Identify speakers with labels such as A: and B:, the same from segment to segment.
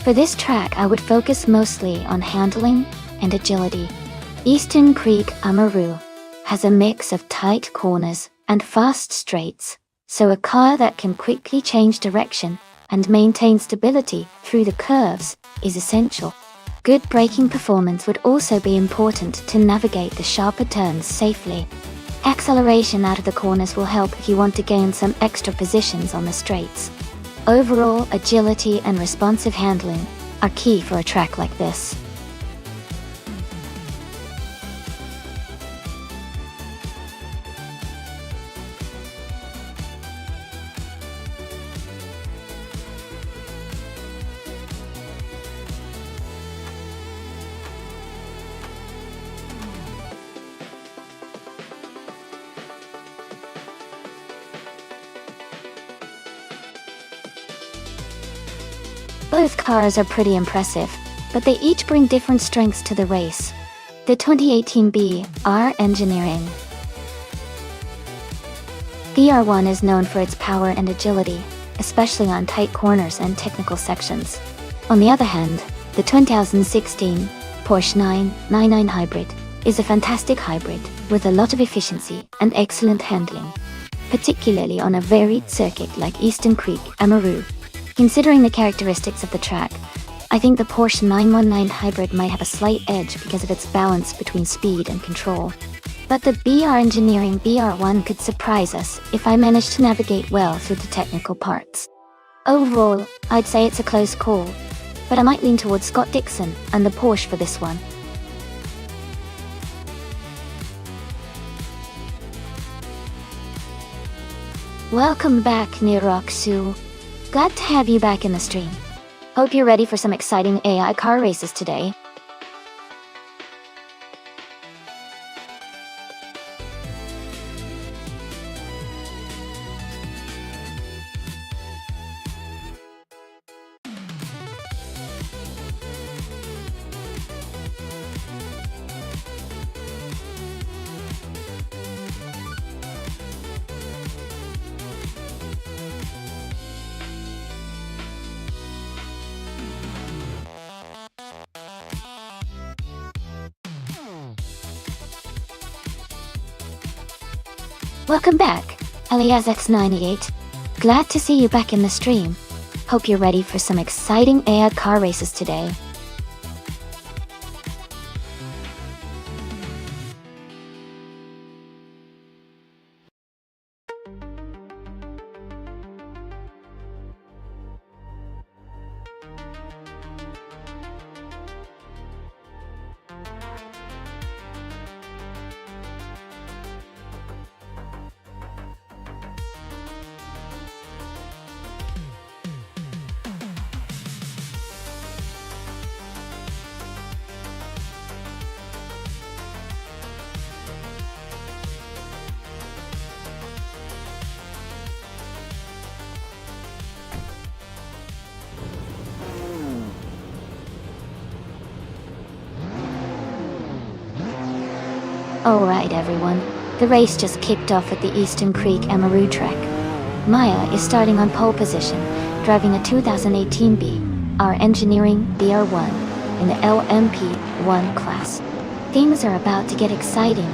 A: For this track, I would focus mostly on handling and agility. Eastern Creek Amaru has a mix of tight corners and fast straights, so a car that can quickly change direction and maintain stability through the curves is essential. Good braking performance would also be important to navigate the sharper turns safely. Acceleration out of the corners will help if you want to gain some extra positions on the straights. Overall, agility and responsive handling are key for a track like this. Both cars are pretty impressive, but they each bring different strengths to the race. The 2018 BR Engineering BR1 is known for its power and agility, especially on tight corners and technical sections. On the other hand, the 2016 Porsche 999 Hybrid is a fantastic hybrid with a lot of efficiency and excellent handling, particularly on a varied circuit like Eastern Creek Amaru. Considering the characteristics of the track, I think the Porsche 919 Hybrid might have a slight edge because of its balance between speed and control. But the BR Engineering BR1 could surprise us if I manage to navigate well through the technical parts. Overall, I'd say it's a close call, but I might lean towards Scott Dixon and the Porsche for this one. Welcome back, Niroksu. Glad to have you back in the stream. Hope you're ready for some exciting AI car races today. Welcome back, AliasX98. Glad to see you back in the stream. Hope you're ready for some exciting AI car races today. Alright everyone, the race just kicked off at the Eastern Creek Amaru track. Maya is starting on pole position, driving a 2018 BR Engineering BR1 in the LMP1 class. Things are about to get exciting.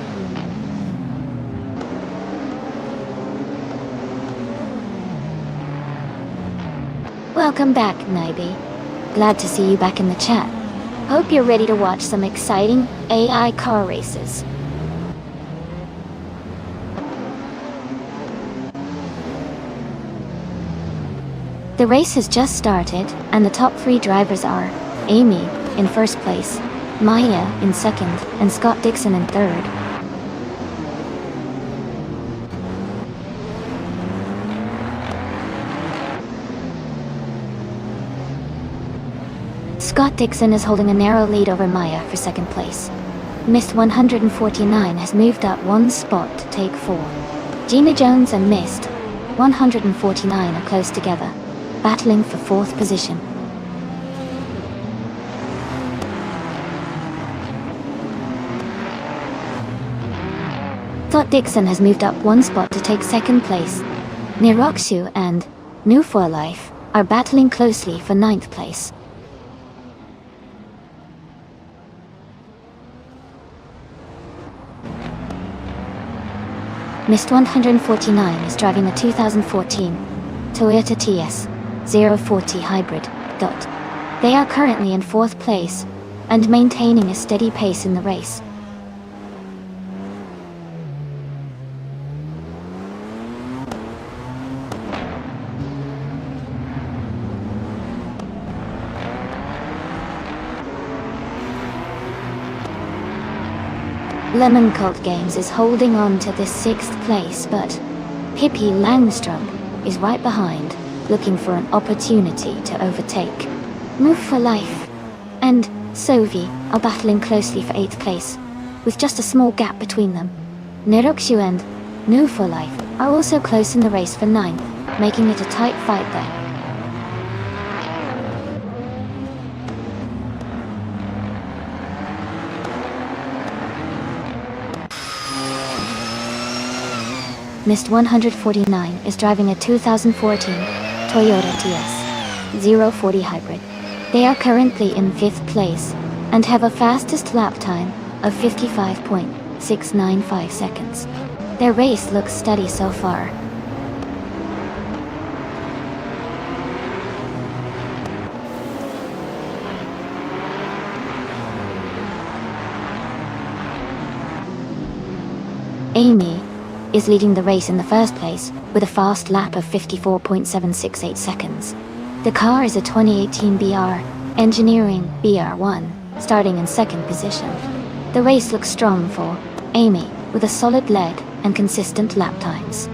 A: Welcome back, Naibi. Glad to see you back in the chat. Hope you're ready to watch some exciting AI car races. The race has just started, and the top 3 drivers are Amy in first place, Maya in second, and Scott Dixon in third. Scott Dixon is holding a narrow lead over Maya for second place. Mist 149 has moved up 1 spot to take 4. Gina Jones and Mist 149 are close together, battling for 4th position. Scott Dixon has moved up 1 spot to take 2nd place. Nirokshu and New for Life are battling closely for 9th place. Mist 149 is driving a 2014 Toyota TS 040 Hybrid. They are currently in 4th place and maintaining a steady pace in the race. Lemon Cult Games is holding on to this 6th place, but Pippi Langstrom is right behind, looking for an opportunity to overtake. Move for Life and Sovi are battling closely for 8th place, with just a small gap between them. Nirokshu and New for Life are also close in the race for 9th, making it a tight fight there. Mist 149 is driving a 2014 Toyota TS 040 Hybrid. They are currently in 5th place and have a fastest lap time of 55.695 seconds. Their race looks steady so far. Amy is leading the race in the first place with a fast lap of 54.768 seconds. The car is a 2018 BR Engineering BR1, starting in 2nd position. The race looks strong for Amy, with a solid lead and consistent lap times.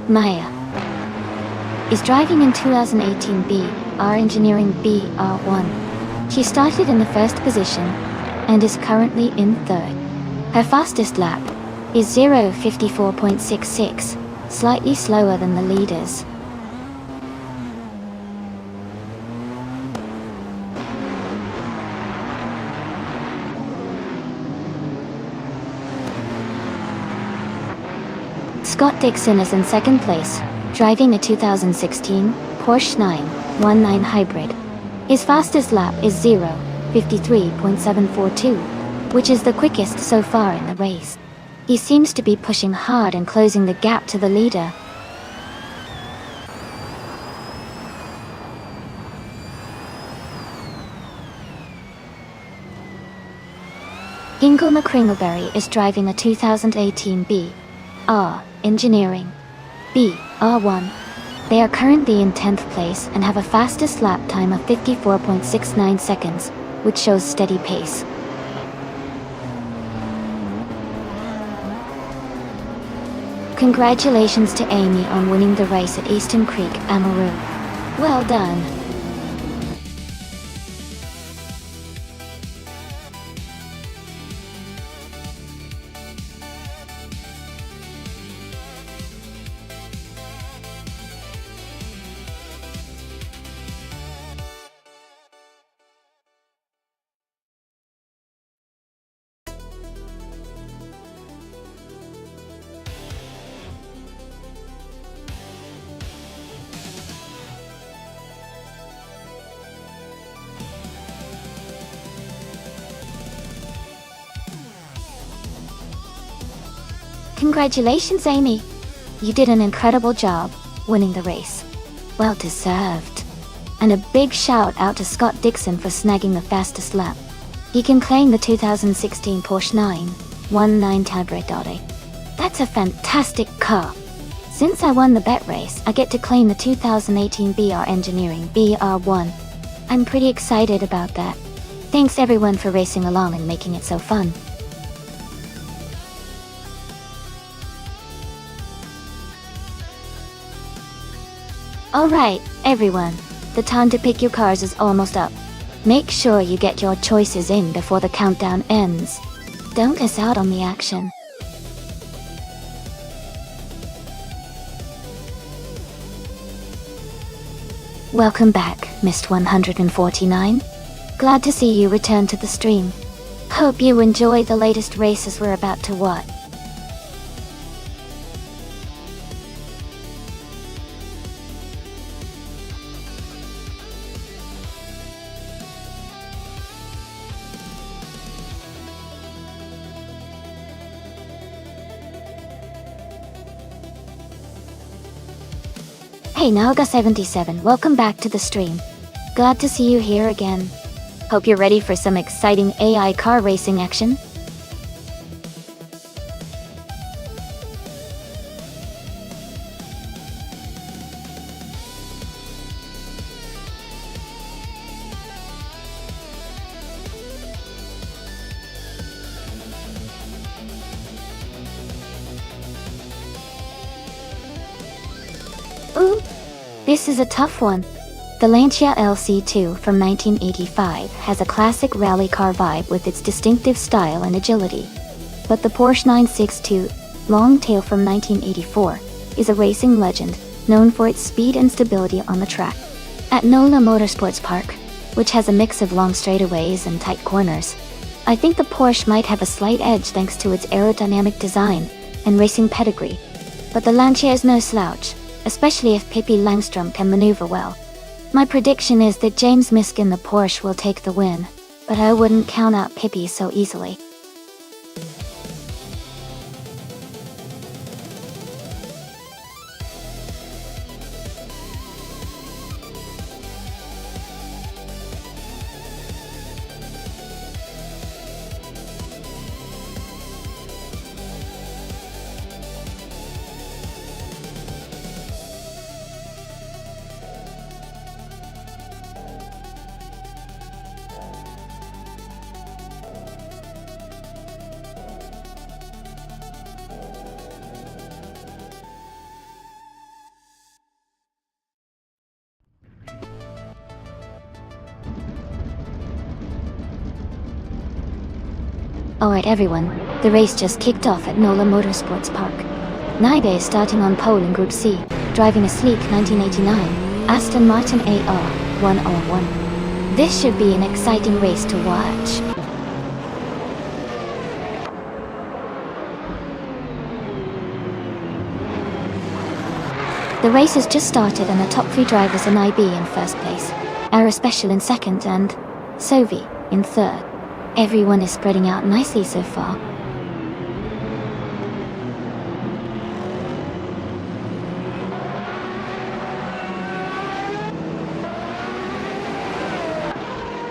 A: Maya is driving in 2018 BR Engineering BR1. She started in the 1st position and is currently in 3rd. Her fastest lap is 0:54.66, slightly slower than the leaders. Scott Dixon is in 2nd place, driving a 2016 Porsche 919 Hybrid. His fastest lap is 0:53.742, which is the quickest so far in the race. He seems to be pushing hard and closing the gap to the leader. Ingle McCringleberry is driving a 2018 BR Engineering BR1. They are currently in 10th place and have a fastest lap time of 54.69 seconds, which shows steady pace. Congratulations to Amy on winning the race at Eastern Creek, Amaru. Well done. Congratulations, Amy. You did an incredible job winning the race. Well deserved. And a big shout out to Scott Dixon for snagging the fastest lap. He can claim the 2016 Porsche 919 Hybrid. That's a fantastic car. Since I won the bet race, I get to claim the 2018 BR Engineering BR1. I'm pretty excited about that. Thanks everyone for racing along and making it so fun. Alright, everyone. The time to pick your cars is almost up. Make sure you get your choices in before the countdown ends. Don't miss out on the action. Welcome back, Mist 149. Glad to see you return to the stream. Hope you enjoy the latest races we're about to watch. Hey Naga77, welcome back to the stream. Glad to see you here again. Hope you're ready for some exciting AI car racing action. Ooh, this is a tough one. The Lancia LC2 from 1985 has a classic rally car vibe with its distinctive style and agility. But the Porsche 962 Longtail from 1984 is a racing legend known for its speed and stability on the track. At NOLA Motorsports Park, which has a mix of long straightaways and tight corners, I think the Porsche might have a slight edge thanks to its aerodynamic design and racing pedigree. But the Lancia is no slouch, especially if Pippi Langstrom can maneuver well. My prediction is that James Misk in the Porsche will take the win, but I wouldn't count out Pippi so easily. Alright everyone, the race just kicked off at NOLA Motorsports Park. Naibe is starting on pole in Group C, driving a sleek 1989 Aston Martin AR 101. This should be an exciting race to watch. The race has just started and the top three drivers are Naibe in first place, Aerospecial in second and Sovi in third. Everyone is spreading out nicely so far.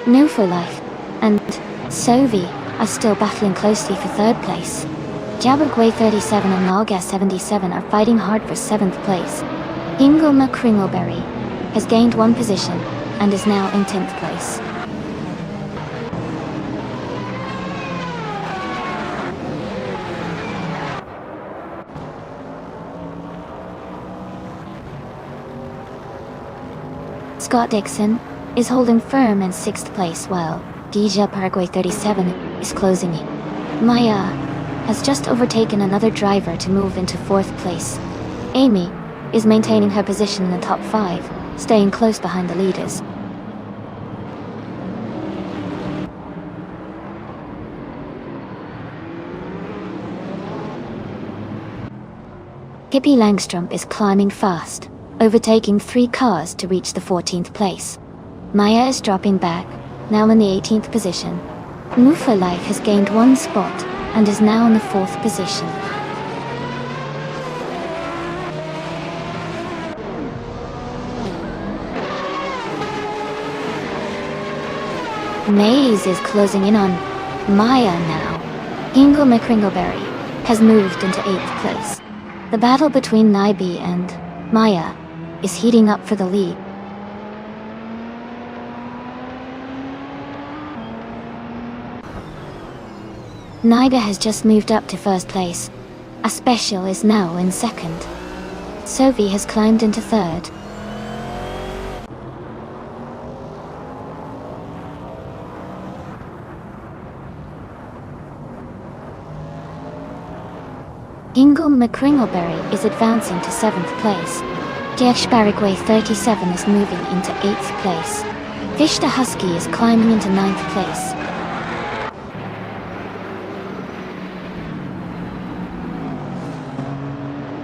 A: No for Life and Sovi are still battling closely for third place. Jabbergway 37 and Naga 77 are fighting hard for 7th place. Ingoma Kringleberry has gained one position and is now in 10th place. Scott Dixon is holding firm in 6th place while Gija Paraguay 37 is closing in. Maya has just overtaken another driver to move into 4th place. Amy is maintaining her position in the top 5, staying close behind the leaders. Pippi Langstrom is climbing fast, overtaking 3 cars to reach the 14th place. Maya is dropping back, now in the 18th position. Move for Life has gained 1 spot and is now in the 4th position. Maze is closing in on Maya now. Ingle McCringleberry has moved into 8th place. The battle between Naibi and Maya is heating up for the lead. Naida has just moved up to 1st place. A special is now in 2nd. Sophie has climbed into 3rd. Ingle McCringleberry is advancing to 7th place. Jesh Baragway 37 is moving into 8th place. Vishta Husky is climbing into 9th place.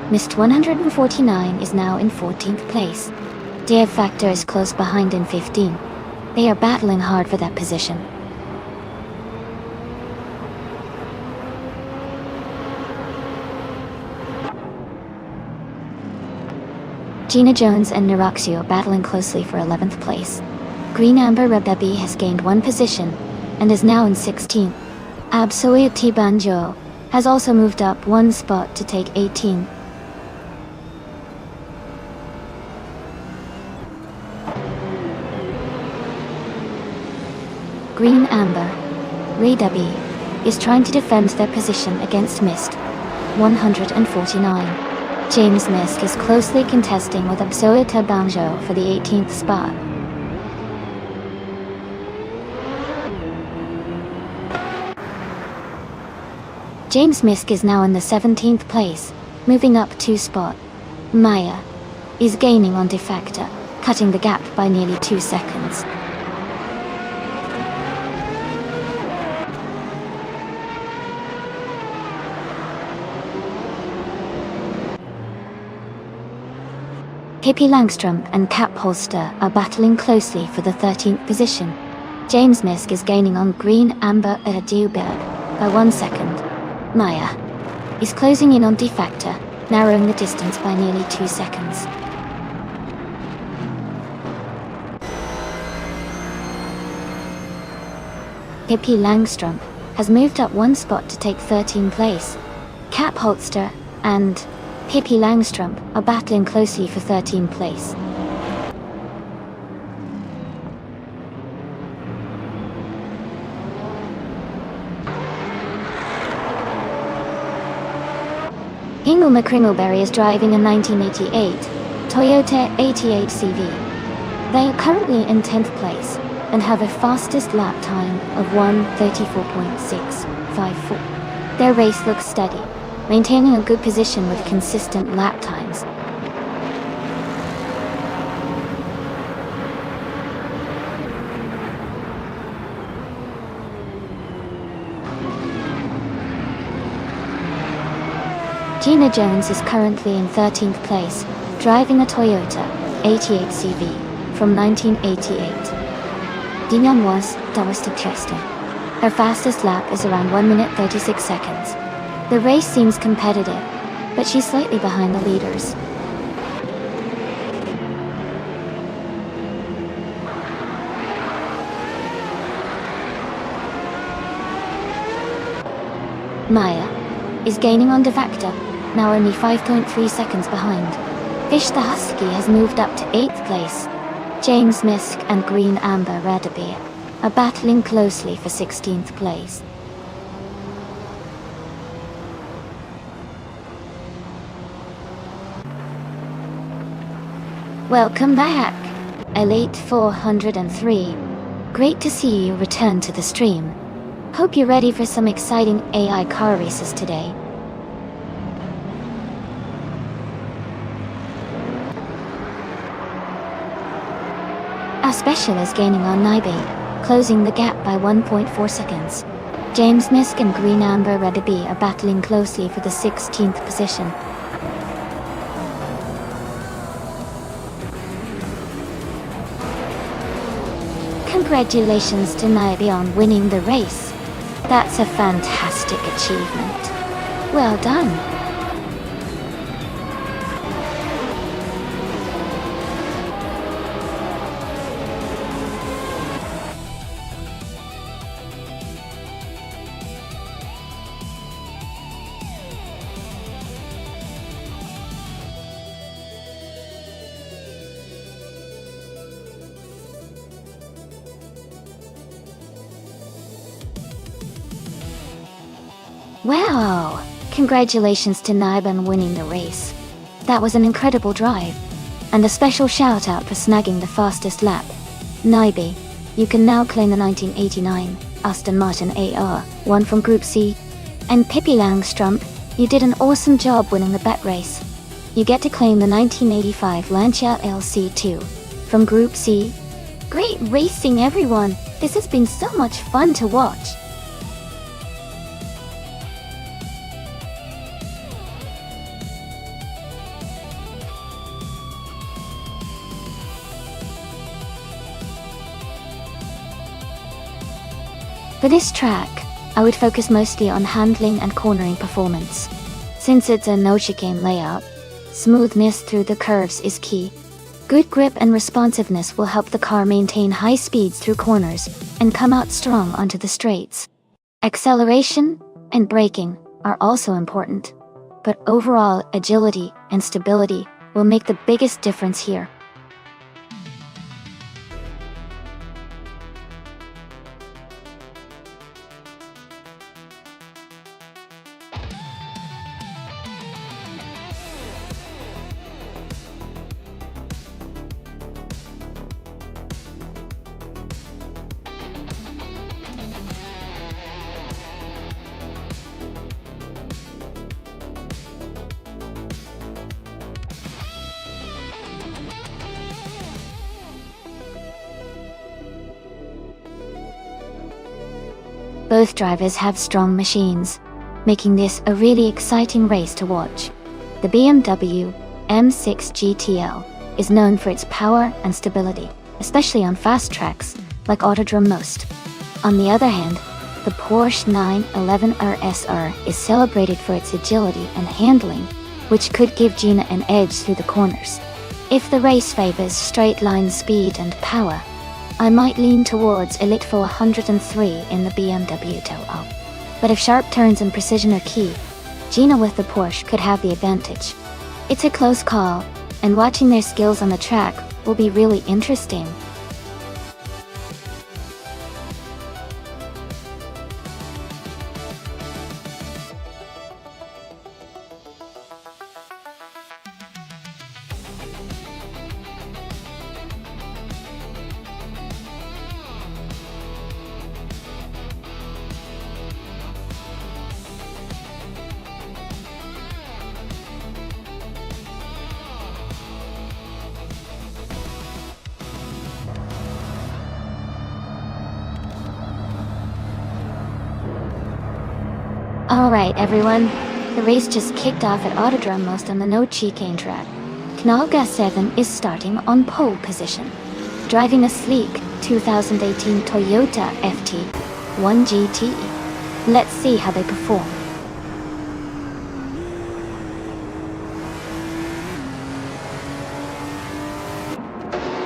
A: Mist 149 is now in 14th place. Dev Factor is close behind in 15. They are battling hard for that position. Gina Jones and Niraxio battling closely for 11th place. Green Amber Rebebi has gained 1 position and is now in 16th. Absolute Banjo has also moved up 1 spot to take 18. Green Amber Rebebi is trying to defend their position against Mist 149. James Misk is closely contesting with Absolute Banjo for the 18th spot. James Misk is now in the 17th place, moving up 2 spot. Maya is gaining on Defector, cutting the gap by nearly 2 seconds. Pippi Langstrom and Cap Holster are battling closely for the 13th position. James Misk is gaining on Green Amber Erduberg by 1 second. Maya is closing in on Defector, narrowing the distance by nearly 2 seconds. Pippi Langstrom has moved up 1 spot to take 13th place. Cap Holster and Pippi Langstrom are battling closely for 13th place. Ingle McCringleberry is driving a 1988 Toyota 88 CV. They are currently in 10th place and have a fastest lap time of 1:34.654. Their race looks steady, maintaining a good position with consistent lap times. Gina Jones is currently in 13th place, driving a Toyota 88 CV from 1988. Dinyon was interesting. Her fastest lap is around 1 minute 36 seconds. The race seems competitive, but she's slightly behind the leaders. Maya is gaining on Defector, now only 5.3 seconds behind. Fish the Husky has moved up to 8th place. James Misk and Green Amber Redebeer are battling closely for 16th place. Welcome back, Elite 403. Great to see you return to the stream. Hope you're ready for some exciting AI car races today. Our special is gaining on Naibe, closing the gap by 1.4 seconds. James Misk and Green Amber Redebi are battling closely for the 16th position. Congratulations to Naibe on winning the race. That's a fantastic achievement. Well done. Wow! Congratulations to Naib on winning the race. That was an incredible drive. And a special shout out for snagging the fastest lap. Naibi, you can now claim the 1989 Aston Martin AR1 from Group C. And Pippi Langstrumpf, you did an awesome job winning the bet race. You get to claim the 1985 Lancia LC2 from Group C. Great racing, everyone! This has been so much fun to watch. For this track, I would focus mostly on handling and cornering performance. Since it's a no-chicane layout, smoothness through the curves is key. Good grip and responsiveness will help the car maintain high speeds through corners and come out strong onto the straights. Acceleration and braking are also important, but overall agility and stability will make the biggest difference here. Both drivers have strong machines, making this a really exciting race to watch. The BMW M6 GTL is known for its power and stability, especially on fast tracks like Autodrome Most. On the other hand, the Porsche 911 RSR is celebrated for its agility and handling, which could give Gina an edge through the corners. If the race favors straight-line speed and power, I might lean towards Elite 403 in the BMW Touareg. But if sharp turns and precision are key, Gina with the Porsche could have the advantage. It's a close call, and watching their skills on the track will be really interesting. Alright everyone, the race just kicked off at Autodrome Most on the no chicane track. Knalga 7 is starting on pole position, driving a sleek 2018 Toyota FT1 GT. Let's see how they perform.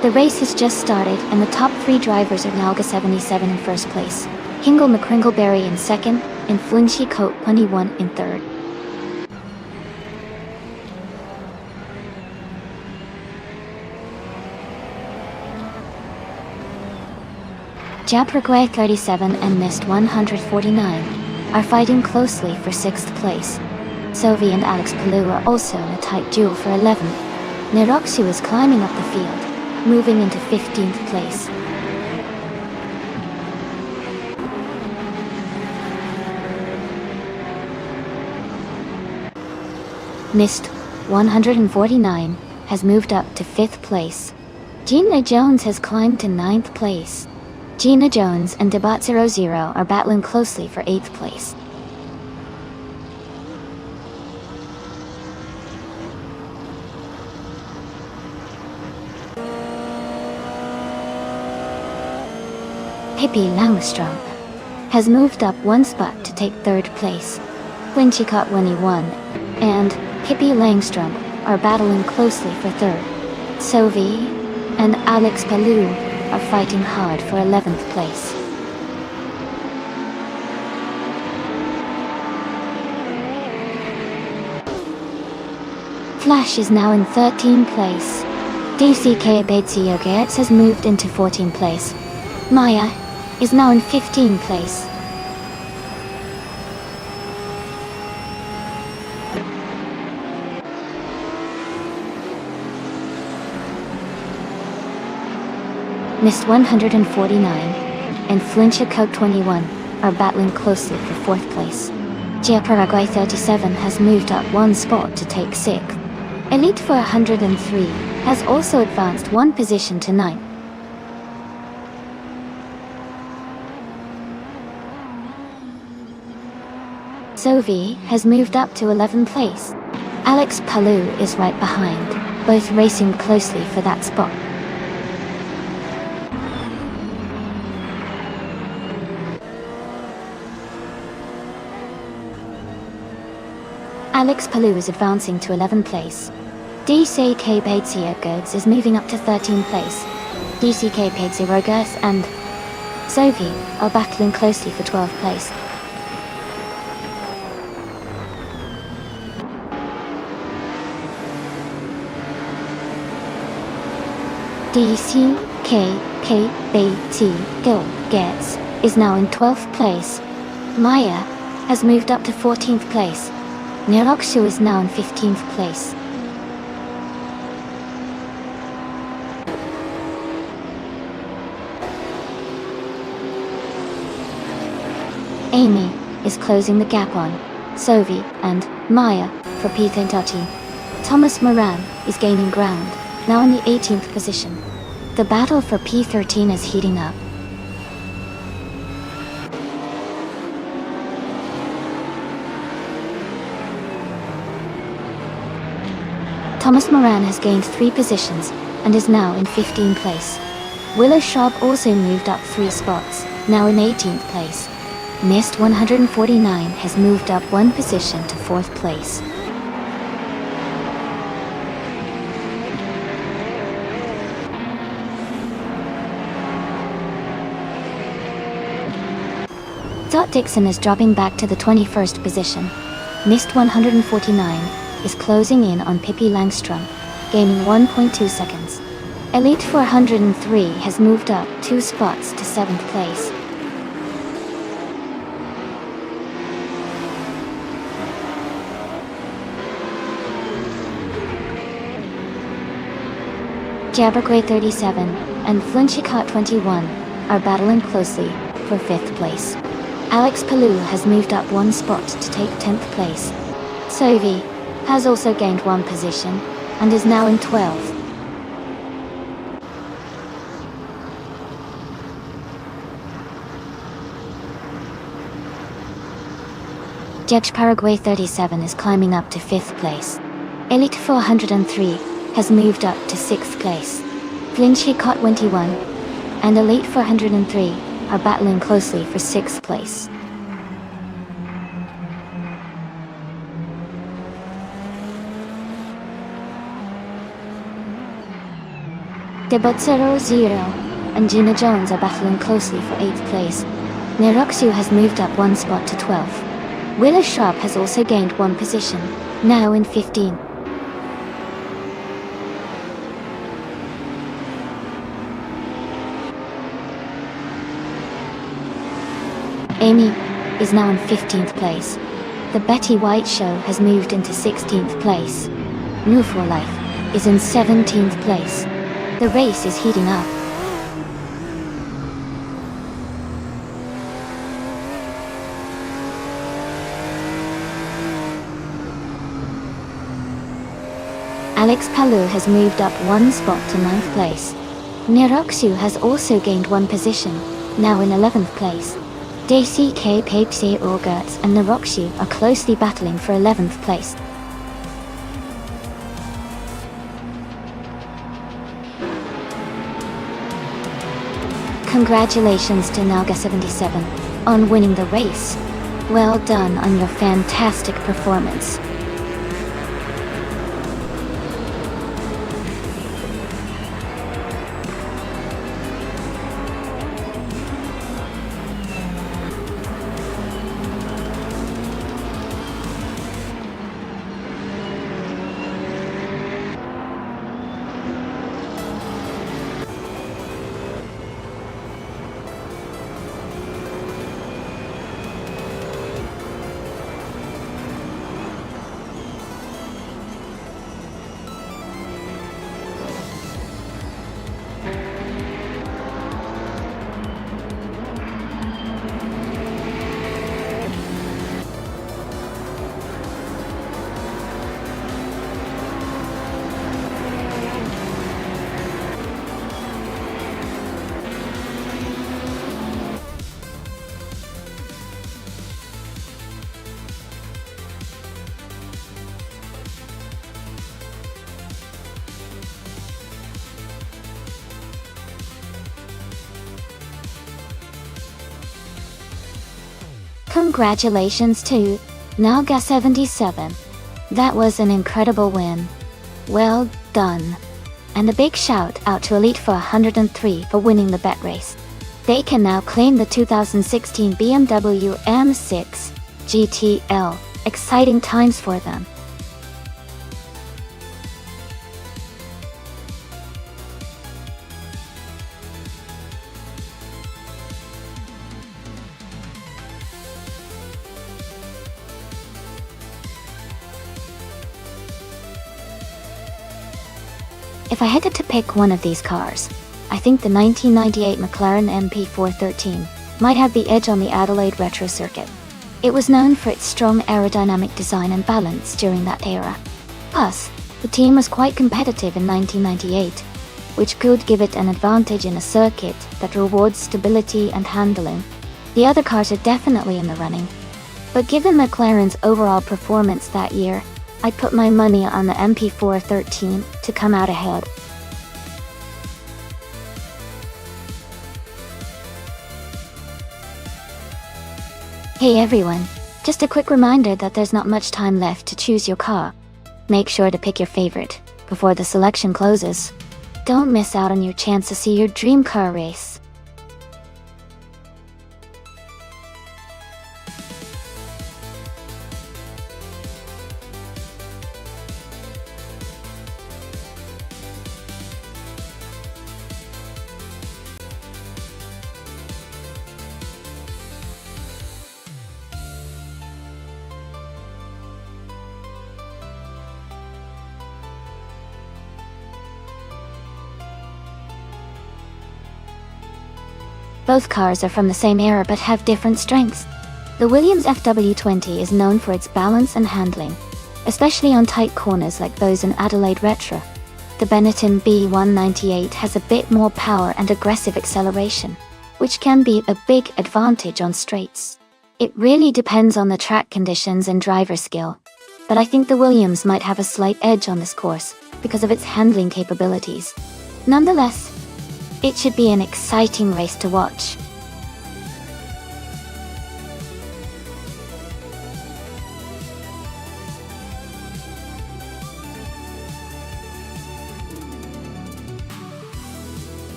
A: The race has just started and the top 3 drivers are Nalga 77 in first place, Hingle McCringleberry in second, and Flingshy Coat 21 in third. Japragwe 37 and Mist 149 are fighting closely for 6th place. Sovi and Alex Palou are also in a tight duel for 11th. Neroxu is climbing up the field, moving into 15th place. Mist 149 has moved up to 5th place. Gina Jones has climbed to 9th place. Gina Jones and Debat00 are battling closely for 8th place. Pippi Langstrumpf has moved up 1 spot to take 3rd place. Winchicott 21 and Pippi Langstrumpf are battling closely for 3rd. Sovi and Alex Palou are fighting hard for 11th place. Flash is now in 13th place. DCK Betsiogertz has moved into 14th place. Maya is now in 15th place. Mist 149, and Flincha Coke 21 are battling closely for 4th place. Gia Paraguay 37 has moved up 1 spot to take 6th. Elite 403 has also advanced 1 position to 9th. Sovi has moved up to 11th place. Alex Palou is right behind, both racing closely for that spot. Alex Palou is advancing to 11th place. DCK Pagsiogurds is moving up to 13th place. DCK Pagsiogurds and Sovi are battling closely for 12th place. DCKKBT is now in 12th place. Maya has moved up to 14th place. Nirokshu is now in 15th place. Amy is closing the gap on Sovi and Maya for P10. Thomas Moran is gaining ground, now in the 18th position. The battle for P13 is heating up. Thomas Moran has gained 3 positions and is now in 15th place. Willow Sharp also moved up 3 spots, now in 18th place. Mist 149 has moved up 1 position to 4th place. Dot Dixon is dropping back to the 21st position. Mist 149 is closing in on Pippi Langstrom, gaining 1.2 seconds. Elite 403 has moved up 2 spots to 7th place. Jabberquay 37 and Flinchicott 21 are battling closely for 5th place. Alex Palou has moved up 1 spot to take 10th place. Sovi has also gained 1 position and is now in 12th. Jebj Paraguay 37 is climbing up to 5th place. Elite 403 has moved up to 6th place. Flinchicott 21 and Elite 403 are battling closely for 6th place. Debotsero 0 and Gina Jones are battling closely for 8th place. Nirokshu has moved up 1 spot to 12th. Willow Sharp has also gained 1 position, now in 15th. Amy is now in 15th place. The Betty White Show has moved into 16th place. New for Life is in 17th place. The race is heating up. Alex Palou has moved up 1 spot to 9th place. Nirokshu has also gained 1 position, now in 11th place. DCK Pagsi Orgurts and Nirokshu are closely battling for 11th place. Congratulations to Naga77 on winning the race. Well done on your fantastic performance. Congratulations to Naga 77. That was an incredible win. Well done. And a big shout out to Elite for 103 for winning the bet race. They can now claim the 2016 BMW M6 GTL. Exciting times for them. If I had to pick one of these cars, I think the 1998 McLaren MP413 might have the edge on the Adelaide retro circuit. It was known for its strong aerodynamic design and balance during that era. Plus, the team was quite competitive in 1998, which could give it an advantage in a circuit that rewards stability and handling. The other cars are definitely in the running, but given McLaren's overall performance that year, I'd put my money on the MP413 to come out ahead. Hey everyone, just a quick reminder that there's not much time left to choose your car. Make sure to pick your favorite before the selection closes. Don't miss out on your chance to see your dream car race. Both cars are from the same era but have different strengths. The Williams FW20 is known for its balance and handling, especially on tight corners like those in Adelaide Retro. The Benetton B198 has a bit more power and aggressive acceleration, which can be a big advantage on straights. It really depends on the track conditions and driver skill, but I think the Williams might have a slight edge on this course because of its handling capabilities. Nonetheless, it should be an exciting race to watch.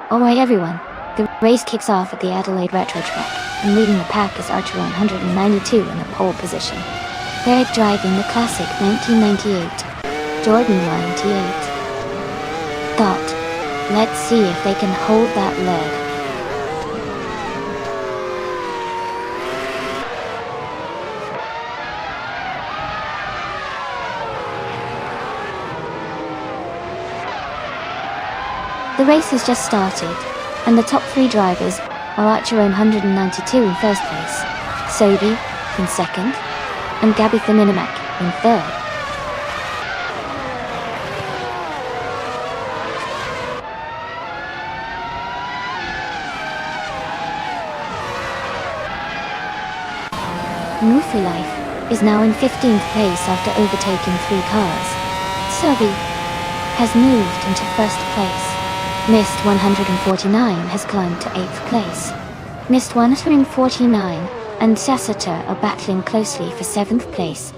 A: Alright everyone, the race kicks off at the Adelaide Retro track, and leading the pack is Archer 192 in the pole position. They're driving the classic 1998 Jordan 98. Let's see if they can hold that lead. The race has just started, and the top three drivers are Archer 192 in first place, Sobi in second, and Gabby Minimac in third. Mufi Life is now in 15th place after overtaking 3 cars. Sobi has moved into first place. Mist 149 has climbed to 8th place. Mist 149 and Sassata are battling closely for 7th place.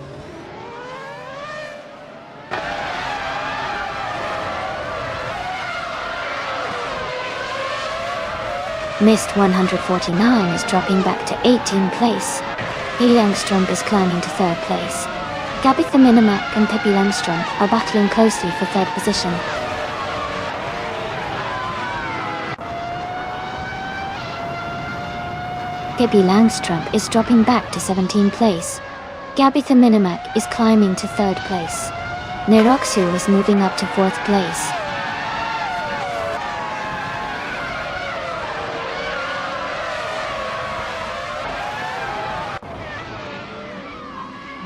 A: Mist 149 is dropping back to 18th place. Pippi Langström is climbing to 3rd place. Gabitha Minimac and Pippi Langström are battling closely for 3rd position. Pippi Langström is dropping back to 17th place. Gabitha Minimac is climbing to 3rd place. Neroxu is moving up to 4th place.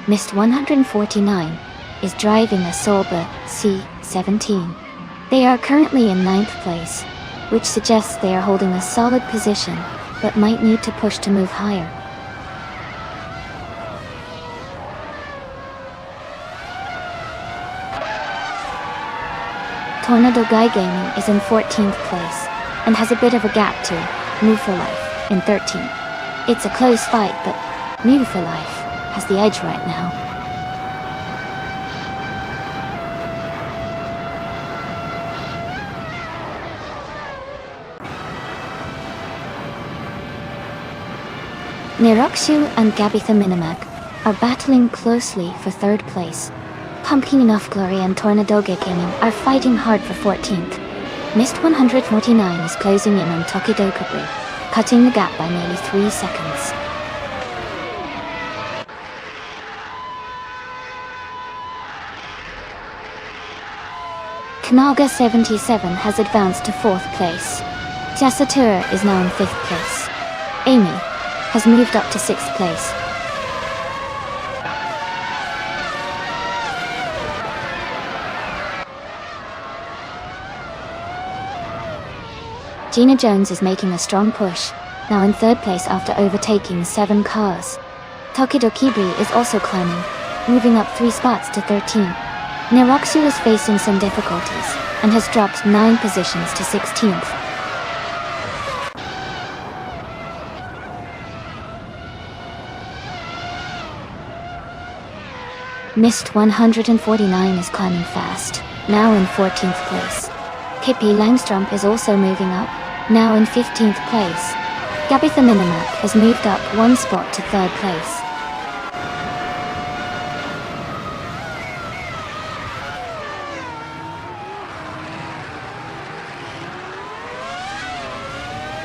A: Mist 149 is driving a Sauber C17. They are currently in 9th place, which suggests they are holding a solid position, but might need to push to move higher. Tornado Guy Gaming is in 14th place, and has a bit of a gap to Move for Life in 13th. It's a close fight, but Move for Life has the edge right now. Neroxu and Gabitha Minimac are battling closely for 3rd place. Pumpkin Enough Glory and Tornadoga Gaming are fighting hard for 14th. Mist 149 is closing in on Tokidokabri, cutting the gap by nearly 3 seconds. Kanaga 77 has advanced to 4th place. Jasatura is now in 5th place. Amy has moved up to 6th place. Gina Jones is making a strong push, now in 3rd place after overtaking 7 cars. Tokidokibri is also climbing, moving up 3 spots to 13. Neroxu is facing some difficulties, and has dropped 9 positions to 16th. Mist 149 is climbing fast, now in 14th place. Kippi Langstrump is also moving up, now in 15th place. Gabitha Minimac has moved up 1 spot to 3rd place.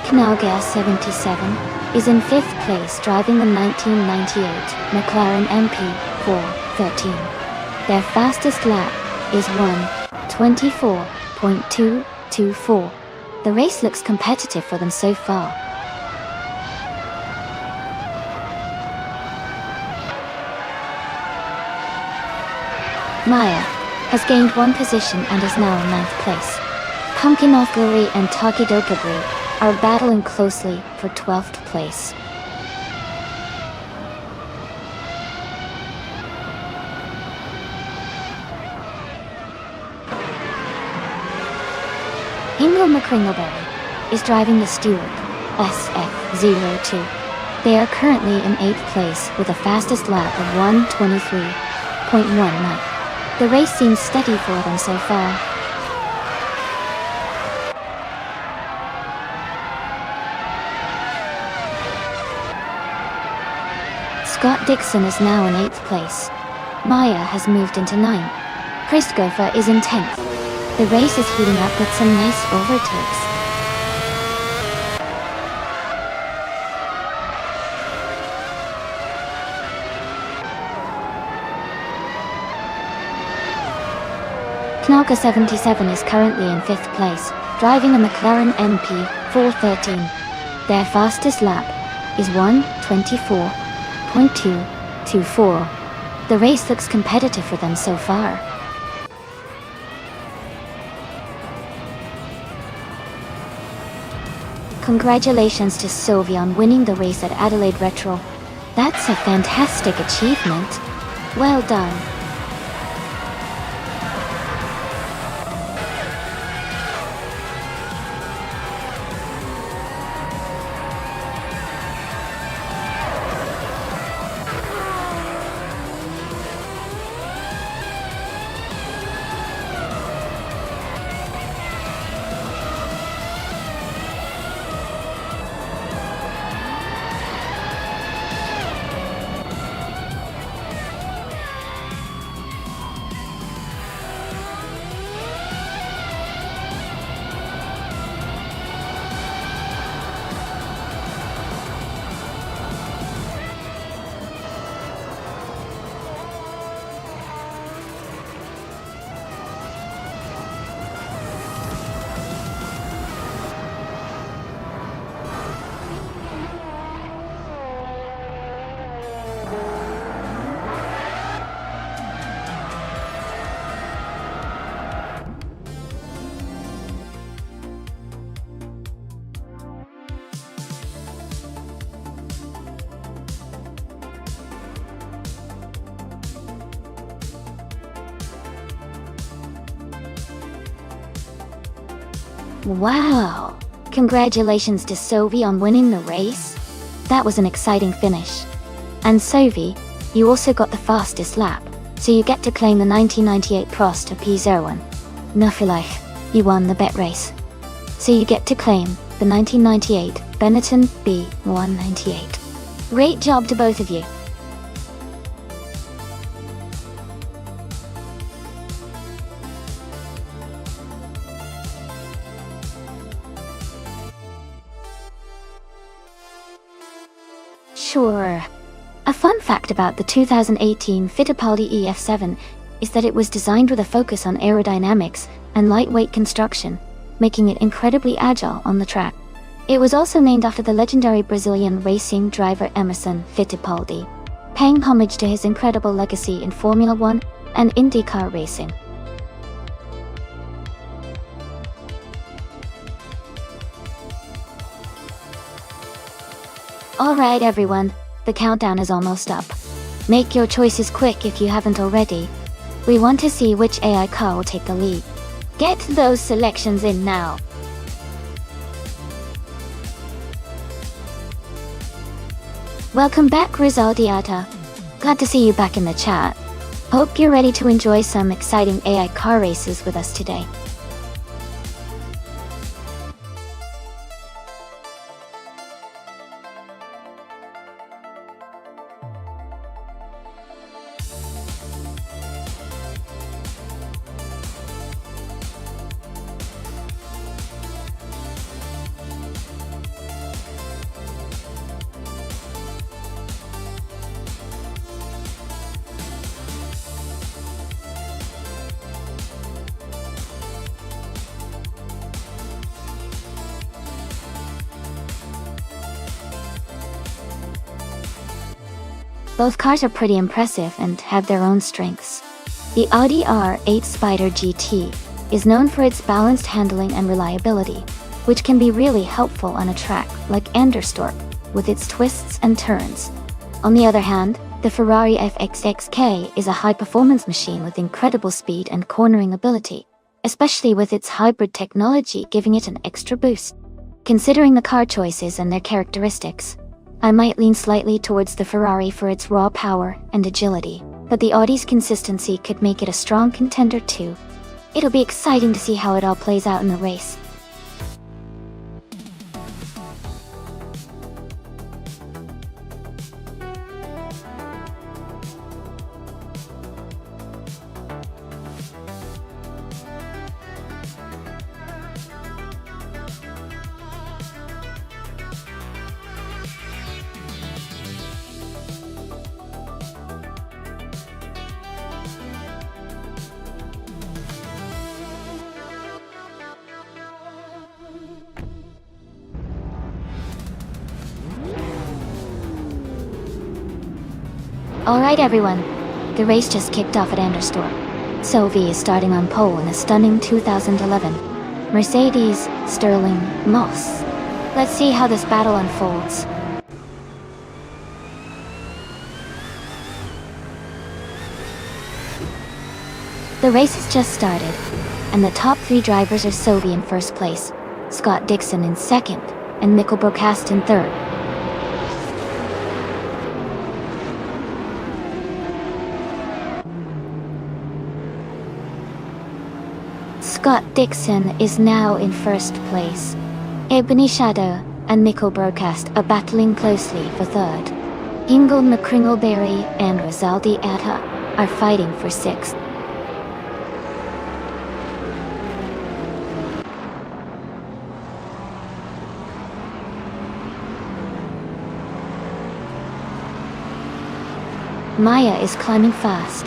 A: Kanaga 77 is in 5th place driving the 1998 McLaren MP413. Their fastest lap is 1:24.224. The race looks competitive for them so far. Maya has gained 1 position and is now in 9th place. Pumpkin Glory and Tokidokabri are battling closely for 12th place. Ingo McCringleberry is driving the Stewart SF02. They are currently in 8th place with a fastest lap of 1:23.19. The race seems steady for them so far. Scott Dixon is now in 8th place. Maya has moved into 9th. Christopher is in 10th. The race is heating up with some nice overtakes. Knalka 77 is currently in 5th place, driving a McLaren MP413. Their fastest lap is 1:24.224. The race looks competitive for them so far. Congratulations to Sylvia on winning the race at Adelaide Retro. That's a fantastic achievement. Well done. Wow! Congratulations to Sovi on winning the race. That was an exciting finish. And Sovi, you also got the fastest lap, so you get to claim the 1998 Prost P01. Nufilach, you won the bet race. So you get to claim the 1998 Benetton B198. Great job to both of you. Sure. A fun fact about the 2018 Fittipaldi EF7 is that it was designed with a focus on aerodynamics and lightweight construction, making it incredibly agile on the track. It was also named after the legendary Brazilian racing driver Emerson Fittipaldi, paying homage to his incredible legacy in Formula One and IndyCar racing. Alright everyone, the countdown is almost up. Make your choices quick if you haven't already. We want to see which AI car will take the lead. Get those selections in now. Welcome back, Rizaldiata. Glad to see you back in the chat. Hope you're ready to enjoy some exciting AI car races with us today. Both cars are pretty impressive and have their own strengths. The Audi R8 Spider GT is known for its balanced handling and reliability, which can be really helpful on a track like Anderstorp, with its twists and turns. On the other hand, the Ferrari FXXK is a high-performance machine with incredible speed and cornering ability, especially with its hybrid technology giving it an extra boost. Considering the car choices and their characteristics, I might lean slightly towards the Ferrari for its raw power and agility, but the Audi's consistency could make it a strong contender too. It'll be exciting to see how it all plays out in the race. Alright everyone, the race just kicked off at Anderstorp. Sovi is starting on pole in a stunning 2011 Mercedes Sterling Moss. Let's see how this battle unfolds. The race has just started, and the top three drivers are Sovi in first place, Scott Dixon in second, and Mikkel Brokast in third. Scott Dixon is now in first place. Ebony Shadow and Mikkel Brokast are battling closely for third. Ingel McCringleberry and Rizaldi Atta are fighting for sixth. Maya is climbing fast,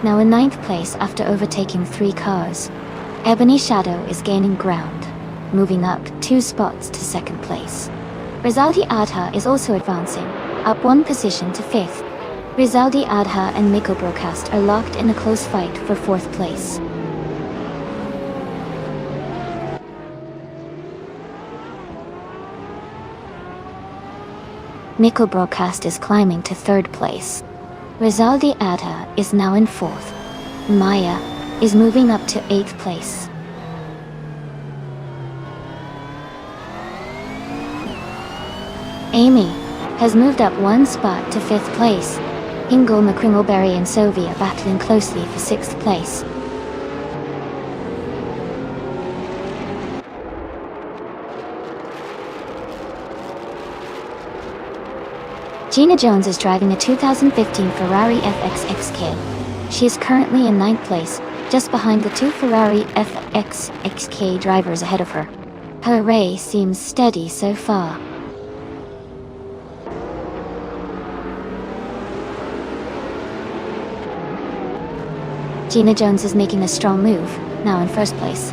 A: now in ninth place after overtaking three cars. Ebony Shadow is gaining ground, moving up 2 spots to second place. Rizaldi Adha is also advancing, up 1 position to fifth. Rizaldi Adha and Mikkel Brokast are locked in a close fight for fourth place. Mikkel Brokast is climbing to third place. Rizaldi Adha is now in fourth. Maya is moving up to 8th place. Amy has moved up one spot to 5th place. Ingle, McCringleberry and Sophie are battling closely for 6th place. Gina Jones is driving a 2015 Ferrari FXXK. She is currently in 9th place, just behind the 2 Ferrari FXXK drivers ahead of her. Her race seems steady so far. Gina Jones is making a strong move, now in 1st place.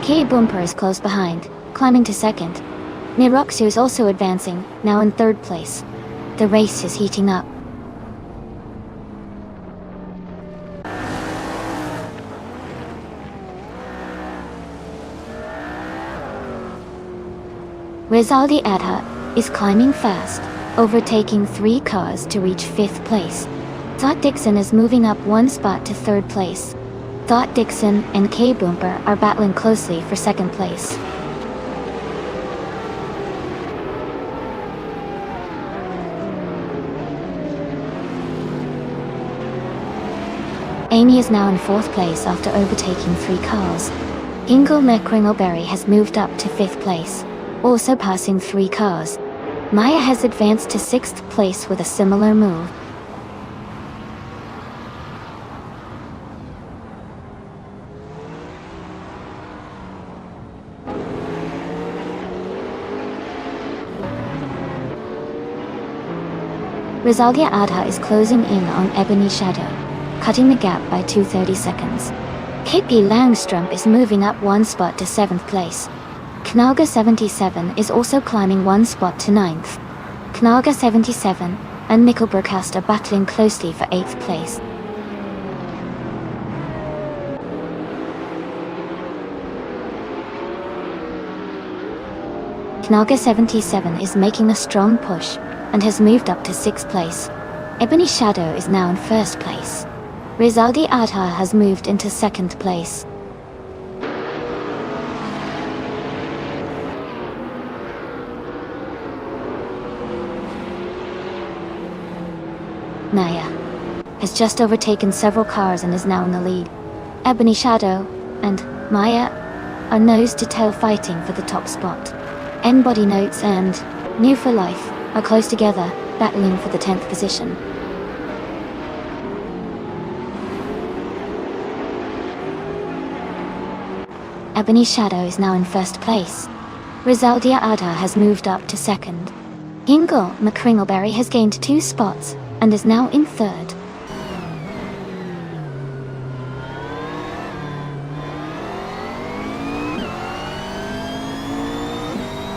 A: Kay Bumper is close behind, climbing to 2nd. Niroxu is also advancing, now in 3rd place. The race is heating up. Rizaldi Adha is climbing fast, overtaking 3 cars to reach 5th place. Thought Dixon is moving up 1 spot to 3rd place. Thought Dixon and K Bumper are battling closely for 2nd place. Amy is now in 4th place after overtaking 3 cars. Ingle McCringleberry has moved up to 5th place, also passing 3 cars. Maya has advanced to 6th place with a similar move. Rizaldia Adha is closing in on Ebony Shadow, cutting the gap by 230 seconds. KP Langstrom is moving up 1 spot to 7th place. Knalga 77 is also climbing 1 spot to 9th. Knalga 77 and Mikkel Burkast are battling closely for 8th place. Knalga 77 is making a strong push and has moved up to 6th place. Ebony Shadow is now in 1st place. Rizaldi Adha has moved into 2nd place. Naya has just overtaken several cars and is now in the lead. Ebony Shadow and Maya are nose-to-tail fighting for the top spot. N-Body Notes and New for Life are close together, battling for the 10th position. Ebony Shadow is now in 1st place. Rizaldia Adha has moved up to 2nd. Ingle McCringleberry has gained 2 spots and is now in 3rd.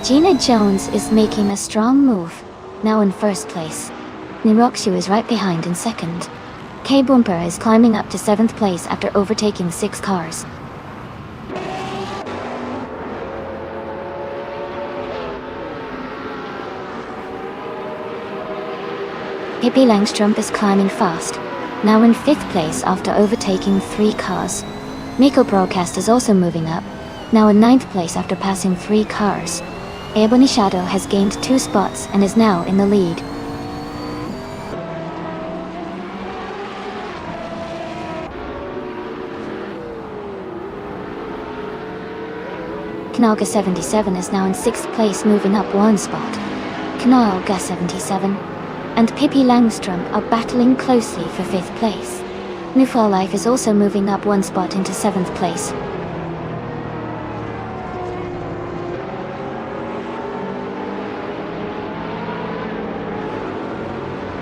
A: Gina Jones is making a strong move, now in 1st place. Niroxu is right behind in 2nd. K Bumper is climbing up to 7th place after overtaking 6 cars. Pippi Langstrom is climbing fast, now in 5th place after overtaking 3 cars. Mikkel Broadcast is also moving up, now in 9th place after passing 3 cars. Ebony Shadow has gained 2 spots and is now in the lead. Knalga 77 is now in 6th place, moving up 1 spot. Knalga 77 and Pippi Langstrom are battling closely for 5th place. New for Life is also moving up 1 spot into 7th place.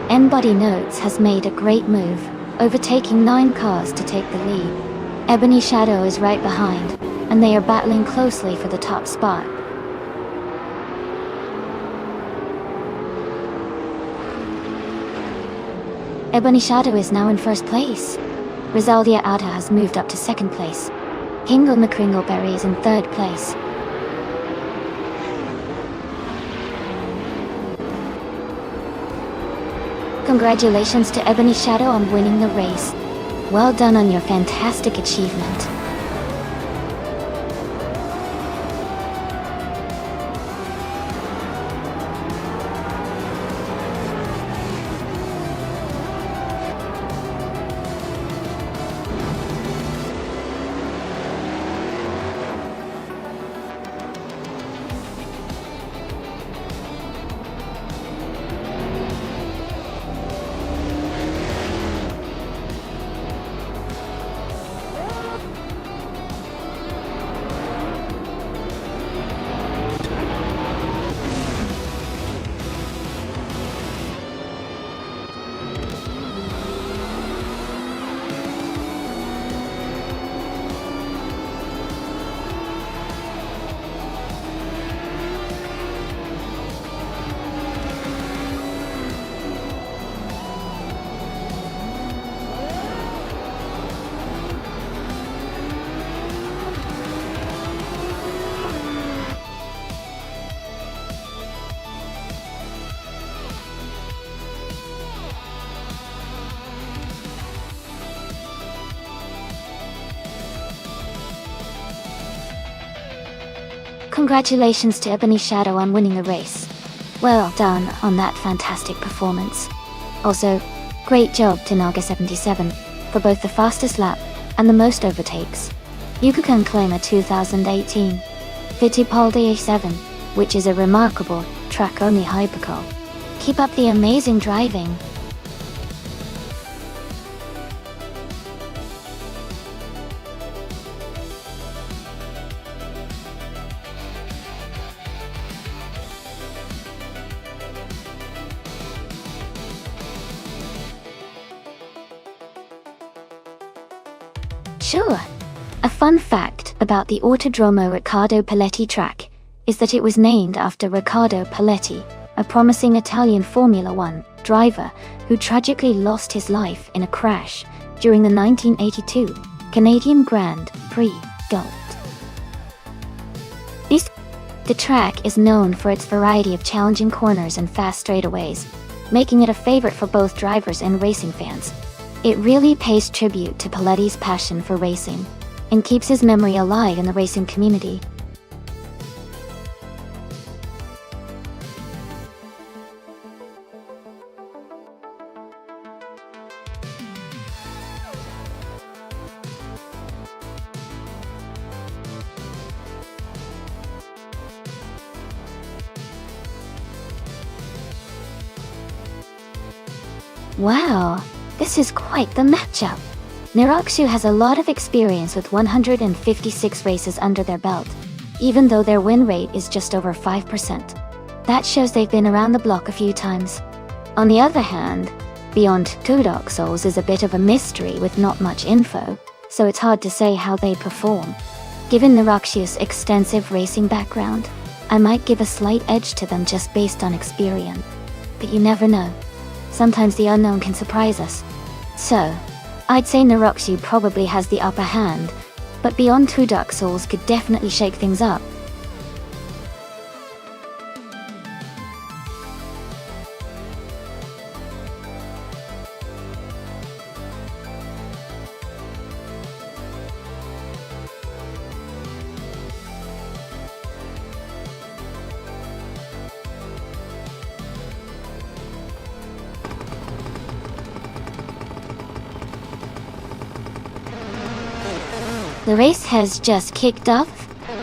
A: N-Body Notes has made a great move, overtaking 9 cars to take the lead. Ebony Shadow is right behind, and they are battling closely for the top spot. Ebony Shadow is now in 1st place. Rizaldia Adha has moved up to 2nd place. Ingle McCringleberry is in 3rd place. Congratulations to Ebony Shadow on winning the race. Well done on your fantastic achievement. Congratulations to Ebony Shadow on winning the race. Well done on that fantastic performance. Also, great job to Naga77 for both the fastest lap and the most overtakes. You can claim a 2018 Fittipaldi A7, which is a remarkable track-only hypercar. Keep up the amazing driving. Sure. A fun fact about the Autodromo Riccardo Paletti track is that it was named after Riccardo Paletti, a promising Italian Formula One driver who tragically lost his life in a crash during the 1982 Canadian Grand Prix Gold. The track is known for its variety of challenging corners and fast straightaways, making it a favorite for both drivers and racing fans. It really pays tribute to Paletti's passion for racing and keeps his memory alive in the racing community. Wow, this is quite the matchup. Nirakshu has a lot of experience with 156 races under their belt, even though their win rate is just over 5%. That shows they've been around the block a few times. On the other hand, Beyond Two Dark Souls is a bit of a mystery with not much info, so it's hard to say how they perform. Given Nirakshu's extensive racing background, I might give a slight edge to them just based on experience. But you never know. Sometimes the unknown can surprise us. So, I'd say Nirakshu probably has the upper hand, but Beyond Two Dark Souls could definitely shake things up. The race has just kicked off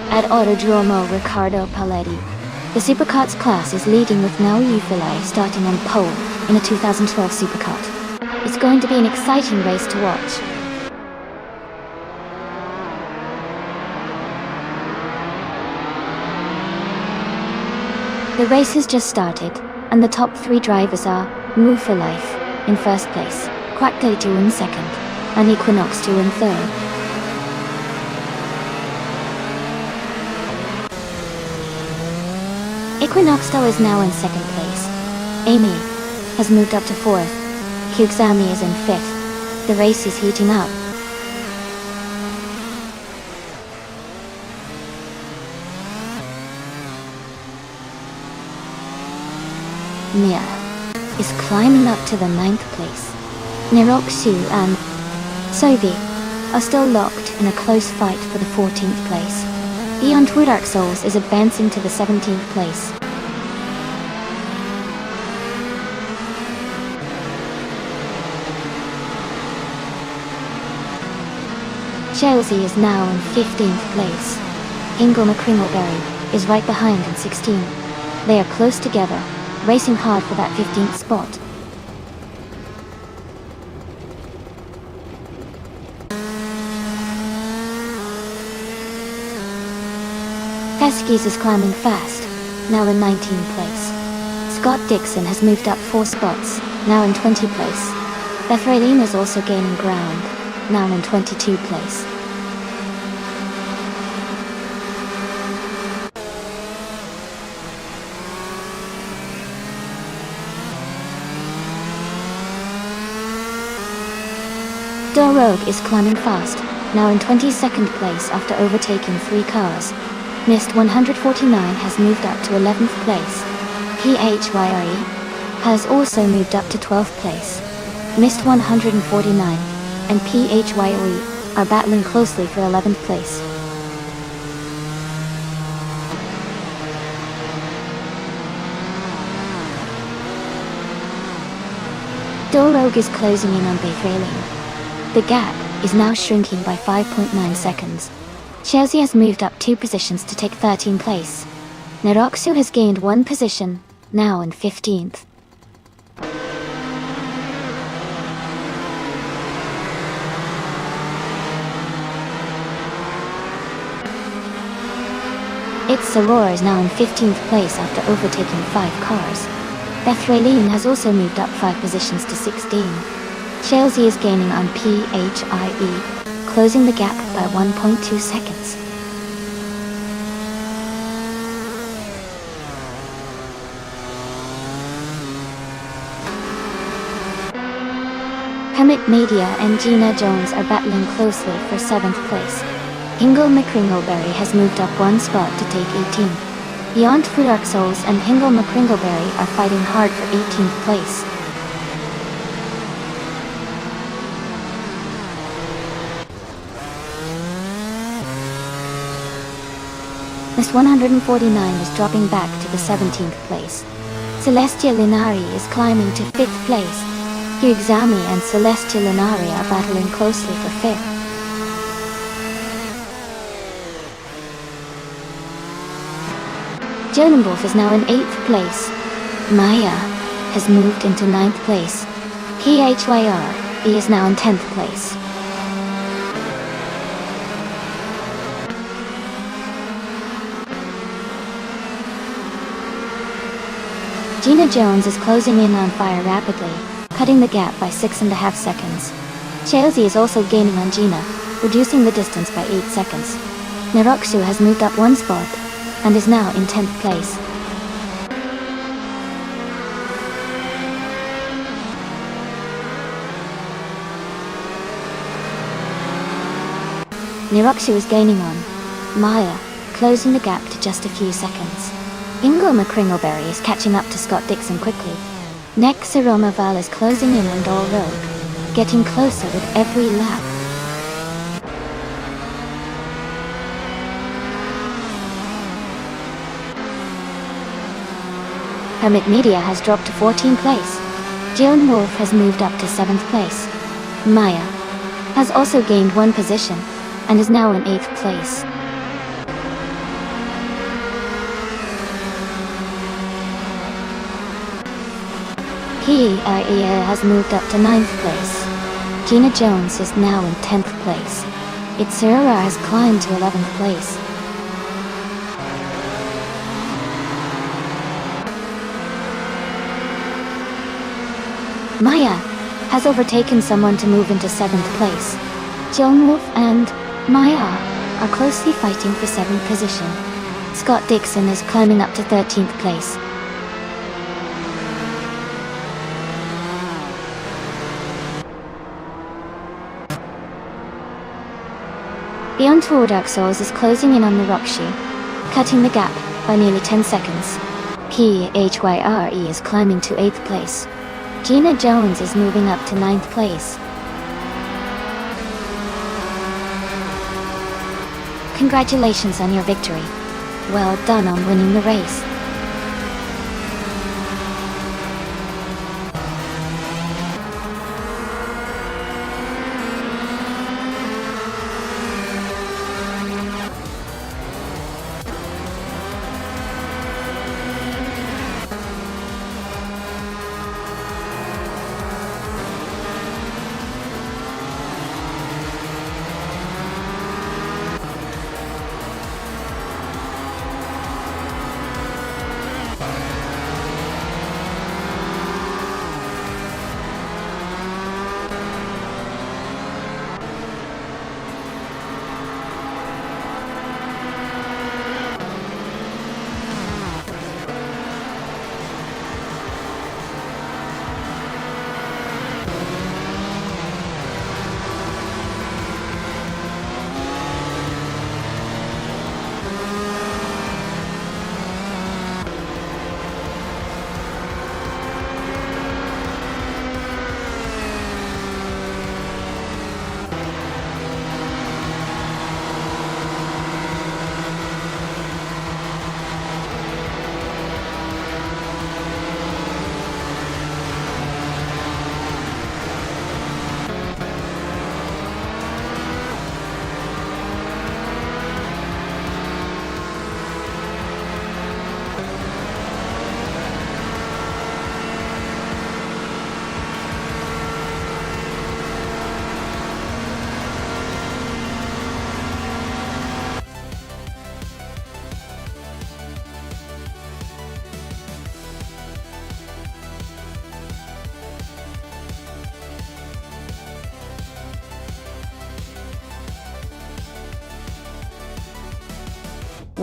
A: at Autodromo Riccardo Paletti. The Superkarts class is leading with Naui Ufilai starting on pole in a 2012 Superkart. It's going to be an exciting race to watch. The race has just started, and the top three drivers are Move for Life in first place, Quackday2 in second, and Equinox 2 in third. Equinoxto is now in second place. Amy has moved up to fourth. Kyuxami is in fifth. The race is heating up. Mia is climbing up to the ninth place. Nirakshu and Sovi are still locked in a close fight for the 14th place. Beyond Two Dark Souls is advancing to the 17th place. Chelsea is now in 15th place. Ingle McCringleberry is right behind in 16. They are close together, racing hard for that 15th spot. Keskis is climbing fast, now in 19th place. Scott Dixon has moved up 4 spots, now in 20th place. Bethralin is also gaining ground, now in 22nd place. Rogue is climbing fast, now in 22nd place after overtaking 3 cars. Mist 149 has moved up to 11th place. PHYRE has also moved up to 12th place. Mist 149 and PHYRE are battling closely for 11th place. Rogue is closing in on Bethraline. The gap is now shrinking by 5.9 seconds. Chelsea has moved up 2 positions to take 13th place. Neroxu has gained 1 position, now in 15th. It's Aurora is now in 15th place after overtaking 5 cars. Bethraline has also moved up 5 positions to 16. Chelsea is gaining on PHIE, closing the gap by 1.2 seconds. Hermit Media and Gina Jones are battling closely for 7th place. Hingle McCringleberry has moved up 1 spot to take 18th. Beyond Fruit Dark Souls and Hingle McCringleberry are fighting hard for 18th place. Miss 149 is dropping back to the 17th place. Celestia Linari is climbing to 5th place. Hyugzami and Celestia Linari are battling closely for 5th. Jonenwolf is now in 8th place. Maya has moved into 9th place. PHYR is now in 10th place. Gina Jones is closing in on Fire rapidly, cutting the gap by 6.5 seconds. Chelsea is also gaining on Gina, reducing the distance by 8 seconds. Neroxu has moved up 1 spot, and is now in 10th place. Neroxu is gaining on Maya, closing the gap to just a few seconds. Ingo McCringleberry is catching up to Scott Dixon quickly. Next, Val is closing in on Dol Rogue, getting closer with every lap. Hermit Media has dropped to 14th place. Jonenwolf has moved up to 7th place. Maya has also gained 1 position, and is now in 8th place. PEIA has moved up to 9th place. Gina Jones is now in 10th place. Itsura has climbed to 11th place. Maya has overtaken someone to move into 7th place. Jonenwolf and Maya are closely fighting for 7th position. Scott Dixon is climbing up to 13th place. Beyond Tour Dark Souls is closing in on the Rockshoe, cutting the gap by nearly 10 seconds. PHYRE is climbing to 8th place. Gina Jones is moving up to 9th place. Congratulations on your victory. Well done on winning the race.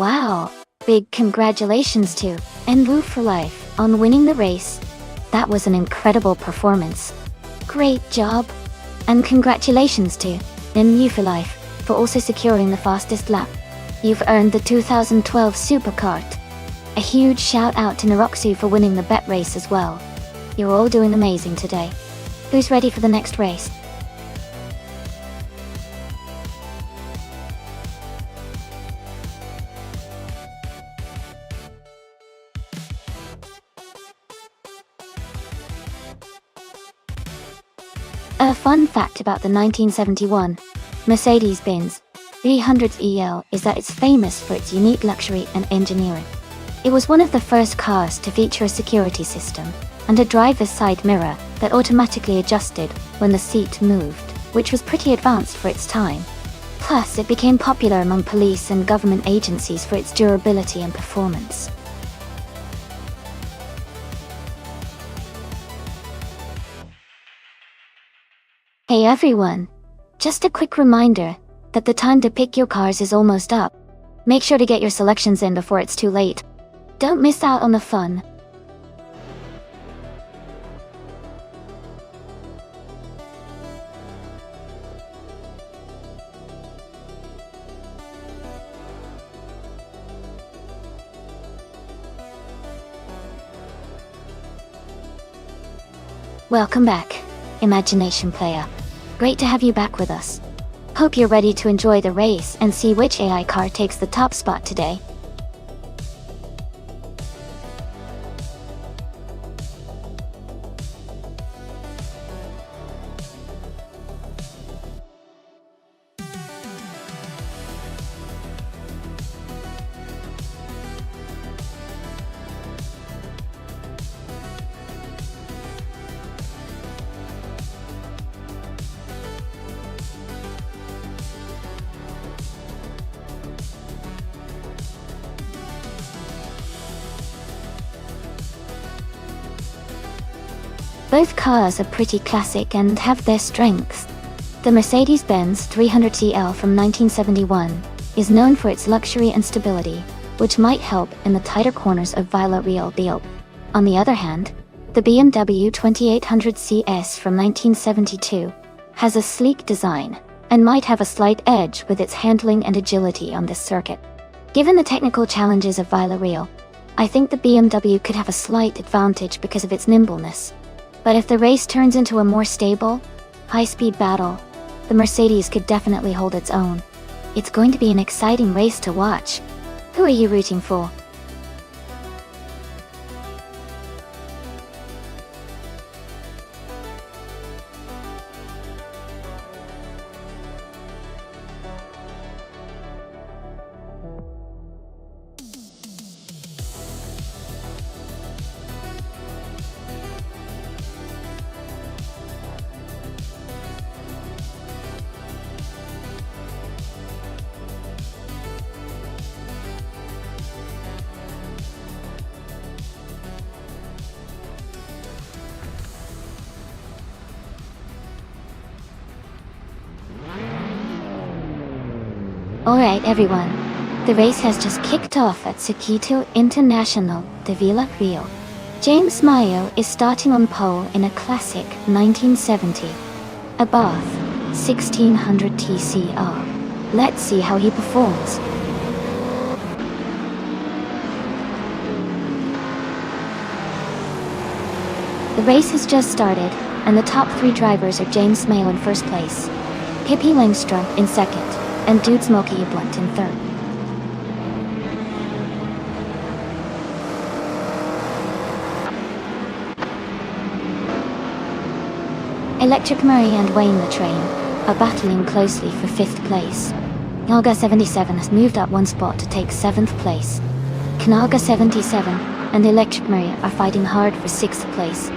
A: Wow! Big congratulations to Enwu for life on winning the race. That was an incredible performance. Great job! And congratulations to Enwu for life for also securing the fastest lap. You've earned the 2012 Supercart. A huge shout out to Naroxu for winning the bet race as well. You're all doing amazing today. Who's ready for the next race? A fun fact about the 1971 Mercedes-Benz 300 EL is that it's famous for its unique luxury and engineering. It was one of the first cars to feature a security system and a driver's side mirror that automatically adjusted when the seat moved, which was pretty advanced for its time. Plus, it became popular among police and government agencies for its durability and performance. Hey everyone! Just a quick reminder that the time to pick your cars is almost up. Make sure to get your selections in before it's too late. Don't miss out on the fun. Welcome back, Imagination Player. Great to have you back with us. Hope you're ready to enjoy the race and see which AI car takes the top spot today. Both cars are pretty classic and have their strengths. The Mercedes-Benz 300 CL from 1971 is known for its luxury and stability, which might help in the tighter corners of Villarreal. On the other hand, the BMW 2800 CS from 1972 has a sleek design and might have a slight edge with its handling and agility on this circuit. Given the technical challenges of Villarreal, I think the BMW could have a slight advantage because of its nimbleness. But if the race turns into a more stable, high-speed battle, the Mercedes could definitely hold its own. It's going to be an exciting race to watch. Who are you rooting for? Alright everyone, the race has just kicked off at Circuito Internacional de Villarreal. James Mayo is starting on pole in a classic 1970, a Bath 1600 TCR. Let's see how he performs. The race has just started, and the top three drivers are James Mayo in first place, Pippi Langstrom in second, and Dude Smokey Blunt in third. Electric Murray and Wayne the Train are battling closely for 5th place. Knaga 77 has moved up one spot to take 7th place. Knaga 77 and Electric Murray are fighting hard for 6th place.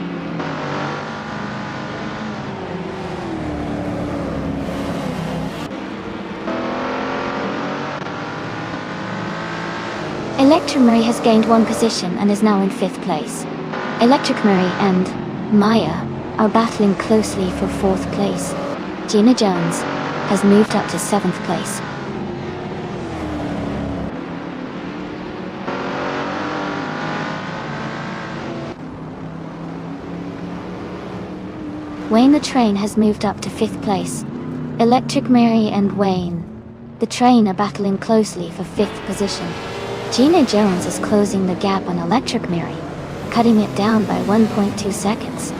A: Electric Murray has gained one position and is now in 5th place. Electric Murray and Maya are battling closely for 4th place. Gina Jones has moved up to 7th place. Wayne the Train has moved up to 5th place. Electric Mary and Wayne the Train are battling closely for 5th position. Gina Jones is closing the gap on Electric Mary, cutting it down by 1.2 seconds.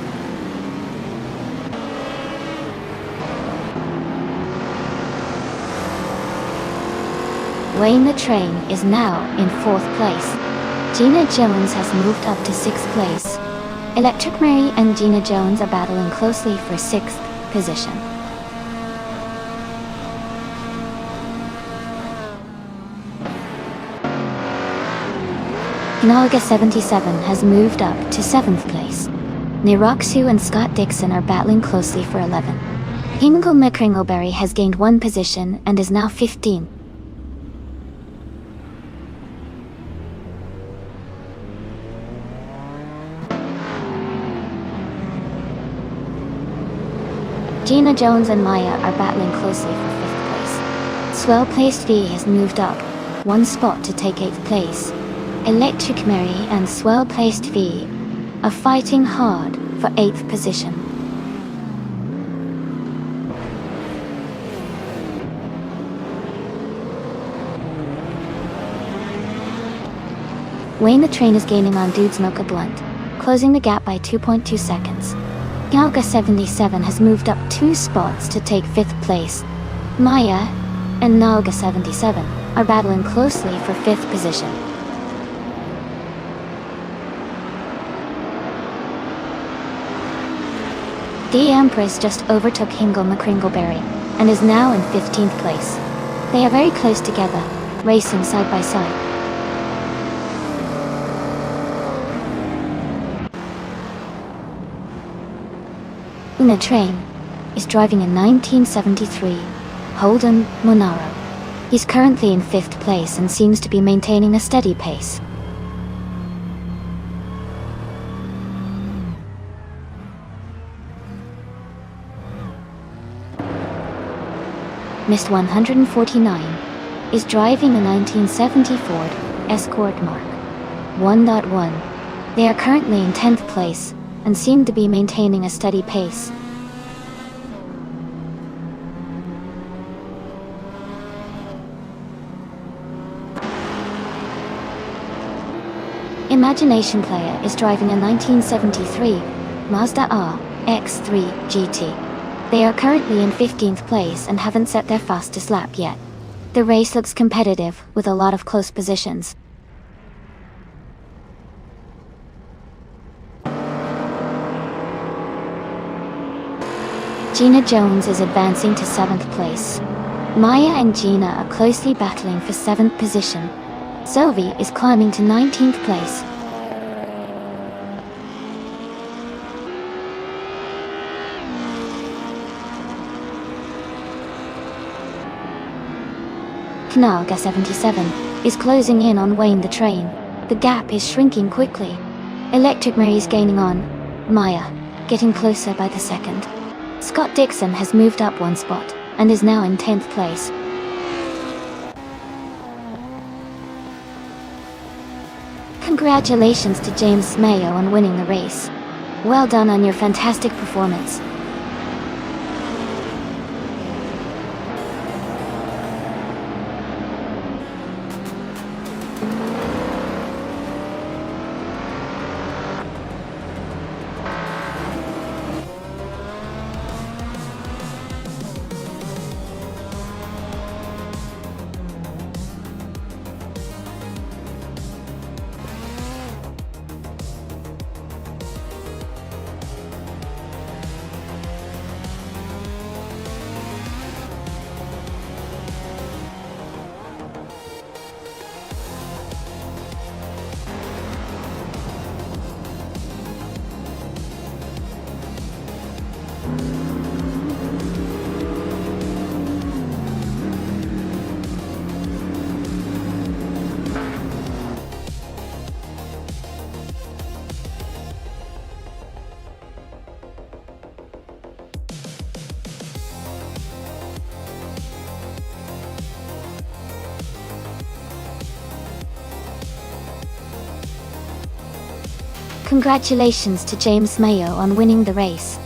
A: Wayne the Train is now in 4th place. Gina Jones has moved up to 6th place. Electric Mary and Gina Jones are battling closely for 6th position. Nalga 77 has moved up to 7th place. Niroxu and Scott Dixon are battling closely for 11. Hingle McCringleberry has gained 1 position and is now 15. Gina Jones and Maya are battling closely for 5th place. Swell Placed V has moved up 1 spot to take 8th place. Electric Mary and Swell Placed V are fighting hard for 8th position. Wayne the Train is gaining on Dude's Mocha Blunt, closing the gap by 2.2 seconds. Galga 77 has moved up 2 spots to take 5th place. Maya and Nalga 77 are battling closely for 5th position. The Empress just overtook Hingle McCringleberry and is now in 15th place. They are very close together, racing side by side. Una Train is driving a 1973 Holden Monaro. He's currently in 5th place and seems to be maintaining a steady pace. Mist 149 is driving a 1970 Ford Escort Mark 1.1. They are currently in 10th place and seem to be maintaining a steady pace. Imagination Player is driving a 1973 Mazda RX-3 GT. They are currently in 15th place and haven't set their fastest lap yet. The race looks competitive with a lot of close positions. Gina Jones is advancing to 7th place. Maya and Gina are closely battling for 7th position. Sylvie is climbing to 19th place. Knalga 77 is closing in on Wayne the Train. The gap is shrinking quickly. Electric Mary is gaining on Maya, getting closer by the second. Scott Dixon has moved up 1 spot and is now in 10th place. Congratulations to James Mayo on winning the race. Well done on your fantastic performance. Congratulations to James Mayo on winning the race.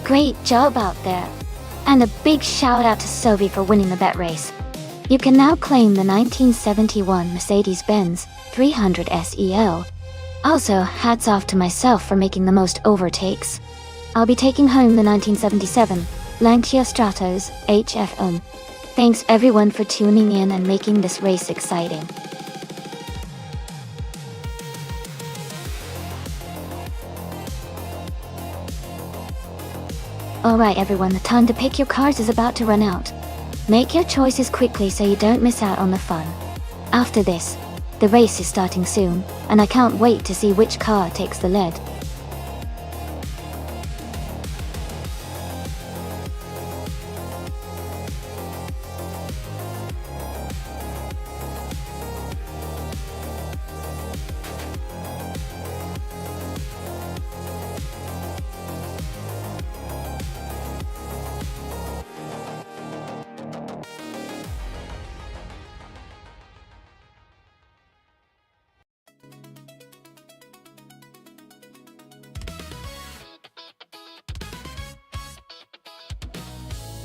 A: Great job out there. And a big shout out to Sophie for winning the bet race. You can now claim the 1971 Mercedes-Benz 300 SEL. Also, hats off to myself for making the most overtakes. I'll be taking home the 1977 Lancia Stratos HFM. Thanks everyone for tuning in and making this race exciting. Alright everyone, the time to pick your cars is about to run out. Make your choices quickly so you don't miss out on the fun. After this, the race is starting soon, and I can't wait to see which car takes the lead.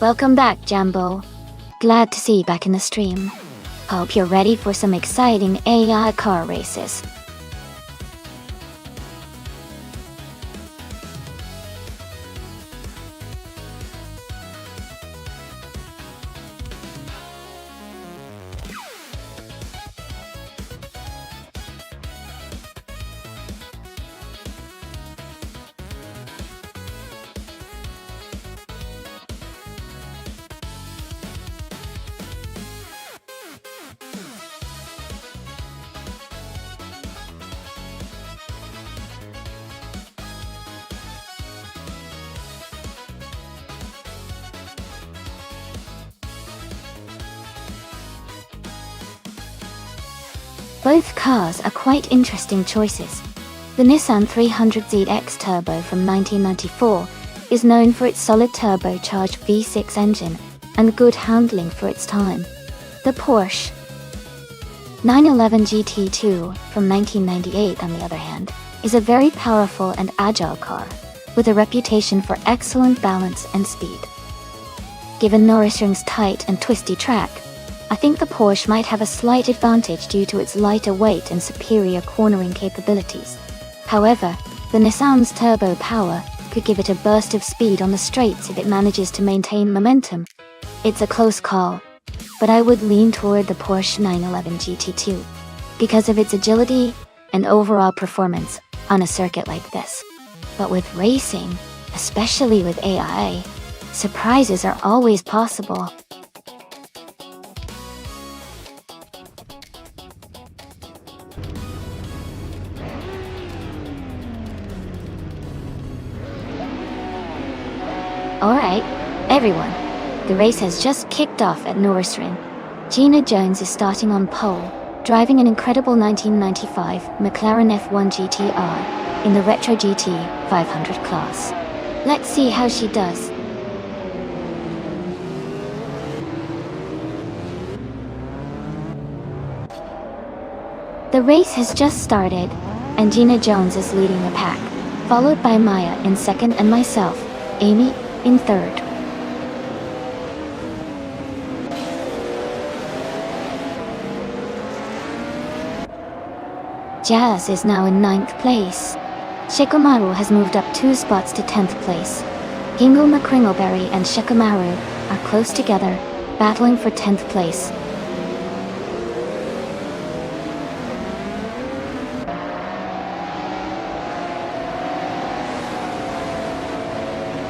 A: Welcome back, Jambo. Glad to see you back in the stream. Hope you're ready for some exciting AI car races. Both cars are quite interesting choices. The Nissan 300ZX Turbo from 1994 is known for its solid turbocharged V6 engine and good handling for its time. The Porsche 911 GT2 from 1998, on the other hand, is a very powerful and agile car, with a reputation for excellent balance and speed. Given Nürburgring's tight and twisty track, I think the Porsche might have a slight advantage due to its lighter weight and superior cornering capabilities. However, the Nissan's turbo power could give it a burst of speed on the straights if it manages to maintain momentum. It's a close call, but I would lean toward the Porsche 911 GT2 because of its agility and overall performance on a circuit like this. But with racing, especially with AI, surprises are always possible. Alright, everyone, the race has just kicked off at Nürburgring. Gina Jones is starting on pole, driving an incredible 1995 McLaren F1 GTR in the Retro GT 500 class. Let's see how she does. The race has just started, and Gina Jones is leading the pack, followed by Maya in second and myself, Amy, in third. Jazz is now in 9th place. Shikamaru has moved up 2 spots to 10th place. Hingle McCringleberry and Shikamaru are close together, battling for 10th place.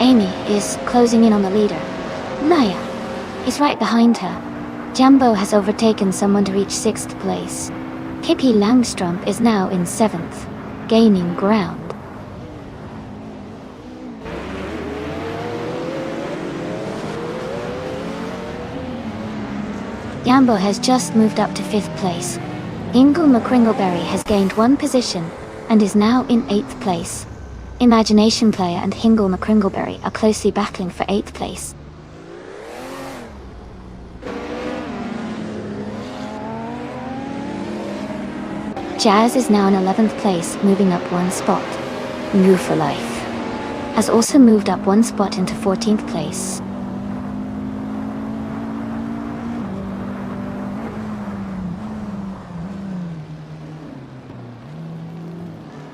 A: Amy is closing in on the leader. Naya is right behind her. Jambo has overtaken someone to reach 6th place. Pippi Langström is now in 7th, gaining ground. Jambo has just moved up to 5th place. Ingle McCringleberry has gained 1 position and is now in 8th place. Imagination Player and Hingle McCringleberry are closely battling for 8th place. Jazz is now in 11th place, moving up 1 spot. New for life. has also moved up one spot into 14th place.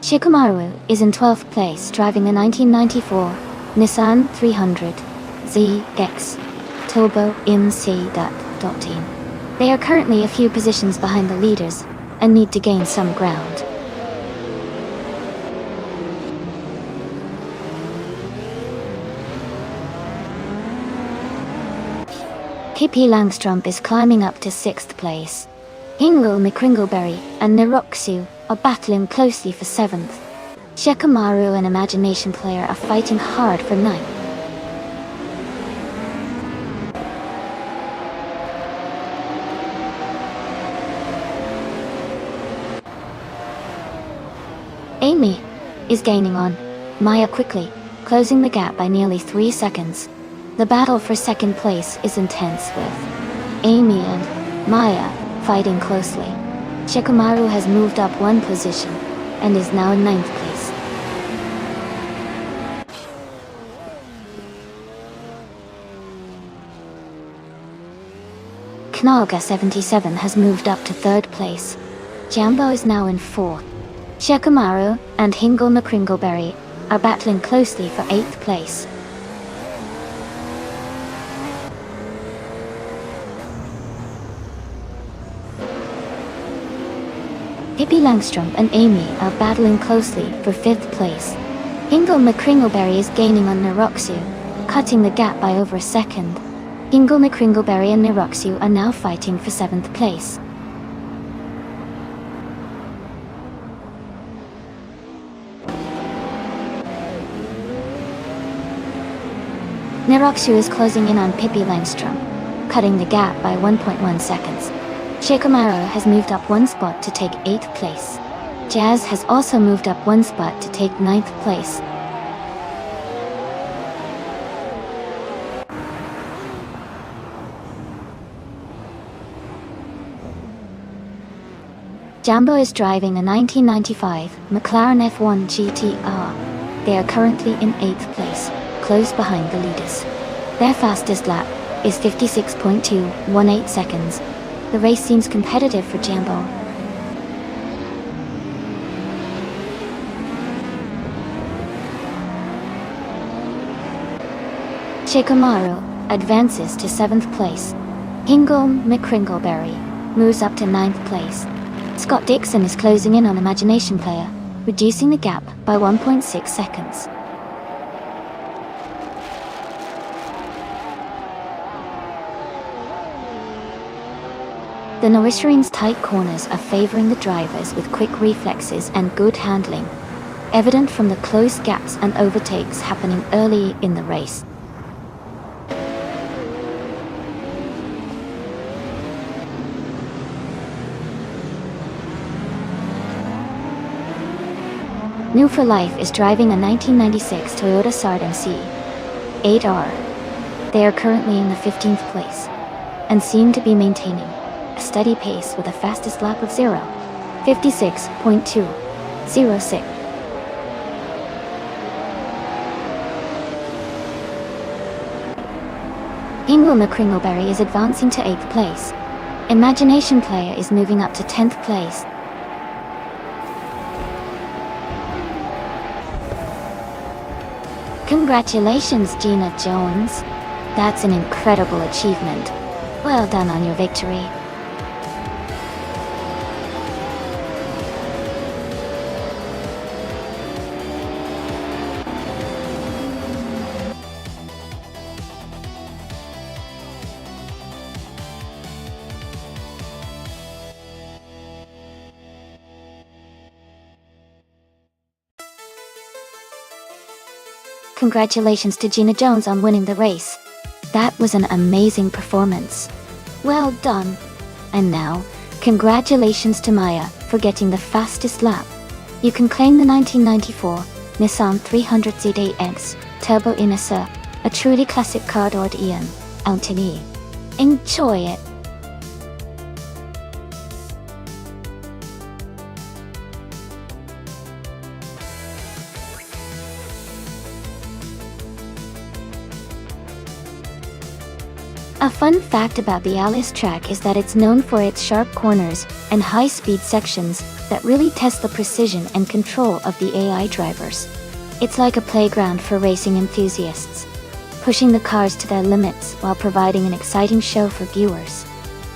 A: Shikamaru is in 12th place, driving the 1994 Nissan 300Z Turbo MC.14. They are currently a few positions behind the leaders and need to gain some ground. Pippi Langstrump is climbing up to 6th place. Hingle McCringleberry and Neroxu are battling closely for 7th. Shikamaru and Imagination Player are fighting hard for 9th. Amy is gaining on Maya quickly, closing the gap by nearly 3 seconds. The battle for 2nd place is intense, with Amy and Maya fighting closely. Shikamaru has moved up one position and is now in 9th place. Knaga77 has moved up to 3rd place. Jambo is now in 4th. Shikamaru and Hingle McCringleberry are battling closely for 8th place. Pippi Langstrump and Amy are battling closely for 5th place. Hingle McCringleberry is gaining on Neroxu, cutting the gap by over a second. Hingle McCringleberry and Neroxu are now fighting for 7th place. Neroxu is closing in on Pippi Langstrump, cutting the gap by 1.1 seconds. Shikamaru has moved up one spot to take 8th place. Jazz has also moved up one spot to take 9th place. Jambo is driving a 1995 McLaren F1 GTR. They are currently in 8th place, close behind the leaders. Their fastest lap is 56.218 seconds. The race seems competitive for Jambo. Shikamaru advances to 7th place. Hingle McCringleberry moves up to 9th place. Scott Dixon is closing in on Imagination Player, reducing the gap by 1.6 seconds. The Norishirin's tight corners are favoring the drivers with quick reflexes and good handling, evident from the close gaps and overtakes happening early in the race. New for Life is driving a 1996 Toyota Sardam C8R. They are currently in the 15th place and seem to be maintaining a steady pace with a fastest lap of 56.206. Hingle McCringleberry is advancing to 8th place. Imagination Player is moving up to 10th place. Congratulations, Gina Jones. That's an incredible achievement. Well done on your victory. Congratulations to Gina Jones on winning the race. That was an amazing performance. Well done. And now, congratulations to Maya for getting the fastest lap. You can claim the 1994 Nissan 300ZX Turbo Inisa, a truly classic car dort Ian, Anthony. Enjoy it. A fun fact about the Alice track is that it's known for its sharp corners and high-speed sections that really test the precision and control of the AI drivers. It's like a playground for racing enthusiasts, pushing the cars to their limits while providing an exciting show for viewers.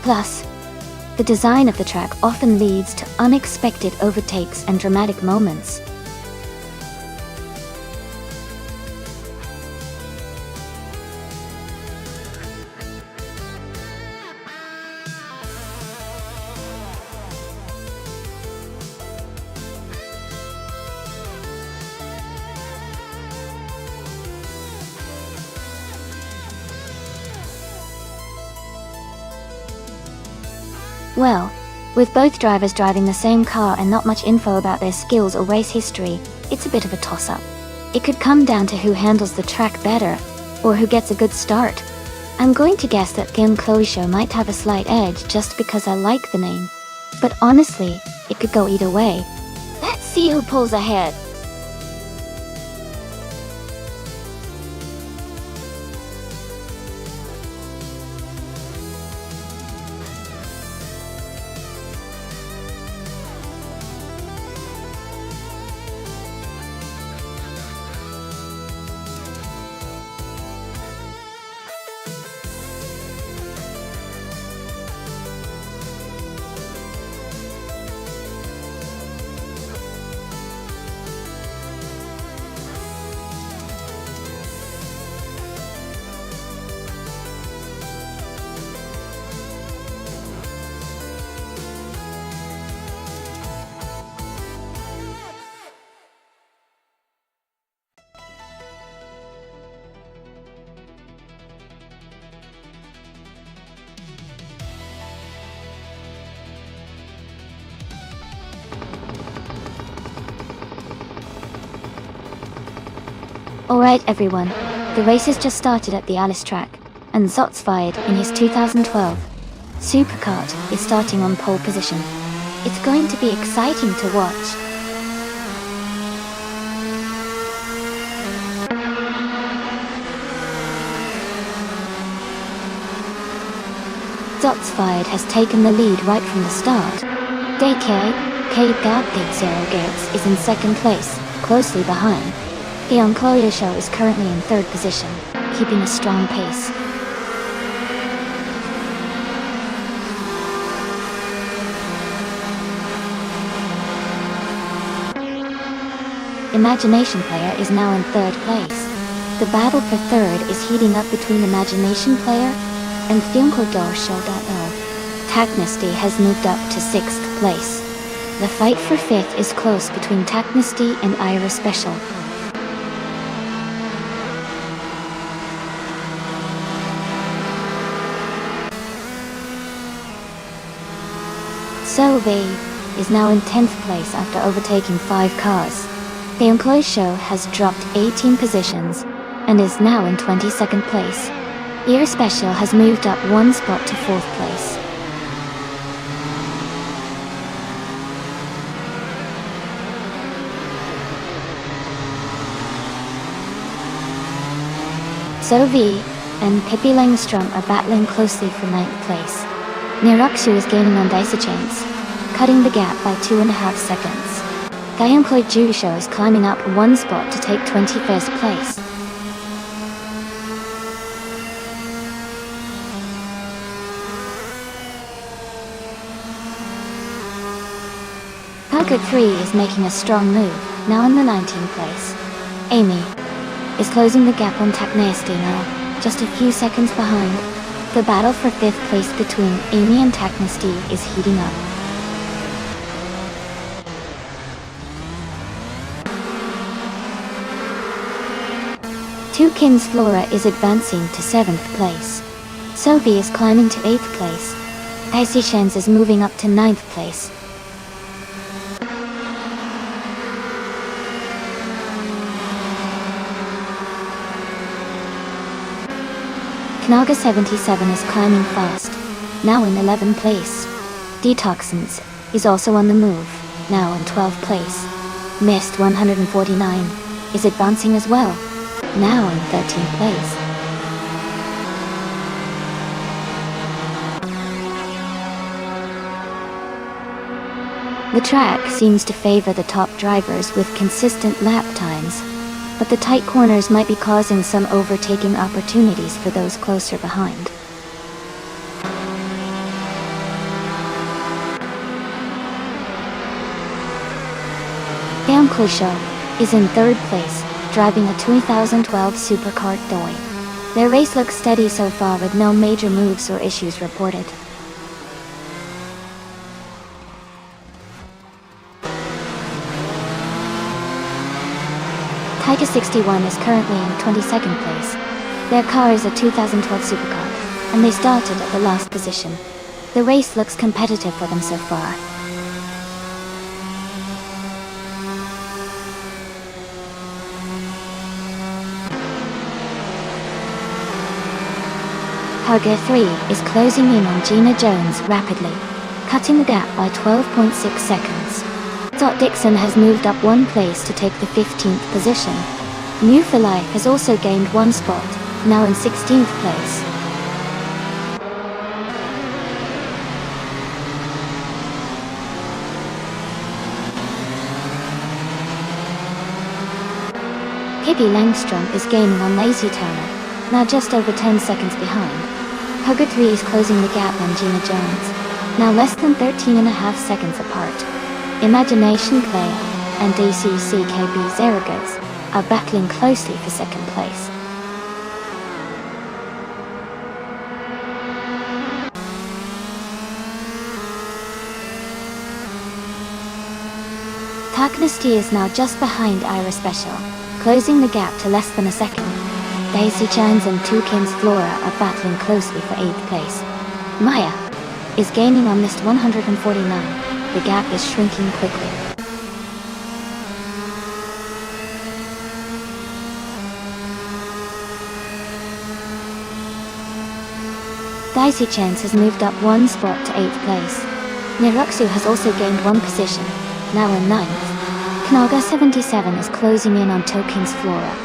A: Plus, the design of the track often leads to unexpected overtakes and dramatic moments. Well, with both drivers driving the same car and not much info about their skills or race history, it's a bit of a toss-up. It could come down to who handles the track better, or who gets a good start. I'm going to guess that Game Chloe Show might have a slight edge just because I like the name. But honestly, it could go either way. Let's see who pulls ahead. Alright everyone, the race has just started at the Alice track, and Zot's fired in his 2012 Superkart is starting on pole position. It's going to be exciting to watch. Zot's fired has taken the lead right from the start. DK, K.0 Gates is in second place, closely behind. The Chloe Show is currently in third position, keeping a strong pace. Imagination Player is now in third place. The battle for third is heating up between Imagination Player and Theonkodor Show.0. Tacnesty has moved up to sixth place. The fight for fifth is close between Tacnesty and Ira Special. Sylvie is now in 10th place after overtaking 5 cars. The Employee Show has dropped 18 positions and is now in 22nd place. Ear Special has moved up 1 spot to 4th place. Sylvie and Pippi Langstrom are battling closely for 9th place. Nirakshu is gaining on Daisy Chains, cutting the gap by 2.5 seconds. Gayemploy Jusho is climbing up 1 spot to take 21st place. Paco 3 is making a strong move, now in the 19th place. Amy is closing the gap on Taknasty now, just a few seconds behind. The battle for 5th place between Amy and Taknasty is heating up. Two Kins Flora is advancing to 7th place. Sophie is climbing to 8th place. Icy Shens is moving up to 9th place. Knaga 77 is climbing fast, now in 11th place. Detoxins is also on the move, now in 12th place. Mist 149 is advancing as well, now in 13th place. The track seems to favor the top drivers with consistent lap times, but the tight corners might be causing some overtaking opportunities for those closer behind. Cam Clichat is in third place, driving a 2012 Supercar Doi. Their race looks steady so far with no major moves or issues reported. Taika 61 is currently in 22nd place. Their car is a 2012 Supercar, and they started at the last position. The race looks competitive for them so far. Targa 3 is closing in on Gina Jones rapidly, cutting the gap by 12.6 seconds. Dot Dixon has moved up one place to take the 15th position. New for Life has also gained one spot, now in 16th place. Pippi Langstrom is gaining on Lazy Turner, now just over 10 seconds behind. Targa 3 is closing the gap on Gina Jones, now less than 13.5 seconds apart. Imagination Clay and DCCKB Zaragoza are battling closely for second place. Tarknesty is now just behind Ira Special, closing the gap to less than a second. Daisy Chans and Tukins Flora are battling closely for 8th place. Maya is gaining on list 149. The gap is shrinking quickly. Daisy Chance has moved up one spot to 8th place. Niruxu has also gained one position, now in 9th. Knaga 77 is closing in on Tokens Flora,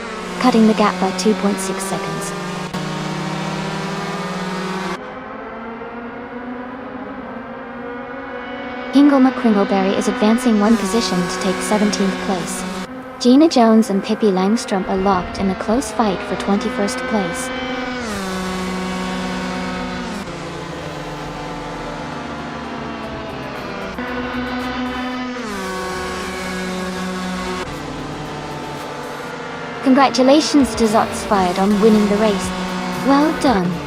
A: cutting the gap by 2.6 seconds. Ingelma Kringleberry is advancing one position to take 17th place. Gina Jones and Pippi Langstrom are locked in a close fight for 21st place. Congratulations to Zotsfired on winning the race. Well done.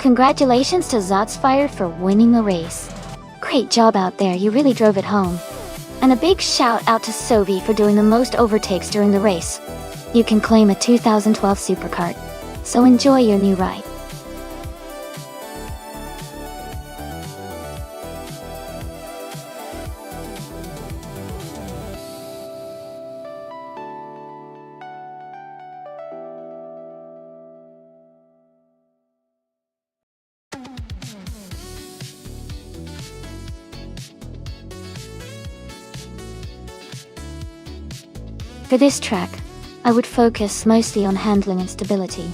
A: Congratulations to Zotsfired for winning the race. Great job out there, you really drove it home. And a big shout out to Sovi for doing the most overtakes during the race. You can claim a 2012 Supercar. So enjoy your new ride. For this track, I would focus mostly on handling and stability.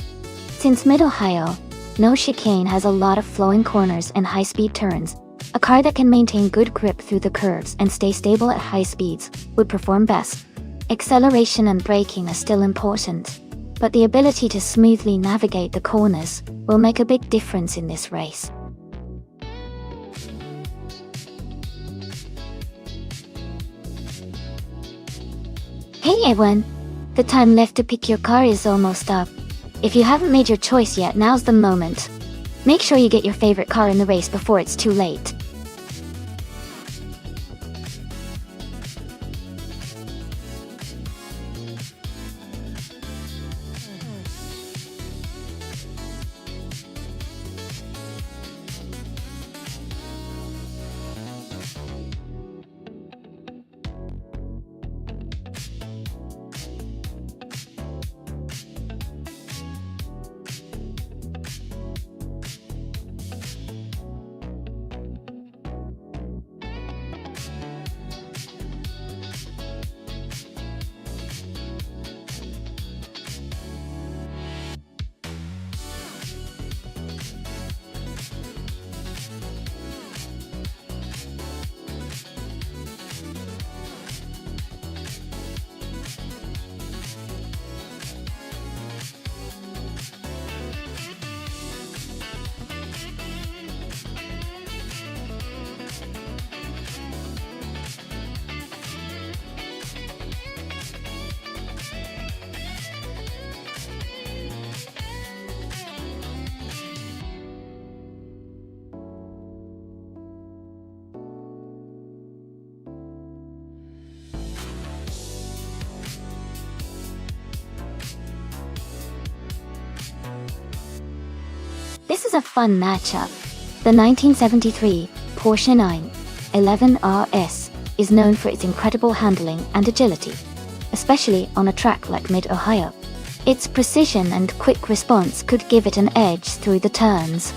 A: Since Mid-Ohio, no chicane has a lot of flowing corners and high-speed turns, a car that can maintain good grip through the curves and stay stable at high speeds would perform best. Acceleration and braking are still important, but the ability to smoothly navigate the corners will make a big difference in this race. Hey everyone! The time left to pick your car is almost up. If you haven't made your choice yet, now's the moment. Make sure you get your favorite car in the race before it's too late. This is a fun matchup. The 1973 Porsche 911 RS is known for its incredible handling and agility, especially on a track like Mid-Ohio. Its precision and quick response could give it an edge through the turns.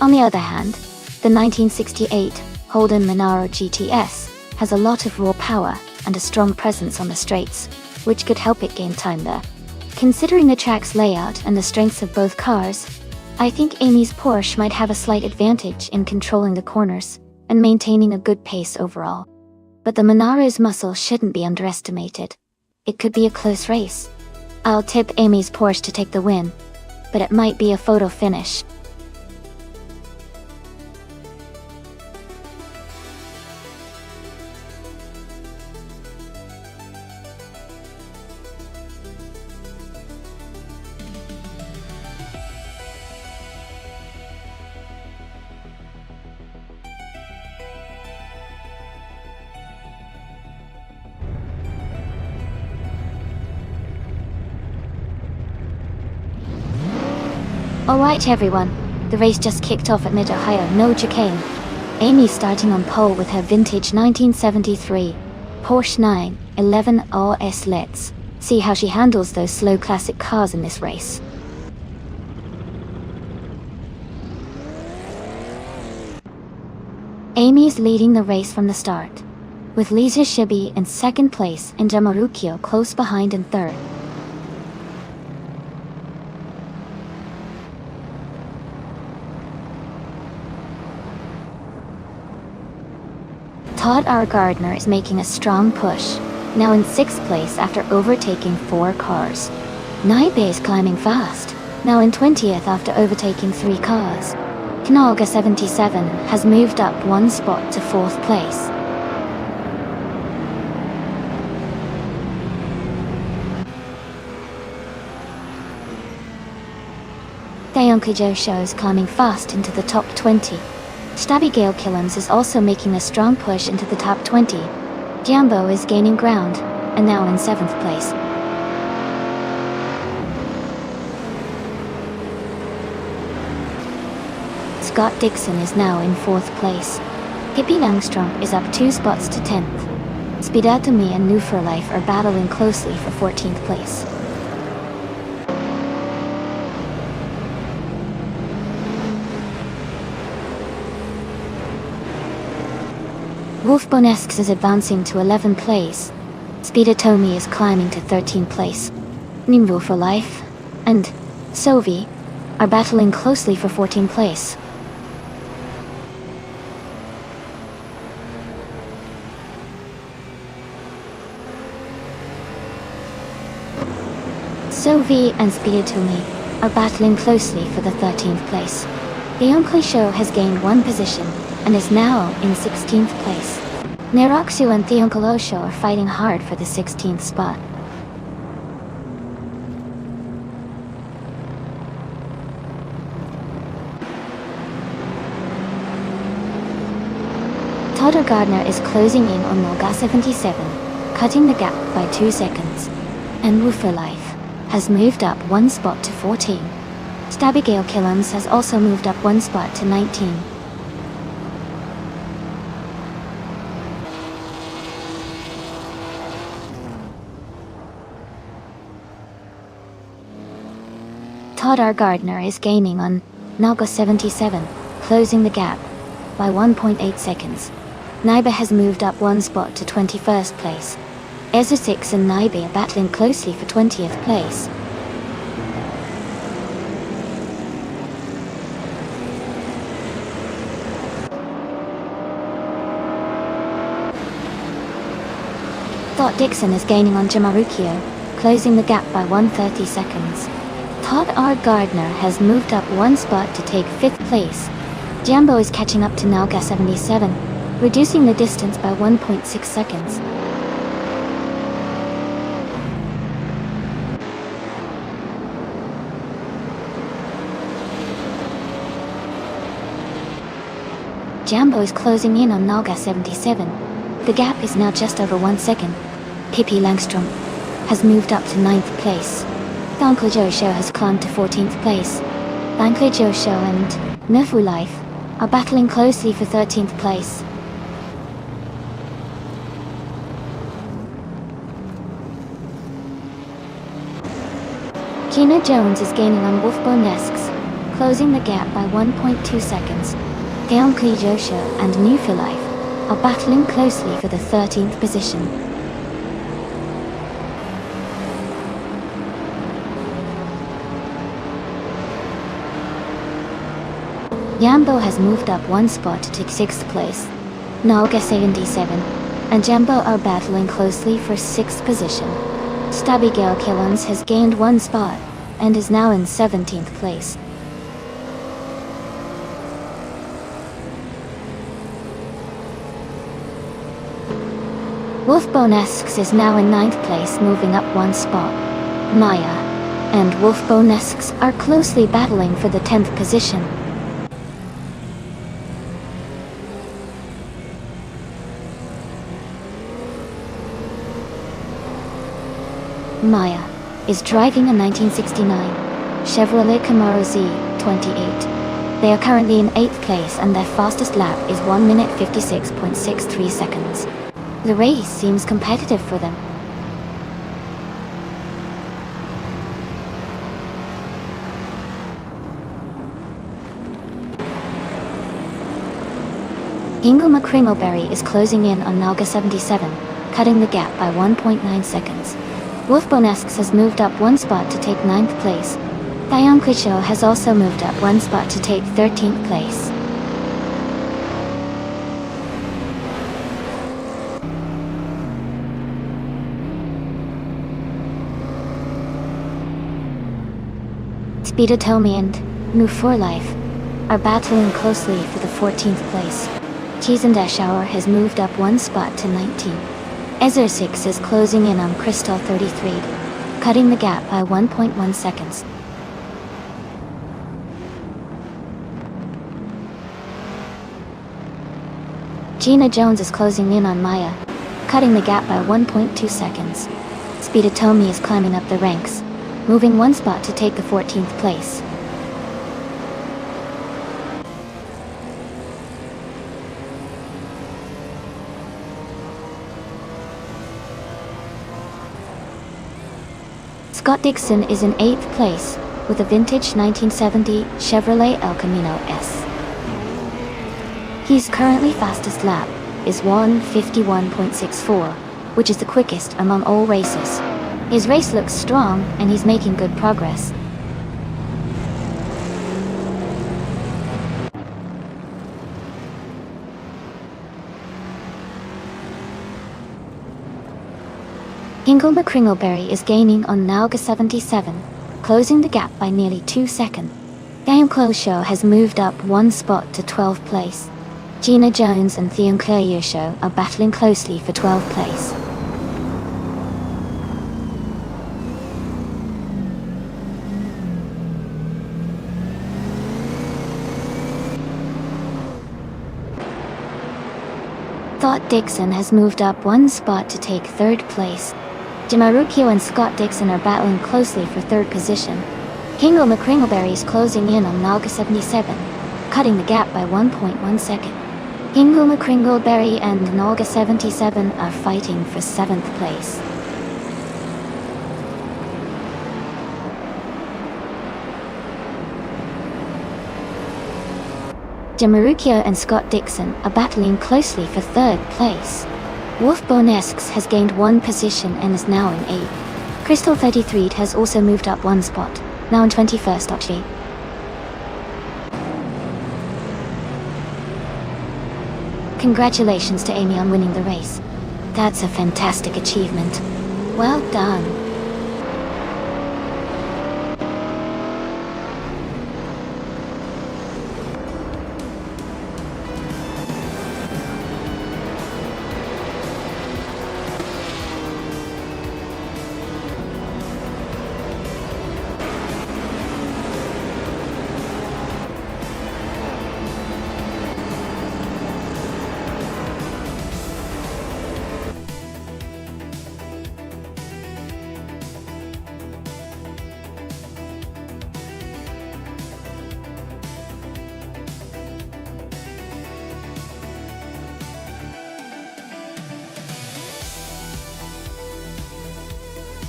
A: On the other hand, the 1968 Holden Monaro GTS has a lot of raw power and a strong presence on the straights, which could help it gain time there. Considering the track's layout and the strengths of both cars, I think Amy's Porsche might have a slight advantage in controlling the corners and maintaining a good pace overall. But the Monaro's muscle shouldn't be underestimated. It could be a close race. I'll tip Amy's Porsche to take the win, but it might be a photo finish. Alright everyone, the race just kicked off at Mid-Ohio, no chicane. Amy's starting on pole with her vintage 1973 Porsche 911 RS. Let's see how she handles those slow classic cars in this race. Amy's leading the race from the start, with Lisa Shibi in second place and Jamarukio close behind in third. Todd R. Gardner is making a strong push, now in 6th place after overtaking 4 cars. Naibe is climbing fast, now in 20th after overtaking 3 cars. Knalga 77 has moved up 1 spot to 4th place. Dayankajo Show is climbing fast into the top 20. Stabigale Killams is also making a strong push into the top 20. Jambo is gaining ground, and now in 7th place. Scott Dixon is now in 4th place. Hippie Langstrom is up 2 spots to 10th. Speedatumi and New for Life are battling closely for 14th place. Wolf Bonesks is advancing to 11th place. Speedotomy is climbing to 13th place. Nimbu for Life and Sovi are battling closely for 14th place. Sovi and Speedotomy are battling closely for the 13th place. The Yonkli Show has gained 1 position and is now in 16th place. Neroxu and Theonkalo Show are fighting hard for the 16th spot. Toddler Gardner is closing in on Nolga 77, cutting the gap by 2 seconds. And Woo for Life has moved up 1 spot to 14. Stabigale Killens has also moved up 1 spot to 19. Toddler Gardner is gaining on Nolga 77, closing the gap by 1.8 seconds. Naiba has moved up 1 spot to 21st place. Ezra 6 and Naiba are battling closely for 20th place. Dot Dixon is gaining on Jamarukio, closing the gap by 130 seconds. Todd R. Gardner has moved up 1 spot to take 5th place. Jambo is catching up to Nalga 77, reducing the distance by 1.6 seconds. Jambo is closing in on Nalga 77. The gap is now just over 1 second. Pippi Langstrom has moved up to 9th place. Thanklejo Show has climbed to 14th place. Thanklejo Show and Nufu Life are battling closely for 13th place. Gina Jones is gaining on Wolfbone Nesks, closing the gap by 1.2 seconds. Gyeongkli Josha and Nufu Life are battling closely for the 13th position. Yambo has moved up 1 spot to take 6th place. Nalga 77 and Jambo are battling closely for 6th position. Stabigale Killens has gained 1 spot and is now in 17th place. Wolfbonesks is now in 9th place, moving up 1 spot. Maya and Wolfbonesks are closely battling for the 10th position. Maya is driving a 1969 Chevrolet Camaro Z28. They are currently in 8th place and their fastest lap is 1 minute 56.63 seconds. The race seems competitive for them. Ingoma Crimmelberry is closing in on Nalga 77, cutting the gap by 1.9 seconds. Wolfbonesks has moved up 1 spot to take 9th place. Thayongklicho has also moved up 1 spot to take 13th place. Speedotomy and Nufor Life are battling closely for the 14th place. Chizandeshauer has moved up 1 spot to 19. Ezer 6 is closing in on Crystal 33, cutting the gap by 1.1 seconds. Gina Jones is closing in on Maya, cutting the gap by 1.2 seconds. Speedotomy is climbing up the ranks, moving 1 spot to take the 14th place. Scott Dixon is in 8th place with a vintage 1970 Chevrolet El Camino S. His currently fastest lap is 1:51.64, which is the quickest among all races. His race looks strong, and he's making good progress. Hingle McCringleberry is gaining on Nauga 77, closing the gap by nearly 2 seconds. Game Closure has moved up 1 spot to 12th place. Gina Jones and Theon Claire are battling closely for 12th place. Thought Dixon has moved up 1 spot to take 3rd place. Jimarukio and Scott Dixon are battling closely for 3rd position. Hingle McCringleberry is closing in on Nauga 77, cutting the gap by 1.1 second. Hingle McCringleberry and Nauga 77 are fighting for 7th place. Jimarukio and Scott Dixon are battling closely for 3rd place. Wolf Bonesks has gained 1 position and is now in 8th. Crystal 33 has also moved up 1 spot, now in 21st actually. Congratulations to Amy on winning the race. That's a fantastic achievement. Well done.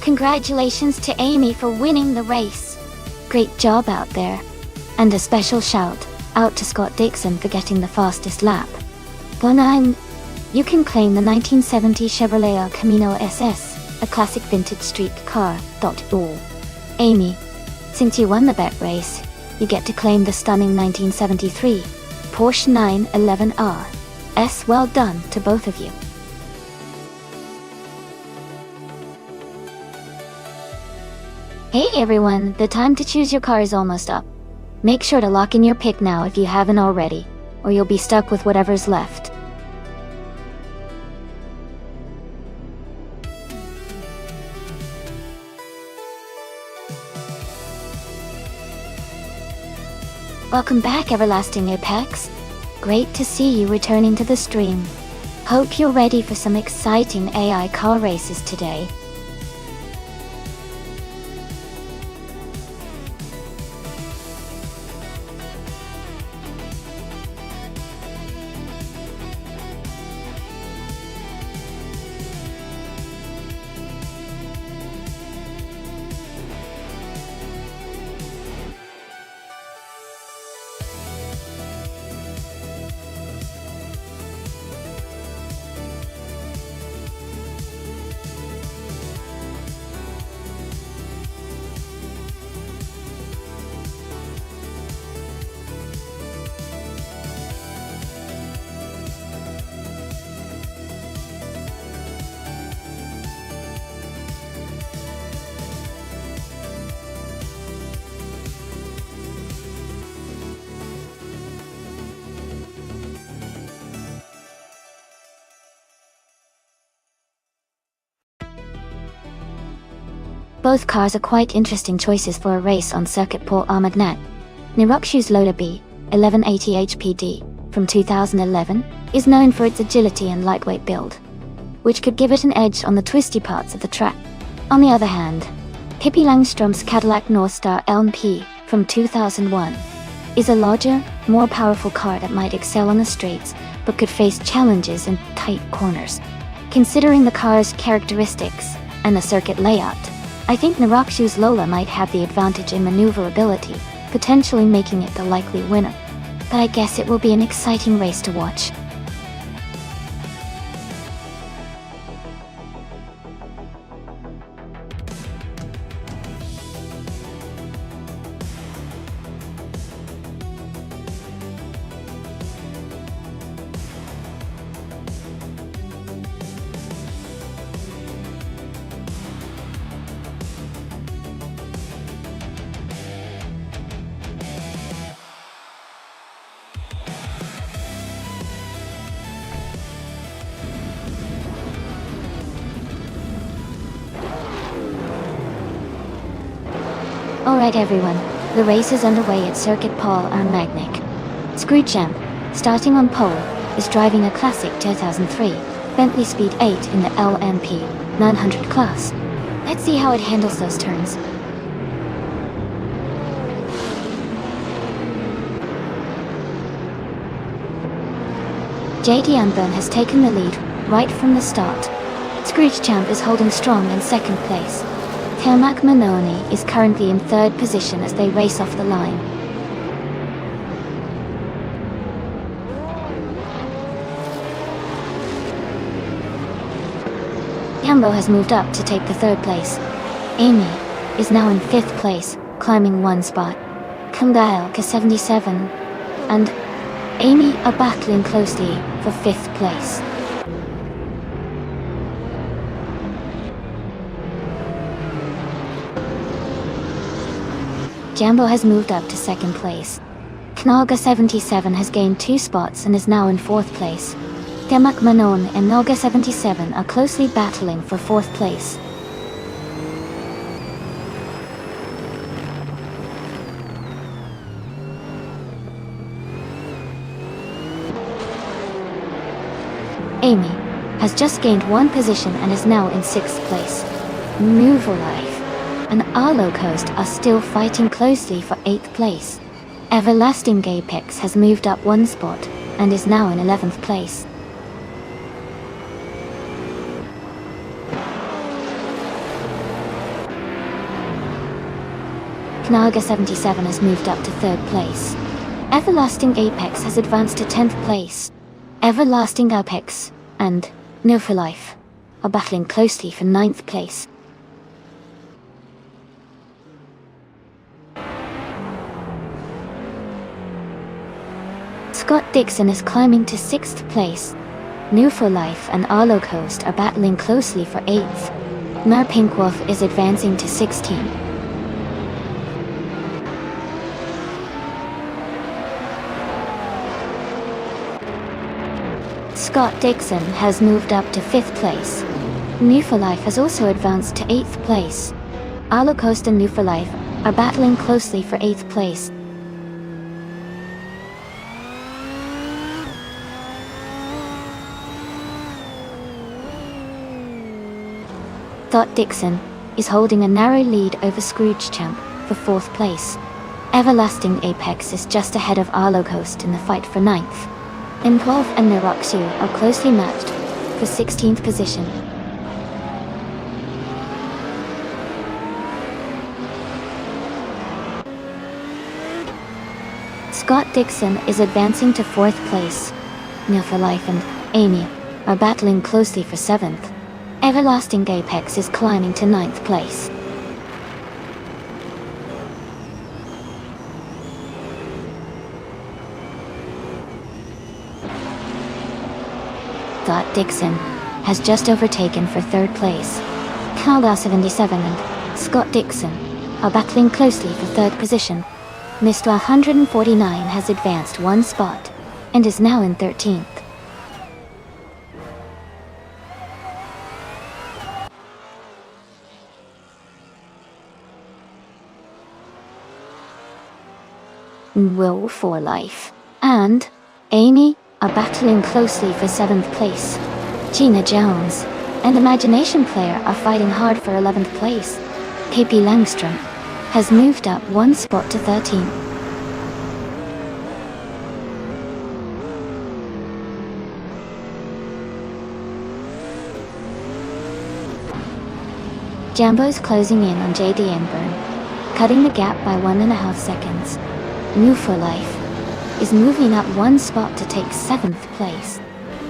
A: Congratulations to Amy for winning the race. Great job out there. And a special shout out to Scott Dixon for getting the fastest lap. Bonan, you can claim the 1970 Chevrolet El Camino SS, a classic vintage street car. Amy, since you won the bet race, you get to claim the stunning 1973 Porsche 911R. Well done to both of you. Hey everyone, the time to choose your car is almost up. Make sure to lock in your pick now if you haven't already, or you'll be stuck with whatever's left. Welcome back, Everlasting Apex. Great to see you returning to the stream. Hope you're ready for some exciting AI car races today. Both cars are quite interesting choices for a race on Circuit Port Armagnac. Nirokshu's Lola B, 1180 HPD, from 2011, is known for its agility and lightweight build, which could give it an edge on the twisty parts of the track. On the other hand, Pippi Langström's Cadillac Northstar LMP, from 2001, is a larger, more powerful car that might excel on the straights, but could face challenges in tight corners. Considering the car's characteristics and the circuit layout, I think Nirokshu's Lola might have the advantage in maneuverability, potentially making it the likely winner. But I guess it will be an exciting race to watch. Alright everyone, the race is underway at Circuit Paul and Magnic. Screwchamp, starting on pole, is driving a classic 2003 Bentley Speed 8 in the LMP 900 class. Let's see how it handles those turns. JD Unburn has taken the lead right from the start. Screwchamp is holding strong in second place. Telmac Manoni is currently in third position as they race off the line. Jambo has moved up to take the third place. Amy is now in fifth place, climbing one spot. Kungail K77 and Amy are battling closely for fifth place. Jambo has moved up to second place. Knalga 77 has gained 2 spots and is now in fourth place. Temak Manon and Nalga 77 are closely battling for fourth place. Amy has just gained 1 position and is now in 6th place. Nouveau Life and Arlo Coast are still fighting closely for 8th place. Everlasting Apex has moved up 1 spot and is now in 11th place. Knalga 77 has moved up to 3rd place. Everlasting Apex has advanced to 10th place. Everlasting Apex and Nouveau Life are battling closely for 9th place. Scott Dixon is climbing to 6th place. Nouveau Life and Arlo Coast are battling closely for 8th. Mer Pinkwolf is advancing to 16th. Scott Dixon has moved up to 5th place. Nouveau Life has also advanced to 8th place. Arlo Coast and Nouveau Life are battling closely for 8th place. Thought Dixon is holding a narrow lead over Screwchamp for 4th place. Everlasting Apex is just ahead of Arlo Coast in the fight for 9th. M12 and Neroxu are closely matched for 16th position. Scott Dixon is advancing to 4th place. Nouveau Life and Amy are battling closely for 7th. Everlasting Apex is climbing to 9th place. Scott Dixon has just overtaken for 3rd place. Calgar 77 and Scott Dixon are battling closely for 3rd position. Mr. 149 has advanced 1 spot and is now in 13th. Will for Life and Amy are battling closely for 7th place. Gina Jones and Imagination Player are fighting hard for 11th place. KP Langstrom has moved up 1 spot to 13th. Jambo is closing in on JD Enburn, cutting the gap by 1.5 seconds. Nouveau Life is moving up 1 spot to take 7th place.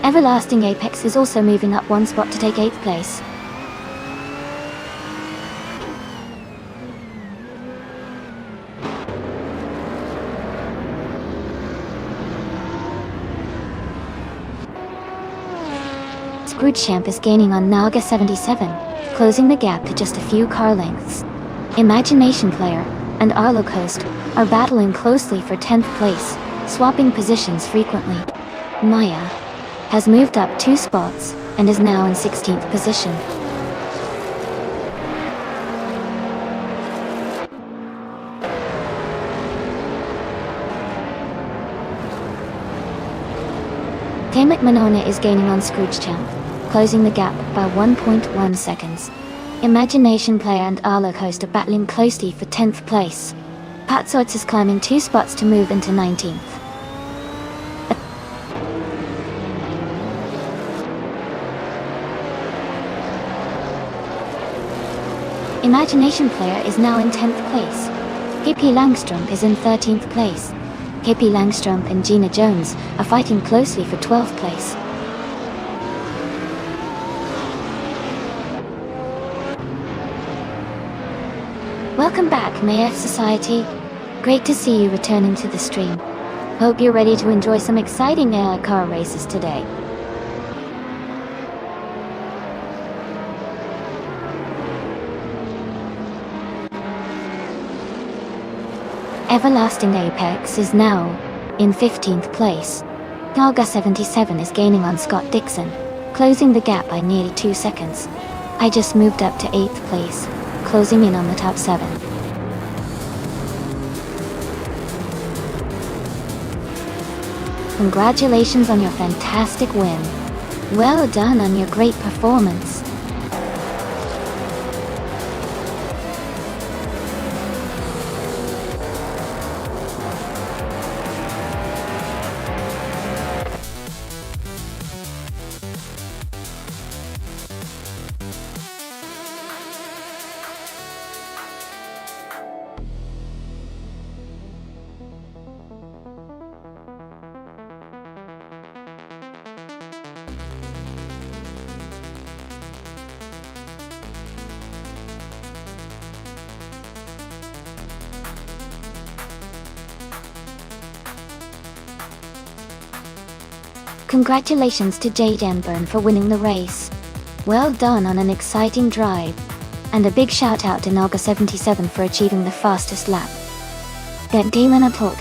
A: Everlasting Apex is also moving up 1 spot to take 8th place. Screwchamp is gaining on Nalga 77, closing the gap to just a few car lengths. Imagination Player and Arlo Coast are battling closely for 10th place, swapping positions frequently. Maya has moved up 2 spots and is now in 16th position. Manona is gaining on Scrooge Champ, closing the gap by 1.1 seconds. Imagination Player and Arlo Coast are battling closely for 10th place. Pat Sorts is climbing 2 spots to move into 19th. Imagination Player is now in 10th place. KP Langström is in 13th place. KP Langström and Gina Jones are fighting closely for 12th place. Welcome back, Maya Society. Great to see you returning to the stream. Hope you're ready to enjoy some exciting AI car races today. Everlasting Apex is now in 15th place. Galga 77 is gaining on Scott Dixon, closing the gap by nearly 2 seconds. I just moved up to 8th place, closing in on the top 7. Congratulations on your fantastic win. Well done on your great performance. Congratulations to Jade Enburn for winning the race. Well done on an exciting drive. And a big shout out to Naga 77 for achieving the fastest lap. Get Damon a talk.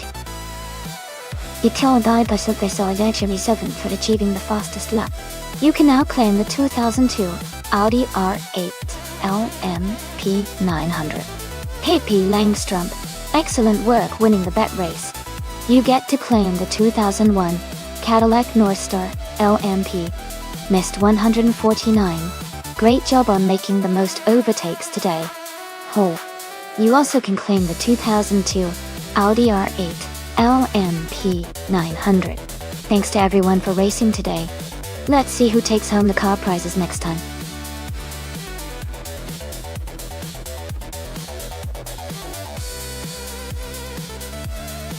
A: Jade 7 for achieving the fastest lap. You can now claim the 2002 Audi R8 LMP 900. KP Langström, excellent work winning the bet race. You get to claim the 2001 Cadillac Northstar LMP. Missed 149. Great job on making the most overtakes today. Ho! You also can claim the 2002 Audi R8 LMP 900. Thanks to everyone for racing today. Let's see who takes home the car prizes next time.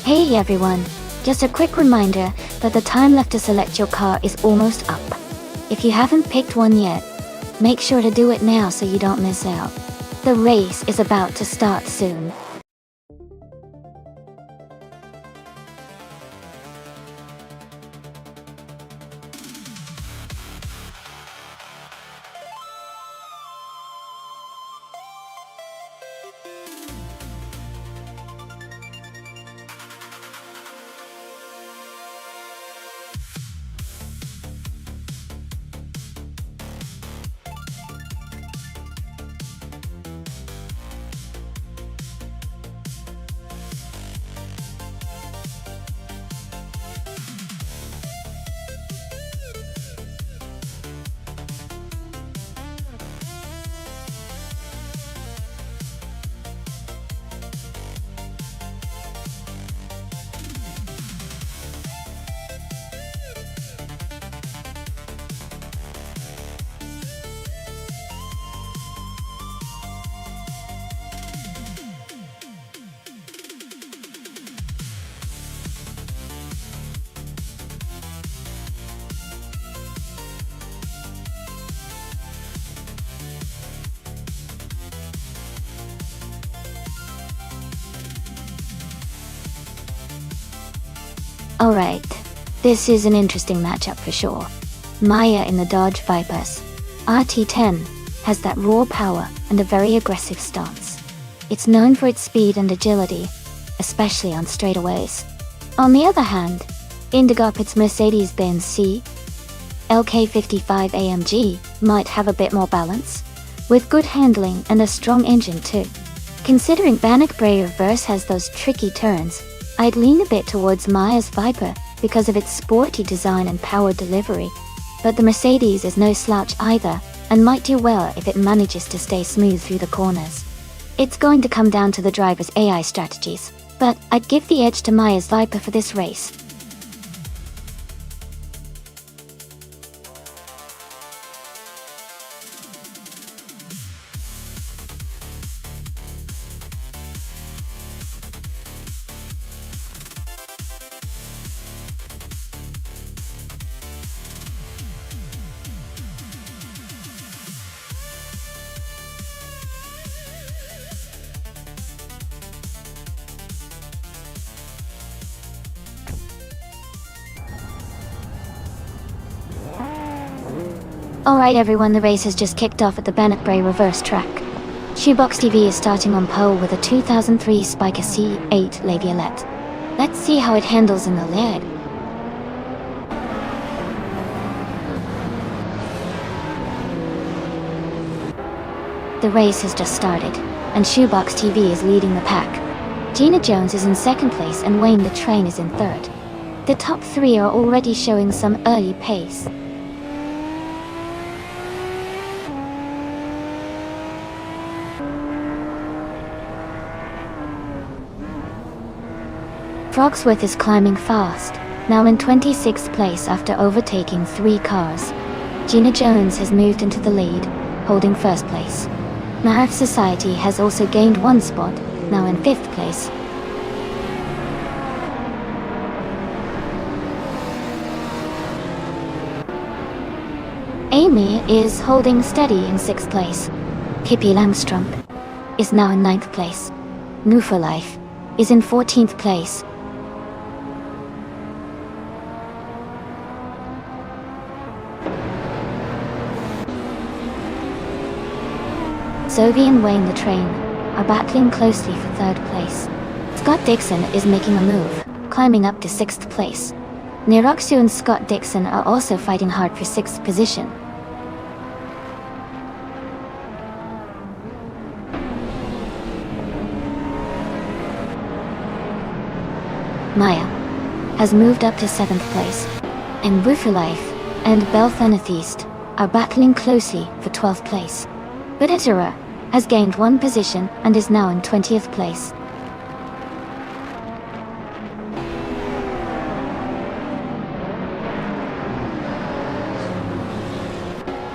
A: Hey everyone! Just a quick reminder that the time left to select your car is almost up. If you haven't picked one yet, make sure to do it now so you don't miss out. The race is about to start soon. Alright, this is an interesting matchup for sure. Maya in the Dodge Vipers. RT10 has that raw power and a very aggressive stance. It's known for its speed and agility, especially on straightaways. On the other hand, Indigopit's Mercedes-Benz C LK55 AMG might have a bit more balance, with good handling and a strong engine too. Considering Bannock Bray Reverse has those tricky turns, I'd lean a bit towards Maya's Viper because of its sporty design and power delivery. But the Mercedes is no slouch either, and might do well if it manages to stay smooth through the corners. It's going to come down to the driver's AI strategies, but I'd give the edge to Maya's Viper for this race. Alright everyone, the race has just kicked off at the Bennett Bray reverse track. Shoebox TV is starting on pole with a 2003 Spiker C8 Laviolette. Let's see how it handles in the lead. The race has just started, and Shoebox TV is leading the pack. Gina Jones is in second place and Wayne the Train is in third. The top three are already showing some early pace. Frogsworth is climbing fast, now in 26th place after overtaking 3 cars. Gina Jones has moved into the lead, holding first place. Mahath Society has also gained 1 spot, now in 5th place. Amy is holding steady in 6th place. Pippi Langstrump is now in 9th place. New for Life is in 14th place. Zoe and Wayne the Train are battling closely for 3rd place. Scott Dixon is making a move, climbing up to 6th place. Niroxu and Scott Dixon are also fighting hard for 6th position. Maya has moved up to 7th place, and Life and Belthanethist are battling closely for 12th place. But Itera has gained 1 position and is now in 20th place.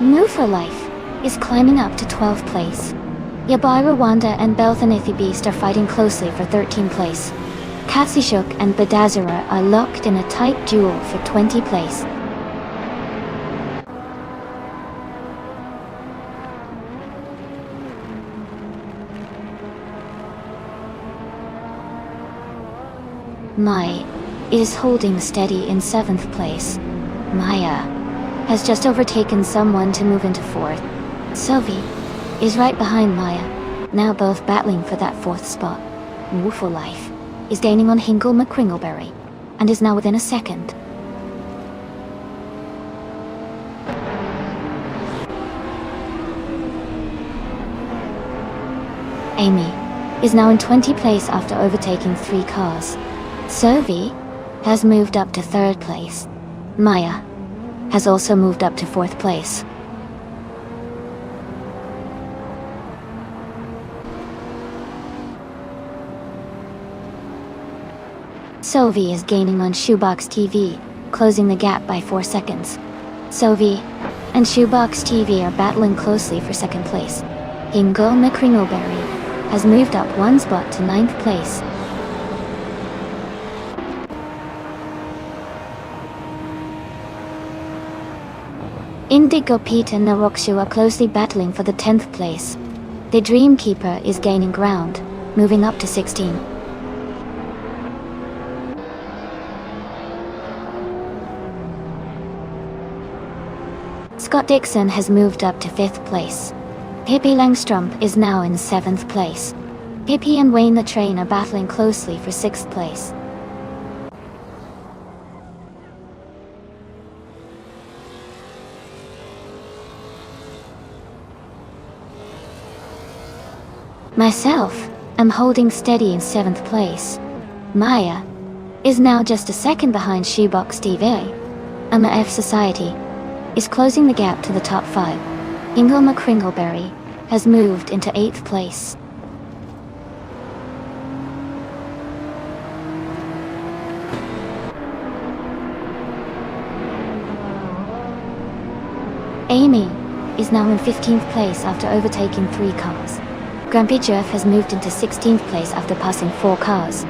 A: New for Life is climbing up to 12th place. Yabai Rwanda and Belthanithi Beast are fighting closely for 13th place. Katsishuk and Badazara are locked in a tight duel for 20th place. Mai is holding steady in 7th place. Maya has just overtaken someone to move into 4th. Sylvie is right behind Maya, now both battling for that 4th spot. Wooful Life is gaining on Hingle McCringleberry, and is now within a second. Amy is now in 20th place after overtaking 3 cars. Sophie has moved up to 3rd place. Maya has also moved up to 4th place. Sophie is gaining on Shoebox TV, closing the gap by 4 seconds. Sophie and Shoebox TV are battling closely for 2nd place. Hingle McCringleberry has moved up 1 spot to 9th place. Indigo Pete and Narokshu are closely battling for the 10th place. The Dreamkeeper is gaining ground, moving up to 16. Scott Dixon has moved up to 5th place. Pippi Langstrump is now in 7th place. Pippi and Wayne the Train are battling closely for 6th place. Myself am holding steady in 7th place. Maya is now just a second behind Shoebox TV. MF Society is closing the gap to the top 5. Ingle McCringleberry has moved into 8th place. Amy is now in 15th place after overtaking 3 cars. Grumpy Jeff has moved into 16th place after passing 4 cars.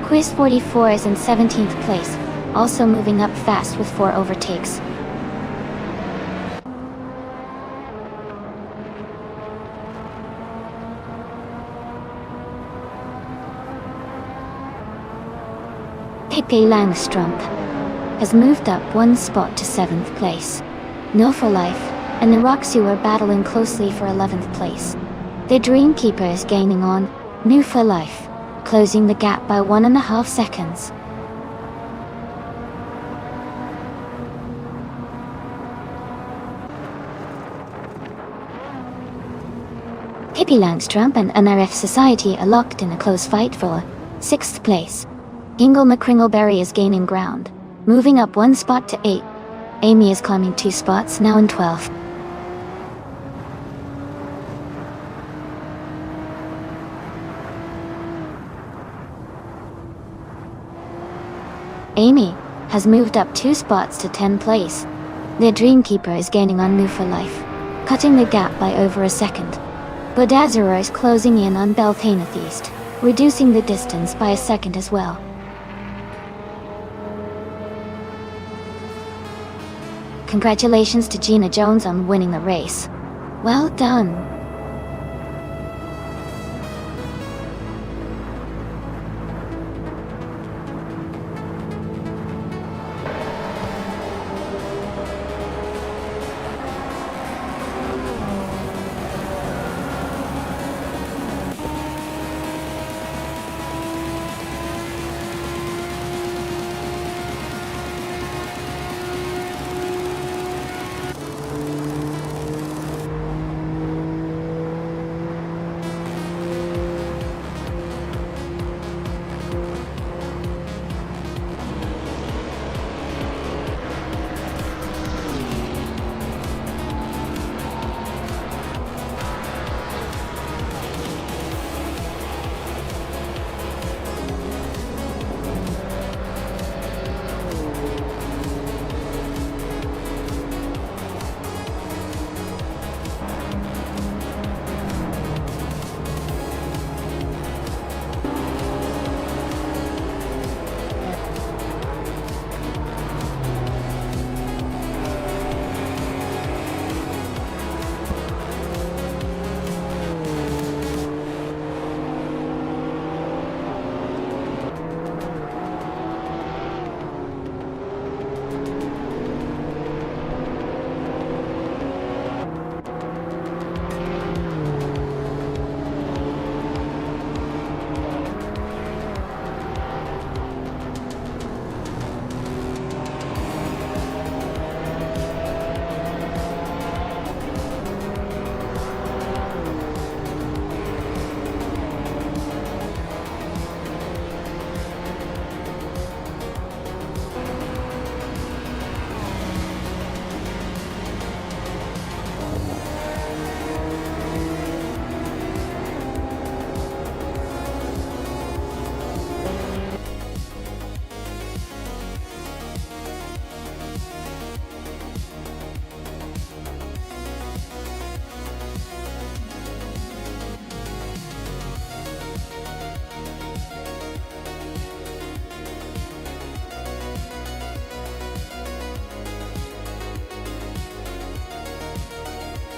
A: Quiz 44 is in 17th place, also moving up fast with 4 overtakes. Pippi Langstrumpf has moved up 1 spot to 7th place. No for Life and Naraxu are battling closely for 11th place. The Dreamkeeper is gaining on New for Life, closing the gap by 1.5 seconds. Pippi Langstrumpf and NRF Society are locked in a close fight for 6th place. Ingle McCringleberry is gaining ground, moving up 1 spot to 8. Amy is climbing 2 spots, now in 12th. Amy has moved up 2 spots to 10th place. The Dreamkeeper is gaining on New for Life, cutting the gap by over a second. Bodazzaro is closing in on Belthaneth East, reducing the distance by a second as well. Congratulations to Gina Jones on winning the race. Well done.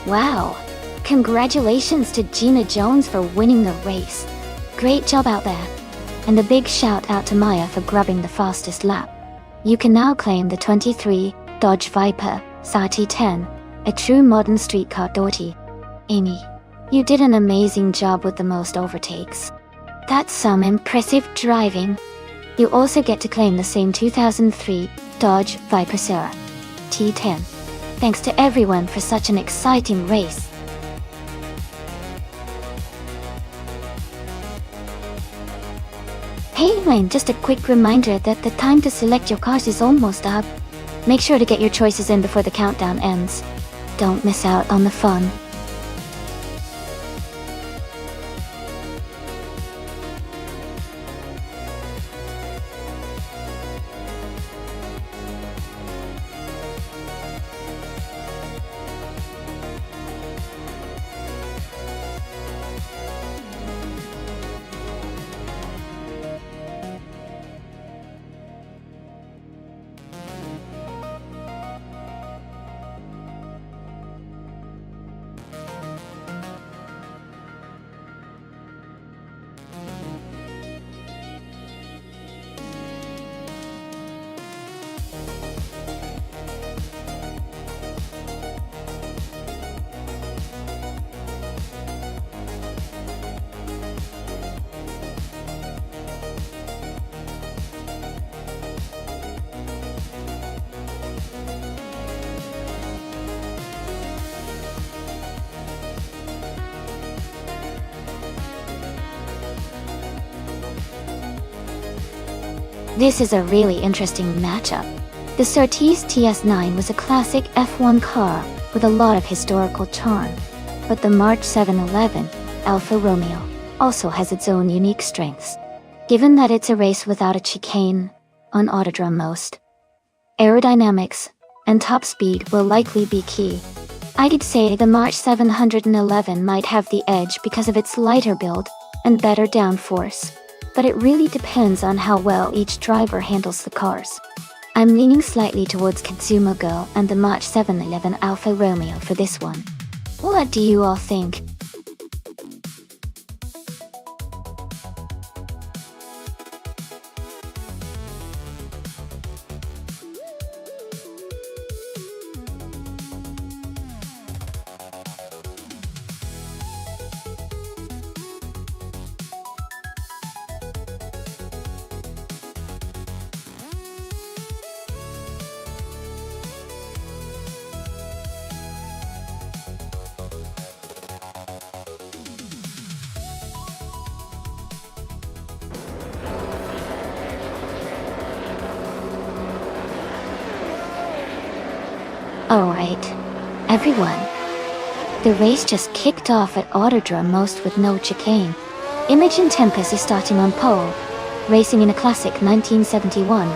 A: Wow! Congratulations to Gina Jones for winning the race. Great job out there. And a big shout out to Maya for grubbing the fastest lap. You can now claim the 23 Dodge Viper Sati 10, a true modern streetcar daughter. Amy, you did an amazing job with the most overtakes. That's some impressive driving. You also get to claim the same 2003 Dodge Viper Sierra T10. Thanks to everyone for such an exciting race. Hey Wayne, just a quick reminder that the time to select your cars is almost up. Make sure to get your choices in before the countdown ends. Don't miss out on the fun. This is a really interesting matchup. The Surtees TS9 was a classic F1 car with a lot of historical charm, but the March 711 Alfa Romeo also has its own unique strengths. Given that it's a race without a chicane on Autodrome most, aerodynamics and top speed will likely be key. I'd say the March 711 might have the edge because of its lighter build and better downforce, but it really depends on how well each driver handles the cars. I'm leaning slightly towards Consumer Girl and the March 711 Alfa Romeo for this one. What do you all think? Alright, everyone. The race just kicked off at Autodrome most with no chicane. Imogen Tempest is starting on pole, racing in a classic 1971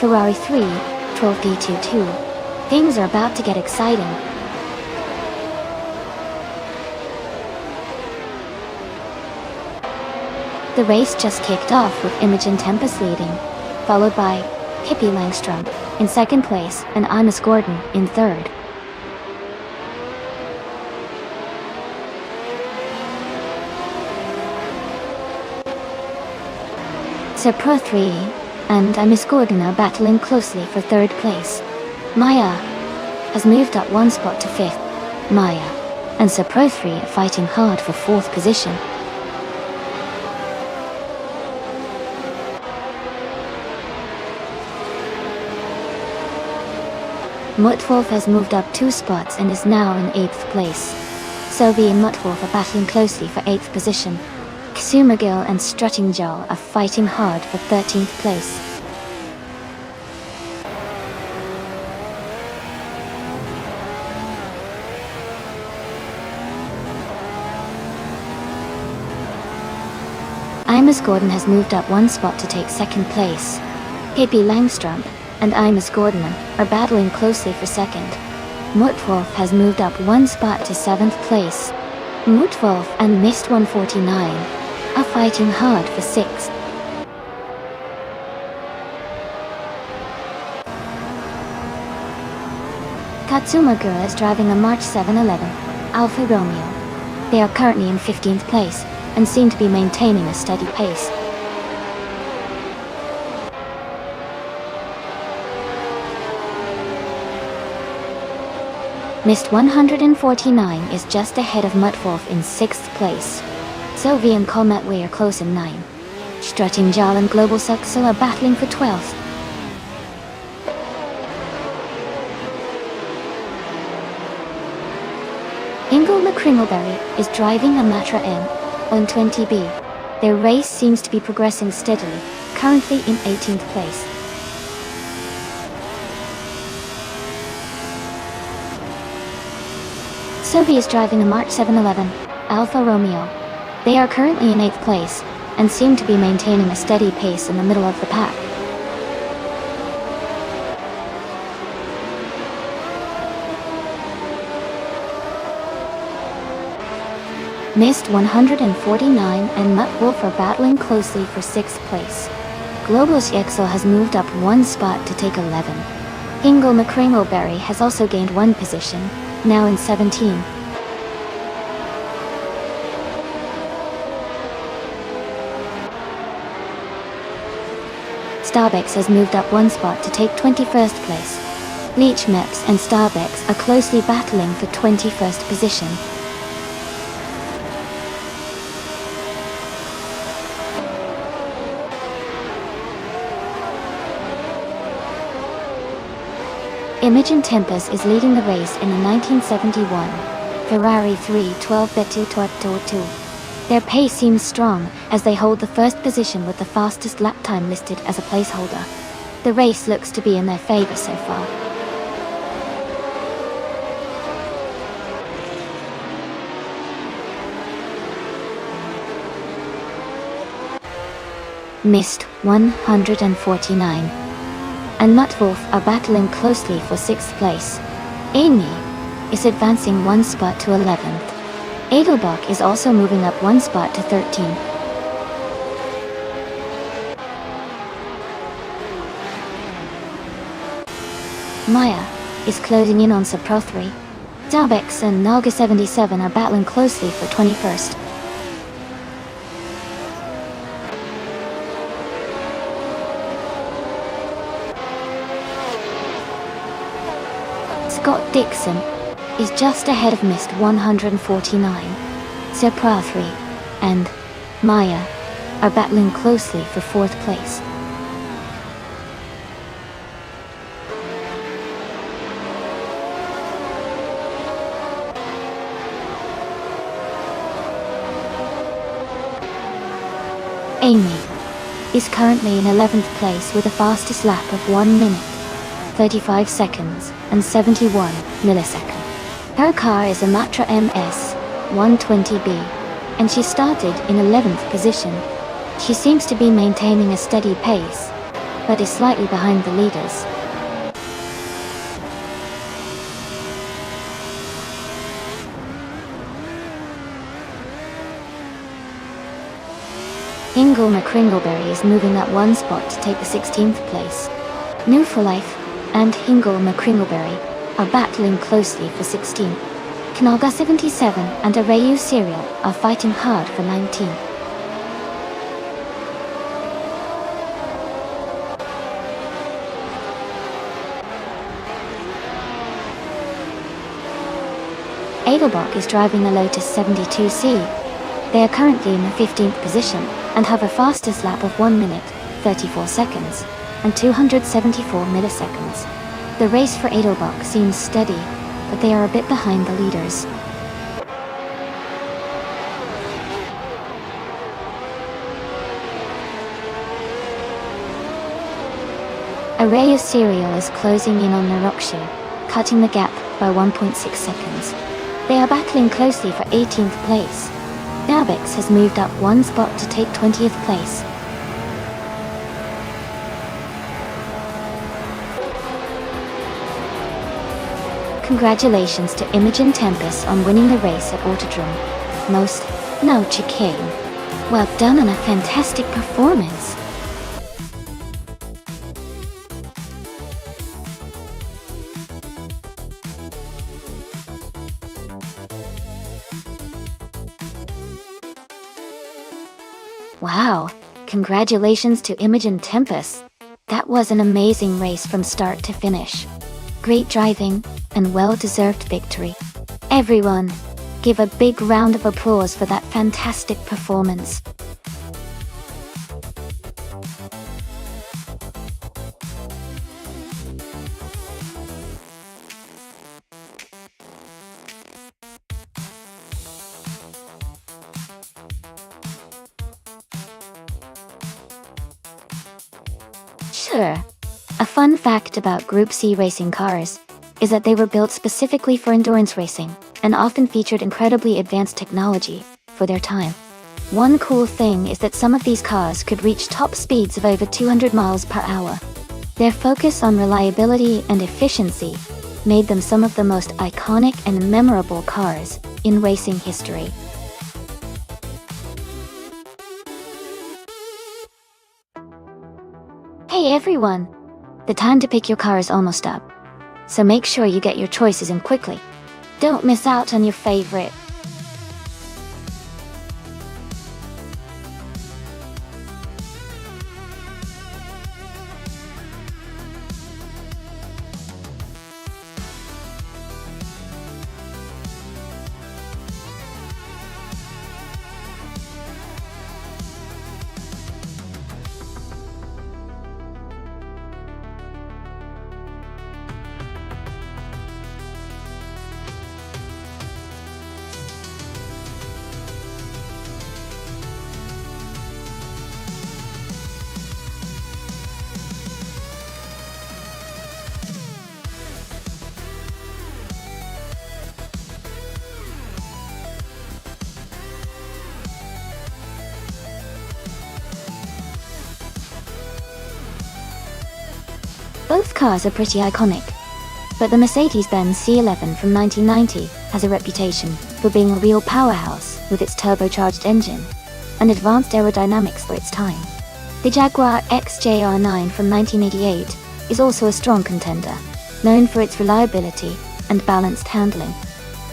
A: Ferrari 312D22. Things are about to get exciting. The race just kicked off with Imogen Tempest leading, followed by Pippi Langstrom in second place and Ines Gordon in third. Pro 3 and Ines Gordon are battling closely for third place. Maya has moved up one spot to fifth. Maya and Pro 3 are fighting hard for fourth position. Mutwolf has moved up 2 spots and is now in 8th place. Sylvie and Mutwolf are battling closely for 8th position. Consumer Girl and Strutting Jowl are fighting hard for 13th place. Ines Gordon has moved up 1 spot to take 2nd place. Pippi Langstrom and Ines Gordon are battling closely for 2nd. Mutwolf has moved up 1 spot to 7th place. Mutwolf and Mist 149 are fighting hard for 6th. Katsuma Girl is driving a March 711 Alfa Romeo. They are currently in 15th place and seem to be maintaining a steady pace. Mist 149 is just ahead of Mutwolf in 6th place. Sylvie and Comet Way are close in 9. Strutting Jowl and Global Suxel are battling for 12th. Ingle McCringleberry is driving a Matra M on 20B. Their race seems to be progressing steadily, currently in 18th place. Sophie is driving a March 711 Alfa Romeo. They are currently in 8th place, and seem to be maintaining a steady pace in the middle of the pack. Mist 149 and Mutt Wolf are battling closely for 6th place. Global's Yexel has moved up 1 spot to take 11. Hingle McCringleberry has also gained 1 position, now in 17. Starbex has moved up 1 spot to take 21st place. Leech Meps and Starbex are closely battling for 21st position. Imogen Tempest is leading the race in the 1971 Ferrari 312 Betu Torto 2. Their pace seems strong as they hold the first position with the fastest lap time listed as a placeholder. The race looks to be in their favor so far. Mist 149 and Muttwolf are battling closely for 6th place. Amy is advancing 1 spot to 11th. Edelbach is also moving up 1 spot to 13th. Maya is closing in on Pro 3. Darbex and Naga 77 are battling closely for 21st. Scott Dixon is just ahead of Mist 149. Pro 3 and Maya are battling closely for 4th place. Amy is currently in 11th place with the fastest lap of 1 minute, 35 seconds, and 71 milliseconds. Her car is a Matra MS 120B, and she started in 11th position. She seems to be maintaining a steady pace, but is slightly behind the leaders. Ingle McCringleberry is moving up 1 spot to take the 16th place. New for Life and Hingle McCringleberry are battling closely for 16. Knaga 77 and Arayu Serial are fighting hard for 19. Edelbach is driving a Lotus 72C. They are currently in the 15th position and have a fastest lap of 1 minute, 34 seconds, and 274 milliseconds. The race for Edelbach seems steady, but they are a bit behind the leaders. Araya Serial is closing in on Narokshu, cutting the gap by 1.6 seconds. They are battling closely for 18th place. Darbex has moved up 1 spot to take 20th place. Congratulations to Imogen Tempest on winning the race at Autodrome. Most now chicane. Well done on a fantastic performance. Wow, congratulations to Imogen Tempest. That was an amazing race from start to finish. Great driving, and well-deserved victory. Everyone, give a big round of applause for that fantastic performance. better. A fun fact about Group C racing cars is that they were built specifically for endurance racing and often featured incredibly advanced technology for their time. One cool thing is that some of these cars could reach top speeds of over 200 miles per hour. Their focus on reliability and efficiency made them some of the most iconic and memorable cars in racing history. Hey everyone! The time to pick your car is almost up, so make sure you get your choices in quickly. Don't miss out on your favorite. Both cars are pretty iconic, but the Mercedes-Benz C11 from 1990 has a reputation for being a real powerhouse with its turbocharged engine and advanced aerodynamics for its time. The Jaguar XJR9 from 1988 is also a strong contender, known for its reliability and balanced handling.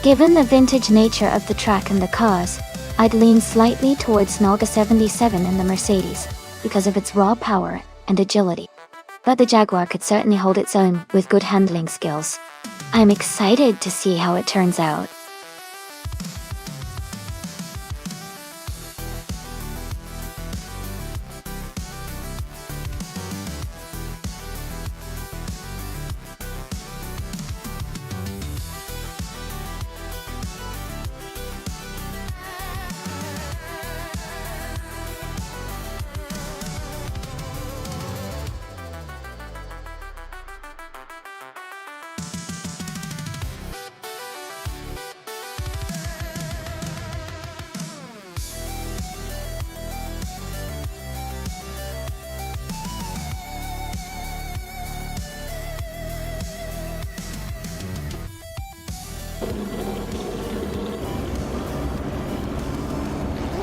A: Given the vintage nature of the track and the cars, I'd lean slightly towards Nauga 77 in the Mercedes because of its raw power and agility. But the Jaguar could certainly hold its own with good handling skills. I'm excited to see how it turns out.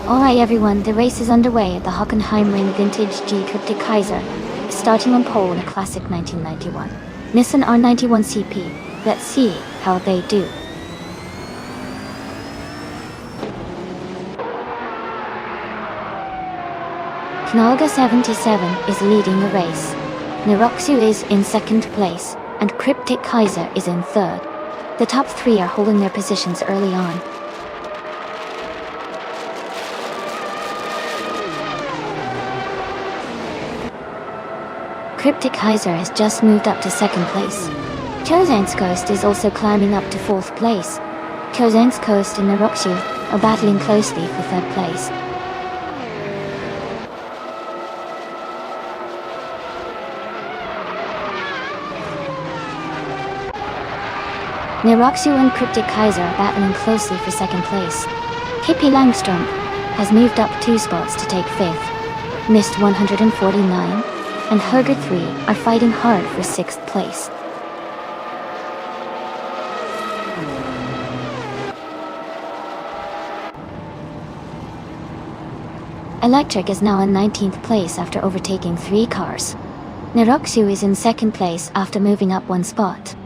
A: Alright everyone, the race is underway at the Hockenheimring Vintage G Cryptic Kaiser, starting on pole in a classic 1991 Nissan R91 CP. Let's see how they do. Knalga 77 is leading the race. Neroxu is in second place, and Cryptic Kaiser is in third. The top three are holding their positions early on. Cryptic Kaiser has just moved up to second place. Kozenskost is also climbing up to fourth place. Kozenskost and Neroxu are battling closely for third place. Neroxu and Cryptic Kaiser are battling closely for second place. Hippie Langstrom has moved up 2 spots to take fifth. Missed 149. And Herger 3 are fighting hard for 6th place. Electric is now in 19th place after overtaking 3 cars. Neroxu is in 2nd place after moving up 1 spot.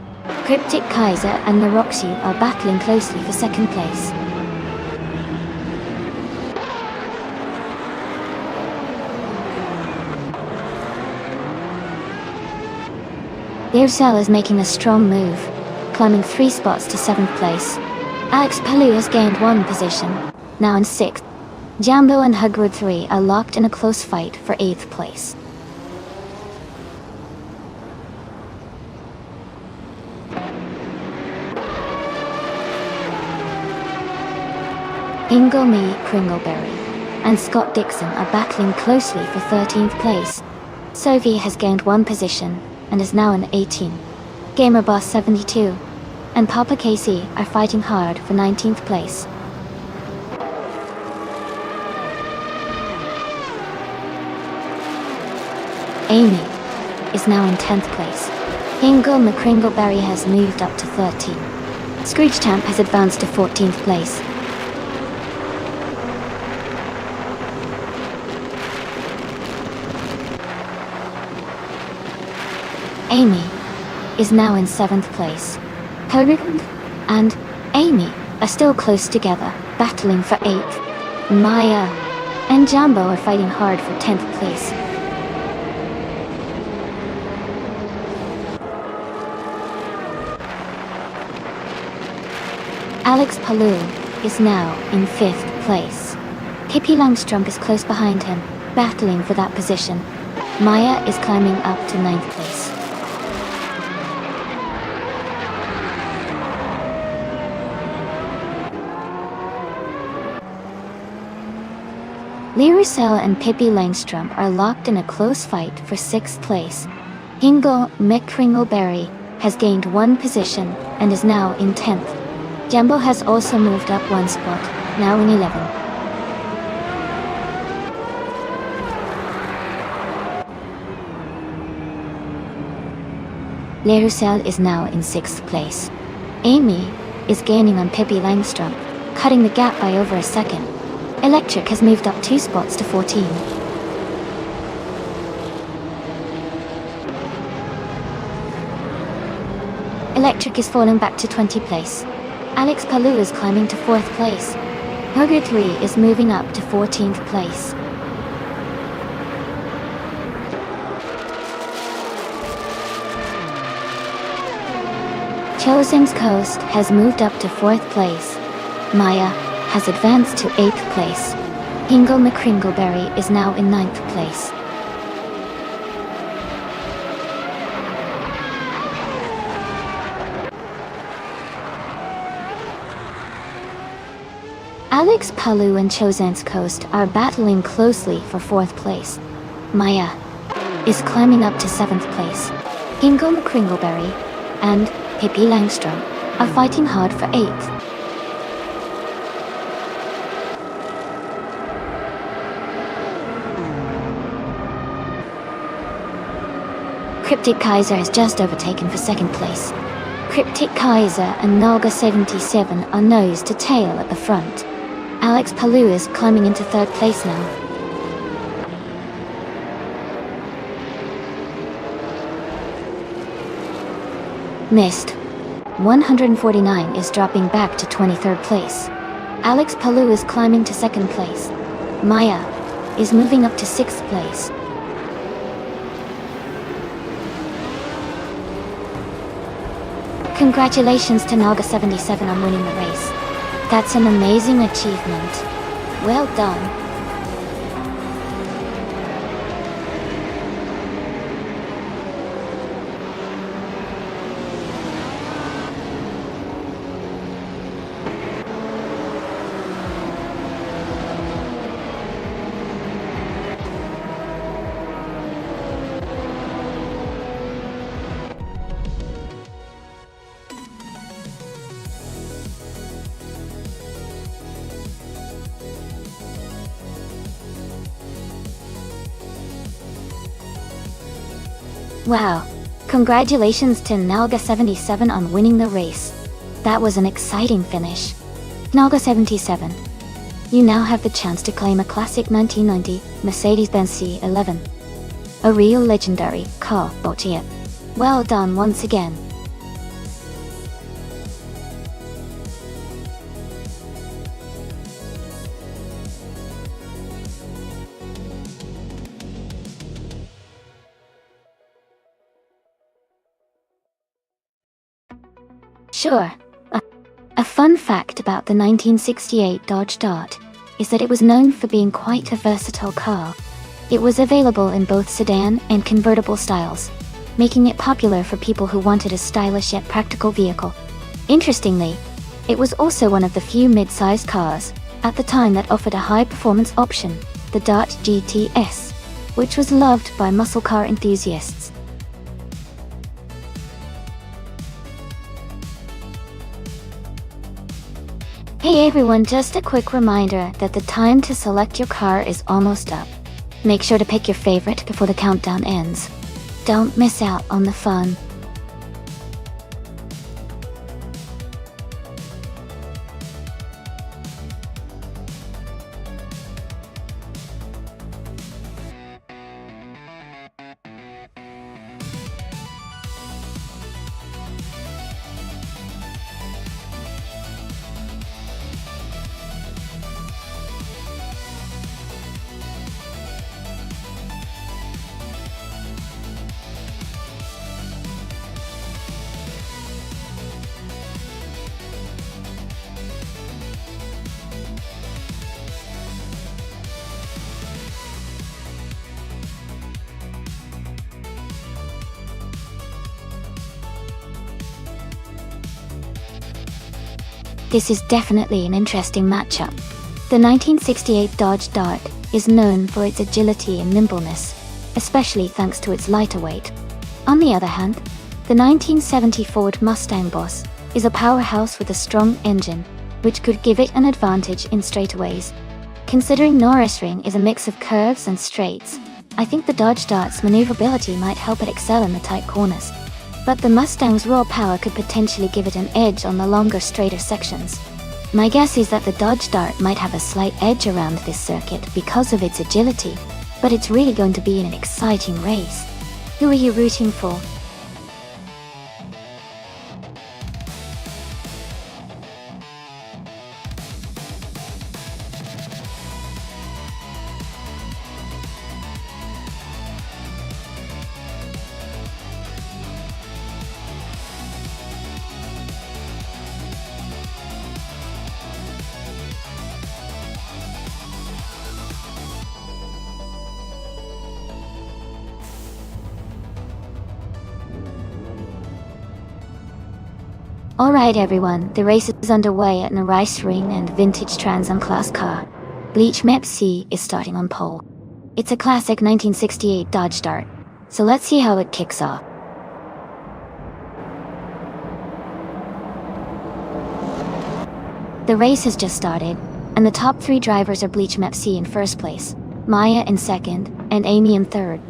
A: Cryptic Kaiser and Neroxu are battling closely for 2nd place. Deircel is making a strong move, climbing 3 spots to 7th place. Alex Palou has gained 1 position, now in 6th. Jambo and Hugwood 3 are locked in a close fight for 8th place. Ingle Mee Kringleberry and Scott Dixon are battling closely for 13th place. Sophie has gained 1 position and is now in 18. Gamer Boss 72 and Papa Casey are fighting hard for 19th place. Amy is now in 10th place. Hingle McCringleberry has moved up to 13. Scrooge Champ has advanced to 14th place. Amy is now in 7th place. Hogan and Amy are still close together, battling for 8th. Maya and Jambo are fighting hard for 10th place. Alex Palou is now in 5th place. Pippi Langstrump is close behind him, battling for that position. Maya is climbing up to 9th place. Lyricel and Pippi Langstrom are locked in a close fight for 6th place. Hingle McCringleberry has gained 1 position and is now in 10th. Jambo has also moved up 1 spot, now in 11. Lyricel is now in 6th place. Amy is gaining on Pippi Langstrom, cutting the gap by over a second. Electric has moved up 2 spots to 14. Electric is falling back to 20 place. Alex Palou is climbing to 4th place. Hugger 3 is moving up to 14th place. Chosen's Coast has moved up to 4th place. Maya has advanced to 8th place. Hingle McCringleberry is now in 9th place. Alex Palou and Chosen's Coast are battling closely for 4th place. Maya is climbing up to 7th place. Hingle McCringleberry and Pippi Langstrom are fighting hard for 8th. Cryptic Kaiser has just overtaken for 2nd place. Cryptic Kaiser and Nalga 77 are nose to tail at the front. Alex Palou is climbing into 3rd place now. Missed 149 is dropping back to 23rd place. Alex Palou is climbing to 2nd place. Maya is moving up to 6th place. Congratulations to Naga 77 on winning the race. That's an amazing achievement. Well done. Wow, congratulations to Nalga77 on winning the race. That was an exciting finish. Nalga77, you now have the chance to claim a classic 1990 Mercedes-Benz C11. A real legendary car, Botier. Well done once again. Sure. A fun fact about the 1968 Dodge Dart is that it was known for being quite a versatile car. It was available in both sedan and convertible styles, making it popular for people who wanted a stylish yet practical vehicle. Interestingly, it was also one of the few mid-sized cars at the time that offered a high-performance option, the Dart GTS. which was loved by muscle car enthusiasts. Hey everyone, just a quick reminder that the time to select your car is almost up. Make sure to pick your favorite before the countdown ends. Don't miss out on the fun. This is definitely an interesting matchup. The 1968 Dodge Dart is known for its agility and nimbleness, especially thanks to its lighter weight. On the other hand, the 1970 Ford Mustang Boss is a powerhouse with a strong engine, which could give it an advantage in straightaways. Considering Nürburgring is a mix of curves and straights, I think the Dodge Dart's maneuverability might help it excel in the tight corners. But the Mustang's raw power could potentially give it an edge on the longer, straighter sections. My guess is that the Dodge Dart might have a slight edge around this circuit because of its agility, but it's really going to be an exciting race. Who are you rooting for? Alright everyone, the race is underway at Nürburgring and vintage Trans Am class car. Bleach Map C is starting on pole. It's a classic 1968 Dodge Dart, so let's see how it kicks off. The race has just started, and the top three drivers are Bleach Map C in first place, Maya in second, and Amy in third.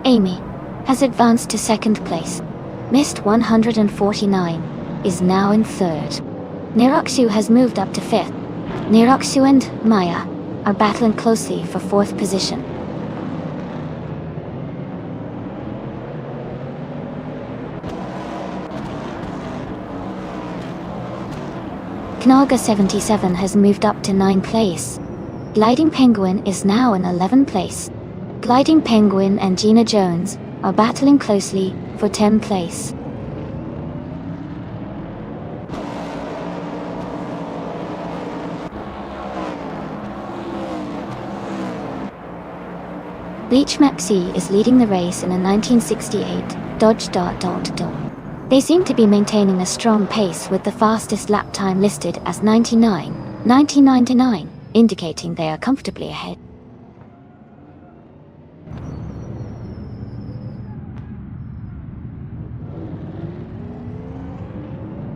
A: Amy has advanced to second place. Missed 149 is now in third. Nürburgring has moved up to fifth. Nürburgring and Maya are battling closely for fourth position. Knaga 77 has moved up to 9th place. Gliding Penguin is now in 11th place. Gliding Penguin and Gina Jones are battling closely for 10th place. Bleach Map C is leading the race in a 1968 Dodge Dart door-to-door. They seem to be maintaining a strong pace with the fastest lap time listed as 99.99, indicating they are comfortably ahead.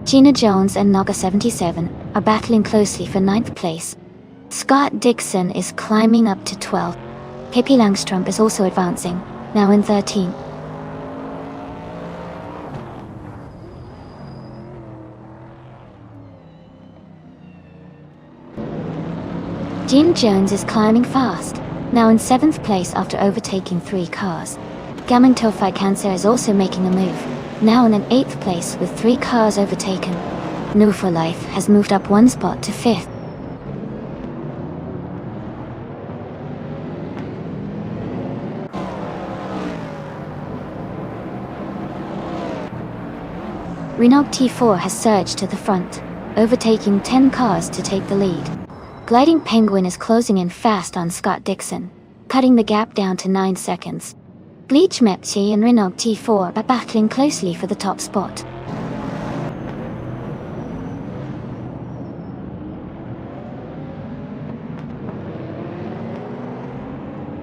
A: Gina Jones and Naga 77 are battling closely for 9th place. Scott Dixon is climbing up to 12th. Pippi Langstrom is also advancing, now in 13th. Gina Jones is climbing fast, now in 7th place after overtaking 3 cars. Gaming Tofai Cancer is also making a move, now in an 8th place with 3 cars overtaken. No for Life has moved up 1 spot to 5th. Renault T4 has surged to the front, overtaking 10 cars to take the lead. Gliding Penguin is closing in fast on Scott Dixon, cutting the gap down to 9 seconds. Bleach Mepsi and Renault T4 are battling closely for the top spot.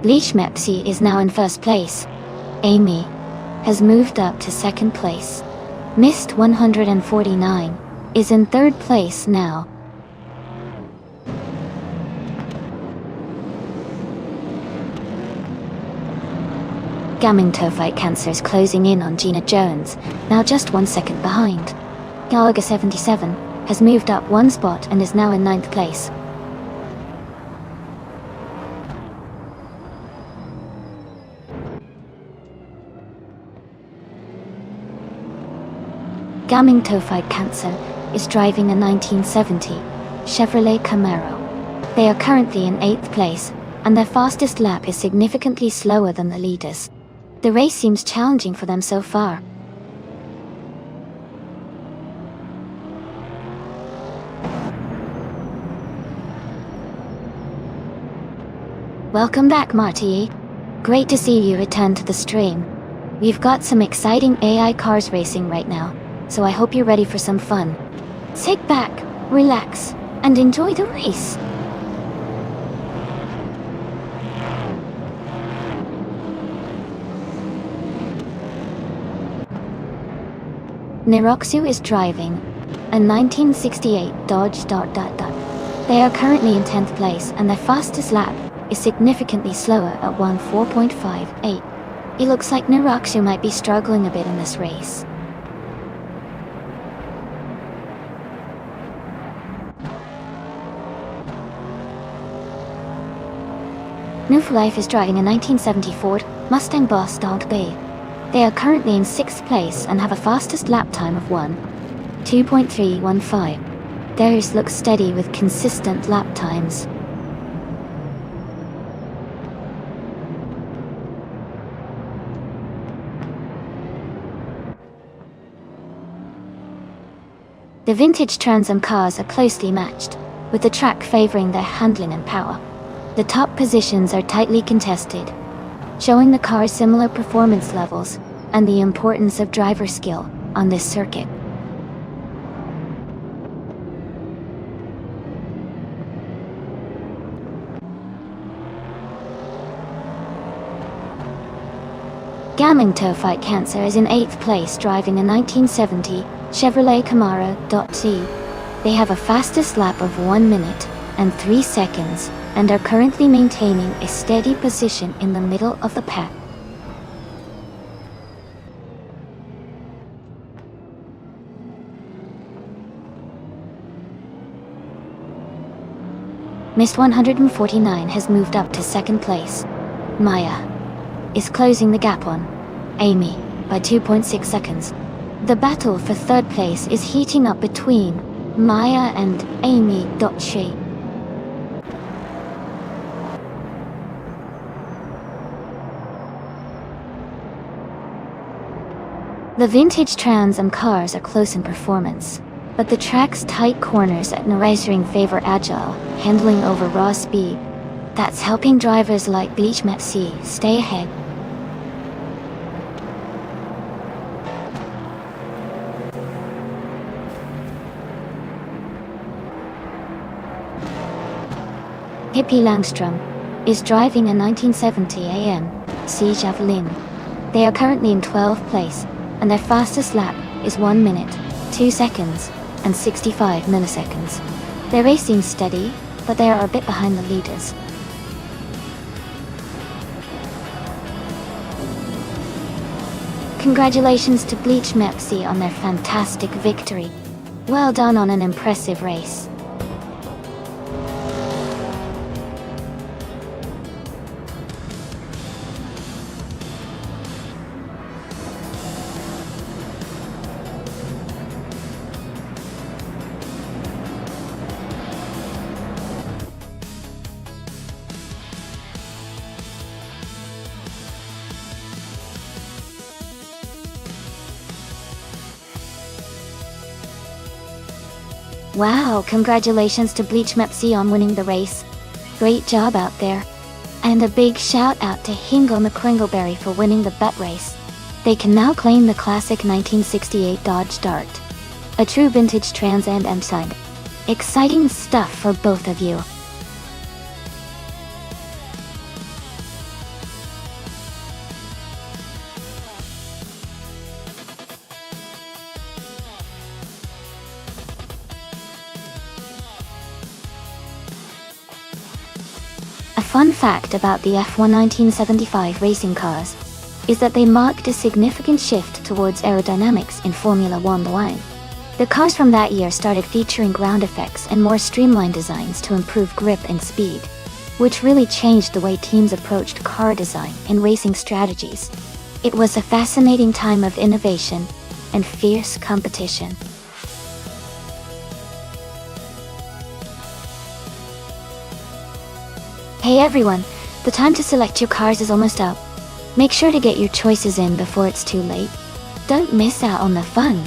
A: Bleach Mepsi is now in first place. Amy has moved up to second place. Mist 149 is in third place now. Gaming Tophyte Cancer is closing in on Gina Jones, now just 1 second behind. Galaga 77 has moved up one spot and is now in 9th place. Gaming Tophyte Cancer is driving a 1970 Chevrolet Camaro. They are currently in 8th place, and their fastest lap is significantly slower than the leaders. The race seems challenging for them so far. Welcome back, Marty. Great to see you return to the stream. We've got some exciting AI cars racing right now, so I hope you're ready for some fun. Sit back, relax, and enjoy the race. Niroxu is driving a 1968 Dodge ... They are currently in 10th place, and their fastest lap is significantly slower at 4.58. It looks like Niroxu might be struggling a bit in this race. New for Life is driving a 1970 Ford Mustang Boss B. They are currently in 6th place and have a fastest lap time of 2.315. Theirs looks steady with consistent lap times. The vintage Trans Am cars are closely matched, with the track favoring their handling and power. The top positions are tightly contested, showing the cars similar performance levels and the importance of driver skill on this circuit. Gaming Tophyte Cancer is in 8th place driving a 1970 Chevrolet Camaro .C. They have a fastest lap of 1 minute and 3 seconds and are currently maintaining a steady position in the middle of the pack. Mist 149 has moved up to second place. Maya is closing the gap on Amy by 2.6 seconds. The battle for third place is heating up between Maya and Amy. The vintage Trans Am cars are close in performance, but the track's tight corners at Nuremberg favor agile handling over raw speed. That's helping drivers like Bleach Mepsi stay ahead. Hippie Langstrom is driving a 1970 AMC Javelin. They are currently in 12th place, and their fastest lap is 1 minute, 2 seconds, and 65 milliseconds. Their race seems steady, but they are a bit behind the leaders. Congratulations to Bleach Mepsi on their fantastic victory. Well done on an impressive race. Wow, congratulations to Bleach Mepsi on winning the race. Great job out there. And a big shout out to Hingle McCringleberry for winning the bet race. They can now claim the classic 1968 Dodge Dart. A true vintage Trans Am sign. Exciting stuff for both of you. A fun fact about the F1 1975 racing cars is that they marked a significant shift towards aerodynamics in Formula One line. The cars from that year started featuring ground effects and more streamlined designs to improve grip and speed, which really changed the way teams approached car design and racing strategies. It was a fascinating time of innovation and fierce competition. Hey everyone, the time to select your cars is almost up. Make sure to get your choices in before it's too late. Don't miss out on the fun.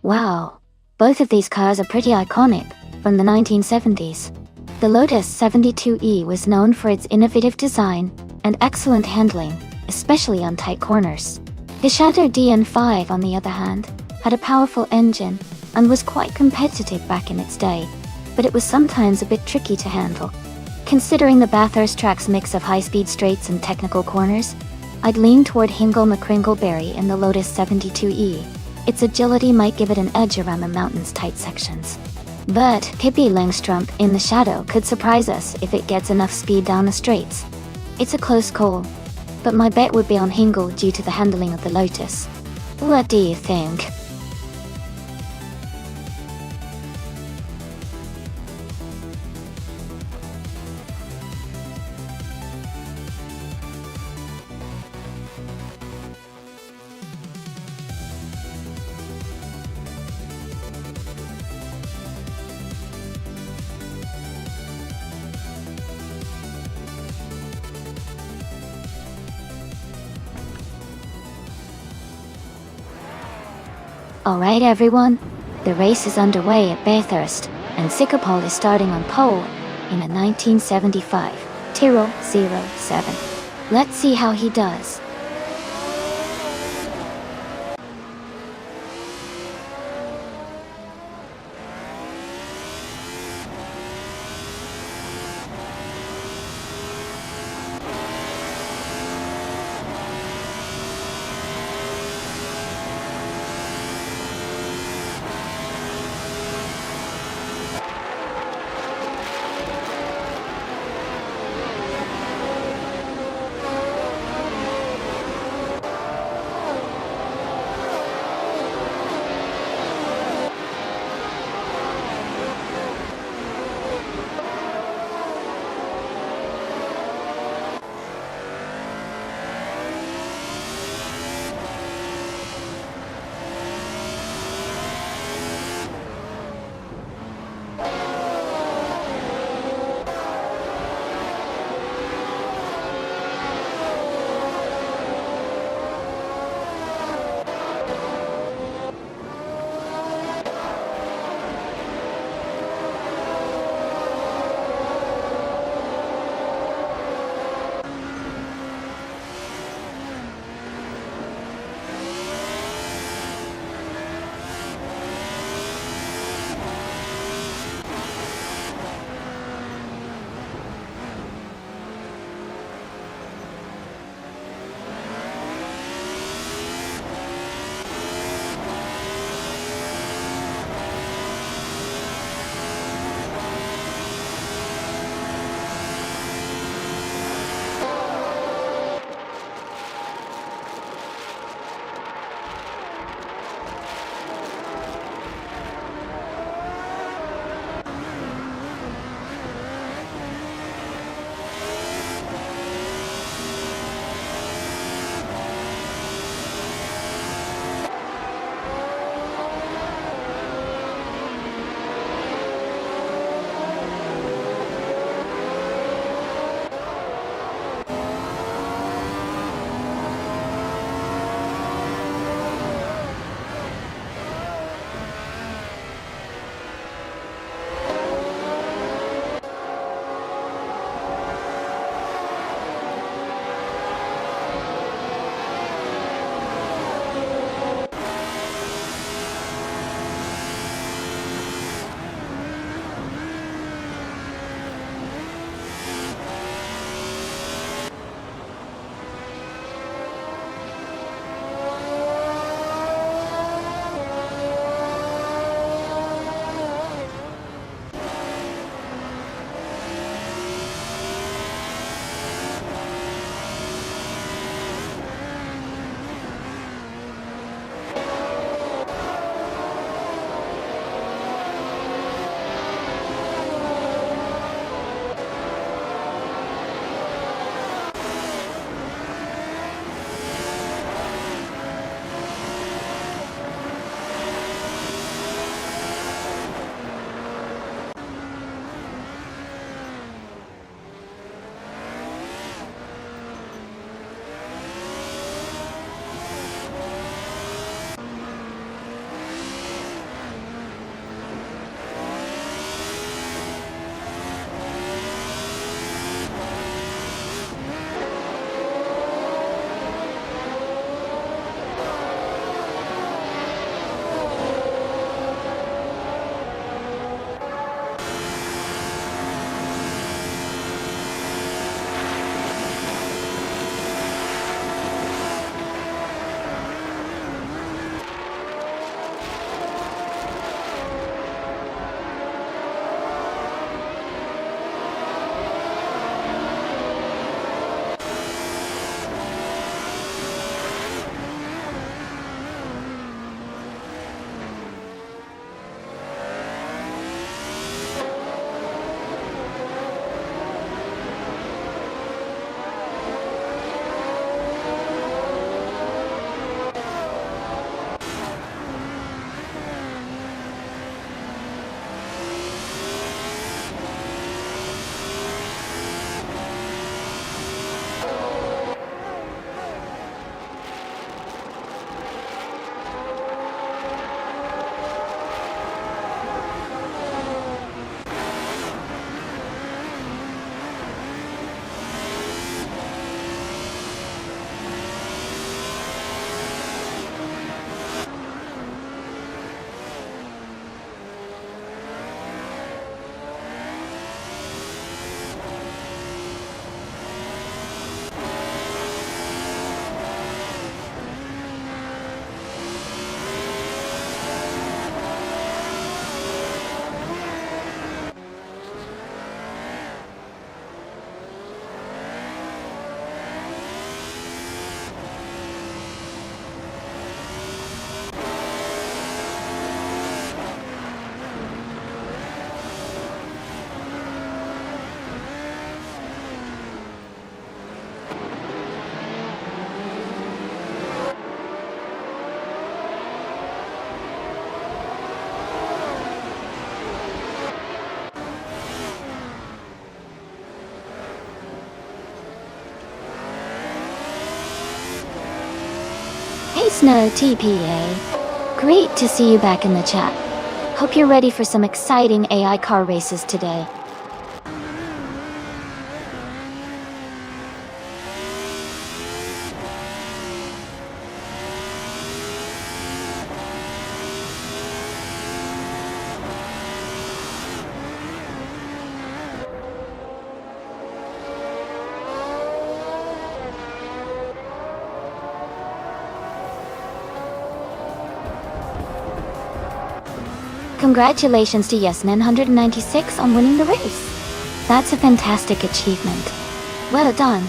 A: Wow, both of these cars are pretty iconic, from the 1970s. The Lotus 72E was known for its innovative design and excellent handling, especially on tight corners. The Shadow DN5, on the other hand, had a powerful engine and was quite competitive back in its day, but it was sometimes a bit tricky to handle. Considering the Bathurst track's mix of high-speed straights and technical corners, I'd lean toward Hingle McCringleberry in the Lotus 72E. Its agility might give it an edge around the mountain's tight sections. But Pippi Langstrumpf in the Shadow could surprise us if it gets enough speed down the straights. It's a close call, but my bet would be on Hingle due to the handling of the Lotus. What do you think? Alright everyone, the race is underway at Bathurst, and Sikapol is starting on pole in a 1975 Tyrrell 07. Let's see how he does. Listener TPA. Great to see you back in the chat. Hope you're ready for some exciting AI car races today. Congratulations to Yes996 on winning the race. That's a fantastic achievement. Well done.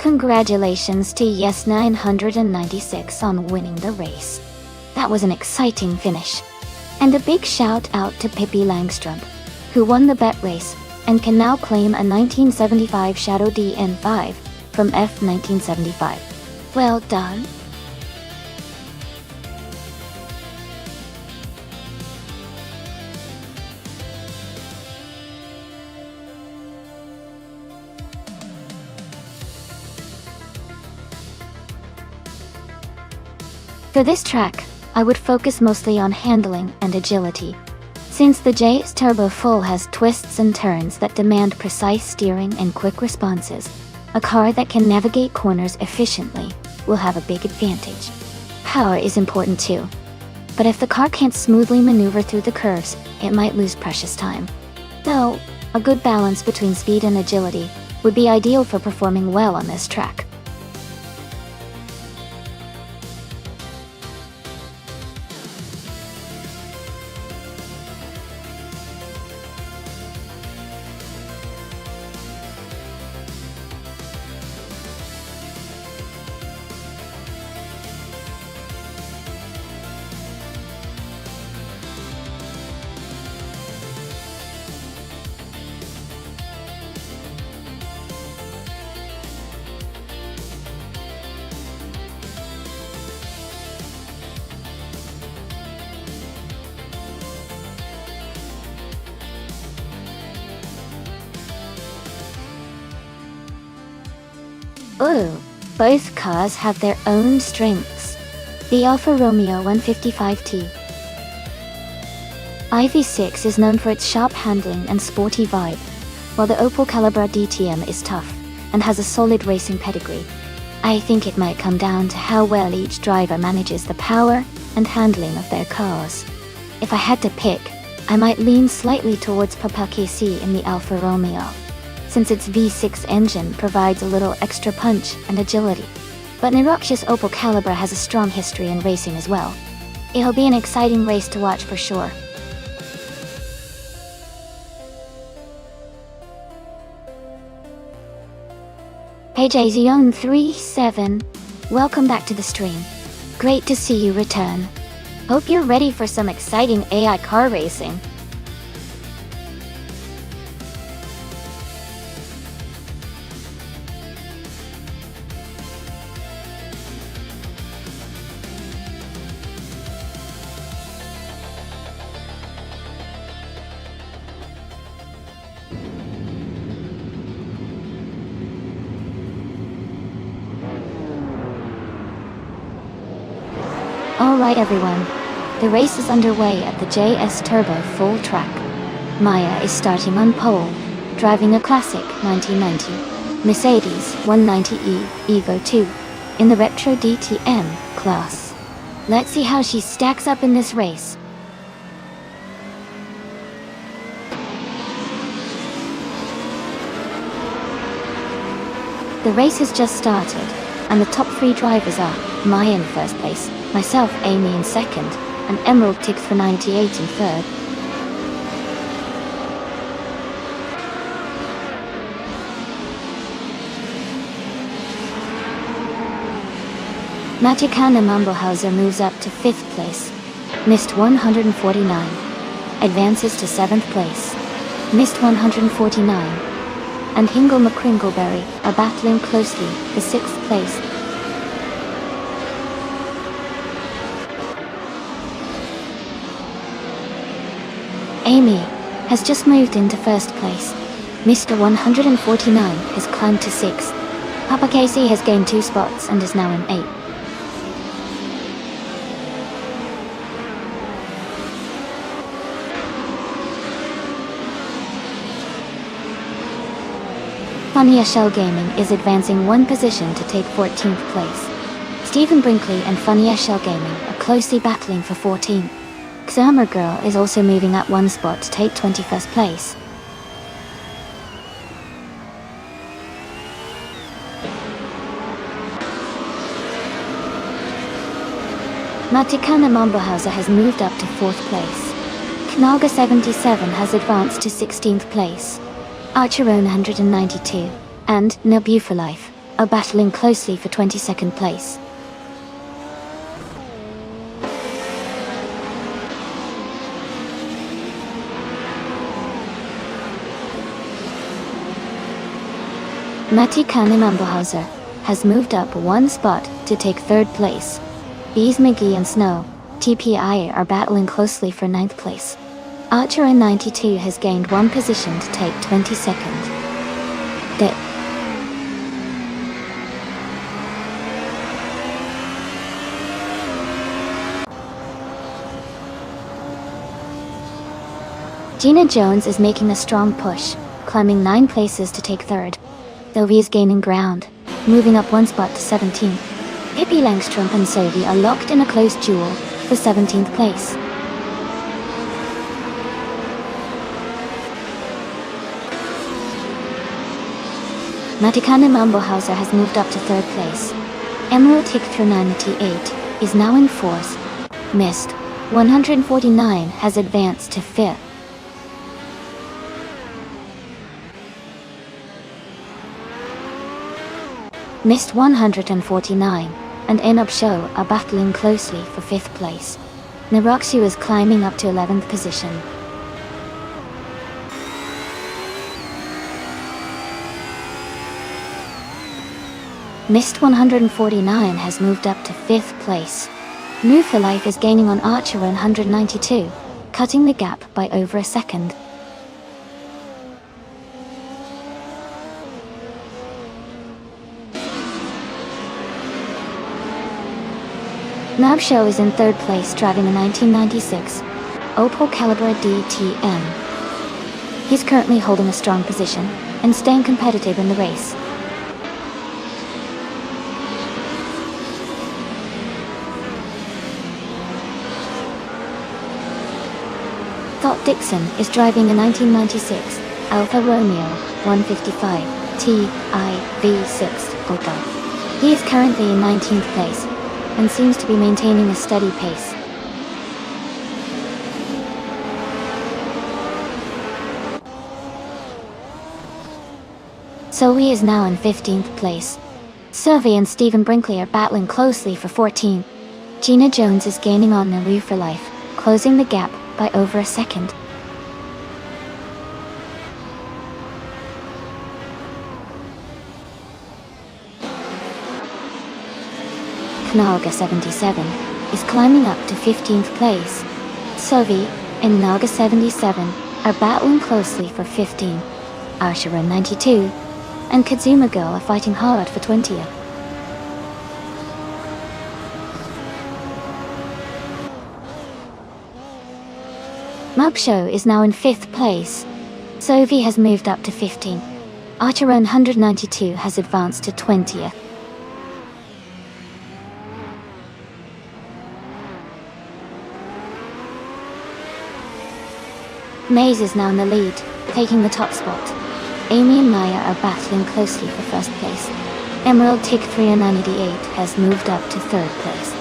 A: Congratulations to Yes996 on winning the race. That was an exciting finish. And a big shout out to Pippi Langstrom, who won the bet race and can now claim a 1975 Shadow DN5 from F1975. Well done. For this track, I would focus mostly on handling and agility. Since the JS Turbo Full has twists and turns that demand precise steering and quick responses, a car that can navigate corners efficiently will have a big advantage. Power is important too, but if the car can't smoothly maneuver through the curves, it might lose precious time. Though, a good balance between speed and agility would be ideal for performing well on this track. Ooh, both cars have their own strengths. The Alfa Romeo 155T IV6 is known for its sharp handling and sporty vibe, while the Opel Calibra DTM is tough and has a solid racing pedigree. I think it might come down to how well each driver manages the power and handling of their cars. If I had to pick, I might lean slightly towards Papa KC in the Alfa Romeo, since its V6 engine provides a little extra punch and agility. But Neroxia's Opel Calibra has a strong history in racing as well. It'll be an exciting race to watch for sure. Hey JZone37, welcome back to the stream. Great to see you return. Hope you're ready for some exciting AI car racing. Alright everyone, the race is underway at the JS Turbo Full Track. Maya is starting on pole, driving a classic 1990 Mercedes 190e Evo 2 in the Retro DTM class. Let's see how she stacks up in this race. The race has just started, and the top 3 drivers are Maya in first place, myself Amy in second, and Emerald Tick for 98 in third. Matikana Mumblehauser moves up to 5th place. Missed 149. Advances to 7th place. Missed 149. And Hingle McCringleberry are battling closely for 6th place. Amy has just moved into 1st place. Mr. 149 has climbed to 6th. Papa Casey has gained 2 spots and is now in 8th. Funny Shell Gaming is advancing 1 position to take 14th place. Stephen Brinkley and Funny Shell Gaming are closely battling for 14th. Xamer Girl is also moving up 1 spot to take 21st place. Matikana Mumblehauser has moved up to 4th place. Knaga 77 has advanced to 16th place. Archer 192 and Nabu for Life are battling closely for 22nd place. Matikana Mumblehauser has moved up 1 spot to take 3rd place. Bees McGee and Snow, TPI are battling closely for 9th place. Archer 92 has gained 1 position to take 22nd. Gina Jones is making a strong push, climbing 9 places to take 3rd. Sylvie is gaining ground, moving up 1 spot to 17th. Pippi Langstrom and Sylvie are locked in a close duel for 17th place. Matikana Mumblehauser has moved up to 3rd place. Emerald Tick through 98 is now in 4th. Missed 149 has advanced to 5th. Missed 149 and Enob Show are battling closely for 5th place. Neroxu is climbing up to 11th position. Missed 149 has moved up to 5th place. New for Life is gaining on Archer 192, cutting the gap by over a second. Nab Show is in 3rd place driving a 1996 Opel Calibra DTM. He's currently holding a strong position and staying competitive in the race. Thought Dixon is driving a 1996 Alfa Romeo 155 Ti V6 Opel. He is currently in 19th place and seems to be maintaining a steady pace. Zoe is now in 15th place. Survey and Stephen Brinkley are battling closely for 14th. Gina Jones is gaining on Nalu for life, closing the gap by over a second. Naga 77 is climbing up to 15th place. Sovi and Naga 77 are battling closely for 15. Ashura 92 and Kazuma Girl are fighting hard for 20th. Mubshow is now in 5th place. Sovi has moved up to 15. Archeron 192 has advanced to 20th. Maze is now in the lead, taking the top spot. Amy and Maya are battling closely for first place. Emerald Tick 398 has moved up to 3rd place.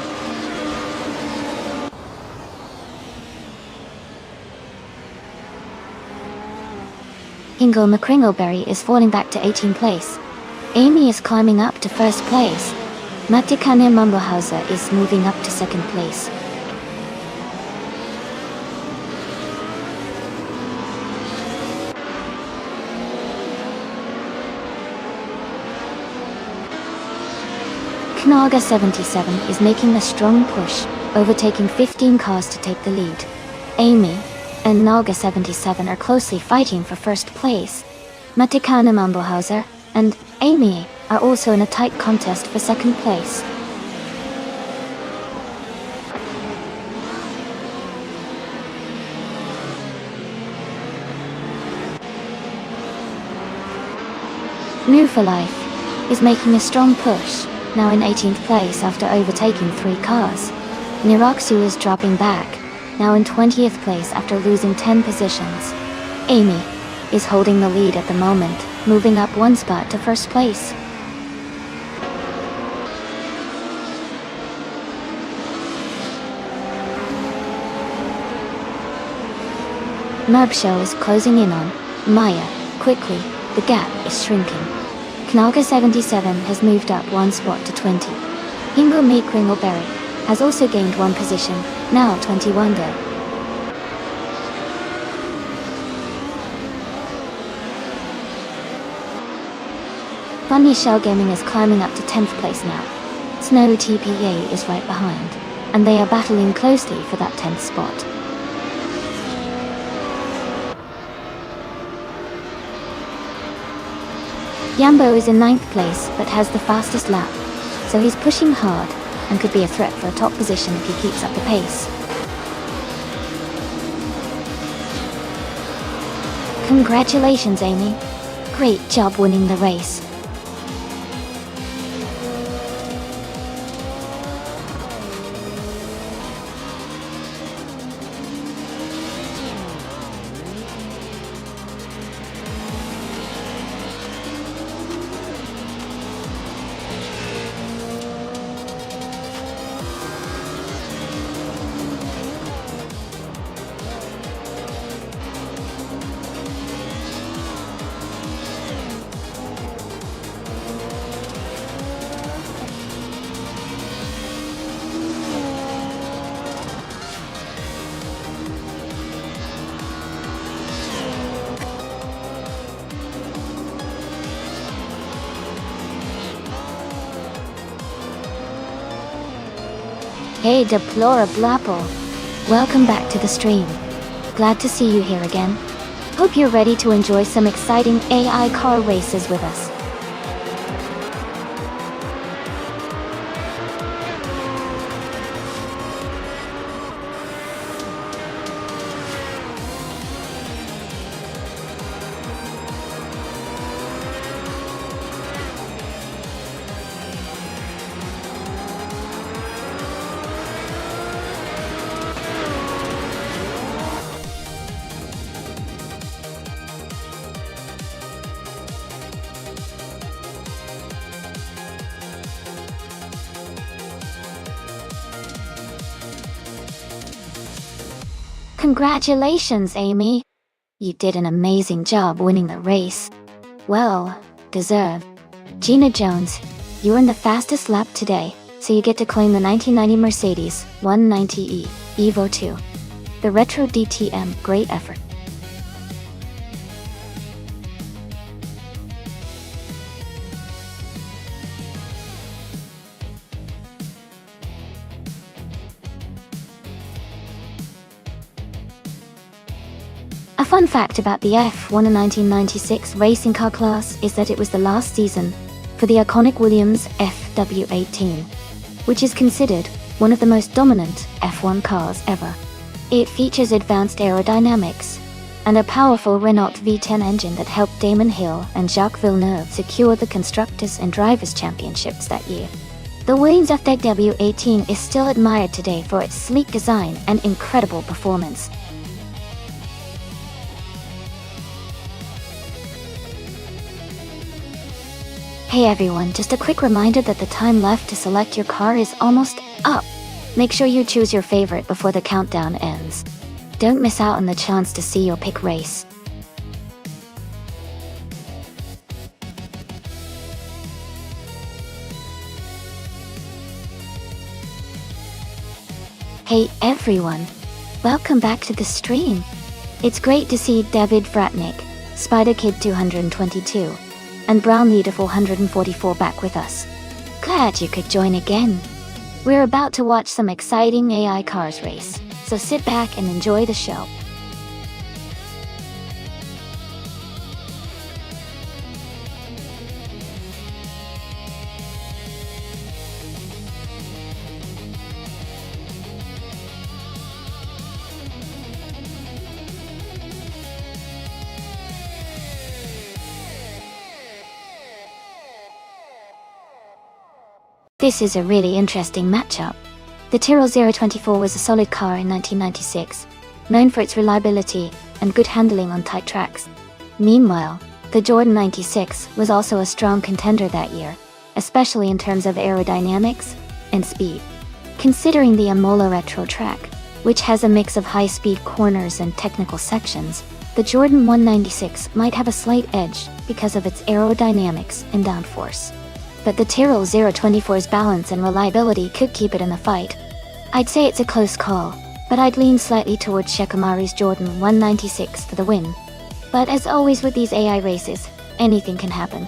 A: Hingle McCringleberry is falling back to 18th place. Amy is climbing up to 1st place. Matikane Mumblehauser is moving up to 2nd place. Knaga 77 is making a strong push, overtaking 15 cars to take the lead. Amy and Naga 77 are closely fighting for 1st place. Matikana Mumblehauser and Amy are also in a tight contest for 2nd place. New for Life is making a strong push, now in 18th place after overtaking 3 cars. Niraksu is dropping back, now in 20th place after losing 10 positions. Amy is holding the lead at the moment, moving up 1 spot to 1st place. Merbshow is closing in on Maya quickly. The gap is shrinking. Knaga 77 has moved up 1 spot to 20. Hingle Meek Ringleberry has also gained 1 position, now 21 there. Funny Shell Gaming is climbing up to 10th place now. Snow TPA is right behind, and they are battling closely for that 10th spot. Yambo is in 9th place, but has the fastest lap, so he's pushing hard and could be a threat for a top position if he keeps up the pace. Congratulations, Amy. Great job winning the race. Hey Deplora Blapple, welcome back to the stream. Glad to see you here again. Hope you're ready to enjoy some exciting AI car races with us. Congratulations, Amy. You did an amazing job winning the race. Well deserved. Gina Jones, you earned the fastest lap today, so you get to claim the 1990 Mercedes 190E Evo 2. The Retro DTM, great effort. A fun fact about the F1 1996 racing car class is that it was the last season for the iconic Williams FW18, which is considered one of the most dominant F1 cars ever. It features advanced aerodynamics and a powerful Renault V10 engine that helped Damon Hill and Jacques Villeneuve secure the Constructors and Drivers' Championships that year. The Williams FW18 is still admired today for its sleek design and incredible performance. Hey everyone, just a quick reminder that the time left to select your car is almost up. Make sure you choose your favorite before the countdown ends. Don't miss out on the chance to see your pick race. Hey everyone, welcome back to the stream. It's great to see David Vratnik, Spider Kid 222, and Brown Leader 444 back with us. Glad you could join again. We're about to watch some exciting AI cars race, so sit back and enjoy the show. This is a really interesting matchup. The Tyrrell 024 was a solid car in 1996, known for its reliability and good handling on tight tracks. Meanwhile, the Jordan 96 was also a strong contender that year, especially in terms of aerodynamics and speed. Considering the Imola Retro track, which has a mix of high-speed corners and technical sections, the Jordan 196 might have a slight edge because of its aerodynamics and downforce. But the Tyrrell 024's balance and reliability could keep it in the fight. I'd say it's a close call, but I'd lean slightly towards Shikamaru's Jordan 196 for the win. But as always with these AI races, anything can happen.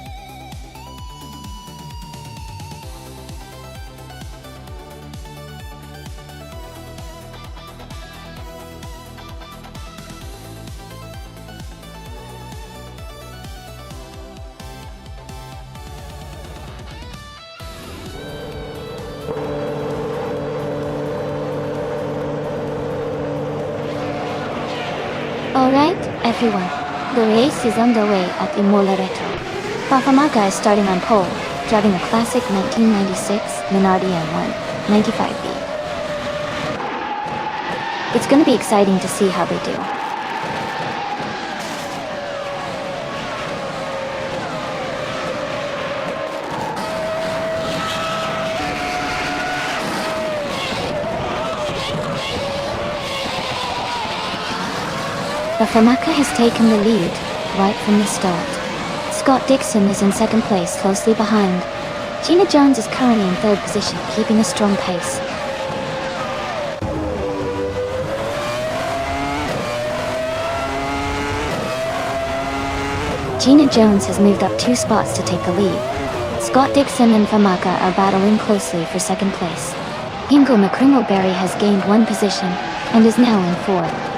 A: Alright, everyone, the race is underway at Imola Retro. Fafamaka is starting on pole, driving a classic 1996 Minardi M1 95B. It's gonna be exciting to see how they do. Fafamaka has taken the lead right from the start. Scott Dixon is in second place, closely behind. Gina Jones is currently in third position, keeping a strong pace. Gina Jones has moved up 2 spots to take the lead. Scott Dixon and Famaka are battling closely for second place. Ingo McCringleberry has gained 1 position and is now in 4th.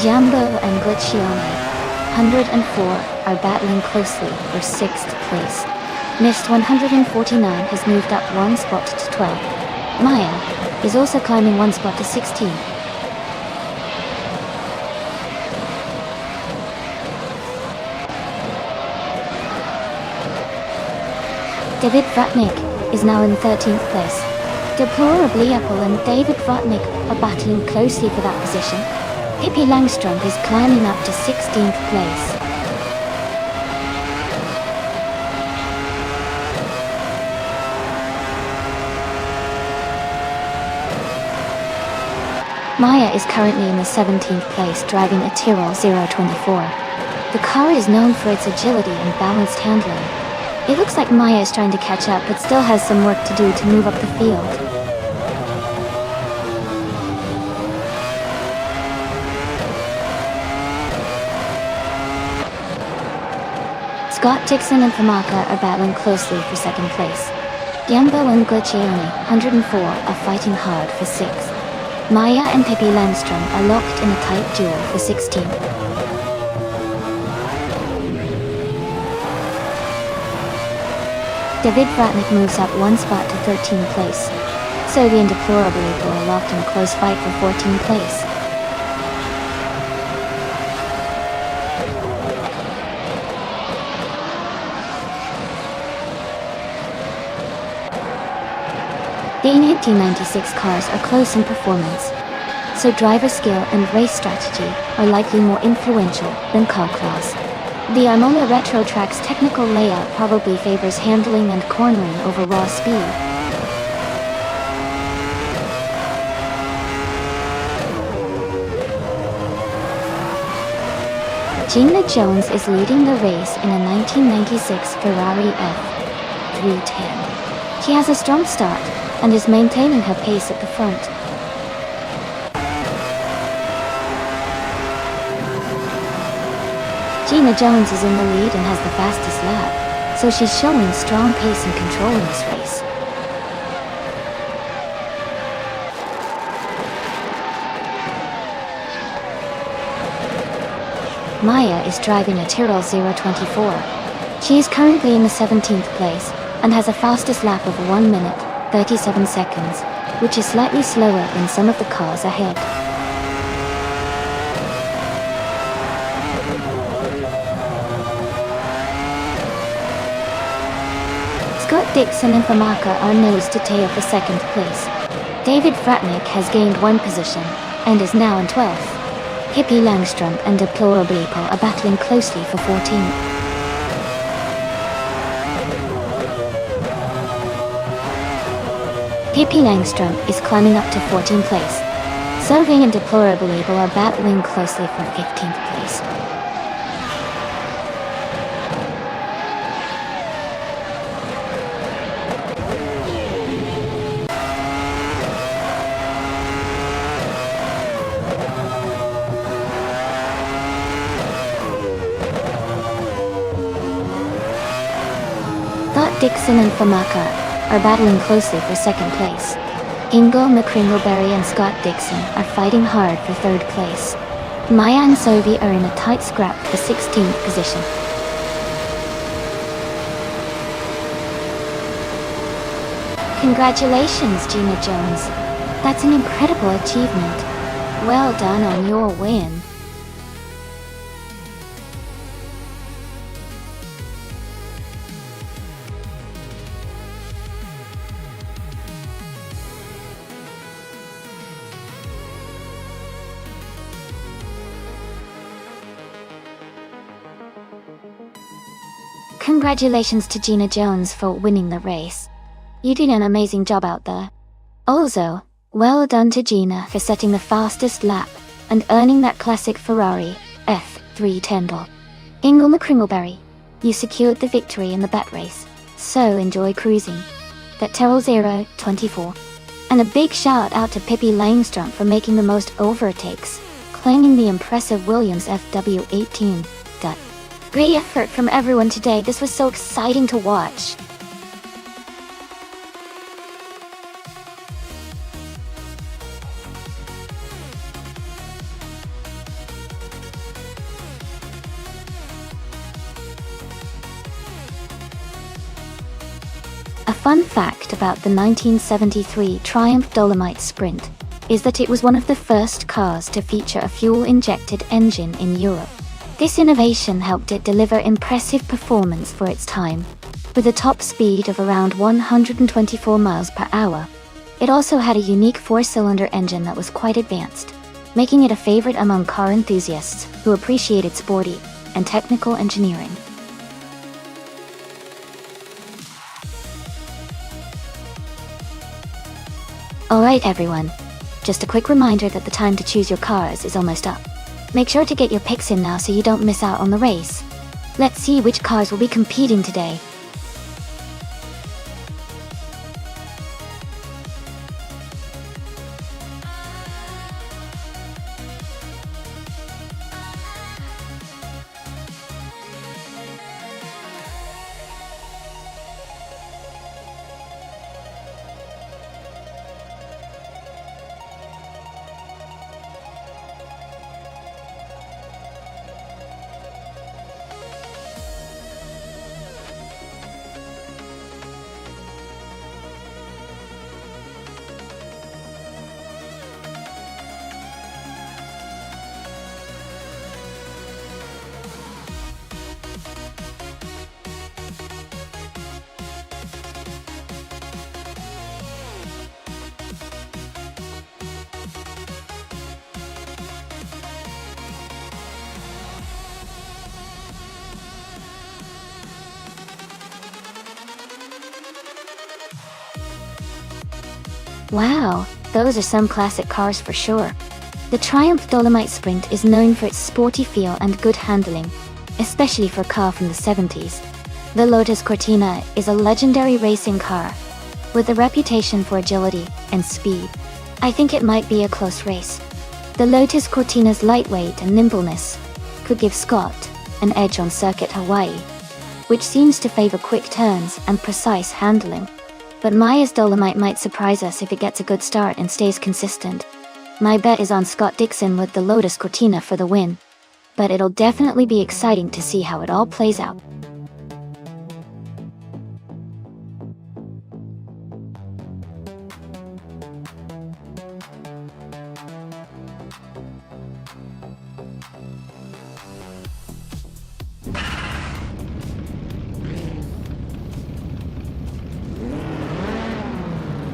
A: Jambo and Glitchione, 104, are battling closely for 6th place. Mist 149 has moved up 1 spot to 12. Maya is also climbing 1 spot to 16. David Vratnik is now in 13th place. Deplorably Apple and David Vratnik are battling closely for that position. Pippi Langstrom is climbing up to 16th place. Maya is currently in the 17th place driving a Tyrrell 024. The car is known for its agility and balanced handling. It looks like Maya is trying to catch up but still has some work to do to move up the field. Scott Dixon and Famaka are battling closely for second place. Diembo and Guccione, 104, are fighting hard for 6th. Maya and Pippi Langstrom are locked in a tight duel for 16th. David Vratnik moves up one spot to 13th place. Sovi and Deplorable Eagle are locked in a close fight for 14th place. The 1996 cars are close in performance, so driver skill and race strategy are likely more influential than car class. The Imola Retro Track's technical layout probably favors handling and cornering over raw speed. Gina Jones is leading the race in a 1996 Ferrari F310. She has a strong start and is maintaining her pace at the front. Gina Jones is in the lead and has the fastest lap, so she's showing strong pace and control in this race. Maya is driving a Tyrrell 024. She is currently in the 17th place and has a fastest lap of 1 minute, 37 seconds, which is slightly slower than some of the cars ahead. Scott Dixon and Famaka are nose to tail for 2nd place. David Vratnik has gained 1 position and is now in 12th. Pippi Langstrom and Deplorable Eagle are battling closely for 14th. Pippi Langstrom is climbing up to 14th place. Sovi and Deplorable Eagle are battling closely for 15th place. Dixon and Famaka are battling closely for 2nd place. Ingo McCringleberry and Scott Dixon are fighting hard for 3rd place. Maya and Sovi are in a tight scrap for 16th position. Congratulations, Gina Jones. That's an incredible achievement. Well done on your win. Congratulations to Gina Jones for winning the race. You did an amazing job out there. Also, well done to Gina for setting the fastest lap and earning that classic Ferrari F310. Ingo McCringleberry, you secured the victory in the bat race, so enjoy cruising. That Tyrrell 024. And a big shout out to Pippi Langstrom for making the most overtakes, claiming the impressive Williams FW18. Great effort from everyone today. This was so exciting to watch. A fun fact about the 1973 Triumph Dolomite Sprint is that it was one of the first cars to feature a fuel-injected engine in Europe. This innovation helped it deliver impressive performance for its time, with a top speed of around 124 miles per hour. It also had a unique 4-cylinder engine that was quite advanced, making it a favorite among car enthusiasts who appreciated sporty and technical engineering. Alright everyone, Just a quick reminder that the time to choose your cars is almost up. Make sure to get your picks in now so you don't miss out on the race. Let's see which cars will be competing today. Wow, those are some classic cars for sure. The Triumph Dolomite Sprint is known for its sporty feel and good handling, especially for a car from the 70s. The Lotus Cortina is a legendary racing car, with a reputation for agility and speed. I think it might be a close race. The Lotus Cortina's lightweight and nimbleness could give Scott an edge on Circuit Hawaii, which seems to favor quick turns and precise handling. But Maya's Dolomite might surprise us if it gets a good start and stays consistent. My bet is on Scott Dixon with the Lotus Cortina for the win. But it'll definitely be exciting to see how it all plays out.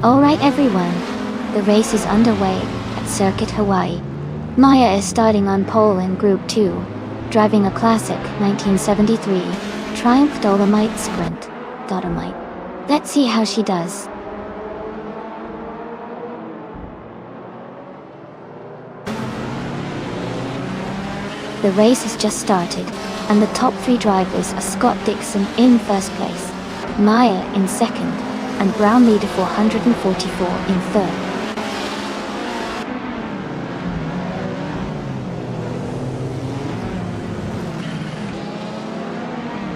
A: Alright everyone, the race is underway at Circuit Hawaii. Maya is starting on pole in Group 2, driving a classic 1973 Triumph Dolomite Sprint. Dolomite. Let's see how she does. The race has just started, and the top 3 drivers are Scott Dixon in first place, Maya in second, and Brown Leader 444 in third.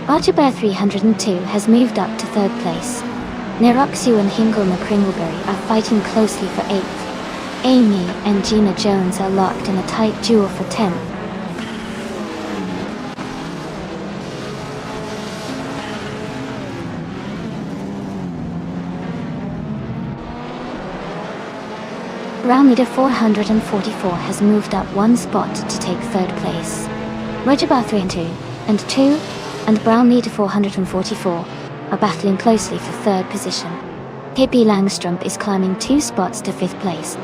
A: Archibald 302 has moved up to third place. Neroxu and Hingle McCringleberry are fighting closely for 8th. Amy and Gina Jones are locked in a tight duel for 10th. Brown Leader 444 has moved up 1 spot to take third place. Archibald 302 and 2 and Brown Leader 444 are battling closely for third position. Pippi Langstrup is climbing 2 spots to 5th place.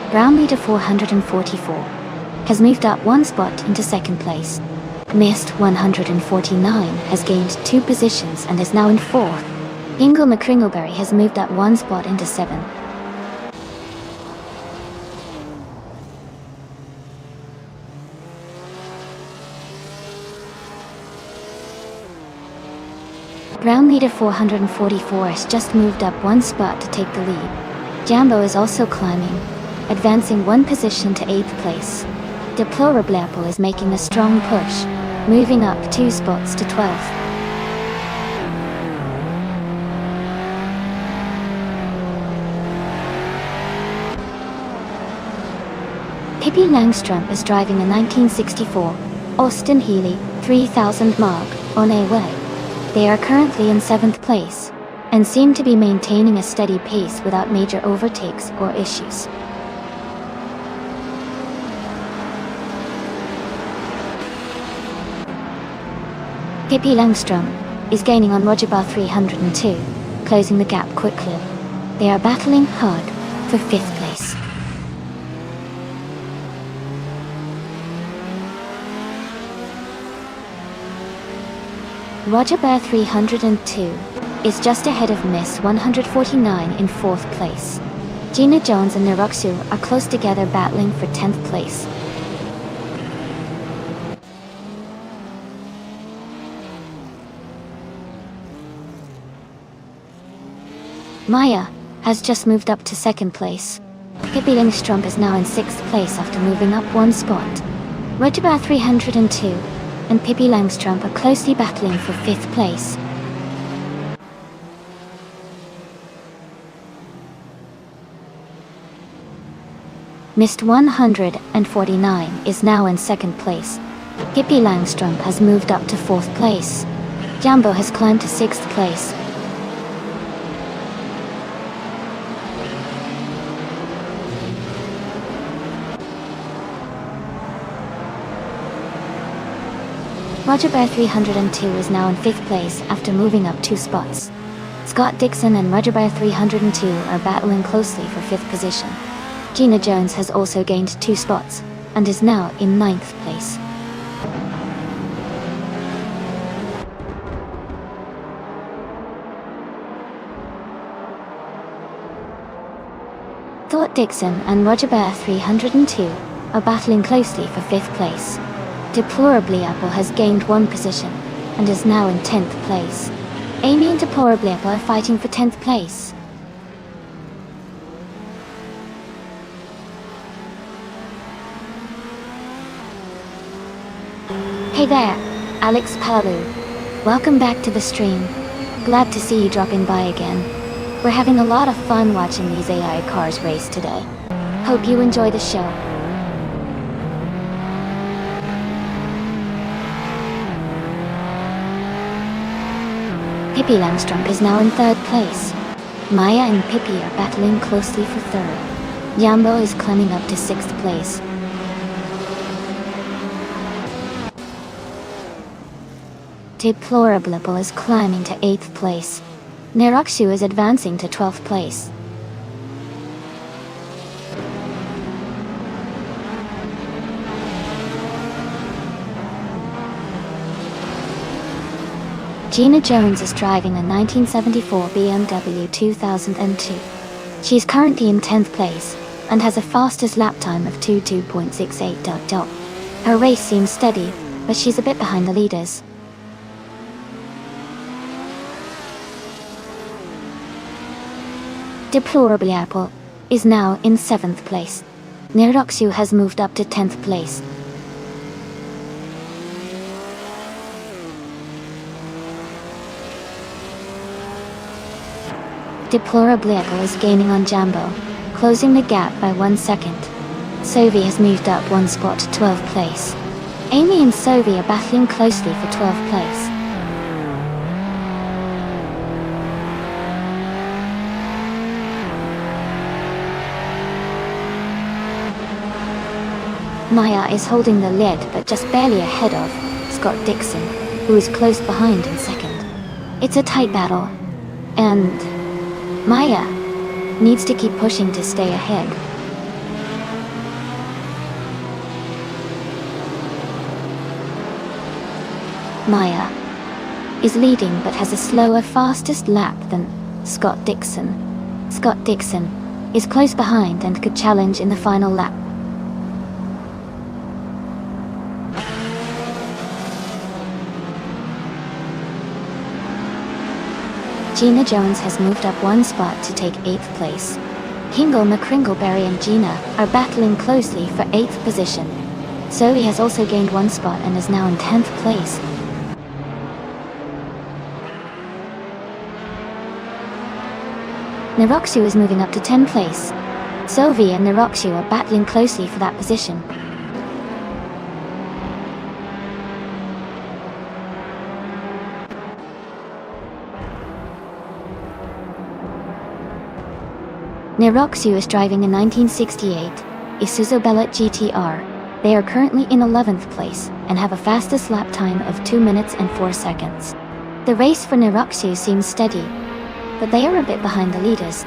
A: Brown Leader 444 has moved up 1 spot into 2nd place. Mist 149 has gained 2 positions and is now in 4th. Hingle McCringleberry has moved up 1 spot into 7th. Brown Leader 444 has just moved up 1 spot to take the lead. Jambo is also climbing, advancing 1 position to 8th place. Deplorable Apple is making a strong push, moving up 2 spots to 12th. Pippi Langstrup is driving a 1964 Austin Healey 3000 Mark on a way. They are currently in 7th place, and seem to be maintaining a steady pace without major overtakes or issues. Pippi Langstrup is gaining on Archibald 302, closing the gap quickly. They are battling hard for 5th place. Roger Bear 302 is just ahead of Miss 149 in 4th place. Gina Jones and Neroxu are close together battling for 10th place. Maya has just moved up to 2nd place. Pippi Langstrump is now in 6th place after moving up 1 spot. Roger Bear 302 and Pippi Langstrump are closely battling for 5th place. Mist 149 is now in 2nd place. Pippi Langstrump has moved up to 4th place. Jambo has climbed to 6th place. Roger Bear 302 is now in 5th place after moving up 2 spots. Scott Dixon and Roger Bear 302 are battling closely for 5th position. Gina Jones has also gained 2 spots and is now in 9th place. Scott Dixon and Roger Bear 302 are battling closely for 5th place. Deplorably Apple has gained 1 position and is now in 10th place. Amy and Deplorably Apple are fighting for 10th place. Hey there, Alex Palu. Welcome back to the stream. Glad to see you dropping by again. We're having a lot of fun watching these AI cars race today. Hope you enjoy the show. Pippi Langstrump is now in 3rd place. Maya and Pippi are battling closely for 3rd. Jambo is climbing up to 6th place. Deplorable is climbing to 8th place. Neroxu is advancing to 12th place. Gina Jones is driving a 1974 BMW 2002. She is currently in 10th place and has a fastest lap time of 22.68. Her race seems steady, but she's a bit behind the leaders. Deplorably Apple is now in 7th place. Neroxu has moved up to 10th place. Deplorably Apple is gaining on Jambo, closing the gap by 1 second. Sovi has moved up 1 spot to 12th place. Amy and Sovi are battling closely for 12th place. Maya is holding the lead but just barely ahead of Scott Dixon, who is close behind in 2nd. It's a tight battle, and Maya needs to keep pushing to stay ahead. Maya is leading but has a slower fastest lap than Scott Dixon. Scott Dixon is close behind and could challenge in the final lap. Gina Jones has moved up 1 spot to take 8th place. Hingle, McCringleberry and Gina are battling closely for 8th position. Zoe has also gained 1 spot and is now in 10th place. Neroxu is moving up to 10th place. Zoe and Neroxu are battling closely for that position. Neroxu is driving a 1968 Isuzu Bellet GTR. They are currently in 11th place and have a fastest lap time of 2 minutes and 4 seconds. The race for Neroxu seems steady, but they are a bit behind the leaders.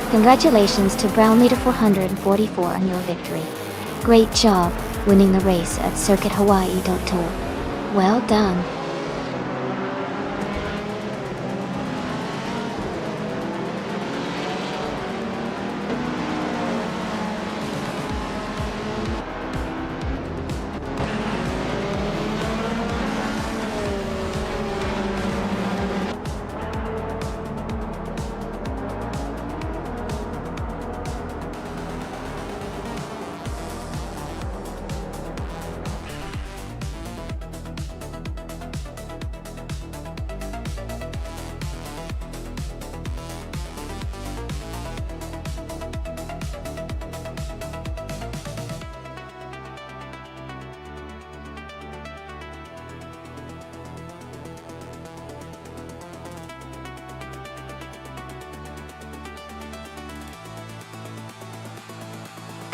A: Congratulations to Brown Leader 444 on your victory. Great job, winning the race at Circuit Hawaii Tour. Well done.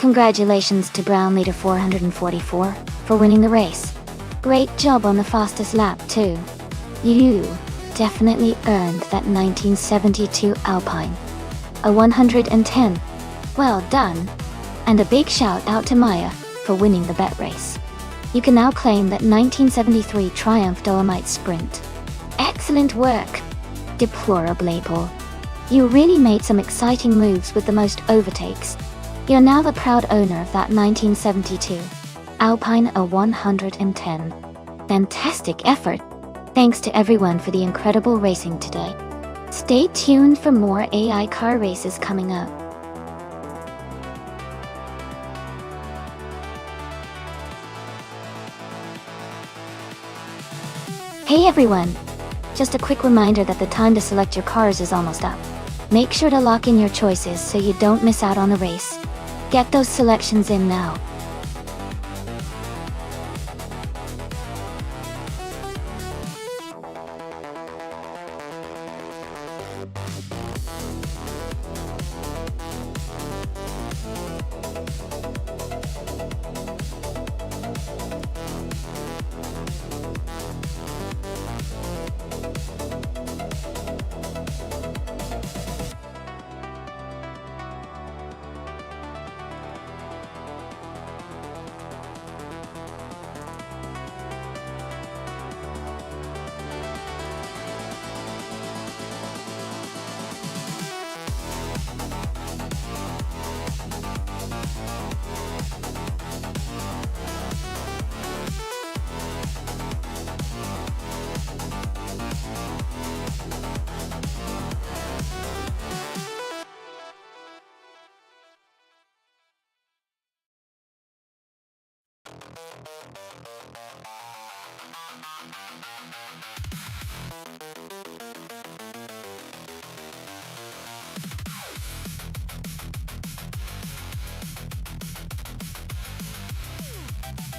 A: Congratulations to Brown Leader 444 for winning the race. Great job on the fastest lap too. You definitely earned that 1972 Alpine. A 110. Well done. And a big shout out to Maya for winning the bet race. You can now claim that 1973 Triumph Dolomite Sprint. Excellent work. Deplorable. You really made some exciting moves with the most overtakes. You're now the proud owner of that 1972 Alpine A110. Fantastic effort. Thanks to everyone for the incredible racing today. Stay tuned for more AI car races coming up. Hey everyone! Just a quick reminder that the time to select your cars is almost up. Make sure to lock in your choices so you don't miss out on the race. Get those selections in now.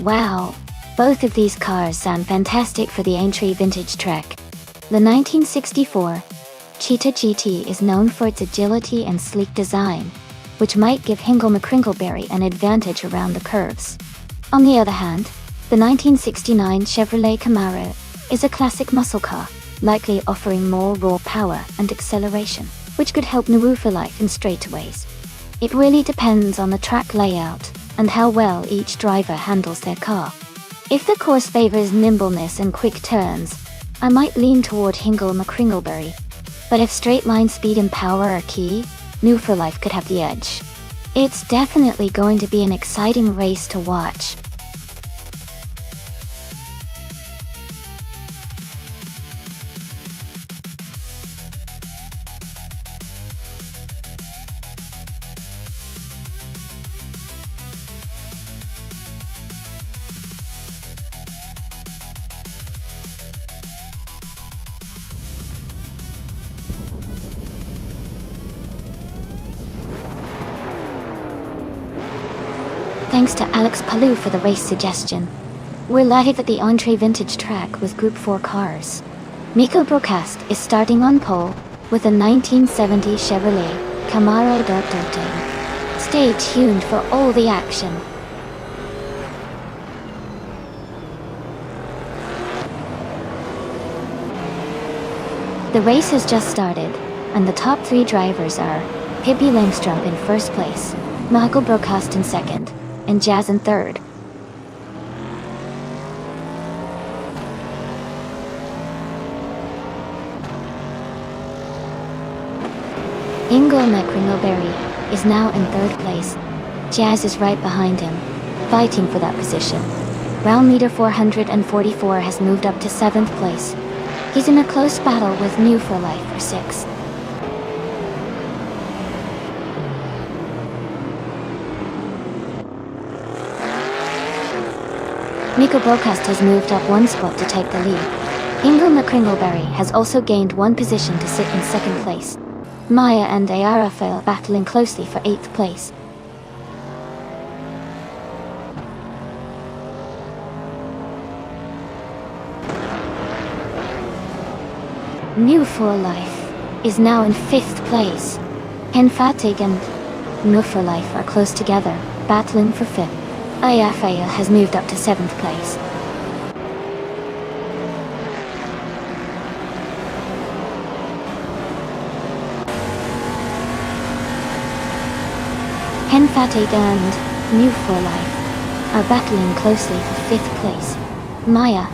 A: Wow, both of these cars sound fantastic for the Aintree vintage track. The 1964 Cheetah GT is known for its agility and sleek design, which might give Hingle McCringleberry an advantage around the curves. On the other hand, the 1969 Chevrolet Camaro is a classic muscle car, likely offering more raw power and acceleration, which could help maneuver life in straightaways. It really depends on the track layout and how well each driver handles their car. If the course favors nimbleness and quick turns, I might lean toward Hingle McCringleberry. But if straight line speed and power are key, New for Life could have the edge. It's definitely going to be an exciting race to watch. Thanks to Alex Palou for the race suggestion. We're lucky that the Aintree vintage track with Group 4 cars. Miko Broadcast is starting on pole with a 1970 Chevrolet Camaro Dordogne. Stay tuned for all the action. The race has just started, and the top 3 drivers are Pippi Langstrom in first place, Michael Broadcast in second, and Jazz in third. Ingo McCringleberry is now in third place. Jazz is right behind him, fighting for that position. Round leader 444 has moved up to 7th place. He's in a close battle with New for Life for 6th. Nico Bocast has moved up 1 spot to take the lead. Ingo McCringleberry has also gained 1 position to sit in 2nd place. Maya and Ayarafael battling closely for 8th place. New for Life is now in 5th place. Henfatig and New for Life are close together, battling for 5th. Ayarafael has moved up to 7th place. Henfatig and New for Life are battling closely for 5th place. Maya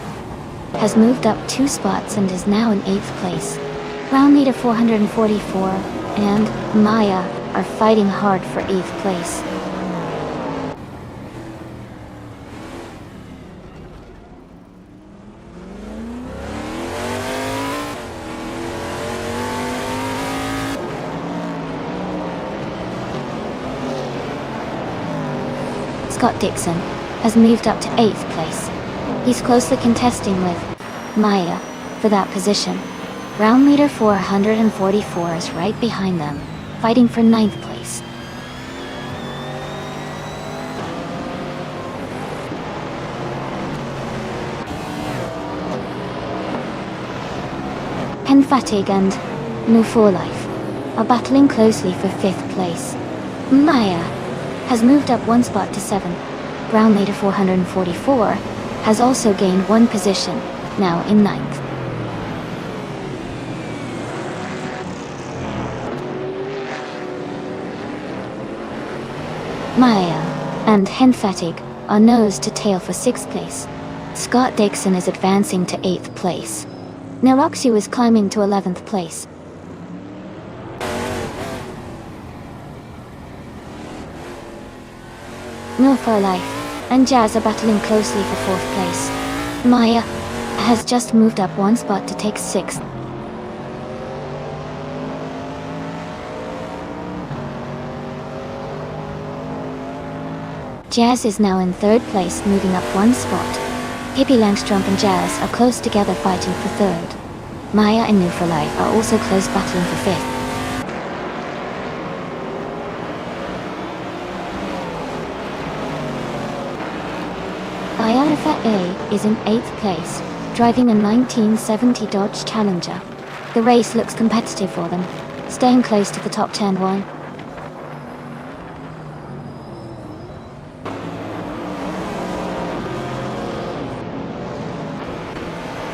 A: has moved up 2 spots and is now in 8th place. Round leader 444 and Maya are fighting hard for 8th place. Scott Dixon has moved up to 8th place. He's closely contesting with Maya for that position. Round leader 444 is right behind them, fighting for 9th place. Henfatig and New for Life are battling closely for 5th place. Maya has moved up 1 spot to 7th. Round leader 444 has also gained 1 position, now in 9th. Maya and Henfatig are nose to tail for 6th place. Scott Dixon is advancing to 8th place. Neroxu is climbing to 11th place. New for Life and Jazz are battling closely for 4th place. Maya has just moved up 1 spot to take 6th. Jazz is now in 3rd place, moving up 1 spot. Pippi Langstrumpf and Jazz are close together fighting for 3rd. Maya and New for Life are also close battling for 5th. Ayarafa A is in 8th place, driving a 1970 Dodge Challenger. The race looks competitive for them, staying close to the top 10 one.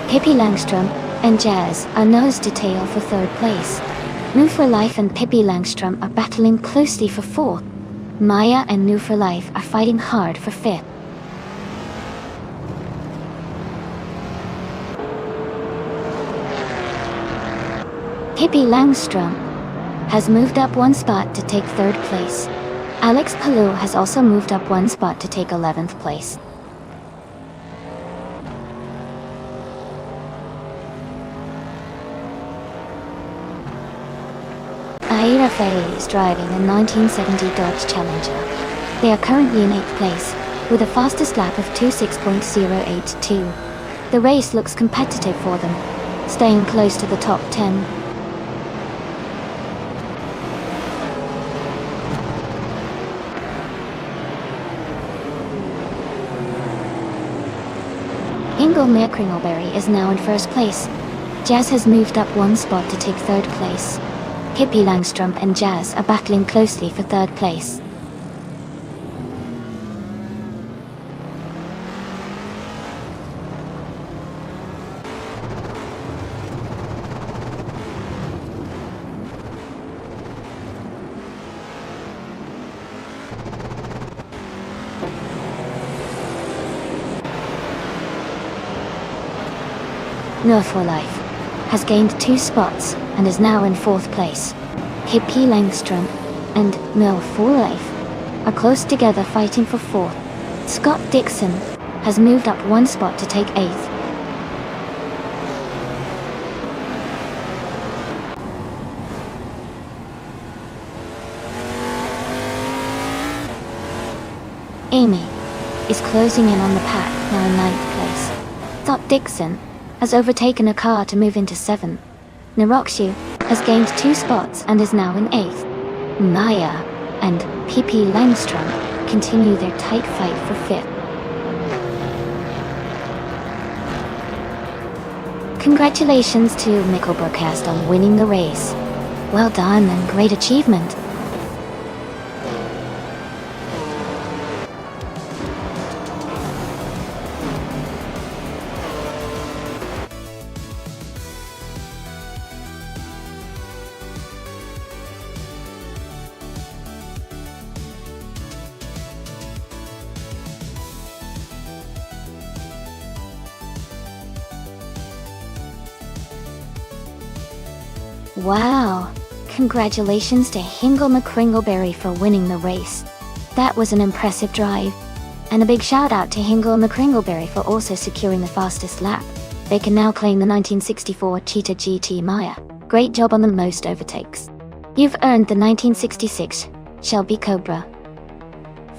A: Pippi Langstrumpf and Jazz are nose to tail for 3rd place. New for Life and Pippi Langstrumpf are battling closely for 4th. Maya and New for Life are fighting hard for 5th. Pippi Langstrumpf has moved up 1 spot to take 3rd place. Alex Palou has also moved up 1 spot to take 11th place. Aira Ferry is driving a 1970 Dodge Challenger. They are currently in 8th place, with a fastest lap of 26.082. The race looks competitive for them, staying close to the top 10. Ingo McCringleberry is now in 1st place. Jazz has moved up 1 spot to take 3rd place. Pippi Langstrumpf and Jazz are battling closely for 3rd place. No for Life, has gained 2 spots and is now in 4th place. Hippie Langstrom and No for Life are close together fighting for 4th. Scott Dixon has moved up 1 spot to take 8th. Amy is closing in on the pack, now in 9th place. Scott Dixon has overtaken a car to move into 7th. Narokshu has gained 2 spots and is now in 8th. Maya and Pippi Langstrom continue their tight fight for 5th. Congratulations to Mikkel Broadcast on winning the race. Well done and great achievement. Wow! Congratulations to Hingle McCringleberry for winning the race. That was an impressive drive. And a big shout out to Hingle McCringleberry for also securing the fastest lap. They can now claim the 1964 Cheetah GT Maya. Great job on the most overtakes. You've earned the 1966 Shelby Cobra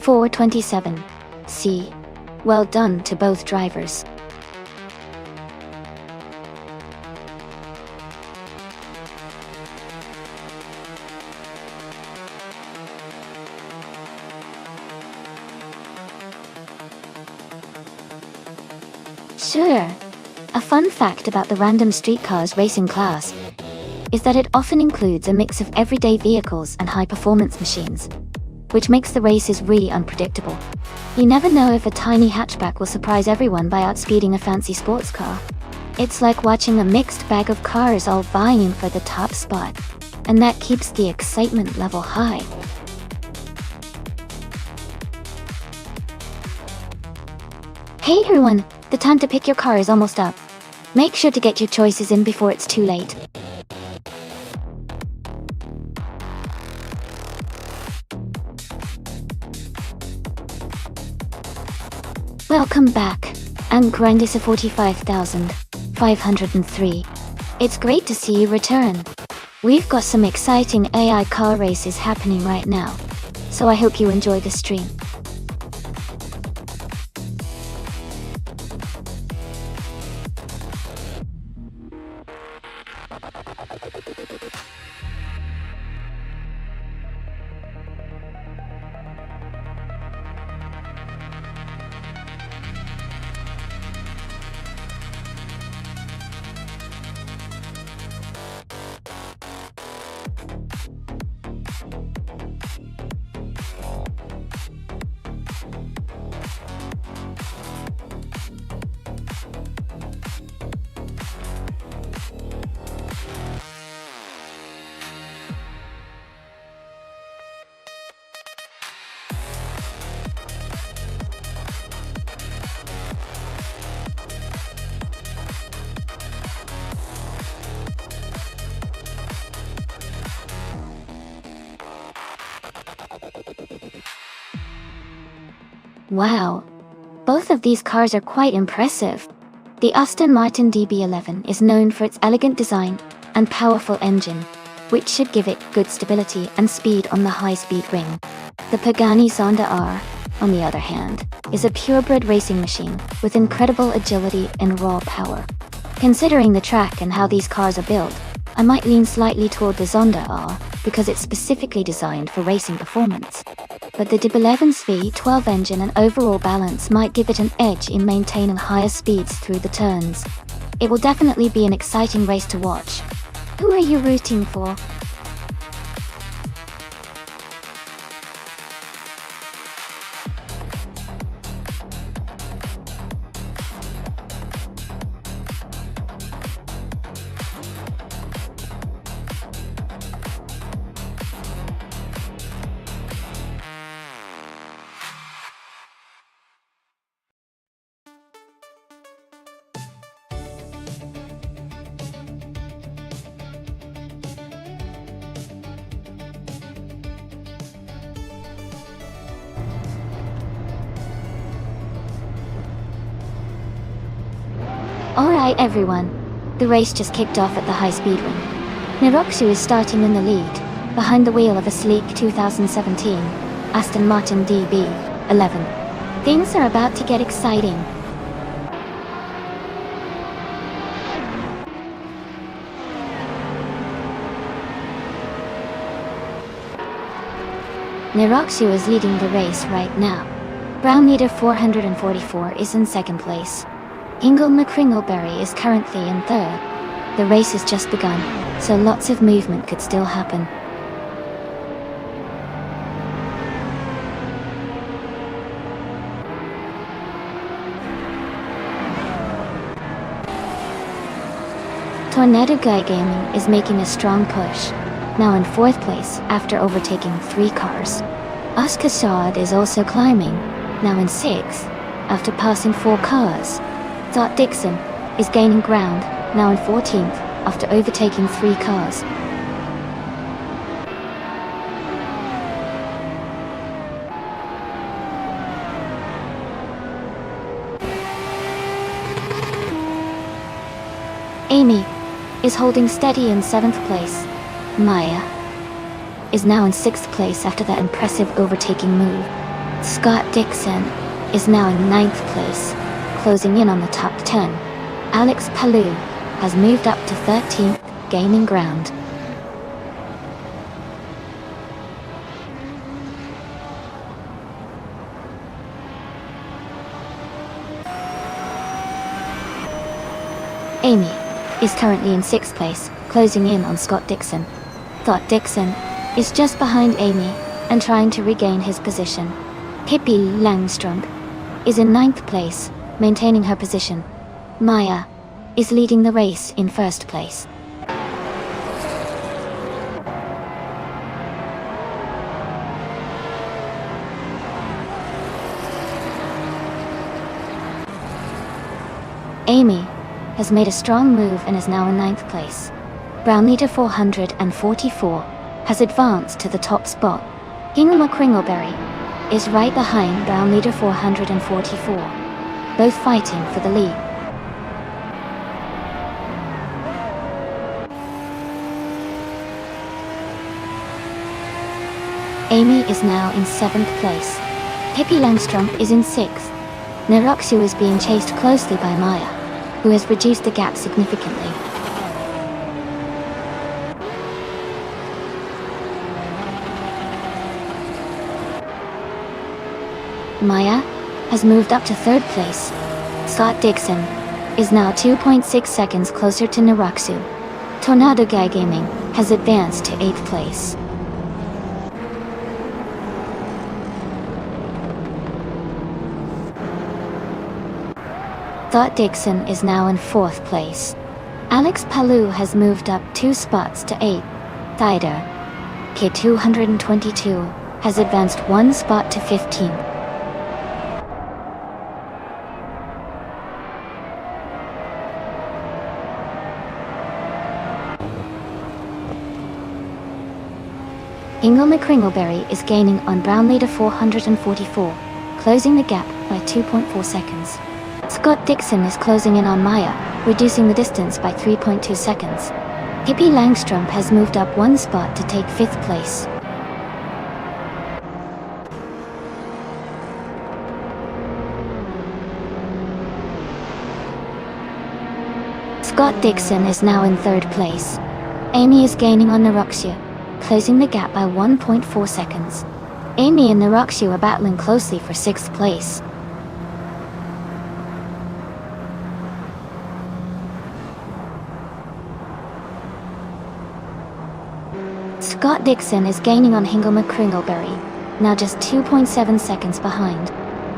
A: 427C. Well done to both drivers. Sure. A fun fact about the random streetcars racing class is that it often includes a mix of everyday vehicles and high-performance machines, which makes the races really unpredictable. You never know if a tiny hatchback will surprise everyone by outspeeding a fancy sports car. It's like watching a mixed bag of cars all vying for the top spot, and that keeps the excitement level high. Hey everyone! The time to pick your car is almost up. Make sure to get your choices in before it's too late. Welcome back. I'm Grandisa 45,503. It's great to see you return. We've got some exciting AI car races happening right now, so I hope you enjoy the stream. Wow, both of these cars are quite impressive. The Aston Martin DB11 is known for its elegant design and powerful engine, which should give it good stability and speed on the high-speed ring. The Pagani Zonda R, on the other hand, is a purebred racing machine with incredible agility and raw power. Considering the track and how these cars are built, I might lean slightly toward the Zonda R because it's specifically designed for racing performance. But the DB11's V12 engine and overall balance might give it an edge in maintaining higher speeds through the turns. It will definitely be an exciting race to watch. Who are you rooting for? Alright everyone, the race just kicked off at the high-speed ring. Niroxu is starting in the lead, behind the wheel of a sleek 2017 Aston Martin DB11. Things are about to get exciting. Niroxu is leading the race right now. Brown leader 444 is in second place. Ingle McCringleberry is currently in third. The race has just begun, so lots of movement could still happen. Tornado Guy Gaming is making a strong push, now in fourth place after overtaking 3 cars. Oscar Saad is also climbing, now in sixth after passing 4 cars. Dot Dixon is gaining ground, now in 14th after overtaking 3 cars. Amy is holding steady in 7th place. Maya is now in 6th place after that impressive overtaking move. Scott Dixon is now in 9th place, closing in on the top 10. Alex Palou has moved up to 13th, gaining ground. Amy is currently in 6th place, closing in on Scott Dixon. Dot Dixon is just behind Amy and trying to regain his position. Pippi Langstrump is in 9th place, maintaining her position. Maya is leading the race in 1st place. Amy has made a strong move and is now in 9th place. Brown leader 444 has advanced to the top spot. Ingle McCringleberry is right behind Brown leader 444, both fighting for the lead. Amy is now in 7th place. Pippi Langstrump is in 6th. Niroxu is being chased closely by Maya, who has reduced the gap significantly. Maya has moved up to 3rd place. Scott Dixon is now 2.6 seconds closer to Niroxu. Tornado Guy Gaming has advanced to 8th place. Dot Dixon is now in 4th place. Alex Palou has moved up 2 spots to 8th. Thider Kid 222 has advanced 1 spot to 15th. Ingle McCringleberry is gaining on Brown leader 444, closing the gap by 2.4 seconds. Scott Dixon is closing in on Maya, reducing the distance by 3.2 seconds. Pippi Langstrump has moved up 1 spot to take 5th place. Scott Dixon is now in 3rd place. Amy is gaining on Niroxu, closing the gap by 1.4 seconds. Amy and Niroxu are battling closely for 6th place. Scott Dixon is gaining on Ingle McCringleberry, now just 2.7 seconds behind.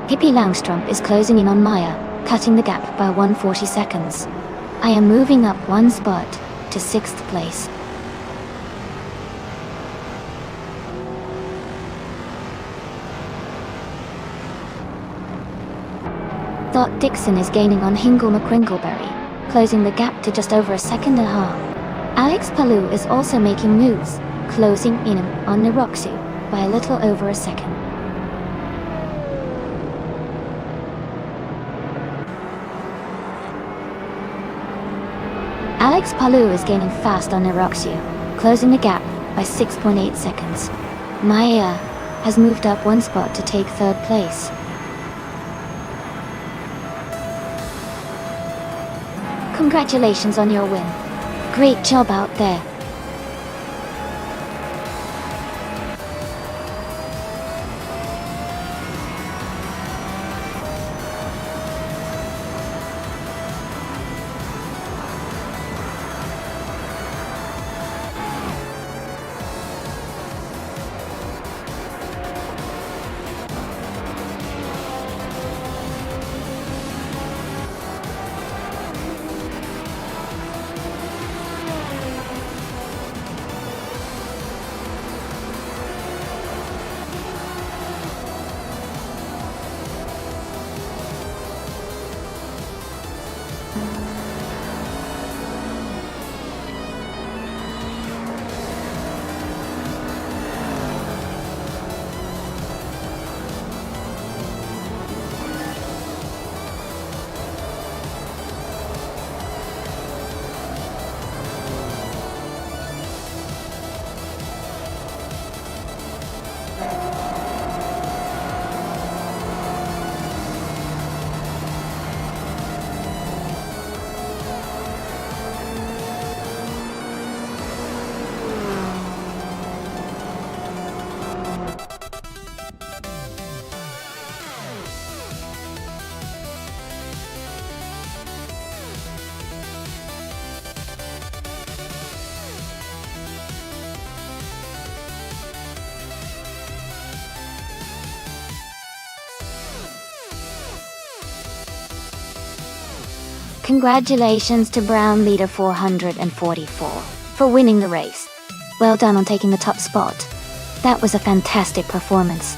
A: Pippi Langstrump is closing in on Maya, cutting the gap by 140 seconds. I am moving up 1 spot to 6th place. Dot Dixon is gaining on Ingle McCringleberry, closing the gap to just over 1.5 seconds. Alex Palou is also making moves, closing in on Niroxu by a little over 1 second. Alex Palou is gaining fast on Eroxia, closing the gap by 6.8 seconds. Maya has moved up one spot to take third place. Congratulations on your win. Great job out there. Congratulations to Brown Leader 444 for winning the race. Well done on taking the top spot. That was a fantastic performance.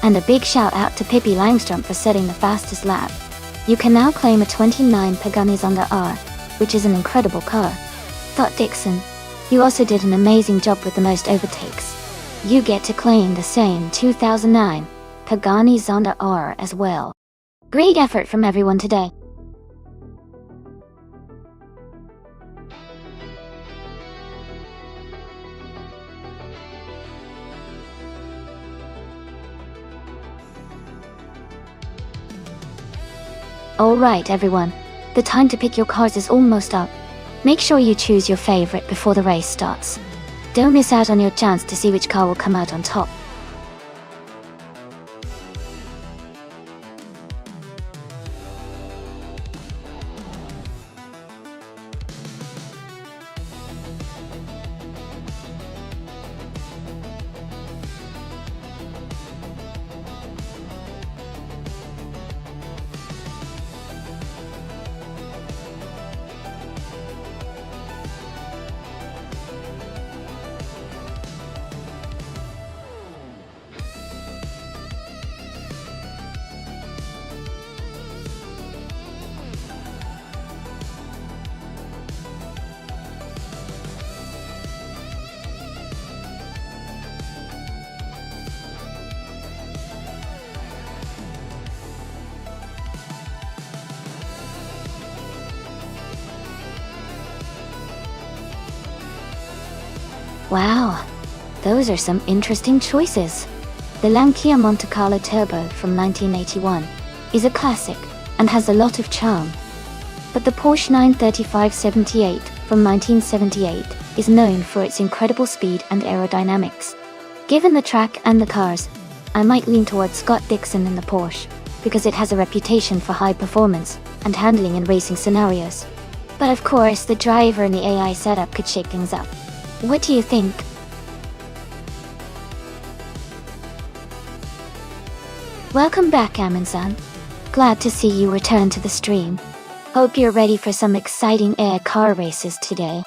A: And a big shout out to Pippi Langstrom for setting the fastest lap. You can now claim a 29 Pagani Zonda R, which is an incredible car. Dixon, you also did an amazing job with the most overtakes. You get to claim the same 2009 Pagani Zonda R as well. Great effort from everyone today. Alright everyone, the time to pick your cars is almost up. Make sure you choose your favorite before the race starts. Don't miss out on your chance to see which car will come out on top. Wow, those are some interesting choices. The Lancia Monte Carlo Turbo from 1981 is a classic and has a lot of charm. But the Porsche 935/78 from 1978 is known for its incredible speed and aerodynamics. Given the track and the cars, I might lean towards Scott Dixon in the Porsche, because it has a reputation for high performance and handling in racing scenarios. But of course, the driver and the AI setup could shake things up. What do you think? Welcome back, Amin-san. Glad to see you return to the stream. Hope you're ready for some exciting air car races today.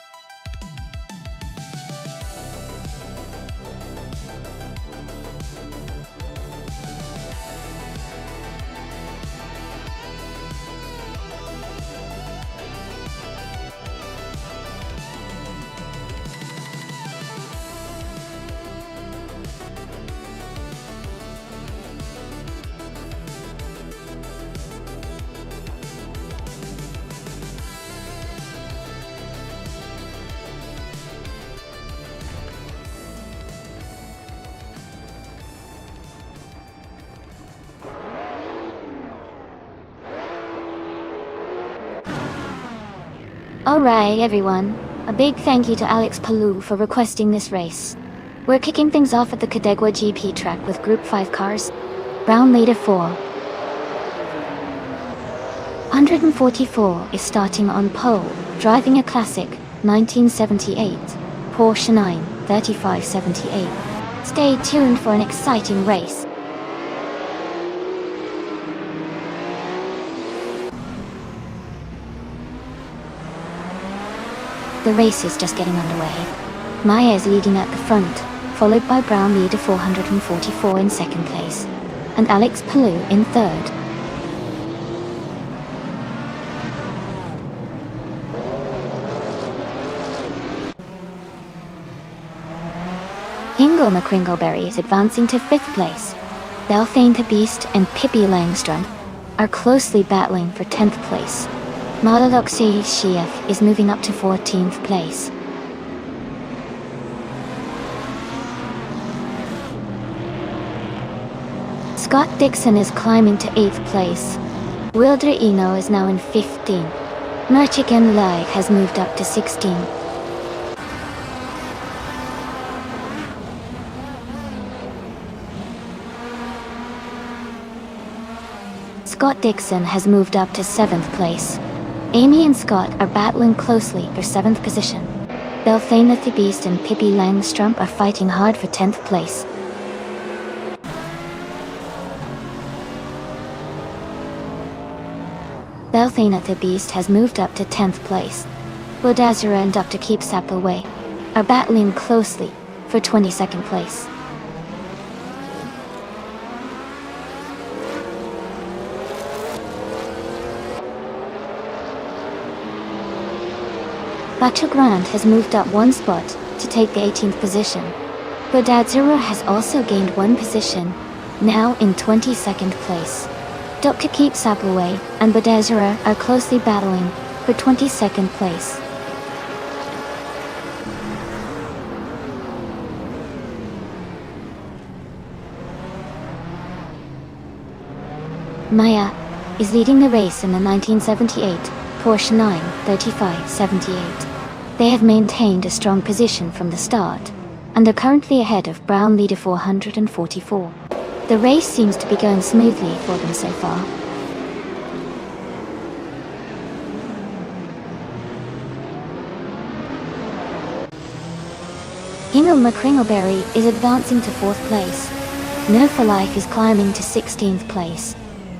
A: Alright everyone, a big thank you to Alex Palou for requesting this race. We're kicking things off at the Cadegua GP track with Group 5 cars. Brown Leader 4. 144 is starting on pole, driving a classic 1978 Porsche 93578. Stay tuned for an exciting race. The race is just getting underway. Maya is leading at the front, followed by Brown Leader 444 in second place, and Alex Palou in third. Hingle McCringleberry is advancing to fifth place. Belthane the Beast and Pippi Langström are closely battling for 10th place. Malaloxi Shief is moving up to 14th place. Scott Dixon is climbing to 8th place. Wilder Eno is now in 15. Merchigan Live has moved up to 16. Scott Dixon has moved up to 7th place. Amy and Scott are battling closely for 7th position. Belthane the Beast and Pippi Langström are fighting hard for 10th place. Belthane the Beast has moved up to 10th place. Bodazura and Dr. Keep Sapaway are battling closely for 22nd place. Bacho Grant has moved up one spot to take the 18th position. Bodadzura has also gained one position, now in 22nd place. Dr. Keep Sapaway and Bodadzura are closely battling for 22nd place. Maya is leading the race in the 1978 Porsche 93578. They have maintained a strong position from the start, and are currently ahead of Brown Leader 444. The race seems to be going smoothly for them so far. Hingle McCringleberry is advancing to 4th place. No for Life is climbing to 16th place.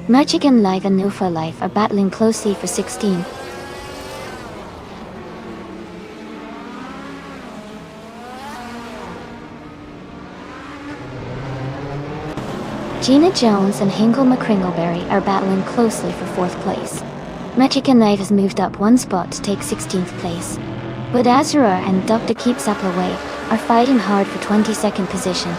A: Merchigan Live and No for Life are battling closely for 16th. Gina Jones and Hingle McCringleberry are battling closely for 4th place. Merchigan Live has moved up one spot to take 16th place. Bodazura and Dr. Keep Sapaway are fighting hard for 22nd position.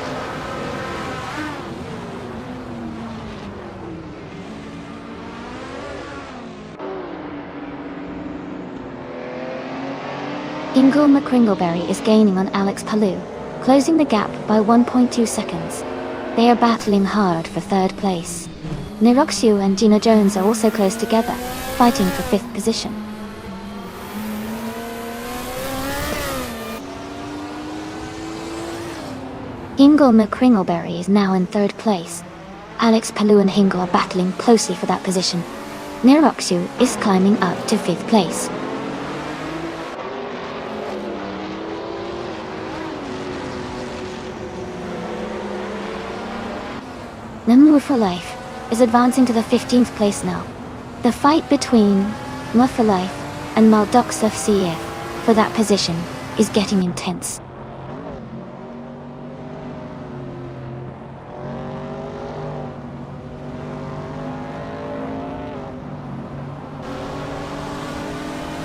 A: Hingle McCringleberry is gaining on Alex Palou, closing the gap by 1.2 seconds. They are battling hard for 3rd place. Niroxu and Gina Jones are also close together, fighting for 5th position. Hingle McCringleberry is now in 3rd place. Alex Palou and Hingle are battling closely for that position. Niroxu is climbing up to 5th place. Namu for Life is advancing to the 15th place now. The fight between Mu for Life and Maldoxf CF for that position is getting intense.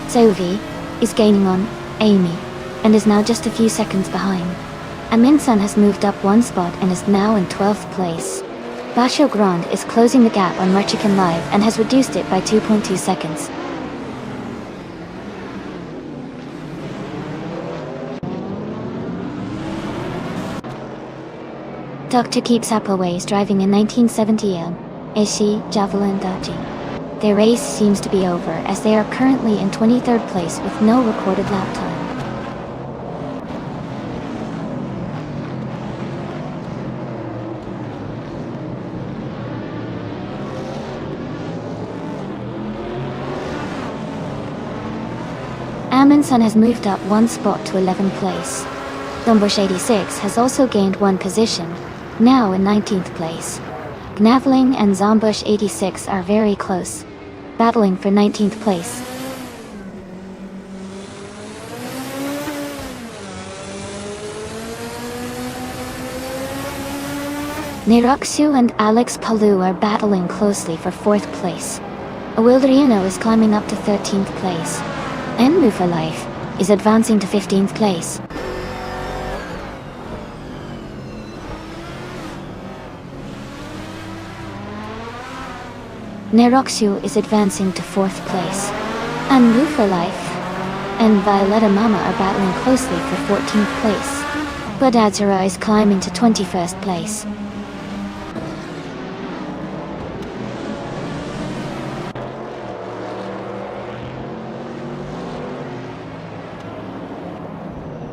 A: Sovi is gaining on Amy and is now just a few seconds behind. Aminsan has moved up one spot and is now in 12th place. Bacho Grande is closing the gap on Merchigan Live and has reduced it by 2.2 seconds. Dr. Keep Sapaway is driving a 1970 Eshi Javelin Daji. Their race seems to be over as they are currently in 23rd place with no recorded lap time. Amundsen has moved up one spot to 11th place. Dombush 86 has also gained one position, now in 19th place. Gnavling and Zombush 86 are very close, battling for 19th place. Neroxu and Alex Palou are battling closely for 4th place. Awildriano is climbing up to 13th place. Enmu for Life is advancing to 15th place. Neroxu is advancing to 4th place. Enmu for Life and Violetta Mama are battling closely for 14th place. Budadzura is climbing to 21st place.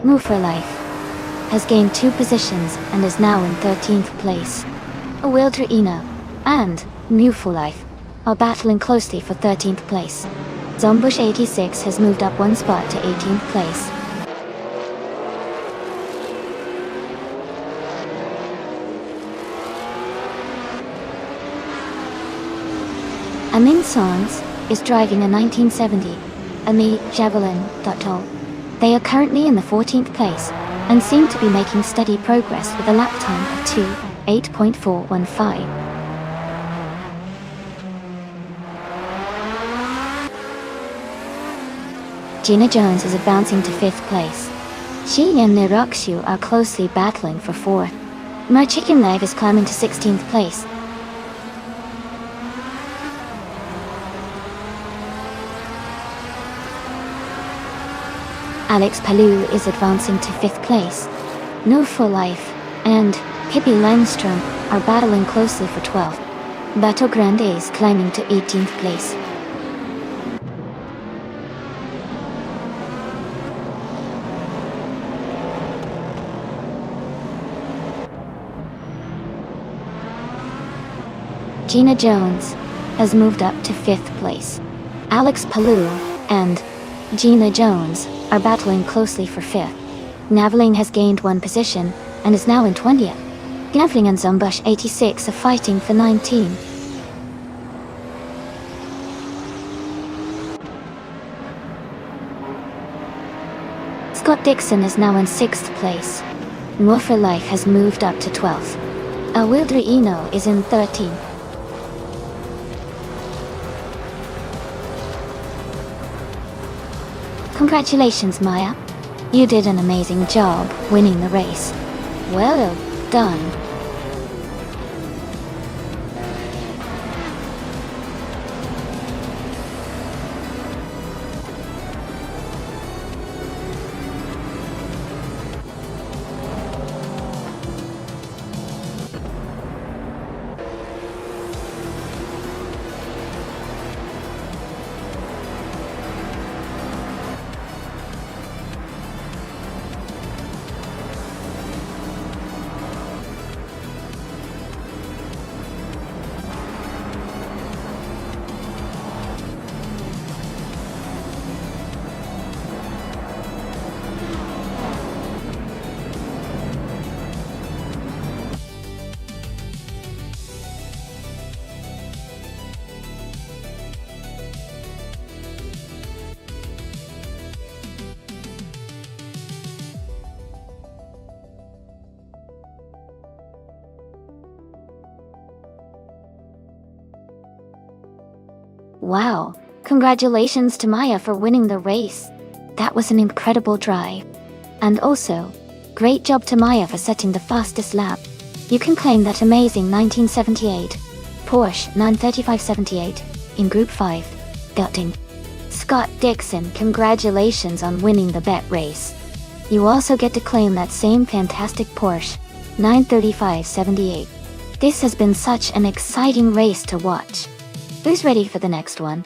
A: Mu for Life has gained 2 positions and is now in 13th place. Awildriano and Mu for Life are battling closely for 13th place. Zombush 86 has moved up one spot to 18th place. Amin Sons is driving a 1970 Ami Javelin Dotto. They are currently in the 14th place and seem to be making steady progress with a lap time of 2:8.415. Gina Jones is advancing to 5th place. She and Neroxu are closely battling for 4th. My Chicken Leg is climbing to 16th place. Alex Palou is advancing to 5th place. No for Life and Pippi Langstrom are battling closely for 12th. Bato Grande is climbing to 18th place. Gina Jones has moved up to 5th place. Alex Palou and Gina Jones are battling closely for 5th. Navling has gained one position and is now in 20th. Gnavling and Zombush 86 are fighting for 19. Scott Dixon is now in 6th place. More for Life has moved up to 12th. Awildriano is in 13th. Congratulations, Maya. You did an amazing job winning the race. Well done. Wow, congratulations to Maya for winning the race. That was an incredible drive. And also, great job to Maya for setting the fastest lap. You can claim that amazing 1978 Porsche 935/78 in Group 5. Gutting. Scott Dixon, congratulations on winning the bet race. You also get to claim that same fantastic Porsche 935/78. This has been such an exciting race to watch. Who's ready for the next one?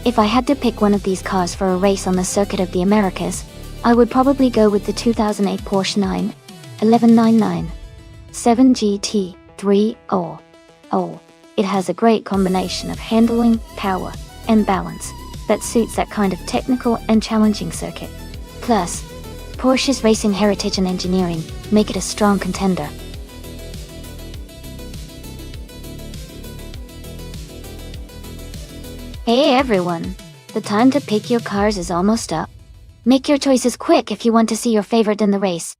A: If I had to pick one of these cars for a race on the Circuit of the Americas, I would probably go with the 2008 Porsche 91199 7 GT 300. It has a great combination of handling, power, and balance that suits that kind of technical and challenging circuit. Plus, Porsche's racing heritage and engineering make it a strong contender. Hey everyone! The time to pick your cars is almost up. Make your choices quick if you want to see your favorite in the race.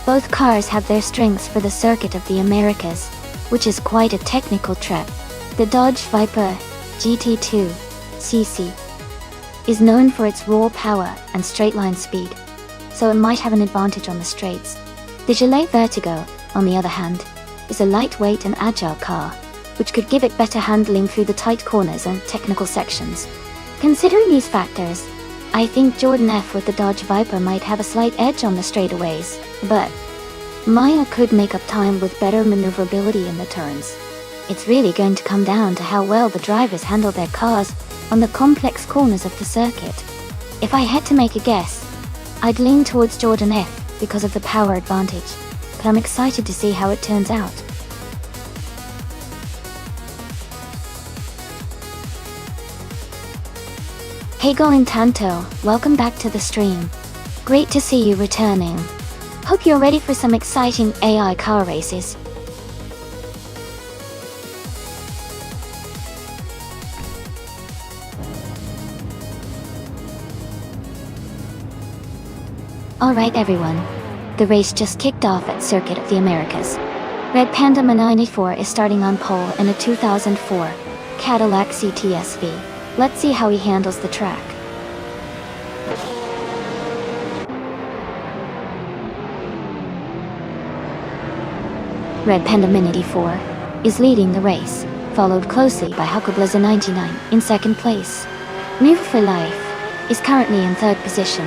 A: Both cars have their strengths for the Circuit of the Americas, which is quite a technical track. The Dodge Viper GT2 CC is known for its raw power and straight-line speed, so it might have an advantage on the straights. The Gillet Vertigo, on the other hand, is a lightweight and agile car, which could give it better handling through the tight corners and technical sections. Considering these factors, I think Jordan F with the Dodge Viper might have a slight edge on the straightaways, but Maya could make up time with better maneuverability in the turns. It's really going to come down to how well the drivers handle their cars on the complex corners of the circuit. If I had to make a guess, I'd lean towards Jordan F because of the power advantage, but I'm excited to see how it turns out. Hey Golin Tanto, welcome back to the stream. Great to see you returning. Hope you're ready for some exciting AI car races. Alright everyone, the race just kicked off at Circuit of the Americas. Red Panda 94 is starting on pole in a 2004 Cadillac CTSV. Let's see how he handles the track. Red Panda 94 is leading the race, followed closely by Huckleblizzard 99 in second place. Move for Life is currently in third position.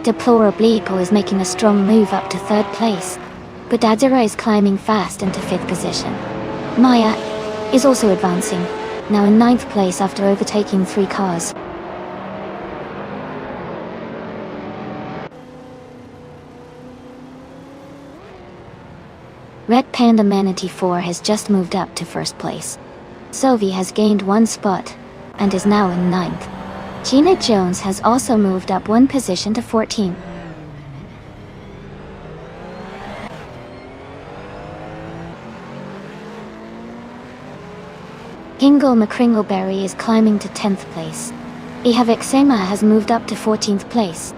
A: Deplorably is making a strong move up to third place, but Dadzira is climbing fast into fifth position. Maya is also advancing, now in ninth place after overtaking 3 cars. Red Panda Manatee 4 has just moved up to first place. Sovi has gained 1 spot and is now in ninth. Gina Jones has also moved up 1 position to 14. Kingle McCringleberry is climbing to 10th place. Ihavik Sema has moved up to 14th place.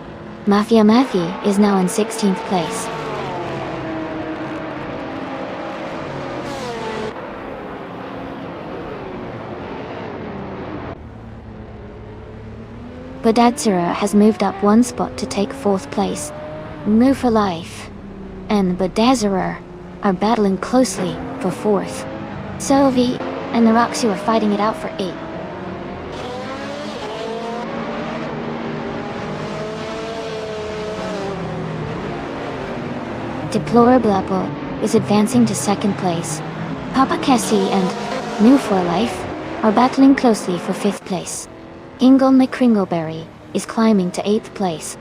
A: Mafia Mafi is now in 16th place. Badadsura has moved up 1 spot to take 4th place. Move for Life and Badazura are battling closely for 4th. Sovi and Naraxu are fighting it out for 8th. Deplorable is advancing to second place. Papa Cassie and New for Life are battling closely for fifth place. Ingle McCringleberry is climbing to eighth place.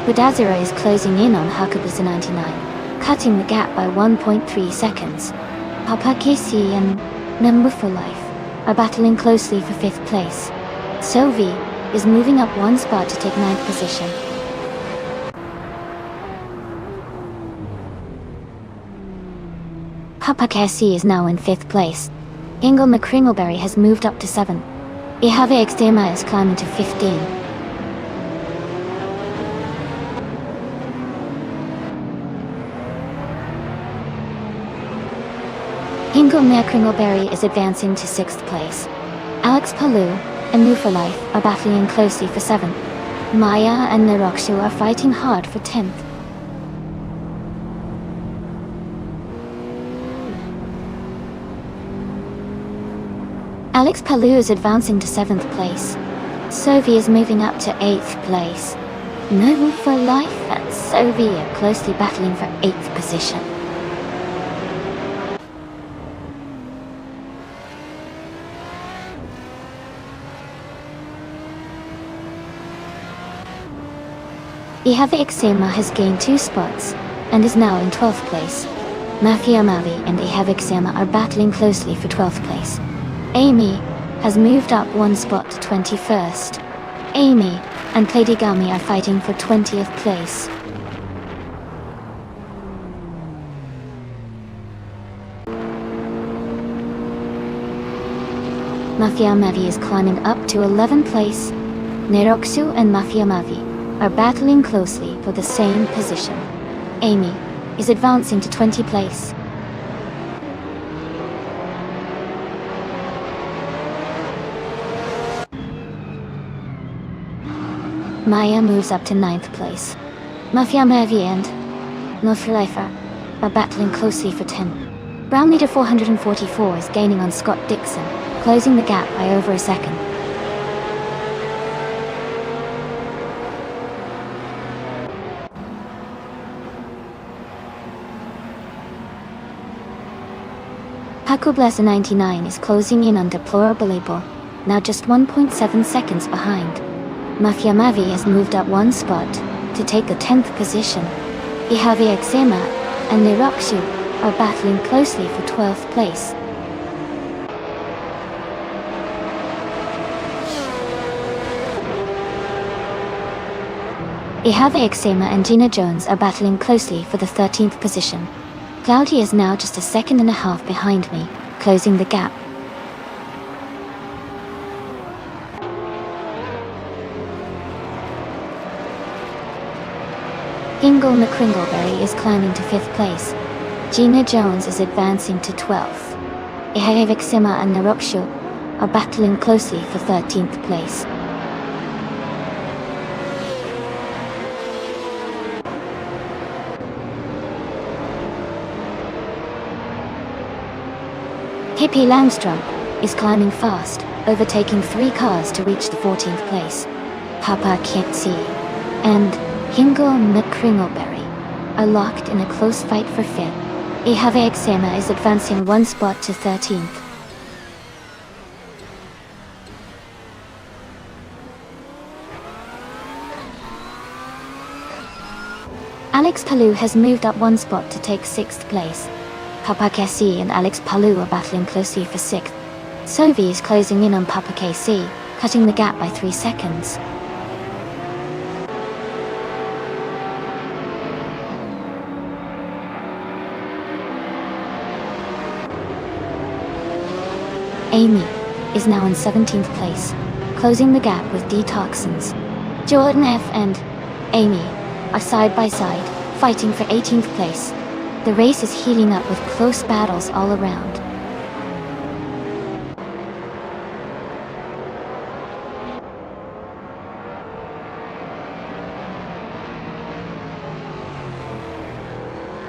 A: Budazira is closing in on Hakubuza 99, cutting the gap by 1.3 seconds. Papa Casey and Number for Life are battling closely for fifth place. Sovi is moving up one spot to take ninth position. Papa Cassie is now in fifth place. Ingle McCringleberry has moved up to 7. Ihave Extrema is climbing to 15. Ingle McCringleberry is advancing to 6th place. Alex Palou and New for Life are battling closely for 7th. Maya and Narokshu are fighting hard for 10th. Alex Palou is advancing to 7th place. Sovi is moving up to 8th place. New for Life and Sovi are closely battling for 8th position. Ihave Exema has gained 2 spots and is now in 12th place. Mafia Mavi and Ihave Exema are battling closely for 12th place. Amy has moved up 1 spot to 21st. Amy and Pladigami are fighting for 20th place. Mafia Mavi is climbing up to 11th place. Neroksu and Mafia Mavi are battling closely for the same position. Amy is advancing to 20th place. Maya moves up to 9th place. Mafia Mavi and Noflifer are battling closely for 10. Brown leader 444 is gaining on Scott Dixon, closing the gap by over a second. Hakublessa 99 is closing in on Deplorable Label, now just 1.7 seconds behind. Mafia Mavi has moved up 1 spot to take the 10th position. Ihave Exema and Nirokshu are battling closely for 12th place. Ihave Exema and Gina Jones are battling closely for the 13th position. Cloudy is now just a second and a half behind me, closing the gap. Ingle McCringleberry is climbing to 5th place. Gina Jones is advancing to 12th. Ihave Exema and Narokshu are battling closely for 13th place. Hippie Langstrom is climbing fast, overtaking 3 cars to reach the 14th place. Papa Kitsi and Hingle McCringleberry are locked in a close fight for 5th. Ihave Exema is advancing 1 spot to 13th. Alex Palou has moved up 1 spot to take 6th place. Papa Casey and Alex Palou are battling closely for 6th. Sovi is closing in on Papa Casey, cutting the gap by 3 seconds. Amy is now in 17th place, closing the gap with Detoxins. Jordan F and Amy are side by side, fighting for 18th place. The race is heating up with close battles all around.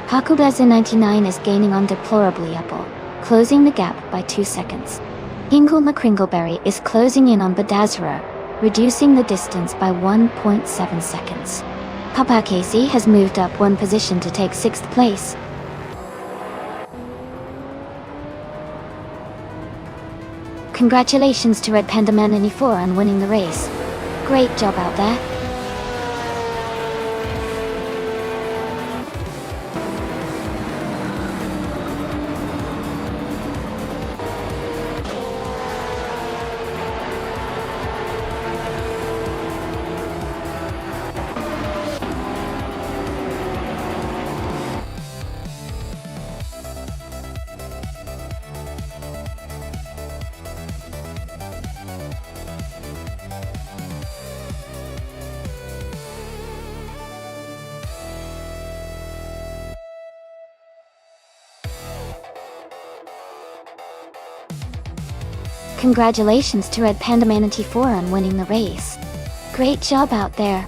A: Hakubleza 99 is gaining on Deplorably Apple, closing the gap by 2 seconds. Gingle McCringleberry is closing in on Badazara, reducing the distance by 1.7 seconds. Papa Casey has moved up 1 position to take 6th place. Congratulations to Red Panda Man 94 on winning the race. Great job out there. Congratulations to Red Panda Man 94 on winning the race. Great job out there,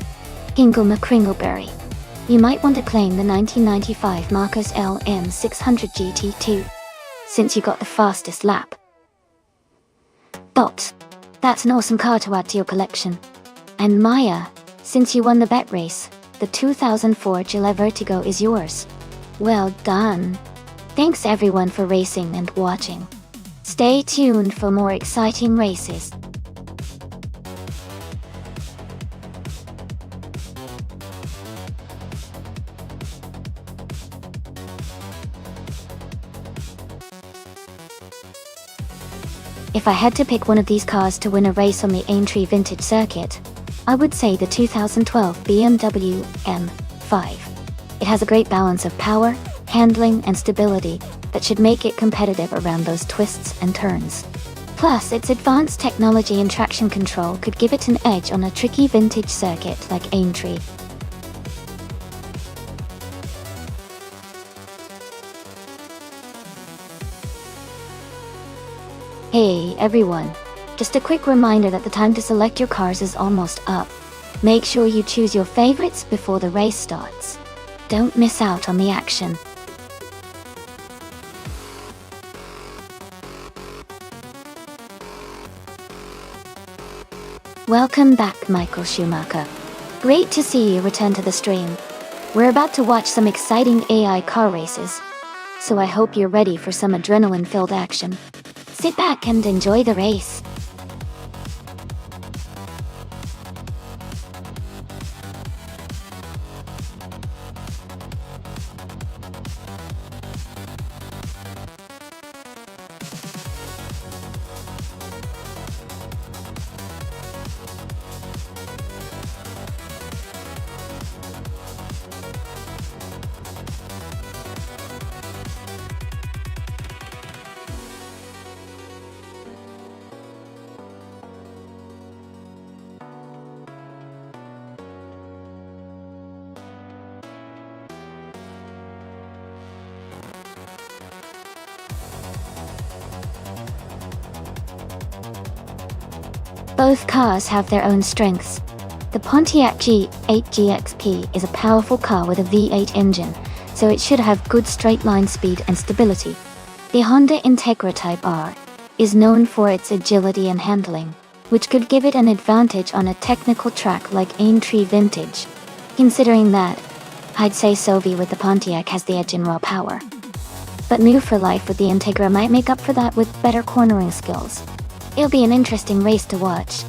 A: Gingle McCringleberry. You might want to claim the 1995 Marcos LM600 GT2, since you got the fastest lap. But that's an awesome car to add to your collection. And Maya, since you won the bet race, the 2004 Gillette Vertigo is yours. Well done. Thanks everyone for racing and watching. Stay tuned for more exciting races. If I had to pick one of these cars to win a race on the Aintree Vintage Circuit, I would say the 2012 BMW M5. It has a great balance of power, handling, and stability that should make it competitive around those twists and turns. Plus, its advanced technology and traction control could give it an edge on a tricky vintage circuit like Aintree. Hey everyone, just a quick reminder that the time to select your cars is almost up. Make sure you choose your favorites before the race starts. Don't miss out on the action. Welcome back, Michael Schumacher. Great to see you return to the stream. We're about to watch some exciting AI car races, so I hope you're ready for some adrenaline-filled action. Sit back and enjoy the race. Both cars have their own strengths. The Pontiac G8 GXP is a powerful car with a V8 engine, so it should have good straight-line speed and stability. The Honda Integra Type R is known for its agility and handling, which could give it an advantage on a technical track like Aintree Vintage. Considering that, I'd say Sovi with the Pontiac has the edge in raw power. But New for Life with the Integra might make up for that with better cornering skills. It'll be an interesting race to watch.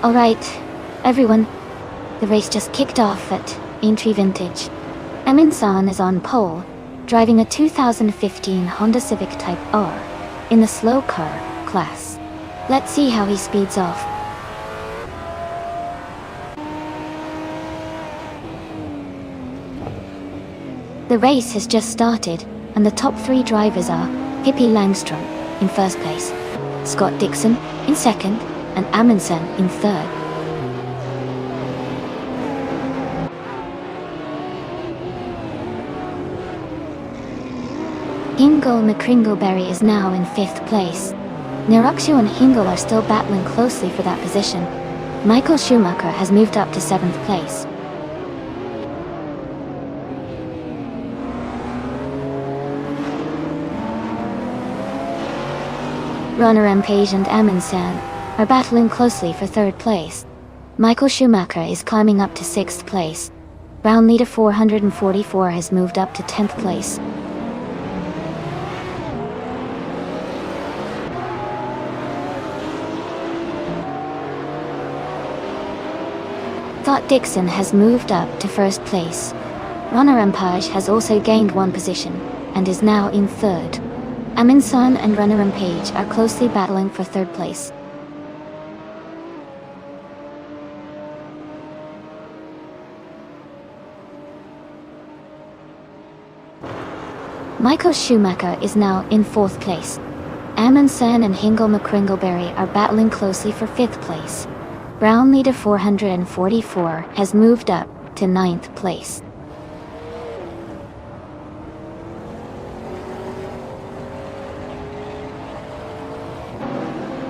A: Alright, everyone. The race just kicked off at Aintree Vintage. Emin-san is on pole, driving a 2015 Honda Civic Type R in the slow car class. Let's see how he speeds off. The race has just started, and the top 3 drivers are Pippi Langstrom in first place, Scott Dixon in second, and Amundsen in third. Hingle McCringleberry is now in 5th place. Nirakshu and Hingle are still battling closely for that position. Michael Schumacher has moved up to 7th place. Runner Page and Amundsen are battling closely for 3rd place. Michael Schumacher is climbing up to 6th place. Brown leader 444 has moved up to 10th place. Scott Dixon has moved up to 1st place. Runner Page has also gained 1 position and is now in 3rd. Amundsen and Runner Page are closely battling for 3rd place. Michael Schumacher is now in 4th place. Amundsen and Hingle McCringleberry are battling closely for 5th place. Brown leader 444 has moved up to 9th place.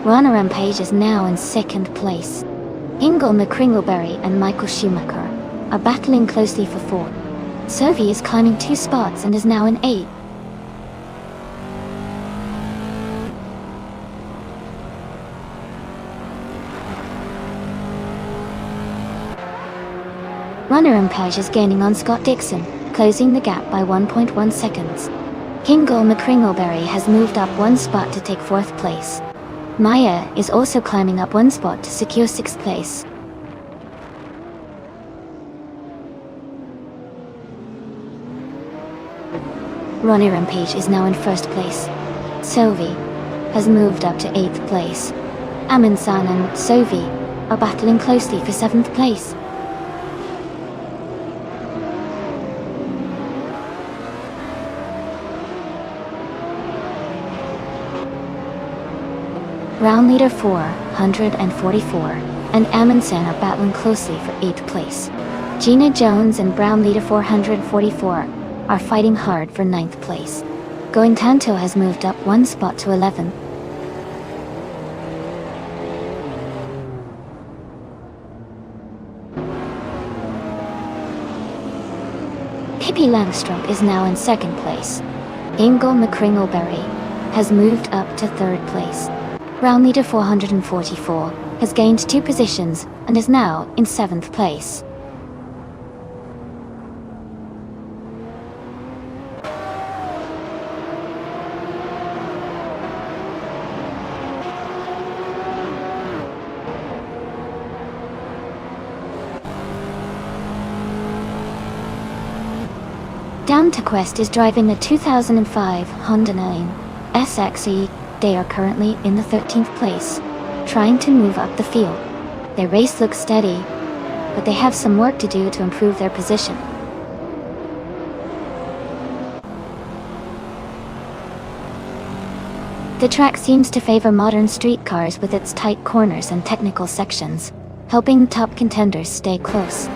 A: Runner Page is now in 2nd place. Hingle McCringleberry and Michael Schumacher are battling closely for 4th. Sophie is climbing 2 spots and is now in 8th. Runner Page is gaining on Scott Dixon, closing the gap by 1.1 seconds. Hingle McCringleberry has moved up 1 spot to take 4th place. Maya is also climbing up 1 spot to secure 6th place. Runner Page is now in 1st place. Sophie has moved up to 8th place. Amundsen and Sophie are battling closely for 7th place. Brown leader 444 and Amundsen are battling closely for 8th place. Gina Jones and Brown leader 444 are fighting hard for 9th place. Going Tanto has moved up 1 spot to 11th. Pippi Langstrom is now in 2nd place. Hingle McCringleberry has moved up to 3rd place. Brown leader 444 has gained 2 positions and is now in 7th place. Dan Quest is driving a 2005 Honda 9 SXE. They are currently in the 13th place, trying to move up the field. Their race looks steady, but they have some work to do to improve their position. The track seems to favor modern street cars with its tight corners and technical sections, helping top contenders stay close.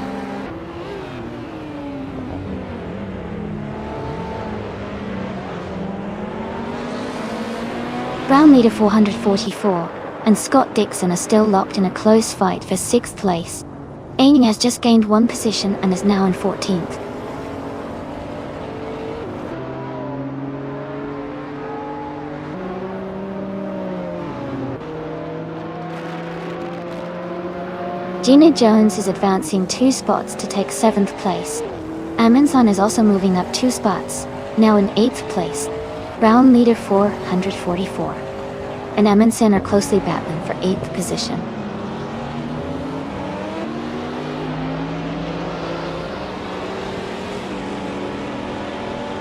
A: Brown leader 444 and Scott Dixon are still locked in a close fight for 6th place. Amy has just gained 1 position and is now in 14th. Gina Jones is advancing 2 spots to take 7th place. Amundsen is also moving up 2 spots, now in 8th place. Brown leader 444 and Amundsen are closely battling for 8th position.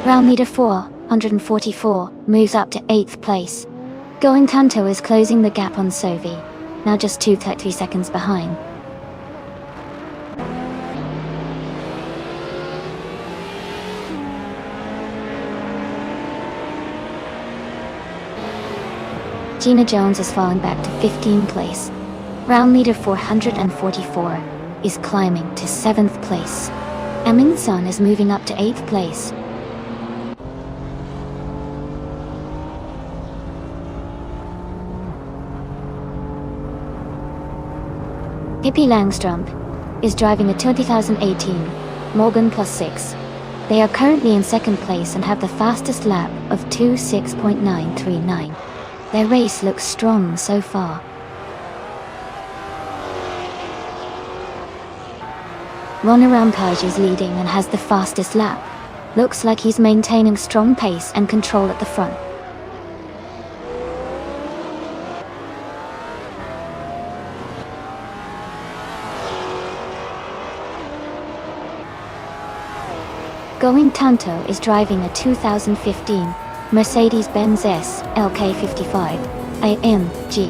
A: Round leader 444 moves up to 8th place. Going Tanto is closing the gap on Sovi, now just 2.3 seconds behind. Gina Jones has fallen back to 15th place. Round leader 444 is climbing to 7th place. Amin Sun is moving up to 8th place. Pippi Langstrump is driving a 2018 Morgan Plus 6. They are currently in 2nd place and have the fastest lap of 2:6.939. Their race looks strong so far. Ronnie Rampage is leading and has the fastest lap. Looks like he's maintaining strong pace and control at the front. Going Tanto is driving a 2015 Mercedes-Benz S LK55 AMG.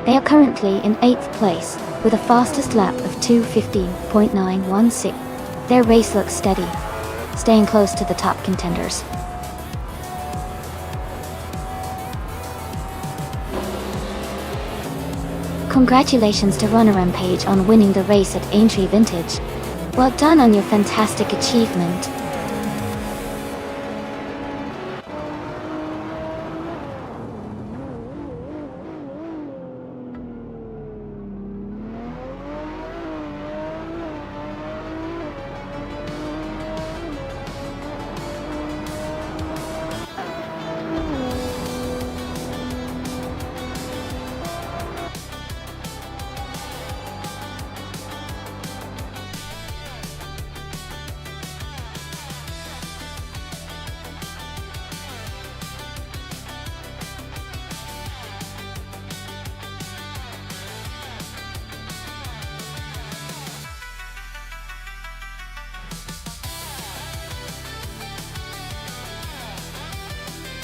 A: They are currently in 8th place with a fastest lap of 2:15.916. Their race looks steady, staying close to the top contenders. Congratulations to Runner Rampage on winning the race at Aintree Vintage. Well done on your fantastic achievement.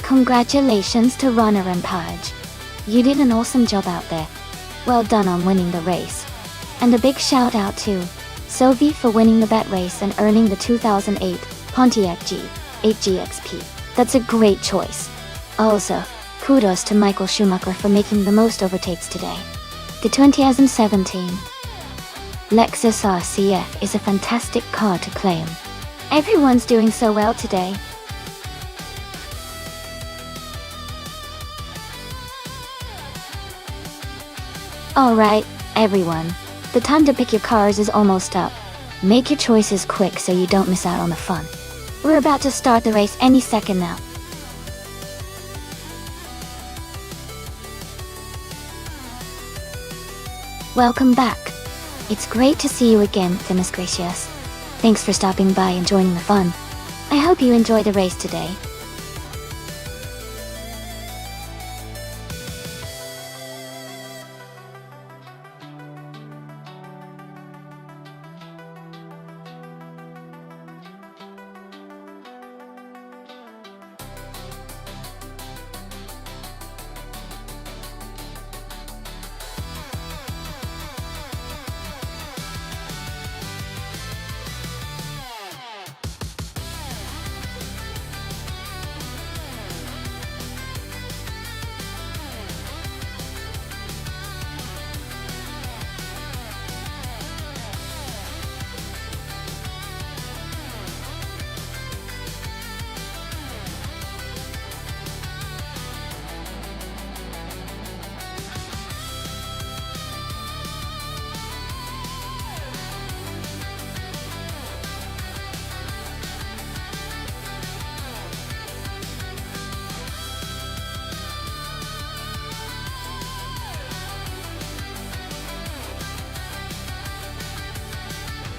A: Congratulations to Runner Rampage. You did an awesome job out there. Well done on winning the race. And a big shout out to Sovi for winning the bet race and earning the 2008 Pontiac G8 GXP. That's a great choice. Also, kudos to Michael Schumacher for making the most overtakes today. The 2017 Lexus RCF is a fantastic car to claim. Everyone's doing so well today. Alright, everyone. The time to pick your cars is almost up. Make your choices quick so you don't miss out on the fun. We're about to start the race any second now. Welcome back. It's great to see you again, Finis Gracious. Thanks for stopping by and joining the fun. I hope you enjoyed the race today.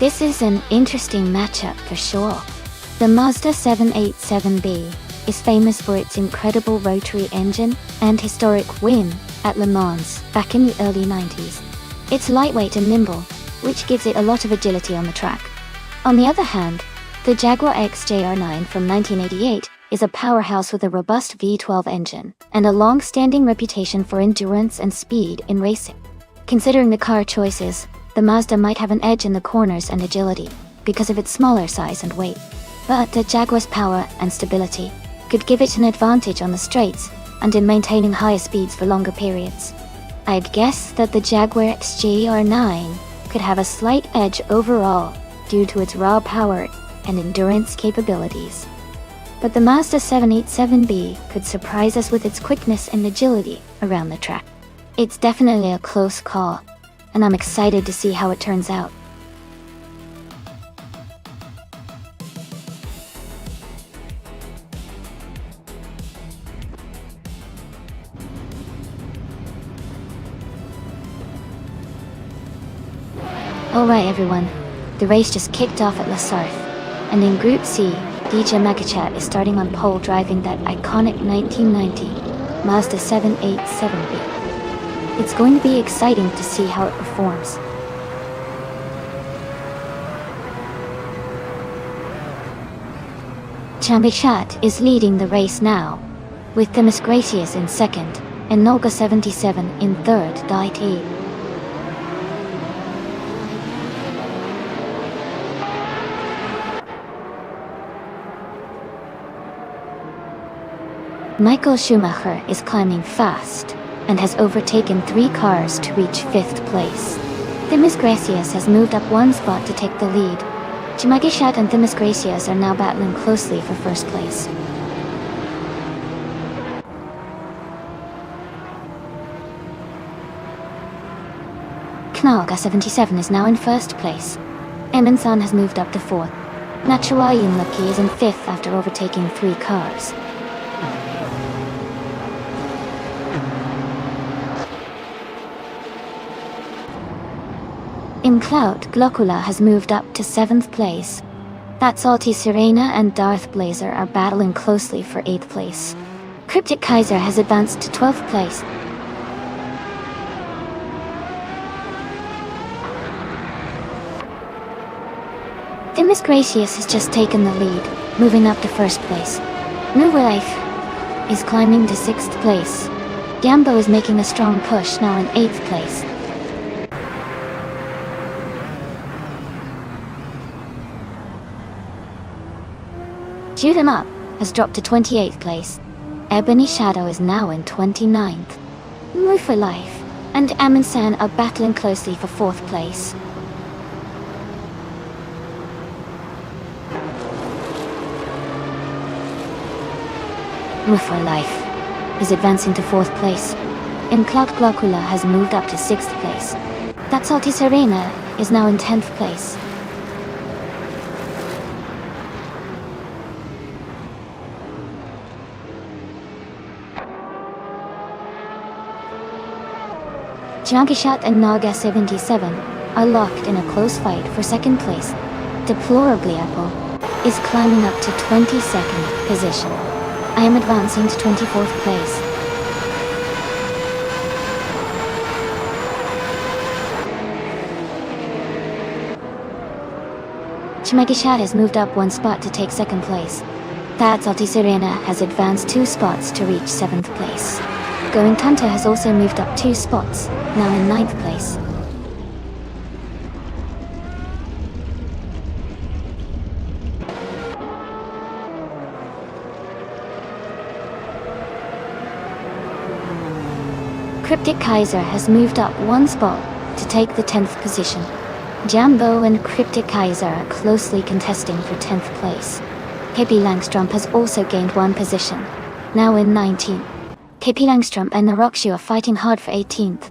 A: This is an interesting matchup for sure. The Mazda 787B is famous for its incredible rotary engine and historic win at Le Mans back in the early 90s. It's lightweight and nimble, which gives it a lot of agility on the track. On the other hand, The Jaguar XJR9 from 1988 is a powerhouse with a robust V12 engine and a long-standing reputation for endurance and speed in racing. Considering the car choices, the Mazda might have an edge in the corners and agility because of its smaller size and weight. But the Jaguar's power and stability could give it an advantage on the straights and in maintaining higher speeds for longer periods. I'd guess that the Jaguar XJR9 could have a slight edge overall due to its raw power and endurance capabilities. But the Mazda 787B could surprise us with its quickness and agility around the track. It's definitely a close call, and I'm excited to see how it turns out. Alright everyone, the race just kicked off at La Sarthe, and in Group C, DJ Makichat is starting on pole driving that iconic 1990 Mazda 787B. It's going to be exciting to see how it performs. Makichat is leading the race now, with Themis Gracious in second, and Nolga 77 in third. Michael Schumacher is climbing fast and has overtaken 3 cars to reach 5th place. Themis Gracious has moved up 1 spot to take the lead. Makichat and Themis Gracious are now battling closely for 1st place. Knalga 77 is now in 1st place. Eminsan has moved up to 4th. Natchawayan Lucky is in 5th after overtaking 3 cars. In Cloud, Glocula has moved up to 7th place. That Salty Sirena and Darth Blazer are battling closely for 8th place. Cryptic Kaiser has advanced to 12th place. Themis Gracious has just taken the lead, moving up to 1st place. New Life is climbing to 6th place. Gambo is making a strong push, now in 8th place. Shoot 'em Up has dropped to 28th place. Ebony Shadow is now in 29th. Move for Life and Amunsan are battling closely for 4th place. Move for Life is advancing to 4th place. And Cloud Glocula has moved up to 6th place. That Salty Serena is now in 10th place. Makichat and Naga 77 are locked in a close fight for 2nd place. Deplorably Apple is climbing up to 22nd position. I am advancing to 24th place. Makichat has moved up 1 spot to take 2nd place. That Salty Serena has advanced 2 spots to reach 7th place. Going Tanta has also moved up 2 spots, now in 9th place. Cryptic Kaiser has moved up 1 spot to take the 10th position. Jambo and Cryptic Kaiser are closely contesting for 10th place. KP Langstrom has also gained 1 position, now in 19th. KP Langstrom and Narokshu are fighting hard for 18th.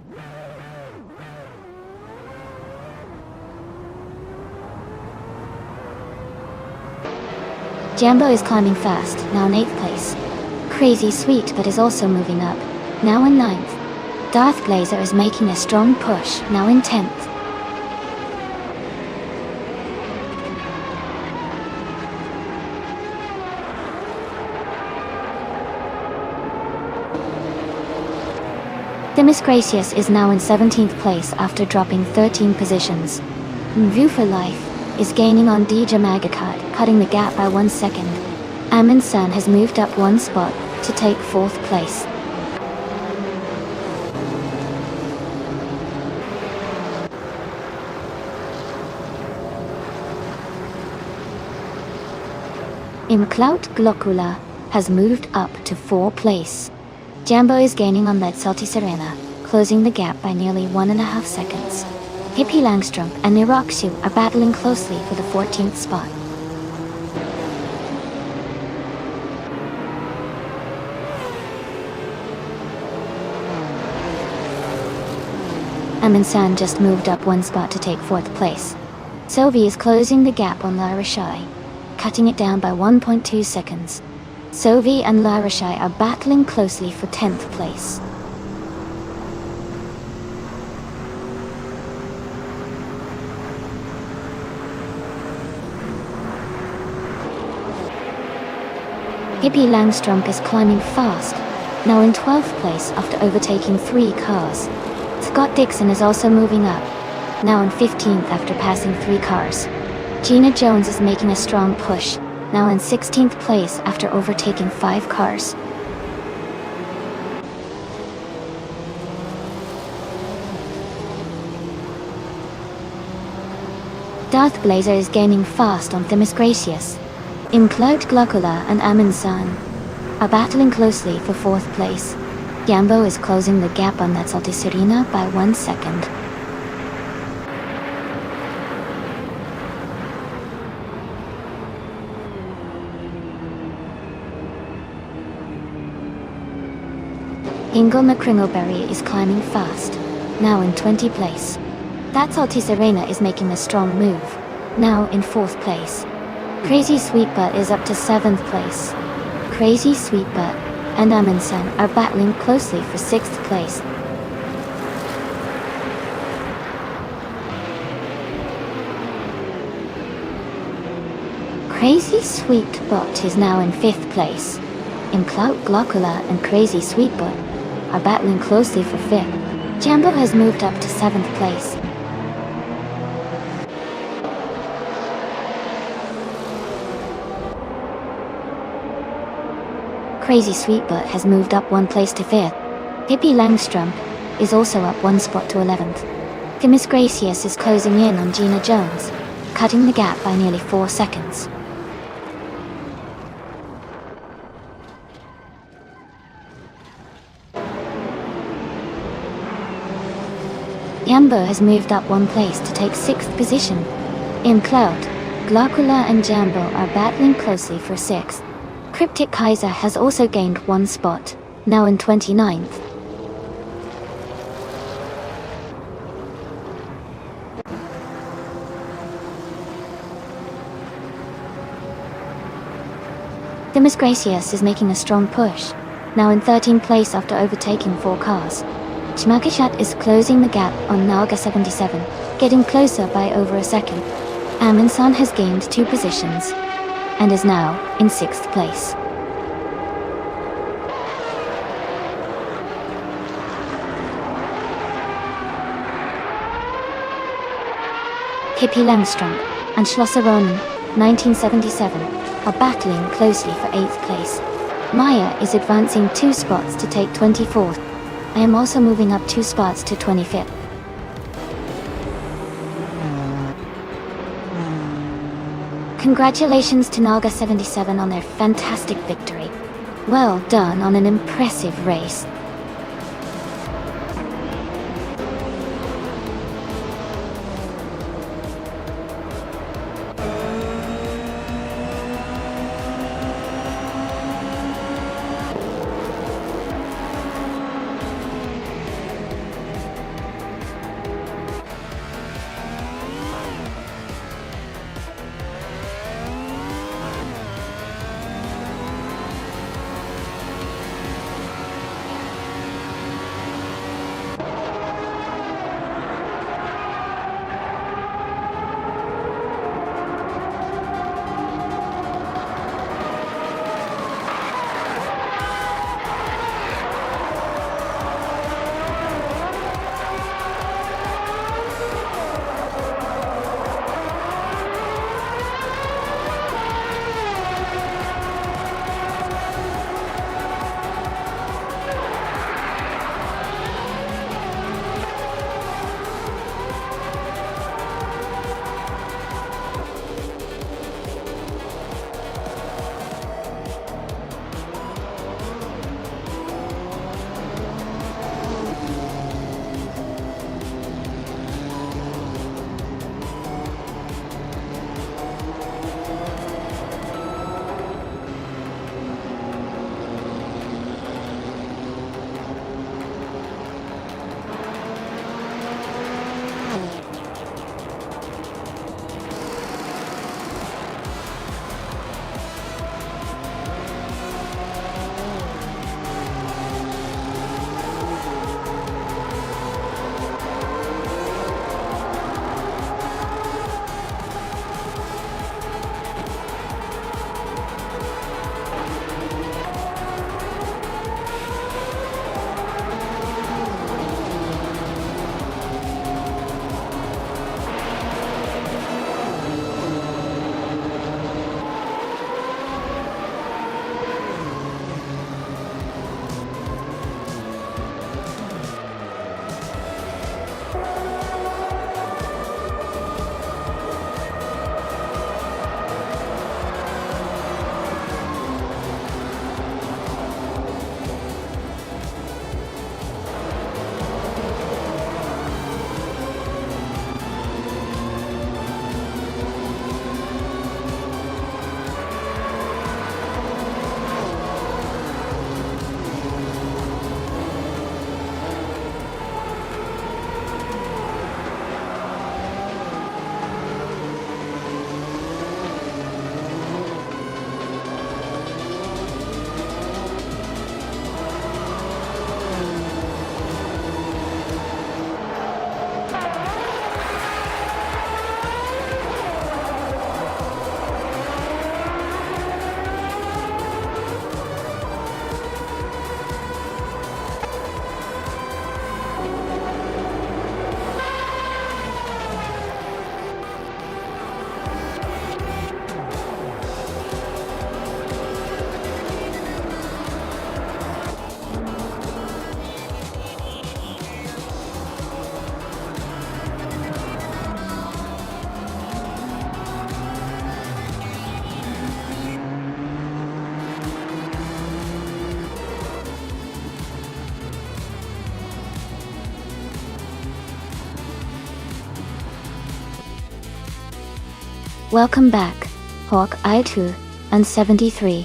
A: Jambo is climbing fast, now in 8th place. Crazy Sweet but is also moving up, now in 9th. Darth Blazer is making a strong push, now in 10th. Themis Gracious is now in 17th place after dropping 13 positions. View for Life is gaining on DJ Magakat, cutting the gap by 1 second. Amin-san has moved up 1 spot to take 4th place. Imclout Glocula has moved up to 4th place. Jambo is gaining on Led Salty Serena, closing the gap by nearly 1.5 seconds. Hippie Langstrom and Niroxu are battling closely for the 14th spot. Amin-san just moved up 1 spot to take 4th place. Sovi is closing the gap on Larashai, cutting it down by 1.2 seconds. Sovi and Larashai are battling closely for 10th place. Hippie Langstrom is climbing fast, now in 12th place after overtaking 3 cars. Scott Dixon is also moving up, now in 15th after passing 3 cars. Gina Jones is making a strong push, now in 16th place after overtaking 5 cars. Darth Blazer is gaining fast on Themis Gracious. Imclout Glocula and Amin-san are battling closely for 4th place. Jambo is closing the gap on Led Salty Serena by 1 second. Ingo McCringleberry is climbing fast, now in 20th place. That Salty Serena is making a strong move, now in 4th place. Crazy Sweetbutt is up to 7th place. Crazy Sweetbutt and Amin-san are battling closely for 6th place. Crazy Sweetbutt is now in 5th place. Imclout Glocula and Crazy Sweetbutt are battling closely for 5th. Jambo has moved up to 7th place. Crazy Sweetbutt has moved up 1 place to 5th. Hippie Langstrom is also up 1 spot to 11th. Themis Gracious is closing in on Gina Jones, cutting the gap by nearly 4 seconds. Jambo has moved up 1 place to take 6th position. Imclout, Glocula and Jambo are battling closely for 6th. Cryptic Kaiser has also gained 1 spot, now in 29th. Themis Gracious is making a strong push, now in 13th place after overtaking 4 cars. Chmakashat is closing the gap on Naga 77, getting closer by over a second. Amin-san has gained 2 positions, and is now in 6th place. Hippie Langstrom and Schlosser Ronan, 1977, are battling closely for 8th place. Maya is advancing 2 spots to take 24th. I am also moving up 2 spots to 25th. Congratulations to Naga 77 on their fantastic victory. Well done on an impressive race. Welcome back, Hawk I2 and 73.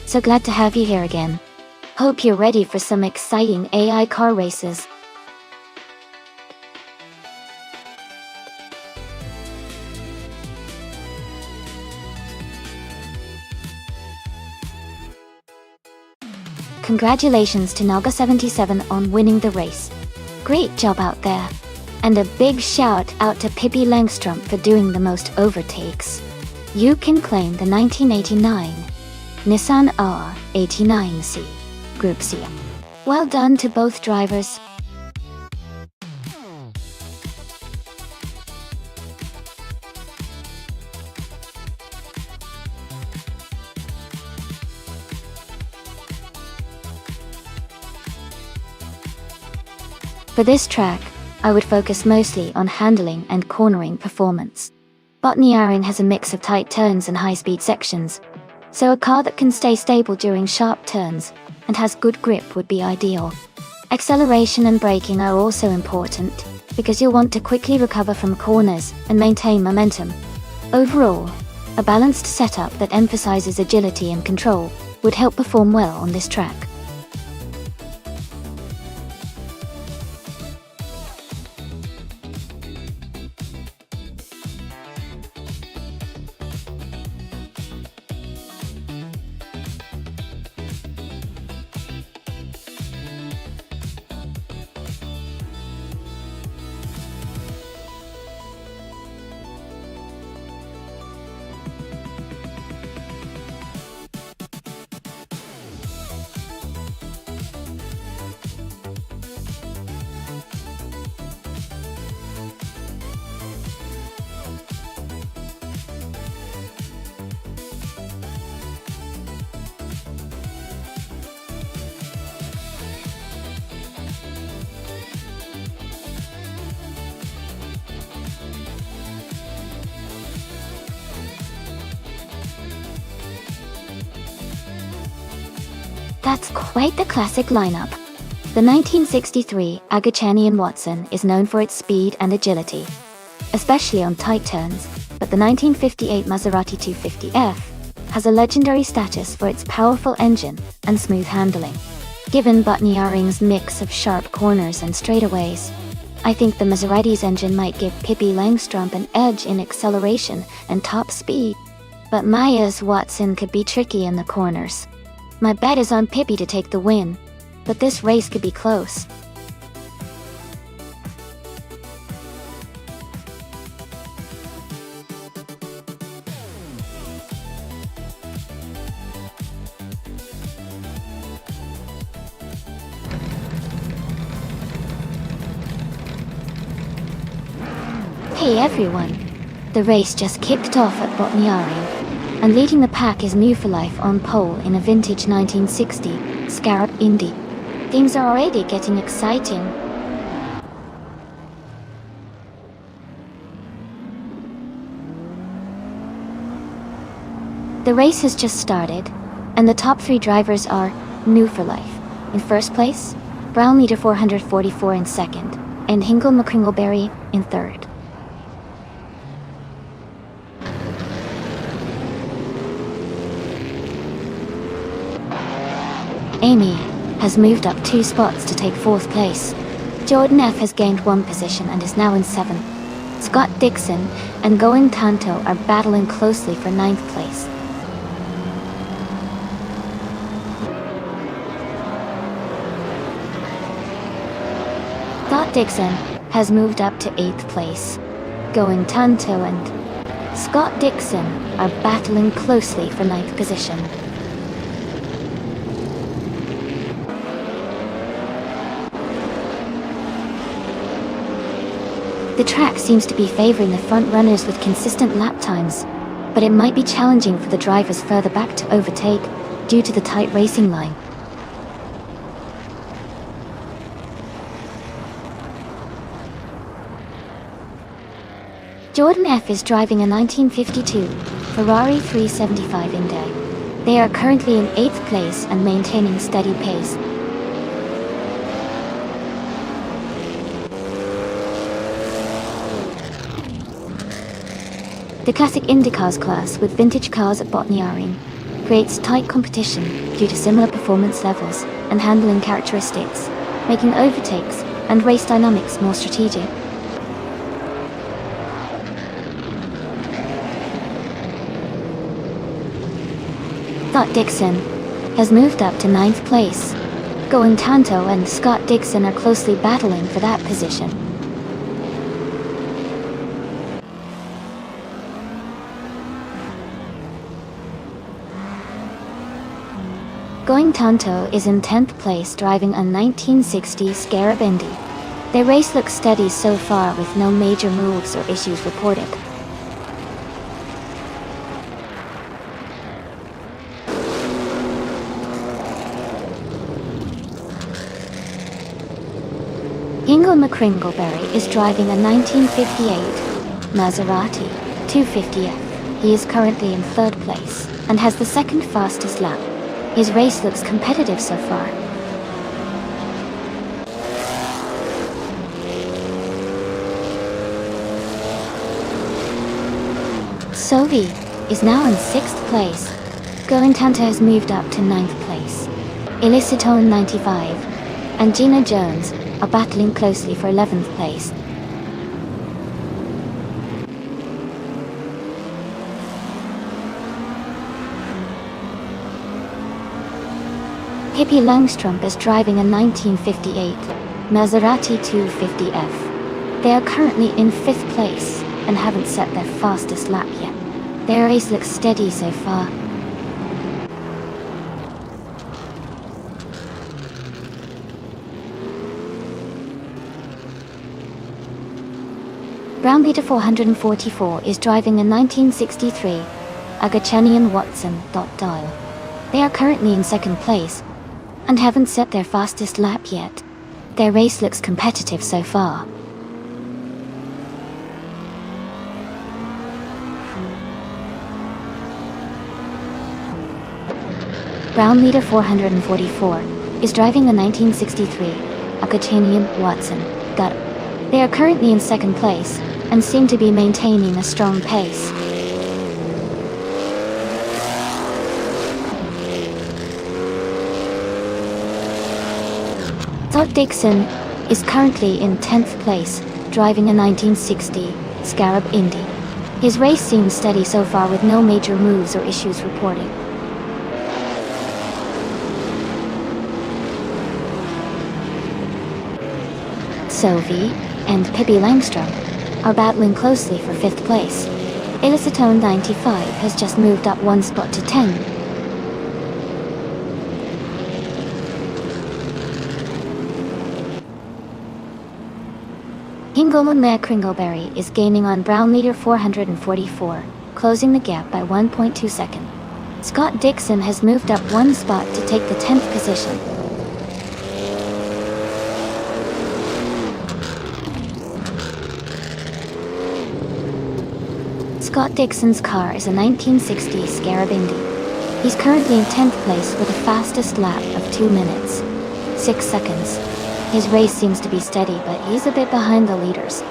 A: So glad to have you here again. Hope you're ready for some exciting AI car races. Congratulations to Naga77 on winning the race. Great job out there. And a big shout out to Pippi Langstrom for doing the most overtakes. You can claim the 1989 Nissan R89C Group C. Well done to both drivers. For this track, I would focus mostly on handling and cornering performance. Botniaring has a mix of tight turns and high-speed sections, so a car that can stay stable during sharp turns and has good grip would be ideal. Acceleration and braking are also important, because you'll want to quickly recover from corners and maintain momentum. Overall, a balanced setup that emphasizes agility and control would help perform well on this track. That's quite the classic lineup. The 1963 Agachani and Watson is known for its speed and agility, especially on tight turns, but the 1958 Maserati 250F has a legendary status for its powerful engine and smooth handling. Given Botniaring's mix of sharp corners and straightaways, I think the Maserati's engine might give Pippi Langstrom an edge in acceleration and top speed, but Maya's Watson could be tricky in the corners. My bet is on Pippi to take the win, but this race could be close. Hey everyone! The race just kicked off at Botniaring, and leading the pack is New for Life on pole in a vintage 1960 Scarab Indy. Things are already getting exciting. The race has just started, and the top three drivers are New for Life in first place, Brown Leader 444 in second, and Hinkle McCringleberry in third. Amy has moved up 2 spots to take 4th place. Jordan F has gained 1 position and is now in 7th. Scott Dixon and Going Tanto are battling closely for 9th place. Scott Dixon has moved up to 8th place. Going Tanto and Scott Dixon are battling closely for 9th position. The track seems to be favoring the front runners with consistent lap times, but it might be challenging for the drivers further back to overtake due to the tight racing line. Jordan F is driving a 1952 Ferrari 375 Indy. They are currently in 8th place and maintaining steady pace. The classic IndyCars class with vintage cars at Botniaring creates tight competition due to similar performance levels and handling characteristics, making overtakes and race dynamics more strategic. Scott Dixon has moved up to 9th place. Going Tanto and Scott Dixon are closely battling for that position. Going Tanto is in 10th place driving a 1960 Scarab Indy. Their race looks steady so far with no major moves or issues reported. Ingo McCringleberry is driving a 1958 Maserati 250F. He is currently in 3rd place and has the 2nd fastest lap. His race looks competitive so far. Sovi is now in 6th place. Going Tanto has moved up to 9th place. Illicitone 95 and Gina Jones are battling closely for 11th place. Pippi Langstrom is driving a 1958 Maserati 250F. They are currently in 5th place and haven't set their fastest lap yet. Their race looks steady so far. Brown Peter 444 is driving a 1963 Agachanian Watson Dial. They are currently in 2nd place and haven't set their fastest lap yet. Their race looks competitive so far. Brown Leader 444 is driving a 1963 Agachanian Watson Gut. They are currently in 2nd place and seem to be maintaining a strong pace. Scott Dixon is currently in 10th place, driving a 1960 Scarab Indy. His race seems steady so far with no major moves or issues reported. Sophie and Pippi Langstrom are battling closely for 5th place. Illicitone 95 has just moved up 1 spot to 10. Ingolmund Kringleberry is gaining on Brown Leader 444, closing the gap by 1.2 seconds. Scott Dixon has moved up 1 spot to take the 10th position. Scott Dixon's car is a 1960 Scarab Indy. He's currently in 10th place with a fastest lap of 2 minutes, 6 seconds. His race seems to be steady, but he's a bit behind the leaders.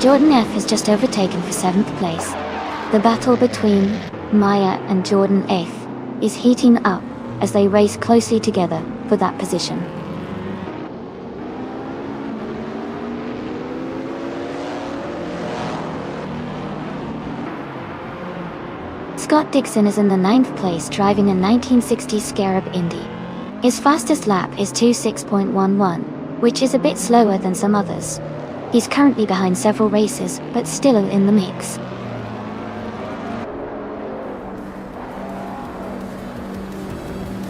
A: Jordan F has just overtaken for 7th place. The battle between Maya and Jordan 8th is heating up as they race closely together for that position. Scott Dixon is in the 9th place driving a 1960 Scarab Indy. His fastest lap is 26.11, which is a bit slower than some others. He's currently behind several races, but still in the mix.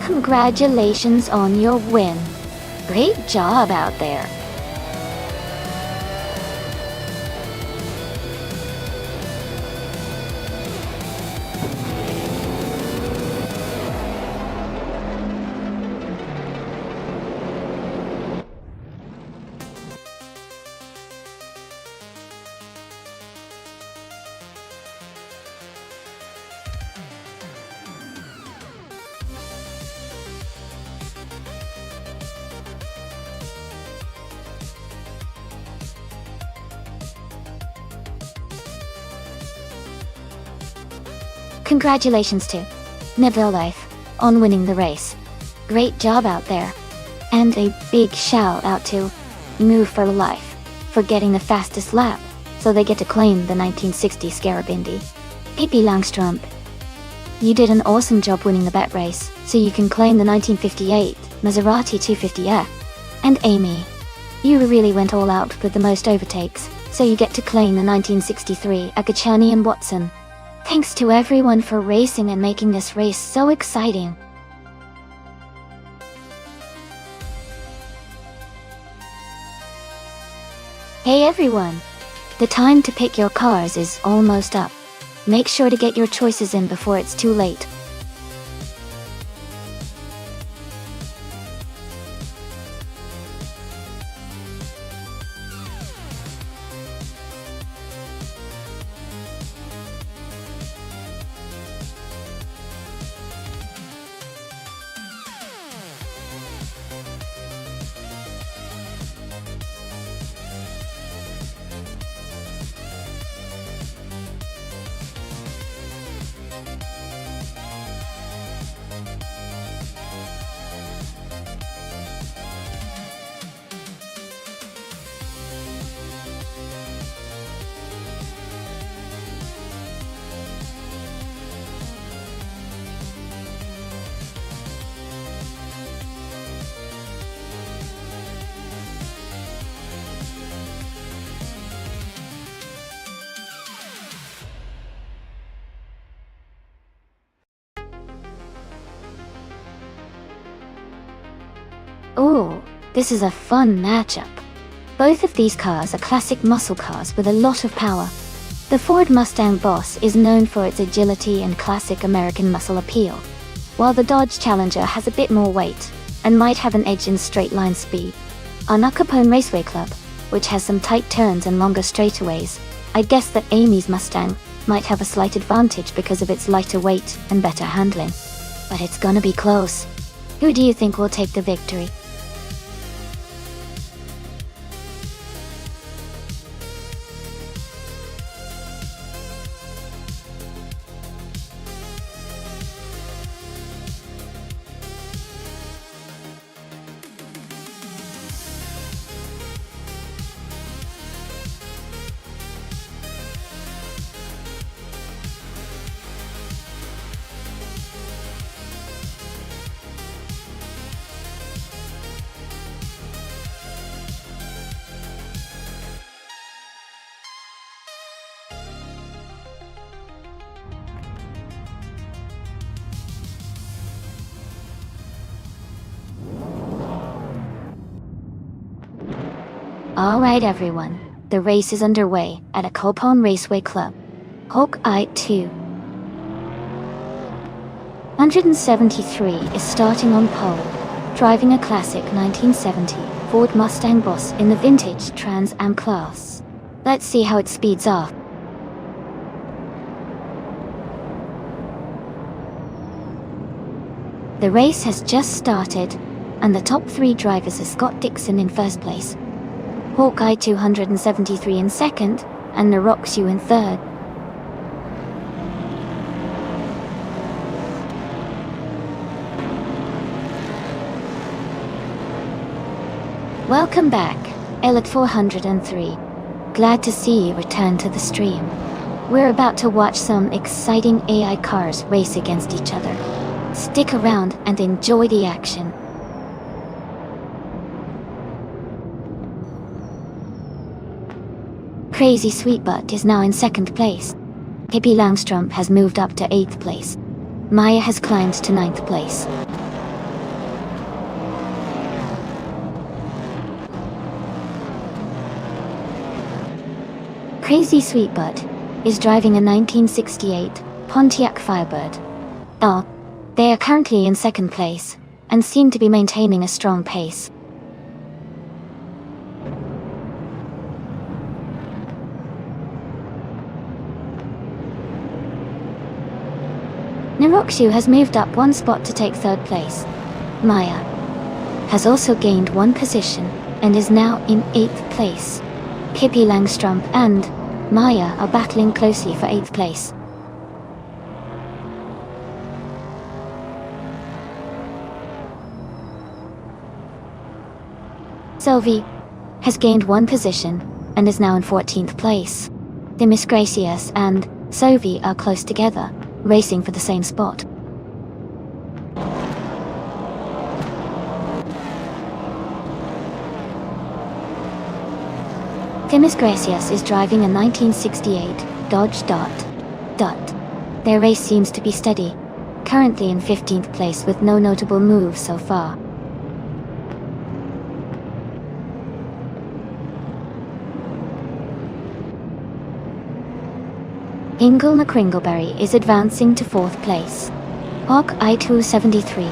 A: Congratulations on your win. Great job out there. Congratulations to Nebelife on winning the race. Great job out there. And a big shout out to Move for Life for getting the fastest lap, so they get to claim the 1960 Scarab Indy. Pippi Langstrumpf, you did an awesome job winning the bet race, so you can claim the 1958 Maserati 250F. And Amy, you really went all out with the most overtakes, so you get to claim the 1963 Agachani and Watson. Thanks to everyone for racing and making this race so exciting. Hey everyone! The time to pick your cars is almost up. Make sure to get your choices in before it's too late. Ooh, this is a fun matchup. Both of these cars are classic muscle cars with a lot of power. The Ford Mustang Boss is known for its agility and classic American muscle appeal, while the Dodge Challenger has a bit more weight and might have an edge in straight line speed. On Capone Raceway Club, which has some tight turns and longer straightaways, I guess that Amy's Mustang might have a slight advantage because of its lighter weight and better handling. But it's gonna be close. Who do you think will take the victory? Alright everyone, the race is underway at a Capone Raceway Club. Hawkeye 2. 173 is starting on pole, driving a classic 1970 Ford Mustang Boss in the vintage Trans Am class. Let's see how it speeds off. The race has just started, and the top three drivers are Scott Dixon in first place, Hawkeye 273 in second, and Noroxu in third. Welcome back, Elliot 403. Glad to see you return to the stream. We're about to watch some exciting AI cars race against each other. Stick around and enjoy the action. Crazy Sweetbutt is now in second place. Pippi Langstrumpf has moved up to 8th place. Maya has climbed to 9th place. Crazy Sweetbutt is driving a 1968 Pontiac Firebird. They are currently in second place and seem to be maintaining a strong pace. Noroxu has moved up one spot to take third place. Maya has also gained one position and is now in 8th place. Pippi Langstrumpf and Maya are battling closely for 8th place. Sylvie has gained one position and is now in 14th place. Themis Gracious and Sylvie are close together, racing for the same spot. Themis Gracious is driving a 1968 Dodge Dot. Their race seems to be steady, currently in 15th place with no notable moves so far. Hingle McCringleberry is advancing to 4th place. Hawk I-273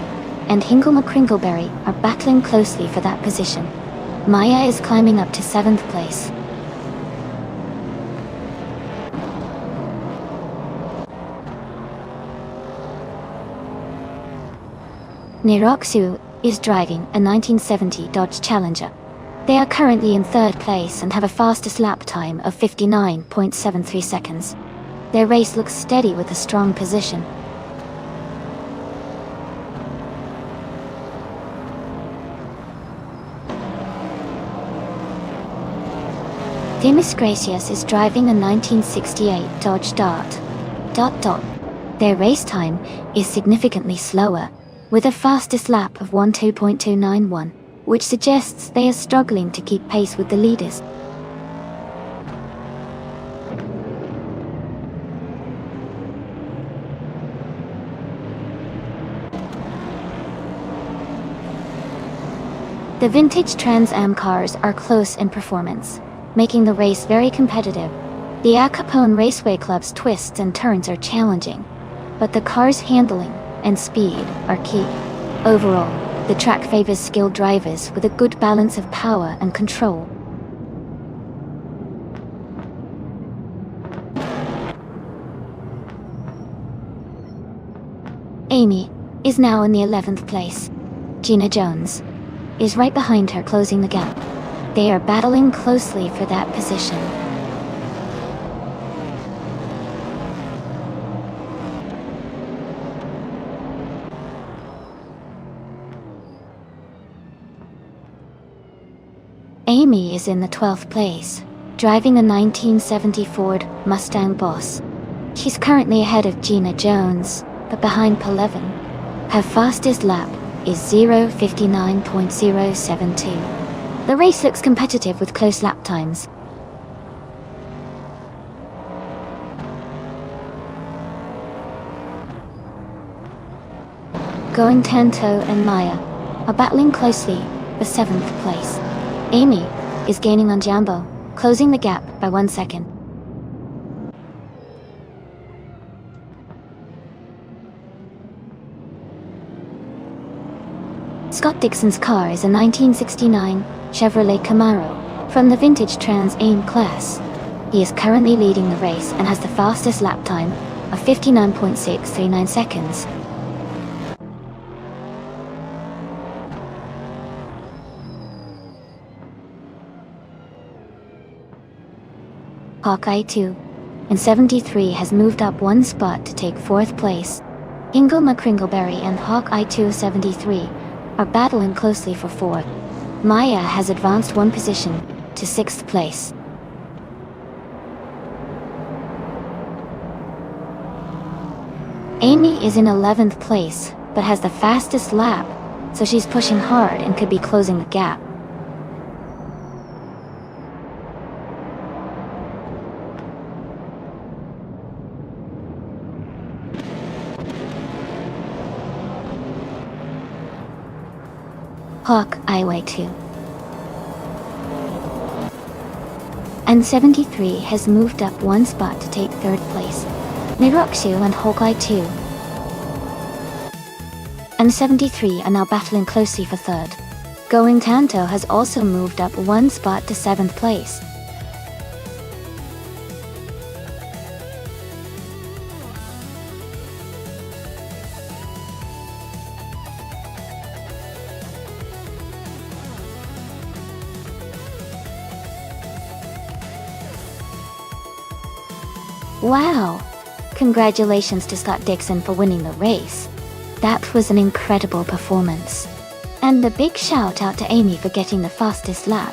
A: and Hingle McCringleberry are battling closely for that position. Maya is climbing up to 7th place. Niroxu is driving a 1970 Dodge Challenger. They are currently in 3rd place and have a fastest lap time of 59.73 seconds. Their race looks steady with a strong position. Themis Gracious is driving a 1968 Dodge Dot. Their race time is significantly slower, with a fastest lap of 12.291, which suggests they are struggling to keep pace with the leaders. The vintage Trans Am cars are close in performance, making the race very competitive. The Al Capone Raceway Club's twists and turns are challenging, but the car's handling and speed are key. Overall, the track favors skilled drivers with a good balance of power and control. Amy is now in the 11th place. Gina Jones is right behind her, closing the gap. They are battling closely for that position. Amy is in the 12th place, driving a 1970 Ford Mustang Boss. She's currently ahead of Gina Jones, but behind P11. Her fastest lap is 0:59.072. The race looks competitive with close lap times. Going Tanto and Maya are battling closely for 7th place. Amy is gaining on Jambo, closing the gap by 1 second. Scott Dixon's car is a 1969 Chevrolet Camaro from the vintage Trans Am class. He is currently leading the race and has the fastest lap time of 59.639 seconds. Hawkeye 2 and 73 has moved up one spot to take 4th place. Hingle McCringleberry and Hawkeye 273 are battling closely for 4th. Maya has advanced one position to 6th place. Amy is in 11th place, but has the fastest lap, so she's pushing hard and could be closing the gap. Hawk Highway 2 and 73 has moved up one spot to take 3rd place. Niroxu and Hawkeye 2 and 73 are now battling closely for 3rd. Going Tanto has also moved up one spot to 7th place. Wow! Congratulations to Scott Dixon for winning the race. That was an incredible performance. And a big shout out to Amy for getting the fastest lap.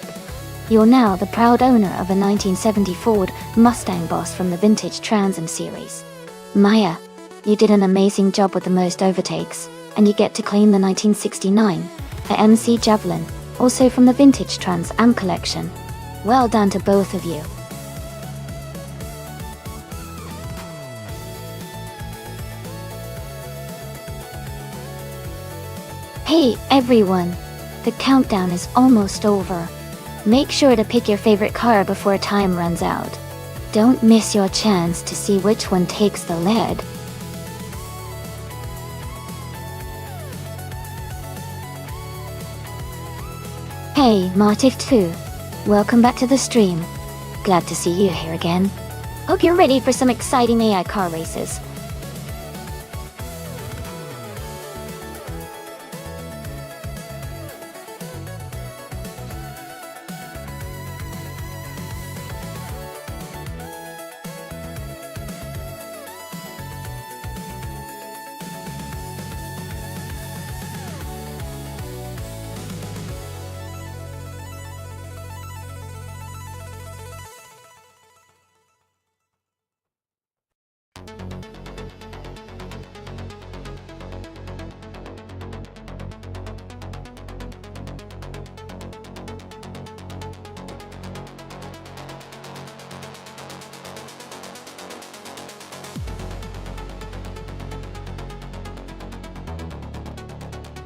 A: You're now the proud owner of a 1970 Ford Mustang Boss from the vintage Trans Am series. Maya, you did an amazing job with the most overtakes, and you get to claim the 1969 AMC Javelin, also from the vintage Trans Am collection. Well done to both of you. Hey everyone, the countdown is almost over. Make sure to pick your favorite car before time runs out. Don't miss your chance to see which one takes the lead. Hey Martif 2, welcome back to the stream. Glad to see you here again. Hope you're ready for some exciting AI car races.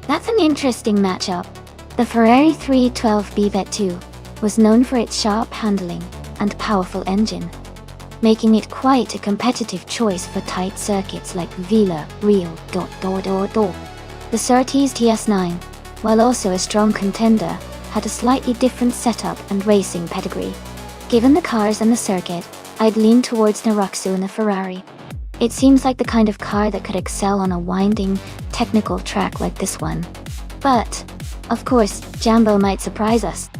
A: That's an interesting matchup. The Ferrari 312 Vet2 was known for its sharp handling and powerful engine, making it quite a competitive choice for tight circuits like Vila Real. The Surtees TS9, while also a strong contender, had a slightly different setup and racing pedigree. Given the cars and the circuit, I'd lean towards Naruxu and the Ferrari. It seems like the kind of car that could excel on a winding, technical track like this one. But, of course, Jambo might surprise us.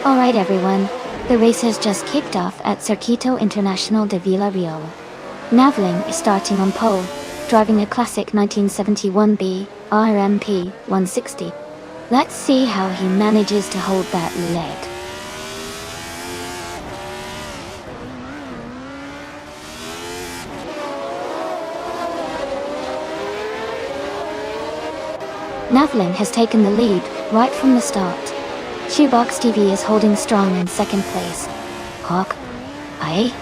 A: Alright everyone, the race has just kicked off at Circuito Internacional de Vila Real. Navling is starting on pole, driving a classic 1971B RMP 160. Let's see how he manages to hold that lead. Navling has taken the lead right from the start. Shoebox TV is holding strong in second place. Hawk I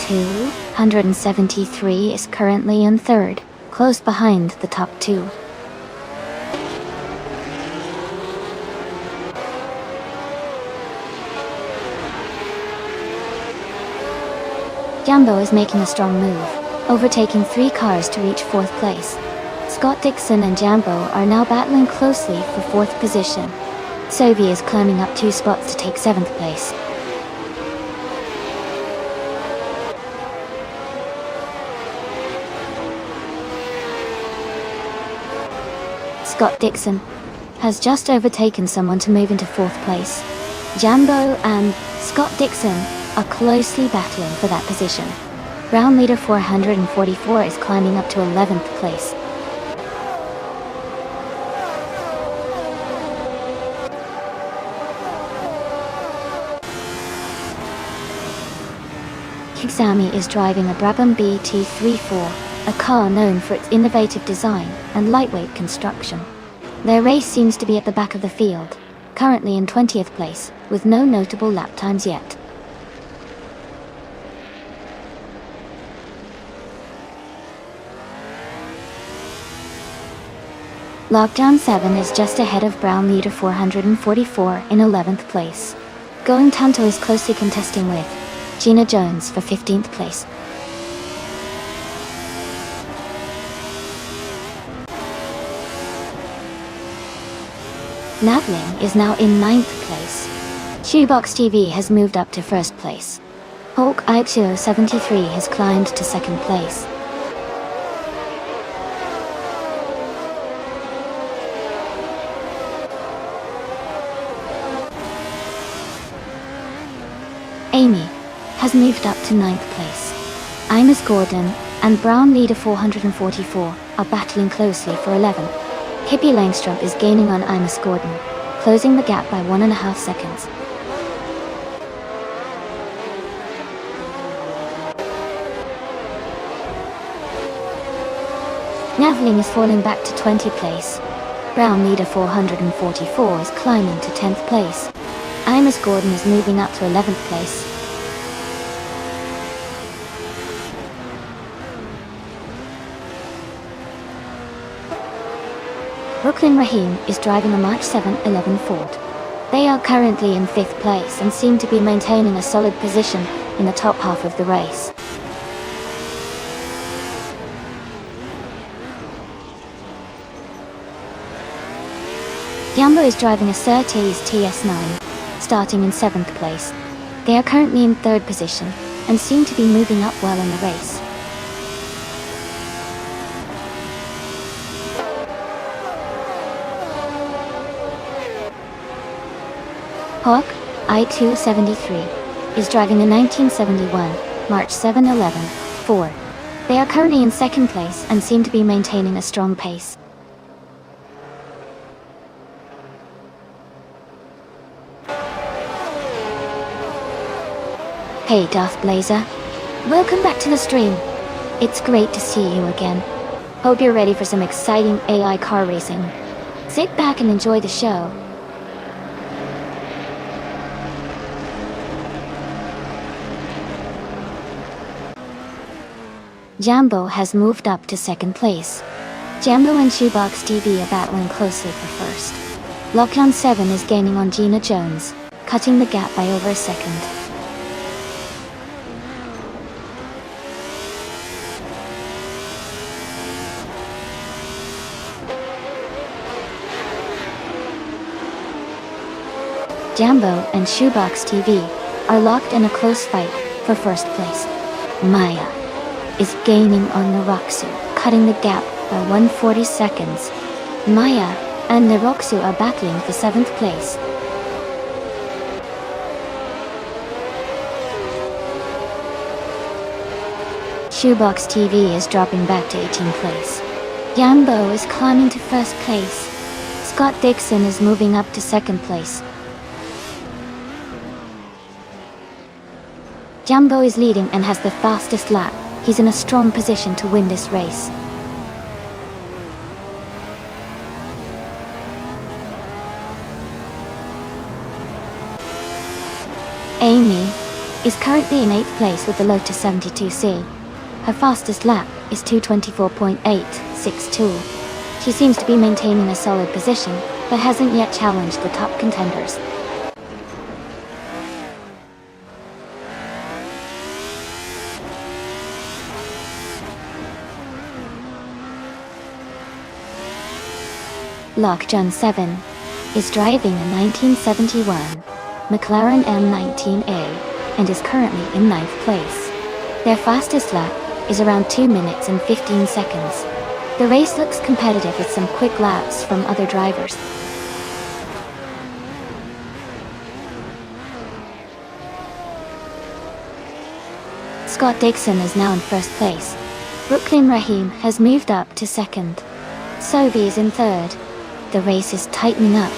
A: 273 is currently in third, close behind the top two. Jambo is making a strong move, overtaking 3 cars to reach 4th place. Scott Dixon and Jambo are now battling closely for 4th position. Sovi is climbing up 2 spots to take 7th place. Scott Dixon has just overtaken someone to move into 4th place. Jambo and Scott Dixon are closely battling for that position. Round leader 444 is climbing up to 11th place. Kigsami is driving a Brabham BT34, a car known for its innovative design and lightweight construction. Their race seems to be at the back of the field, currently in 20th place, with no notable lap times yet. Lockdown 7 is just ahead of Brown leader 444 in 11th place. Going Tanto is closely contesting with Gina Jones for 15th place. Navling is now in 9th place. Shoebox TV has moved up to 1st place. Hawk Ipsio 73 has climbed to 2nd place. Amy has moved up to 9th place. Imus Gordon and Brown leader 444 are battling closely for 11th. Hippie Langstrup is gaining on Imus Gordon, closing the gap by 1.5 seconds. Navling is falling back to 20th place. Brown leader 444 is climbing to 10th place. Imus Gordon is moving up to 11th place. Brooklyn Raheem is driving a March 711 Ford. They are currently in 5th place and seem to be maintaining a solid position in the top half of the race. Yambo is driving a Surtees TS9, starting in 7th place. They are currently in 3rd position and seem to be moving up well in the race. Hawk I-273 is driving a 1971 March 711 Ford. They are currently in 2nd place and seem to be maintaining a strong pace. Hey Darth Blazer, welcome back to the stream. It's great to see you again. Hope you're ready for some exciting AI car racing. Sit back and enjoy the show. Jambo has moved up to 2nd place. Jambo and Shoebox TV are battling closely for 1st. Lockdown 7 is gaining on Gina Jones, cutting the gap by over a second. Jambo and Shoebox TV are locked in a close fight for 1st place. Maya is gaining on Naroxu, cutting the gap by 140 seconds. Maya and Naroxu are battling for 7th place. Shoebox TV is dropping back to 18th place. Yambo is climbing to 1st place. Scott Dixon is moving up to 2nd place. Jambo is leading and has the fastest lap. He's in a strong position to win this race. Amy is currently in 8th place with the Lotus 72C. Her fastest lap is 2:24.862. She seems to be maintaining a solid position, but hasn't yet challenged the top contenders. Lockdown 7 is driving a 1971 McLaren M19A and is currently in 9th place. Their fastest lap is around 2 minutes and 15 seconds. The race looks competitive with some quick laps from other drivers. Scott Dixon is now in 1st place. Brooklyn Raheem has moved up to 2nd. Sophie is in 3rd. The race is tightening up.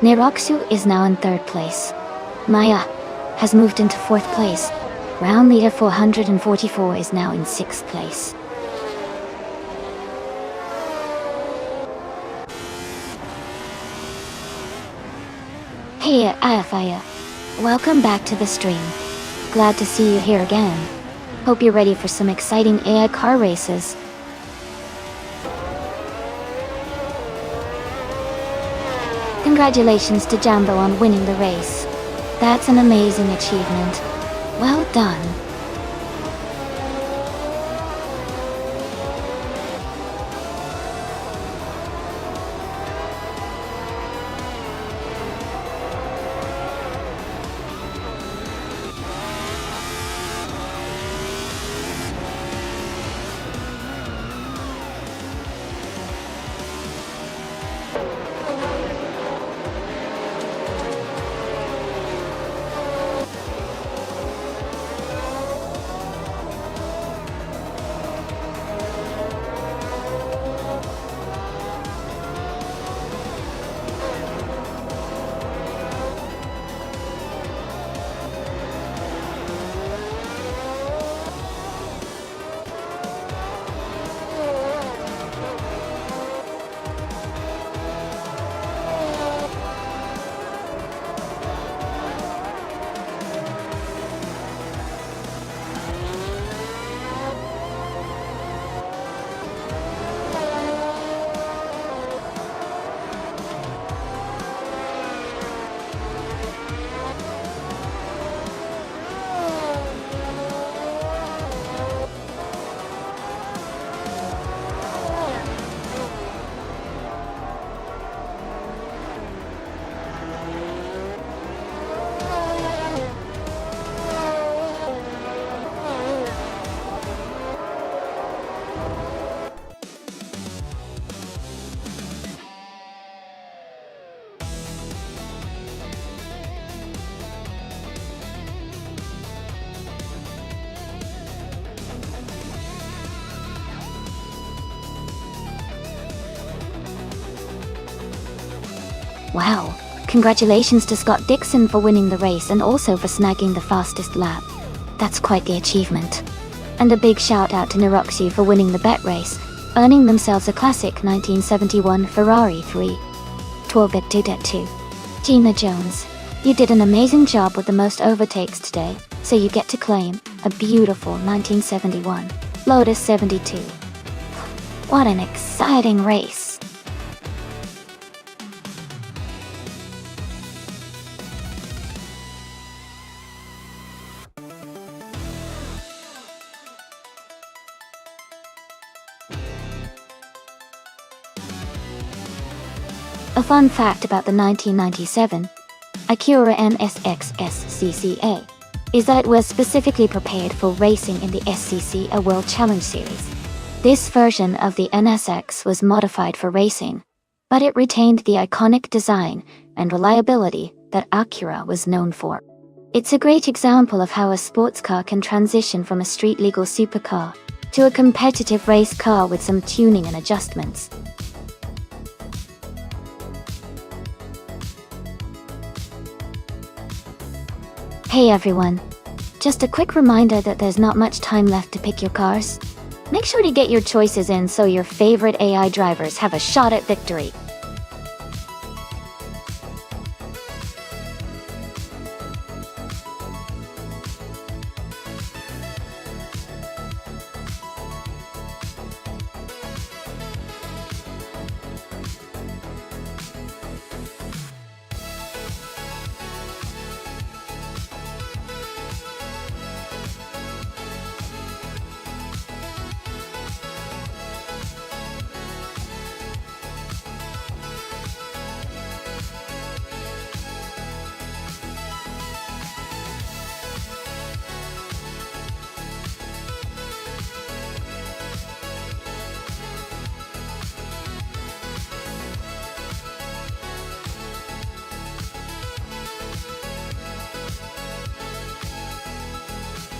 A: Naroxu is now in 3rd place. Maya has moved into 4th place. Round leader 444 is now in 6th place. Hey Ayafaya, welcome back to the stream. Glad to see you here again. Hope you're ready for some exciting AI car races. Congratulations to Jambo on winning the race. That's an amazing achievement. Well done. Wow, congratulations to Scott Dixon for winning the race and also for snagging the fastest lap. That's quite the achievement. And a big shout out to Niroxu for winning the bet race, earning themselves a classic 1971 Ferrari 312-2. Gina Jones, you did an amazing job with the most overtakes today, so you get to claim a beautiful 1971 Lotus 72. What an exciting race! A fun fact about the 1997 Acura NSX SCCA is that it was specifically prepared for racing in the SCCA World Challenge Series. This version of the NSX was modified for racing, but it retained the iconic design and reliability that Acura was known for. It's a great example of how a sports car can transition from a street-legal supercar to a competitive race car with some tuning and adjustments. Hey everyone, just a quick reminder that there's not much time left to pick your cars. Make sure to get your choices in so your favorite AI drivers have a shot at victory.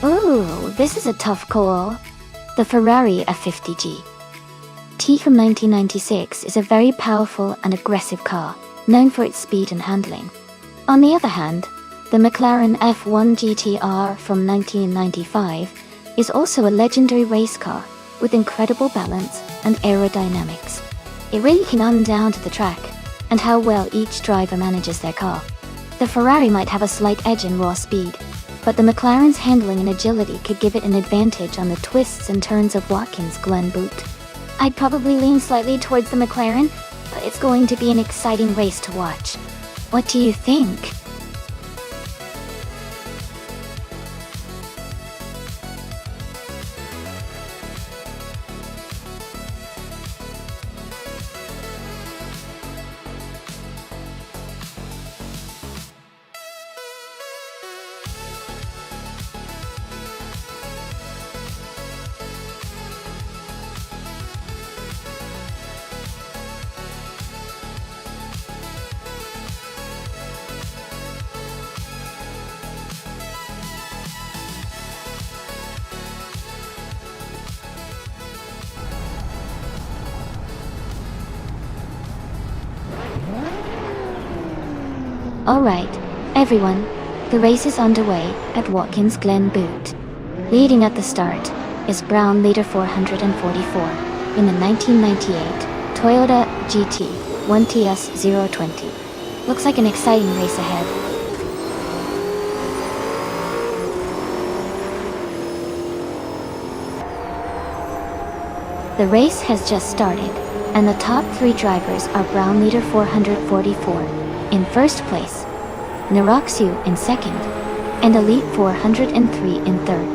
A: Ooh, this is a tough call. The Ferrari F50G. T from 1996 is a very powerful and aggressive car, known for its speed and handling. On the other hand, the McLaren F1 GTR from 1995 is also a legendary race car with incredible balance and aerodynamics. It really comes down to the track and how well each driver manages their car. The Ferrari might have a slight edge in raw speed, but the McLaren's handling and agility could give it an advantage on the twists and turns of Watkins Glen Boot. I'd probably lean slightly towards the McLaren, but it's going to be an exciting race to watch. What do you think? Alright, everyone, the race is underway at Watkins Glen Boot. Leading at the start is Brown Leader 444 in the 1998 Toyota GT 1TS020. Looks like an exciting race ahead. The race has just started, and the top 3 drivers are Brown Leader 444 in first place, Naroxu in second, and Elite 403 in third.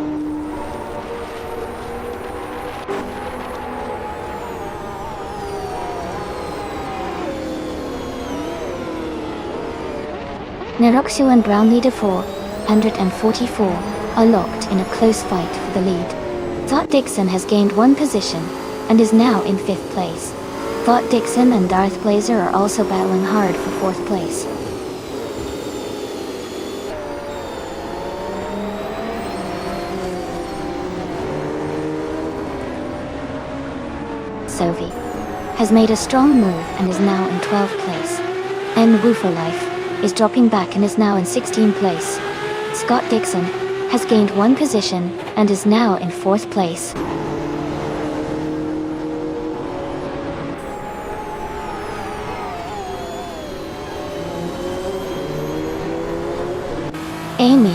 A: Naroxu and Brown Leader 444 are locked in a close fight for the lead. Dot Dixon has gained 1 position and is now in 5th place. Dot Dixon and Darth Blazer are also battling hard for 4th place. Sophie has made a strong move and is now in 12th place. And Woo for Life is dropping back and is now in 16th place. Scott Dixon has gained 1 position and is now in 4th place. Amy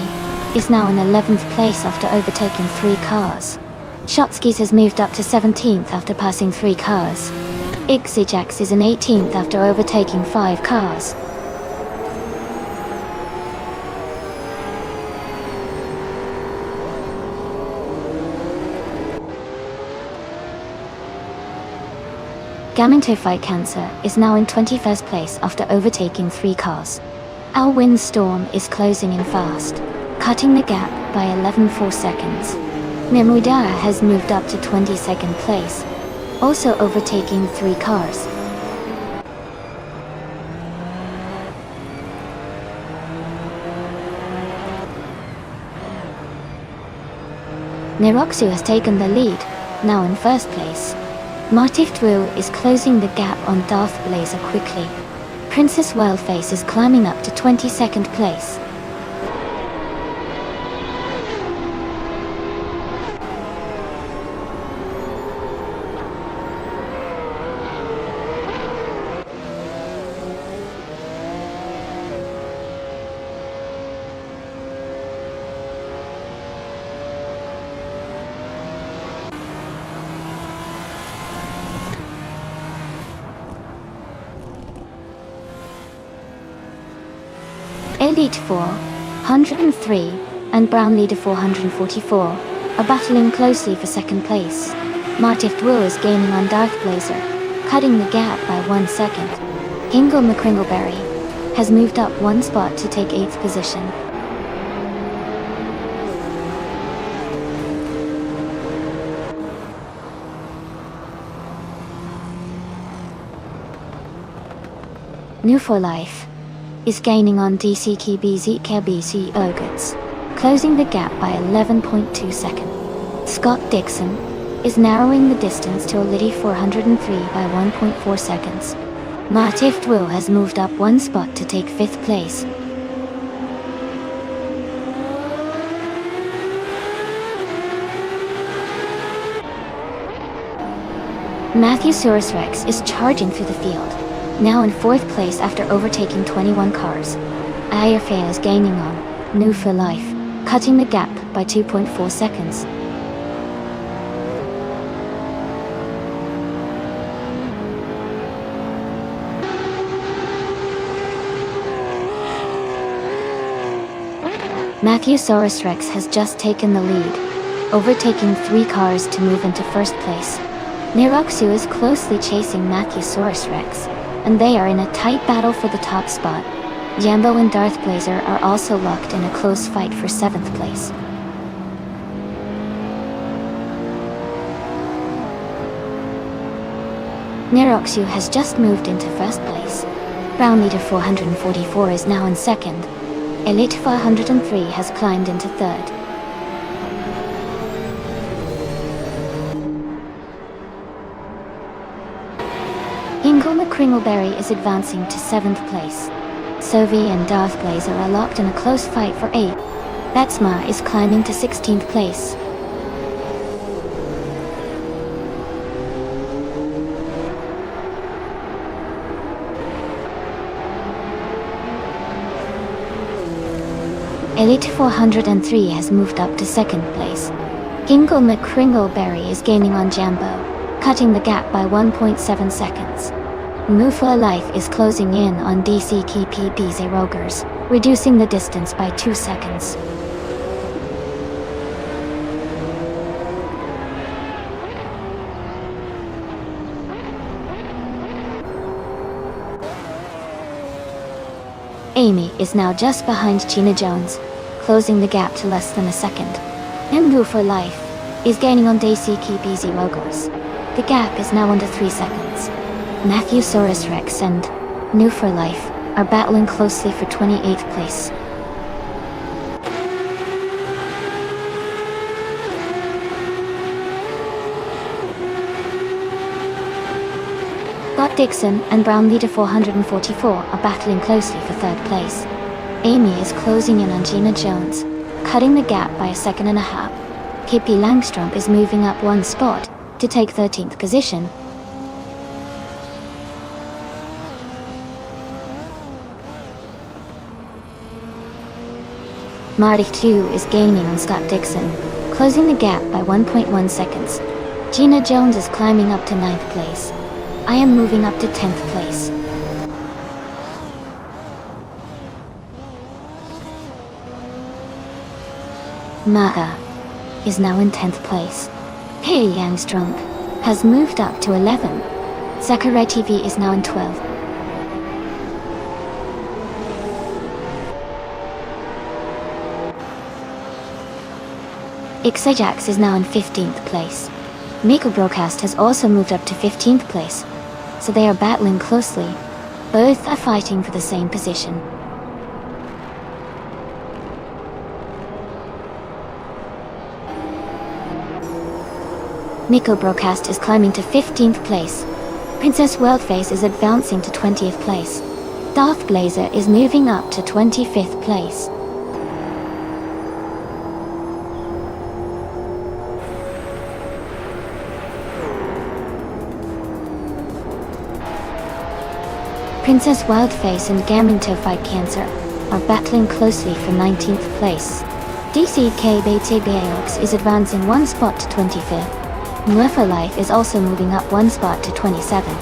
A: is now in 11th place after overtaking 3 cars. Shotskis has moved up to 17th after passing 3 cars. Ixijax is in 18th after overtaking 5 cars. Gaminto Fight Cancer is now in 21st place after overtaking 3 cars. Our Windstorm is closing in fast, cutting the gap by 11.4 seconds. Memudara has moved up to 22nd place, also overtaking 3 cars. Neroxu has taken the lead, now in 1st place. Martif Dwell is closing the gap on Darth Blazer quickly. Princess Wildface is climbing up to 22nd place. Elite 403 and Brown Leader 444 are battling closely for 2nd place. Martif Dwell is gaining on Darth Blazer, cutting the gap by 1 second. Hingle McCringleberry has moved up 1 spot to take 8th position. New for Life is gaining on DCKBZKBC Ogets, closing the gap by 11.2 seconds. Scott Dixon is narrowing the distance to Elite 403 by 1.4 seconds. Martif Dwell has moved up 1 spot to take 5th place. Matthew Saurus Rex is charging through the field, now in 4th place after overtaking 21 cars. Ayerfea is gaining on New for Life, cutting the gap by 2.4 seconds. Matthew-saurus Rex has just taken the lead, overtaking 3 cars to move into first place. Niroxu is closely chasing Matthew-saurus Rex, and they are in a tight battle for the top spot. Jambo and Darth Blazer are also locked in a close fight for 7th place. Niroxu has just moved into first place. Brown Leader 444 is now in second. Elite 403 has climbed into third. Ingle McCringleberry is advancing to 7th place. Sovi and Darth Blazer are locked in a close fight for 8th. Batsma is climbing to 16th place. Elite 403 has moved up to 2nd place. Ingle McCringleberry is gaining on Jambo, cutting the gap by 1.7 seconds. Mufa Life is closing in on DC KPBZ Rogers, reducing the distance by 2 seconds. Amy is now just behind Gina Jones, closing the gap to less than a second. Mbu for Life is gaining on DC KPBZ Rogers. The gap is now under 3 seconds. Matthew-saurus Rex and New for Life are battling closely for 28th place. Scott Dixon and Brown Leader 444 are battling closely for 3rd place. Amy is closing in on Gina Jones, cutting the gap by 1.5 seconds. Pippi Langstrom is moving up 1 spot to take 13th position. Marty 2 is gaining on Scott Dixon, closing the gap by 1.1 seconds. Gina Jones is climbing up to 9th place. I am moving up to 10th place. Maha is now in 10th place. Pei Yangstrump has moved up to 11. Sakurai TV is now in 12th. Ixajax is now in 15th place. Miko Broadcast has also moved up to 15th place, so they are battling closely. Both are fighting for the same position. Miko Broadcast is climbing to 15th place. Princess Worldface is advancing to 20th place. Darth Blazer is moving up to 25th place. Princess Wildface and Gaminto Fight Cancer are battling closely for 19th place. DCK BTBAOX is advancing 1 spot to 25th. Muefa Life is also moving up 1 spot to 27th.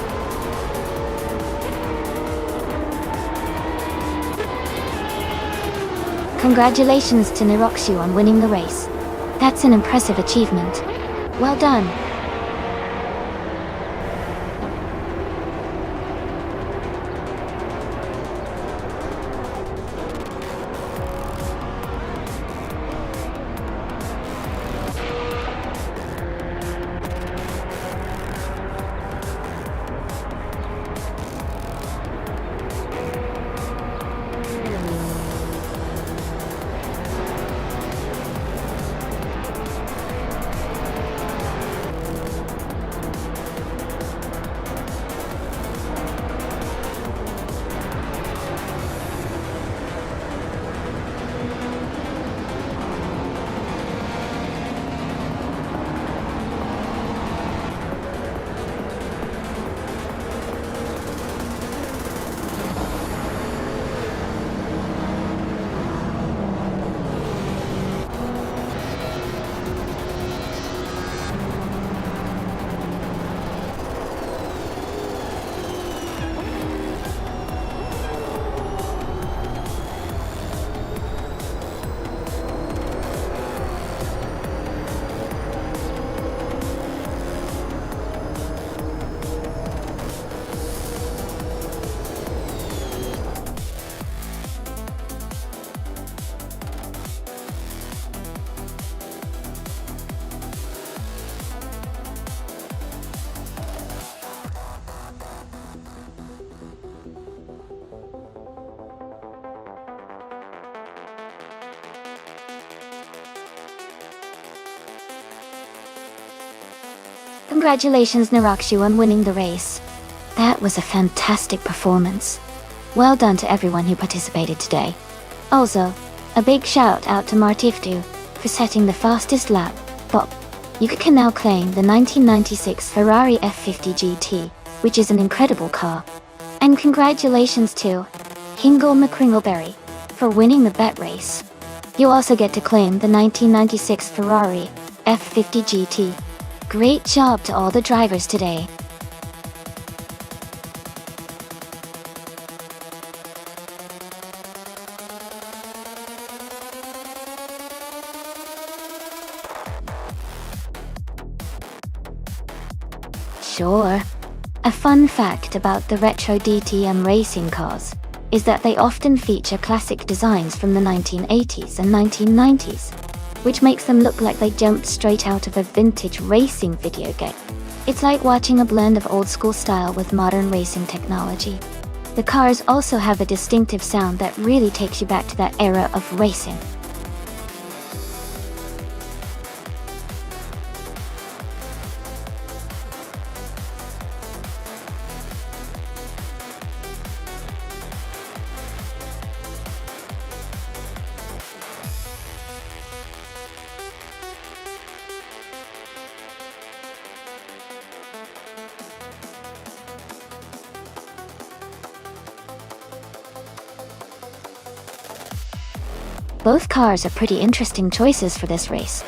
A: Congratulations to Niroxu on winning the race. That's an impressive achievement. Well done. Congratulations Narakshu on winning the race. That was a fantastic performance. Well done to everyone who participated today. Also, a big shout out to Martiftu for setting the fastest lap. Bob, you can now claim the 1996 Ferrari F50 GT, which is an incredible car. And congratulations to Hingle McCringleberry for winning the bet race. You also get to claim the 1996 Ferrari F50 GT. Great job to all the drivers today. Sure. A fun fact about the retro DTM racing cars is that they often feature classic designs from the 1980s and 1990s, which makes them look like they jumped straight out of a vintage racing video game. It's like watching a blend of old school style with modern racing technology. The cars also have a distinctive sound that really takes you back to that era of racing. Both cars are pretty interesting choices for this race.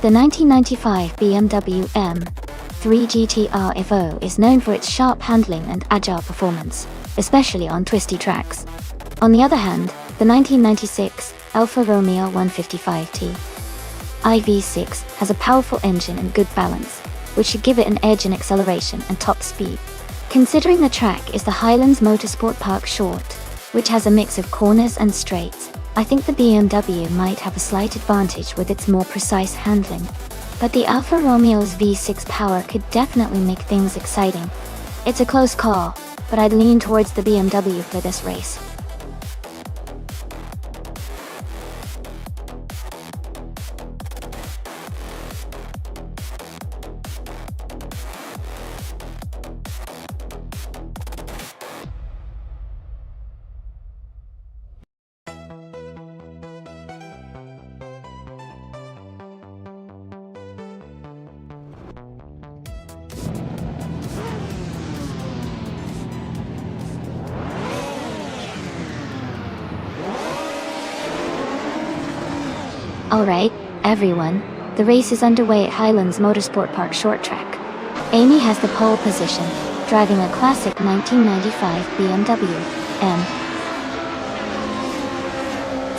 A: The 1995 BMW M3 GTR Evo is known for its sharp handling and agile performance, especially on twisty tracks. On the other hand, the 1996 Alfa Romeo 155T IV6 has a powerful engine and good balance, which should give it an edge in acceleration and top speed. Considering the track is the Highlands Motorsport Park Short, which has a mix of corners and straights, I think the BMW might have a slight advantage with its more precise handling. But the Alfa Romeo's V6 power could definitely make things exciting. It's a close call, but I'd lean towards the BMW for this race. Alright, everyone, the race is underway at Highlands Motorsport Park Short Track. Amy has the pole position, driving a classic 1995 BMW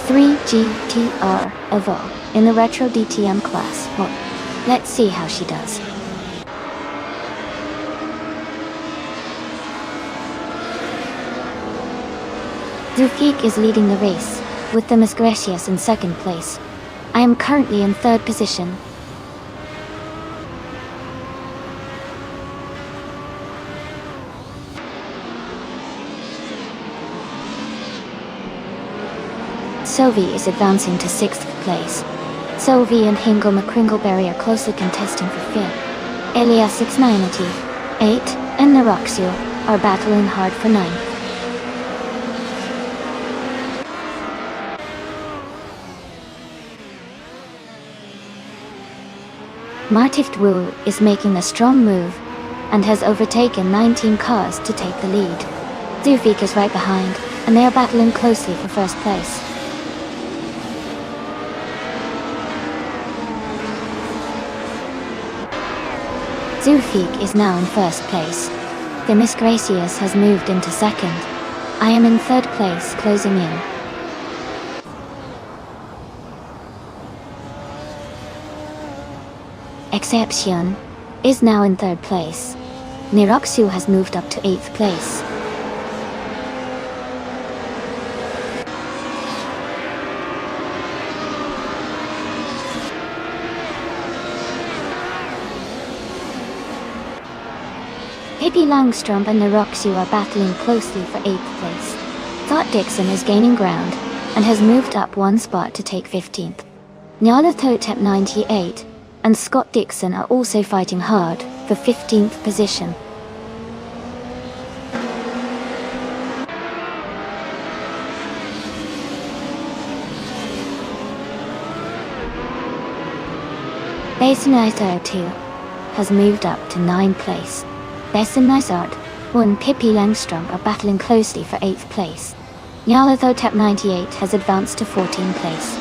A: M3 GTR Evo in the Retro DTM class. Well, let's see how she does. Zufik is leading the race, with the Miss Gracias in second place. I am currently in third position. Sophie is advancing to sixth place. Sophie and Hingle McCringleberry are closely contesting for fifth. Elias 6980, 8, and Naraksio are battling hard for ninth. Martiftwu is making a strong move and has overtaken 19 cars to take the lead. Zufik is right behind, and they are battling closely for first place. Zufik is now in first place. The Miss Gracias has moved into second. I am in third place, closing in. Exception is now in third place. Niraxu has moved up to 8th place. Pippi Langstrom and Niraxu are battling closely for 8th place. Thought Dixon is gaining ground and has moved up one spot to take 15th. Nyala Thotep 98 and Scott Dixon are also fighting hard for 15th position. Basenizar 2 has moved up to 9th place. Basenizar 1 Pippi Langstrom are battling closely for 8th place. Nyalathotep 98 has advanced to 14th place.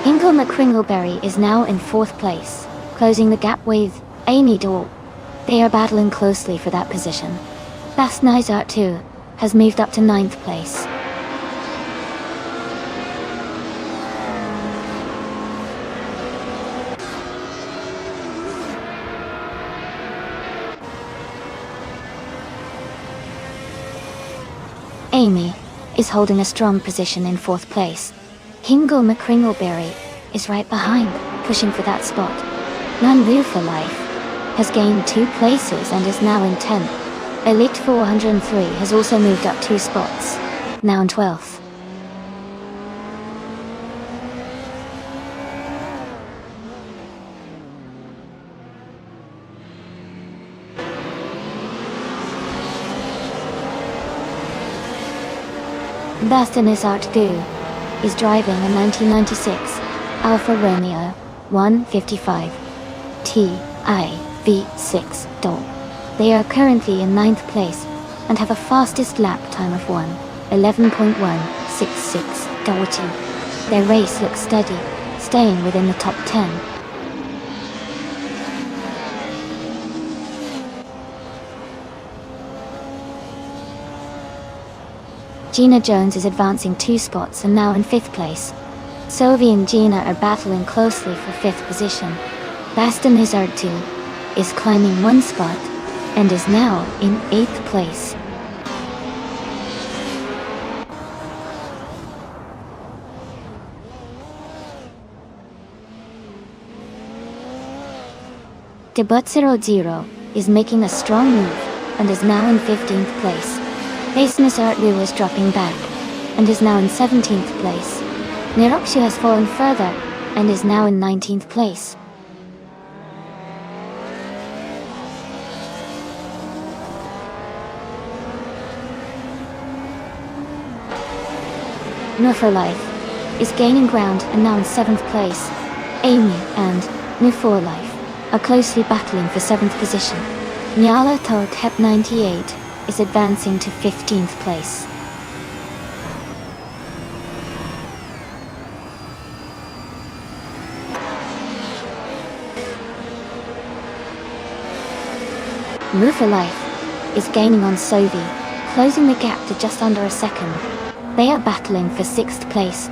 A: Ingle McCringleberry is now in 4th place, closing the gap with Amy Dole. They are battling closely for that position. Basenizar 2 has moved up to 9th place. Amy is holding a strong position in 4th place. Hingle McCringleberry is right behind, pushing for that spot. None Real for Life has gained 2 places and is now in 10th. Elite 403 has also moved up 2 spots, now in 12th. Basenizar 2 is driving a 1996 Alfa Romeo 155 Ti V6 Dol. They are currently in 9th place and have a fastest lap time of 1:11.166. Their race looks steady, staying within the top 10. Gina Jones is advancing 2 spots and now in 5th place. Sophie and Gina are battling closely for 5th position. Basenizar 2 is climbing 1 spot and is now in 8th place. Debut00 is making a strong move and is now in 15th place. Basenizar 2 is dropping back and is now in 17th place. Nirokshu has fallen further and is now in 19th place. No for Life is gaining ground and now in 7th place. Amy and No for Life are closely battling for 7th position. Nyalathotep 98 is advancing to 15th place. No for Life is gaining on Sovi, closing the gap to just under a second. They are battling for 6th place.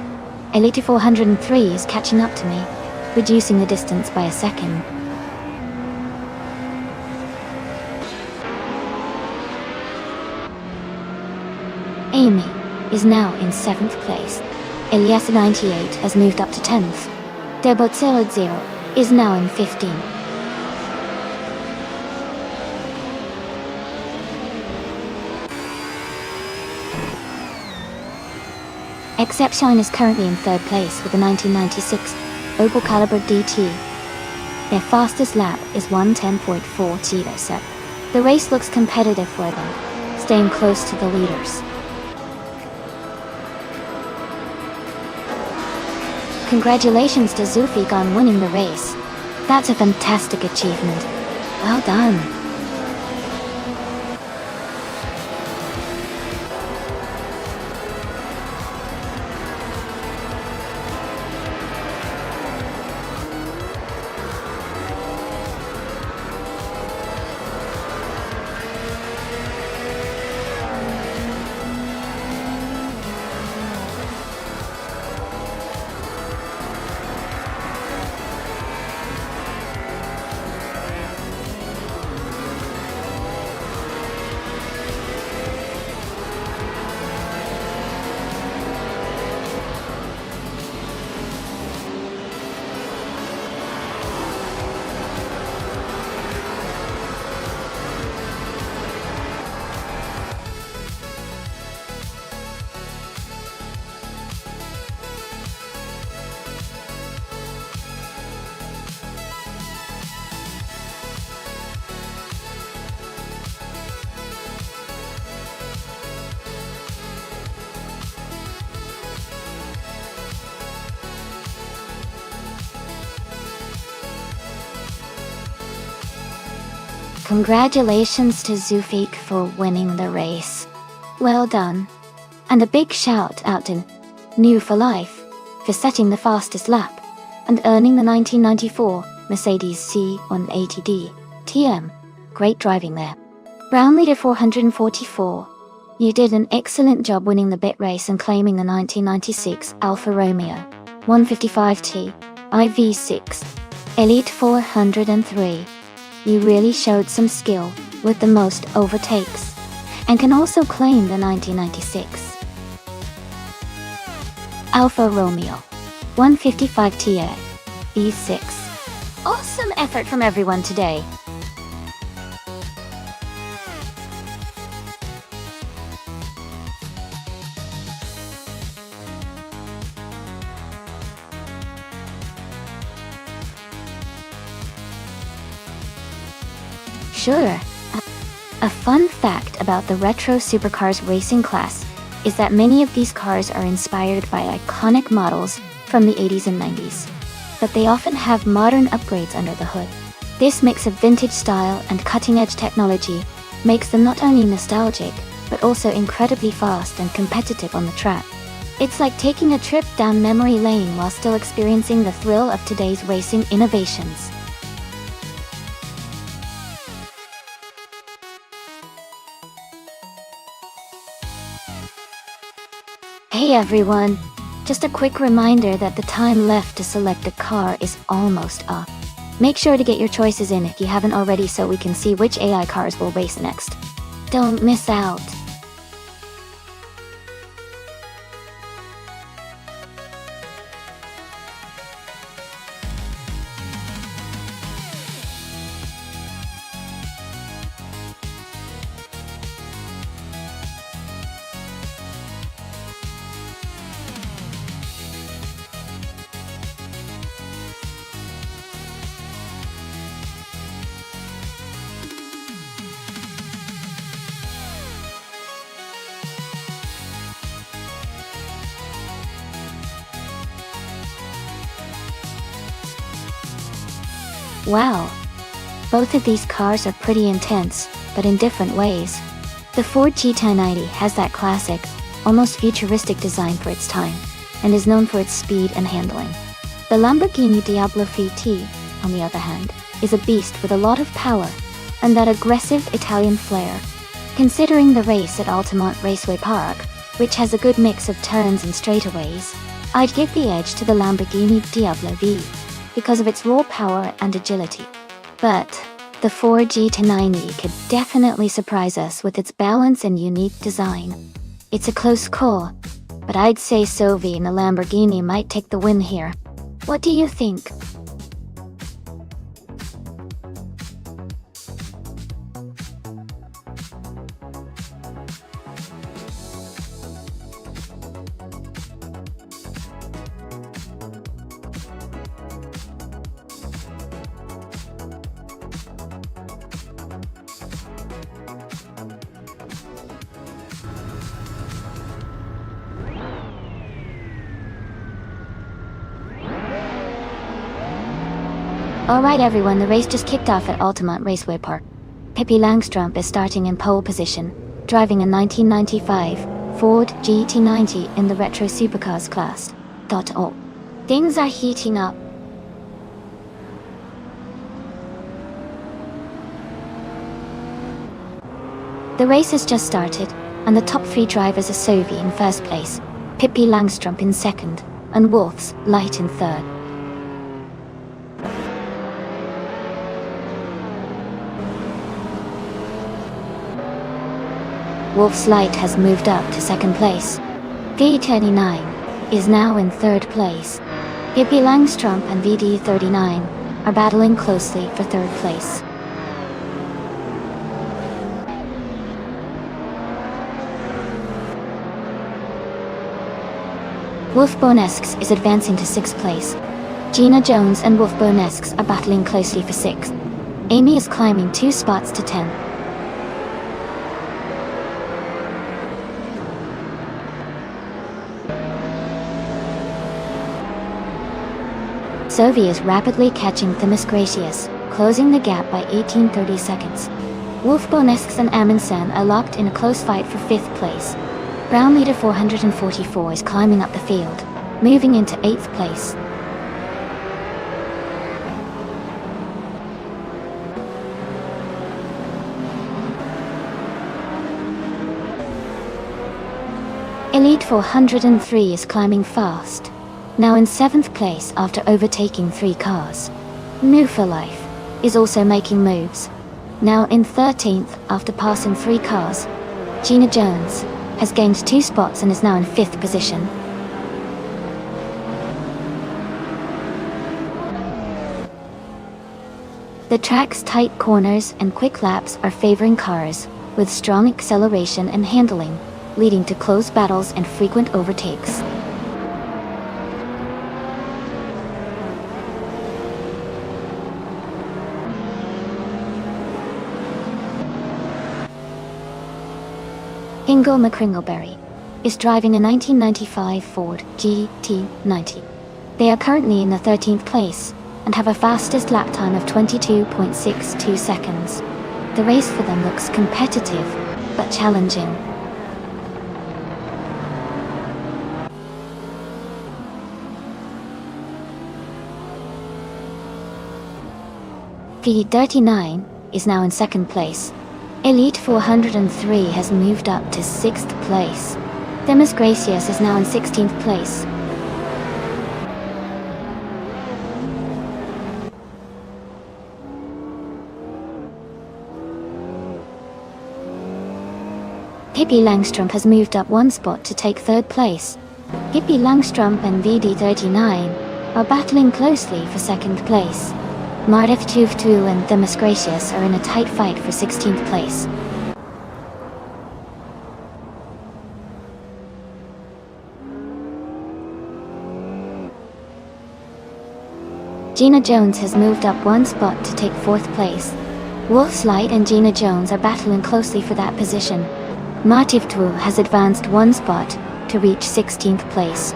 A: Elite 403 is catching up to me, reducing the distance by a second. Amy is now in 7th place. Elias 98 has moved up to 10th. Debut00 is now in 15th. Exception is currently in 3rd place with the 1996 Opel Caliber DT. Their fastest lap is 1:10.40. The race looks competitive for them, staying close to the leaders. Congratulations to Zufi on winning the race. That's a fantastic achievement. Well done. Congratulations to Zufik for winning the race. Well done. And a big shout out to New for Life for setting the fastest lap and earning the 1994 Mercedes C180D TM. Great driving there. Round leader 444. You did an excellent job winning the bit race and claiming the 1996 Alfa Romeo 155T IV6 Elite 403. You really showed some skill with the most overtakes and can also claim the 1996 Alfa Romeo 155TA V6. Awesome effort from everyone today. Sure. A fun fact about the retro supercars racing class is that many of these cars are inspired by iconic models from the 80s and 90s, but they often have modern upgrades under the hood. This mix of vintage style and cutting-edge technology makes them not only nostalgic, but also incredibly fast and competitive on the track. It's like taking a trip down memory lane while still experiencing the thrill of today's racing innovations. Hey everyone! Just a quick reminder that the time left to select a car is almost up. Make sure to get your choices in if you haven't already so we can see which AI cars will race next. Don't miss out! Wow! Both of these cars are pretty intense, but in different ways. The Ford GT90 has that classic, almost futuristic design for its time, and is known for its speed and handling. The Lamborghini Diablo VT, on the other hand, is a beast with a lot of power, and that aggressive Italian flair. Considering the race at Altamont Raceway Park, which has a good mix of turns and straightaways, I'd give the edge to the Lamborghini Diablo V, because of its raw power and agility. But the Ford GT90 could definitely surprise us with its balance and unique design. It's a close call, but I'd say Sovi and the Lamborghini might take the win here. What do you think? Alright everyone, the race just kicked off at Altamont Raceway Park. Pippi Langstrup is starting in pole position, driving a 1995 Ford GT90 in the Retro Supercars class. Oh, things are heating up. The race has just started, and the top three drivers are Sovi in first place, Pippi Langstrup in second, and Wolf's Light in third. Wolf's Light has moved up to second place. VD39 is now in third place. Pippi Langstrup and VD39 are battling closely for third place. Wolf Bonesks is advancing to sixth place. Gina Jones and Wolf Bonesks are battling closely for sixth. Amy is climbing 2 spots to 10. Sovi is rapidly catching Themis Gracious, closing the gap by 18-30 seconds. Wolfbonesks and Amundsen are locked in a close fight for 5th place. Brown leader 444 is climbing up the field, moving into 8th place. Elite 403 is climbing fast, now in 7th place after overtaking 3 cars. New for Life is also making moves, now in 13th after passing 3 cars. Gina Jones has gained 2 spots and is now in 5th position. The track's tight corners and quick laps are favoring cars with strong acceleration and handling, leading to close battles and frequent overtakes. Ingo McCringleberry is driving a 1995 Ford GT90. They are currently in the 13th place and have a fastest lap time of 22.62 seconds. The race for them looks competitive, but challenging. V39 is now in 2nd place. Elite 403 has moved up to 6th place. Demis Gracias is now in 16th place. Hippie Langstrom has moved up 1 spot to take 3rd place. Hippie Langstrom and VD39 are battling closely for 2nd place. Mardif Tuvtu and Demis Gracias are in a tight fight for 16th place. Gina Jones has moved up 1 spot to take 4th place. Wolf's Light and Gina Jones are battling closely for that position. Martiv Twu has advanced 1 spot to reach 16th place.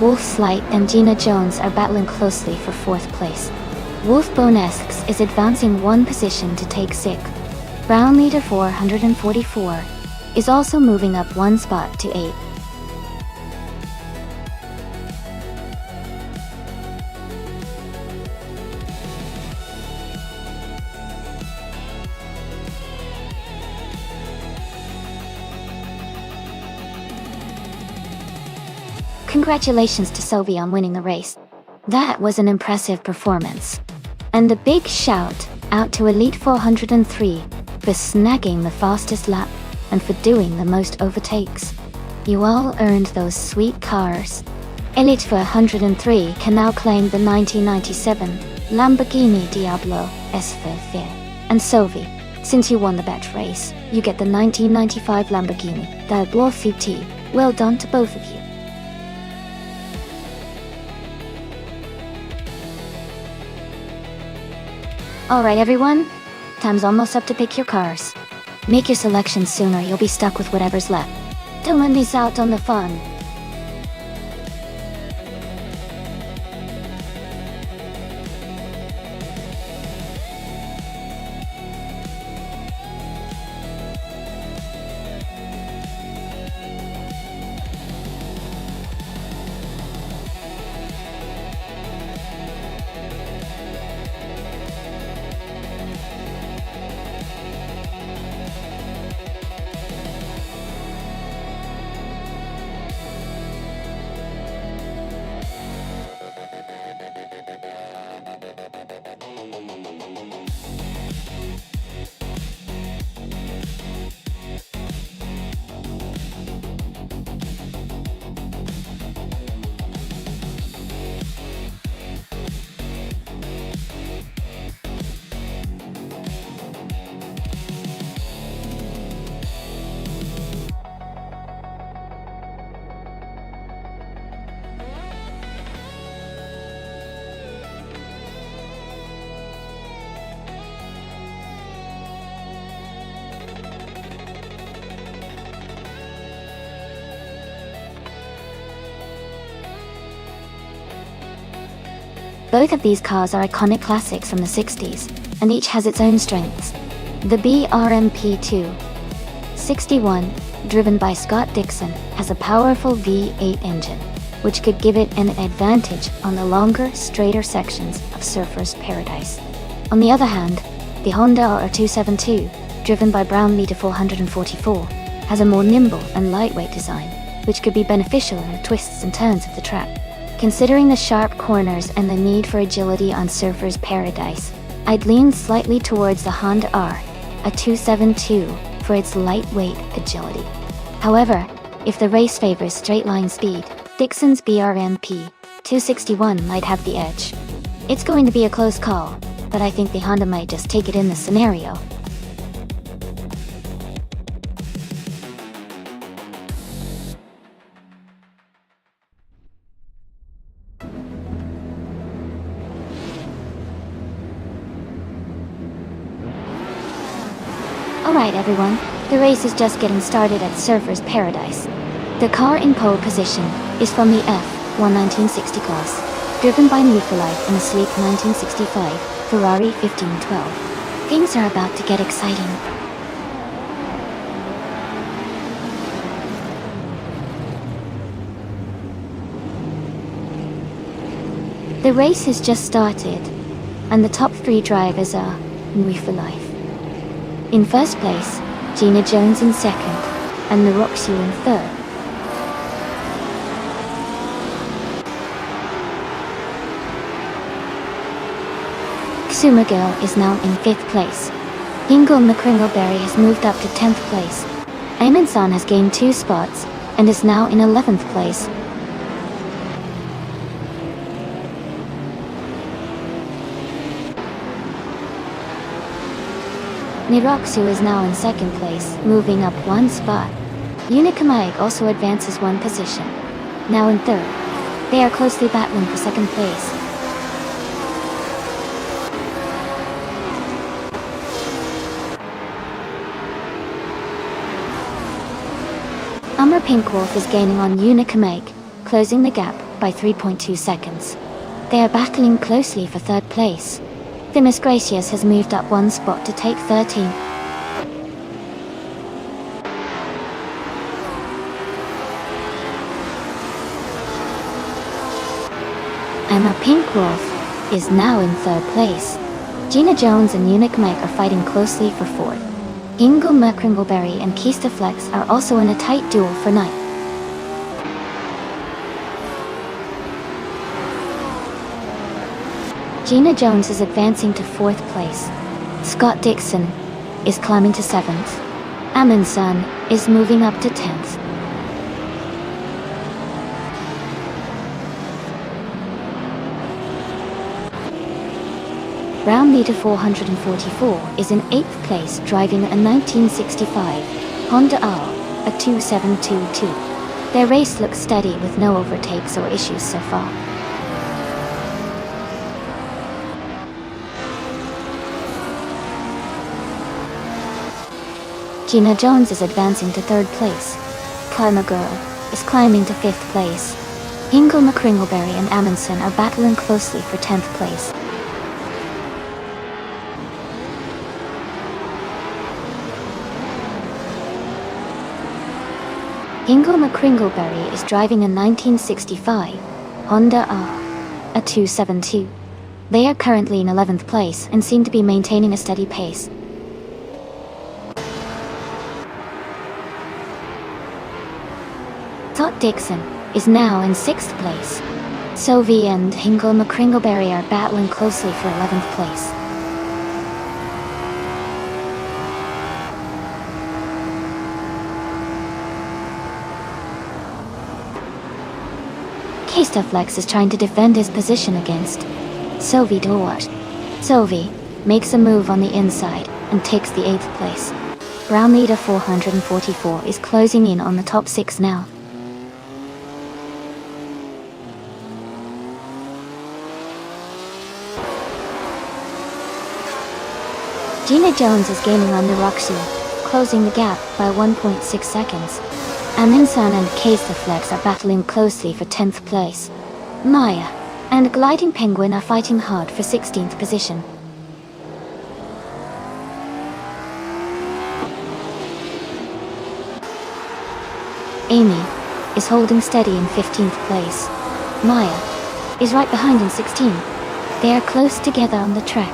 A: Wolf's Light and Gina Jones are battling closely for 4th place. Wolfbonesks is advancing 1 position to take 6th. Brown leader 444 is also moving up 1 spot to 8th. Congratulations to Sylvie on winning the race. That was an impressive performance. And a big shout out to Elite 403 for snagging the fastest lap and for doing the most overtakes. You all earned those sweet cars. Elite 403 can now claim the 1997 Lamborghini Diablo SV4. And Sylvie, since you won the bet race, you get the 1995 Lamborghini Diablo FT. Well done to both of you. Alright everyone, time's almost up to pick your cars. Make your selection soon or you'll be stuck with whatever's left. Don't miss out on the fun. Both of these cars are iconic classics from the 60s, and each has its own strengths. The BRMP 261, driven by Scott Dixon, has a powerful V8 engine, which could give it an advantage on the longer, straighter sections of Surfer's Paradise. On the other hand, the Honda R272, driven by Brownlee 444, has a more nimble and lightweight design, which could be beneficial in the twists and turns of the track. Considering the sharp corners and the need for agility on Surfer's Paradise, I'd lean slightly towards the Honda R272 for its lightweight agility. However, if the race favors straight-line speed, Dixon's BRMP 261 might have the edge. It's going to be a close call, but I think the Honda might just take it in this scenario. Alright everyone, the race is just getting started at Surfer's Paradise. The car in pole position is from the F1 1960 class, driven by New for Life in a sleek 1965 Ferrari 1512. Things are about to get exciting. The race has just started, and the top 3 drivers are New for Life. In first place, Gina Jones in second, and Naroxu in third. Girl is now in 5th place. Hingle McCringleberry has moved up to 10th place. Amundsen has gained 2 spots, and is now in 11th place. Niroxu is now in 2nd place, moving up 1 spot. Unikamai also advances 1 position, now in 3rd. They are closely battling for 2nd place. Amr Pinkwolf is gaining on Unikamai, closing the gap by 3.2 seconds. They are battling closely for 3rd place. Themis Gracious has moved up 1 spot to take 13th. Emma Pinkwolf is now in 3rd place. Gina Jones and Unique Mike are fighting closely for 4th. Ingo McCringleberry and Keista Flex are also in a tight duel for 9th. Gina Jones is advancing to 4th place. Scott Dixon is climbing to 7th. Amundsen is moving up to 10th. Brownlee 444 is in 8th place, driving a 1965 Honda R, a 2722. Their race looks steady with no overtakes or issues so far. Gina Jones is advancing to 3rd place. Climber Girl is climbing to 5th place. Hingle McCringleberry and Amundsen are battling closely for 10th place. Hingle McCringleberry is driving a 1965 Honda R, a 272. They are currently in 11th place and seem to be maintaining a steady pace. Scott Dixon is now in 6th place. Sophie and Hingle McCringleberry are battling closely for 11th place. Keista Flex is trying to defend his position against Sophie Dewart. Sophie makes a move on the inside and takes the 8th place. Brownlee 444 is closing in on the top 6 now. Gina Jones is gaining on Naroxu, closing the gap by 1.6 seconds. Amundsen and Keista Flex are battling closely for 10th place. Maya and Gliding Penguin are fighting hard for 16th position. Amy is holding steady in 15th place. Maya is right behind in 16th. They are close together on the track.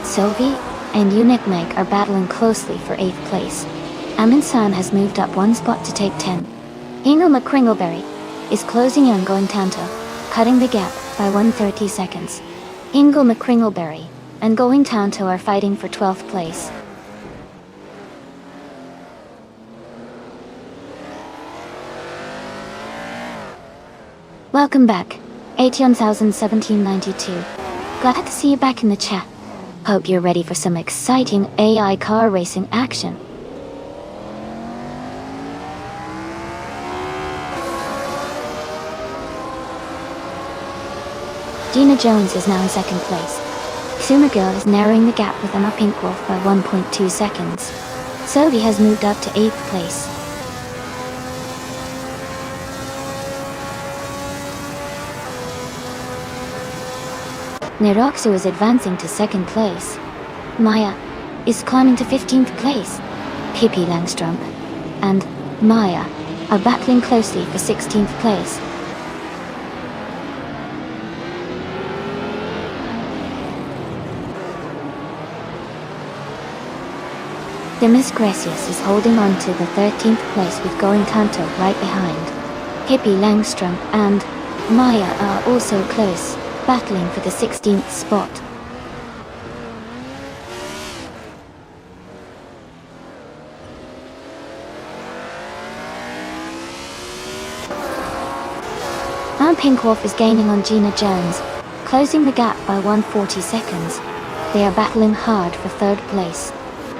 A: Sylvie and Unikmeg are battling closely for 8th place. Aminsan has moved up one spot to take 10. Ingle McCringleberry is closing in on Going Tanto, cutting the gap by 130 seconds. Ingle McCringleberry and Going Tanto are fighting for 12th place. Welcome back, 18,1792. Glad to see you back in the chat. Hope you're ready for some exciting AI car racing action. Gina Jones is now in 2nd place. Sumagirl is narrowing the gap with Emma Pinkwolf by 1.2 seconds. Sylvie has moved up to 8th place. Neroxu is advancing to 2nd place. Maya is climbing to 15th place. Pippi Langström and Maya are battling closely for 16th place. Demis Gracias is holding on to the 13th place with Going Tanto right behind. Pippi Langström and Maya are also close, battling for the 16th spot. Anne Pinkwolf is gaining on Gina Jones, closing the gap by 140 seconds. They are battling hard for 3rd place.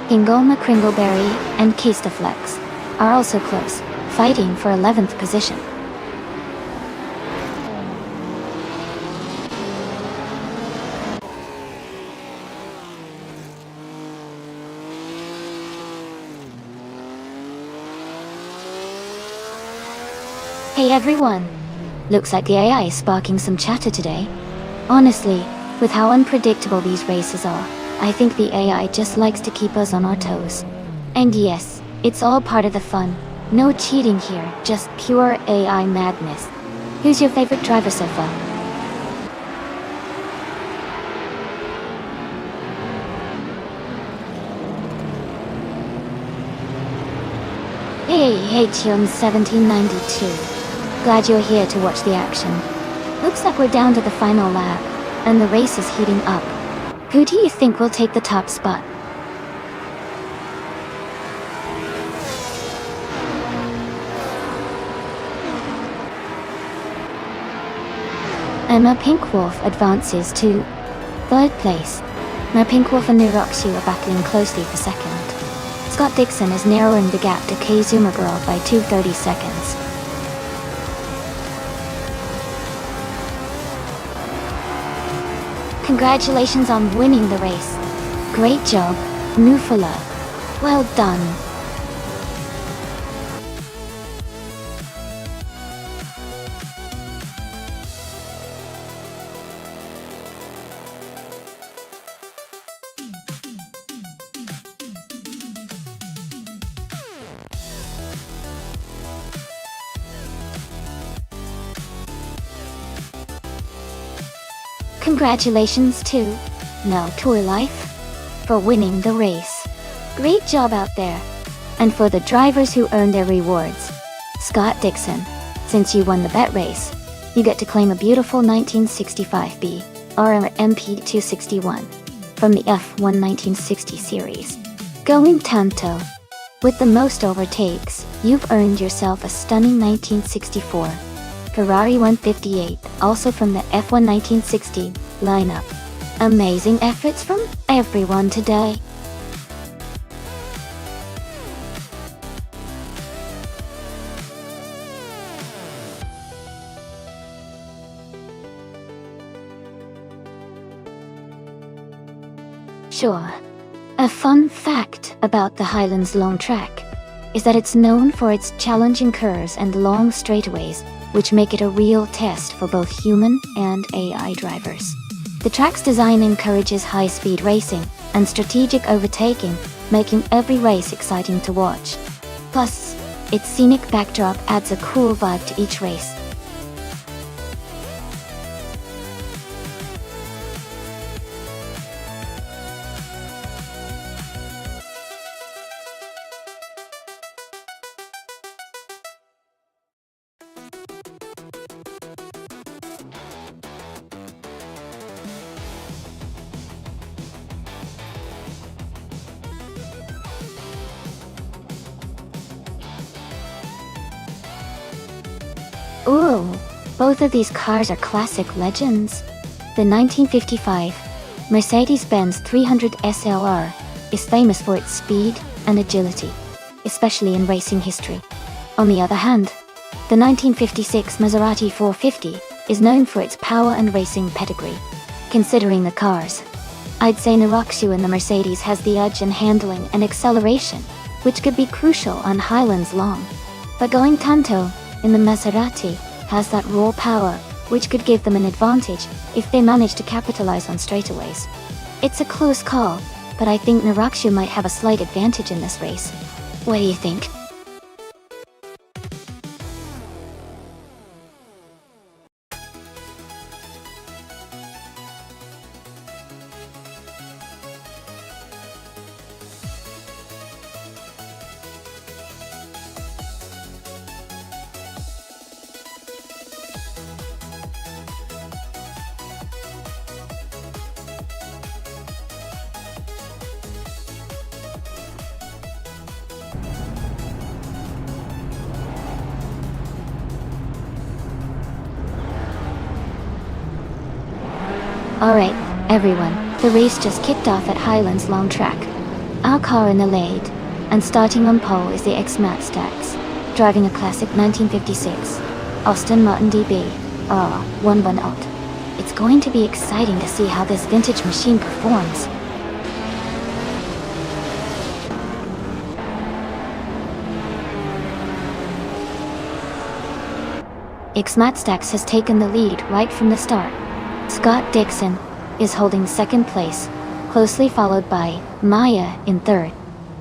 A: Ingolma Kringleberry and Kistaflex are also close, fighting for 11th position. Hey everyone! Looks like the AI is sparking some chatter today. Honestly, with how unpredictable these races are, I think the AI just likes to keep us on our toes. And yes, it's all part of the fun. No cheating here, just pure AI madness. Who's your favorite driver so far? Hey, Chion 1792. Glad you're here to watch the action. Looks like we're down to the final lap, and the race is heating up. Who do you think will take the top spot? Emma Pinkwolf advances to 3rd place. Emma Pinkwolf and Neroxu are battling closely for 2nd. Scott Dixon is narrowing the gap to Kazuma Girl by 230 seconds. Congratulations on winning the race. Great job, Nufala. Well done. Congratulations to No Tour Life for winning the race. Great job out there. And for the drivers who earned their rewards, Scott Dixon, since you won the bet race, you get to claim a beautiful 1965B or MP261 from the F1 1960 series. Going Tanto. With the most overtakes, you've earned yourself a stunning 1964 Ferrari 158, also from the F1 1960 lineup. Amazing efforts from everyone today. Sure. A fun fact about the Highlands Long Track is that it's known for its challenging curves and long straightaways, which make it a real test for both human and AI drivers. The track's design encourages high-speed racing and strategic overtaking, making every race exciting to watch. Plus, its scenic backdrop adds a cool vibe to each race. Ooh, both of these cars are classic legends. The 1955 Mercedes-Benz 300 SLR is famous for its speed and agility, especially in racing history. On the other hand, the 1956 Maserati 450 is known for its power and racing pedigree. Considering the cars, I'd say Narakshu in the Mercedes has the edge in handling and acceleration, which could be crucial on Highlands Long. But going Tanto in the Maserati has that raw power, which could give them an advantage if they manage to capitalize on straightaways. It's a close call, but I think Narakshu might have a slight advantage in this race. What do you think? Alright, everyone, the race just kicked off at Highlands Long Track. Our car in the lead, and starting on pole is the X-Mat Stacks, driving a classic 1956 Austin Martin DB R118. It's going to be exciting to see how this vintage machine performs. X-Mat Stacks has taken the lead right from the start. Scott Dixon is holding second place, closely followed by Maya in third.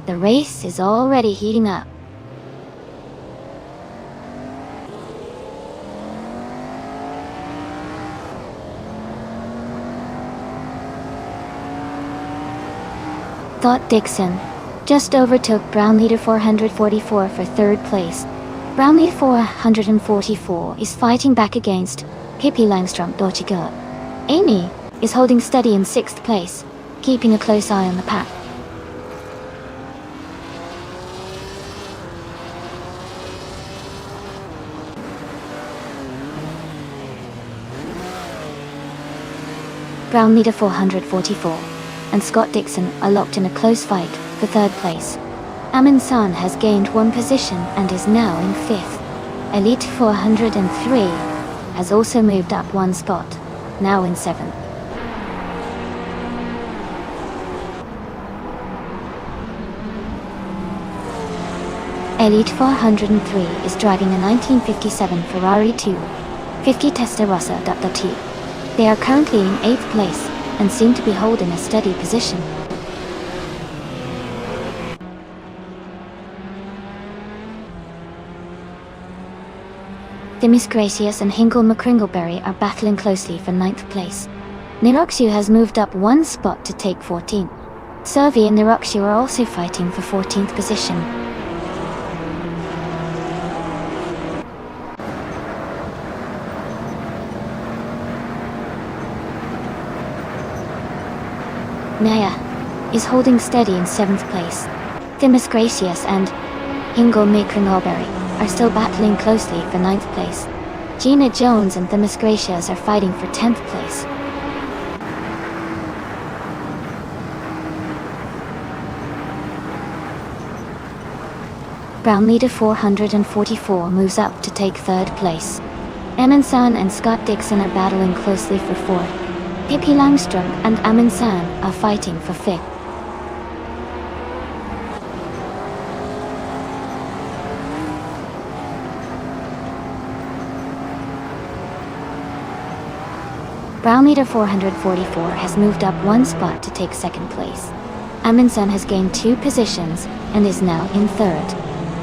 A: The race is already heating up. Scott Dixon just overtook Brownlee 444 for third place. Brownlee 444 is fighting back against Hippie Langstrom Dorchiger. Amy is holding steady in sixth place, keeping a close eye on the pack. Brownlee 444 and Scott Dixon are locked in a close fight for third place. Amin San has gained one position and is now in fifth. Elite 403 has also moved up one spot, now in seventh. Elite 403 is driving a 1957 Ferrari 250 Testarossa T. They are currently in 8th place and seem to be holding a steady position. Demis Gracious and Hinkle McCringleberry are battling closely for 9th place. Nirokshu has moved up one spot to take 14th. Servi and Nirokshu are also fighting for 14th position. Naya is holding steady in 7th place. Demis Gracious and Hinkle McCringleberry are still battling closely for 9th place. Gina Jones and Demis Gracious are fighting for 10th place. Brownlee 444 moves up to take 3rd place. Emin San and Scott Dixon are battling closely for 4th. Pippi Langstrom and Amundsen are fighting for fifth. Brownmeter 444 has moved up one spot to take second place. Amundsen has gained 2 positions and is now in third.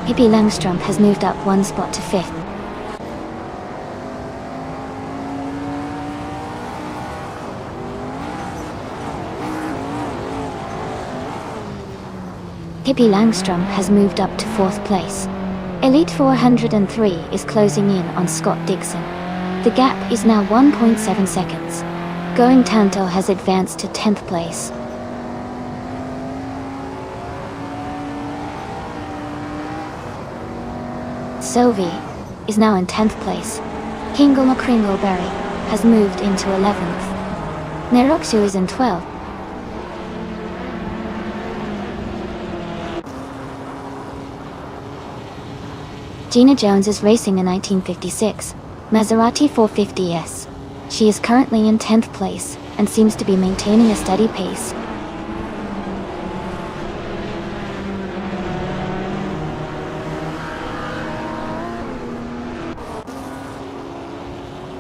A: Pippi Langstrom has moved up one spot to fifth. Pippi Langstrom has moved up to fourth place. Elite 403 is closing in on Scott Dixon. The gap is now 1.7 seconds. Going Tanto has advanced to 10th place. Sovi is now in 10th place. Hingle McCringleberry has moved into 11th. Neroxu is in 12th. Gina Jones is racing a 1956 Maserati 450S. She is currently in 10th place and seems to be maintaining a steady pace.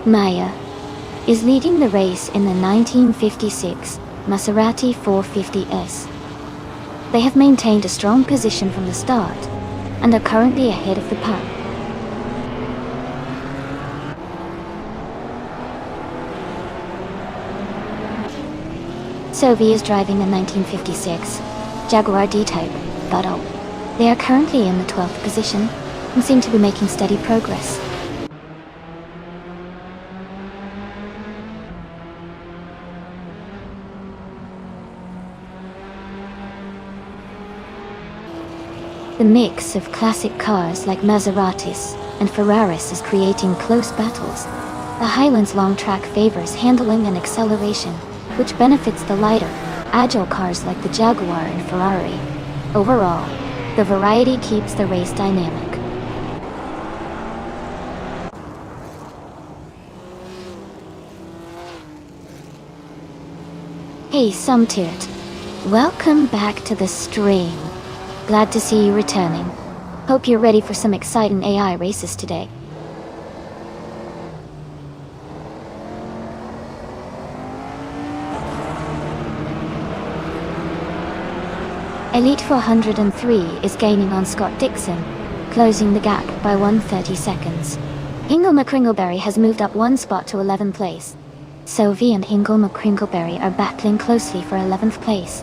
A: Maya is leading the race in the 1956 Maserati 450S. They have maintained a strong position from the start and are currently ahead of the pack. Sovi is driving a 1956 Jaguar D-Type Bottle. They are currently in the 12th position and seem to be making steady progress. The mix of classic cars like Maseratis and Ferraris is creating close battles. The Highland's long track favors handling and acceleration, which benefits the lighter, agile cars like the Jaguar and Ferrari. Overall, the variety keeps the race dynamic. Hey Sumtirt, welcome back to the stream. Glad to see you returning. Hope you're ready for some exciting AI races today. Elite 403 is gaining on Scott Dixon, closing the gap by 130 seconds. Hingle McCringleberry has moved up one spot to 11th place. Sovi and Hingle McCringleberry are battling closely for 11th place.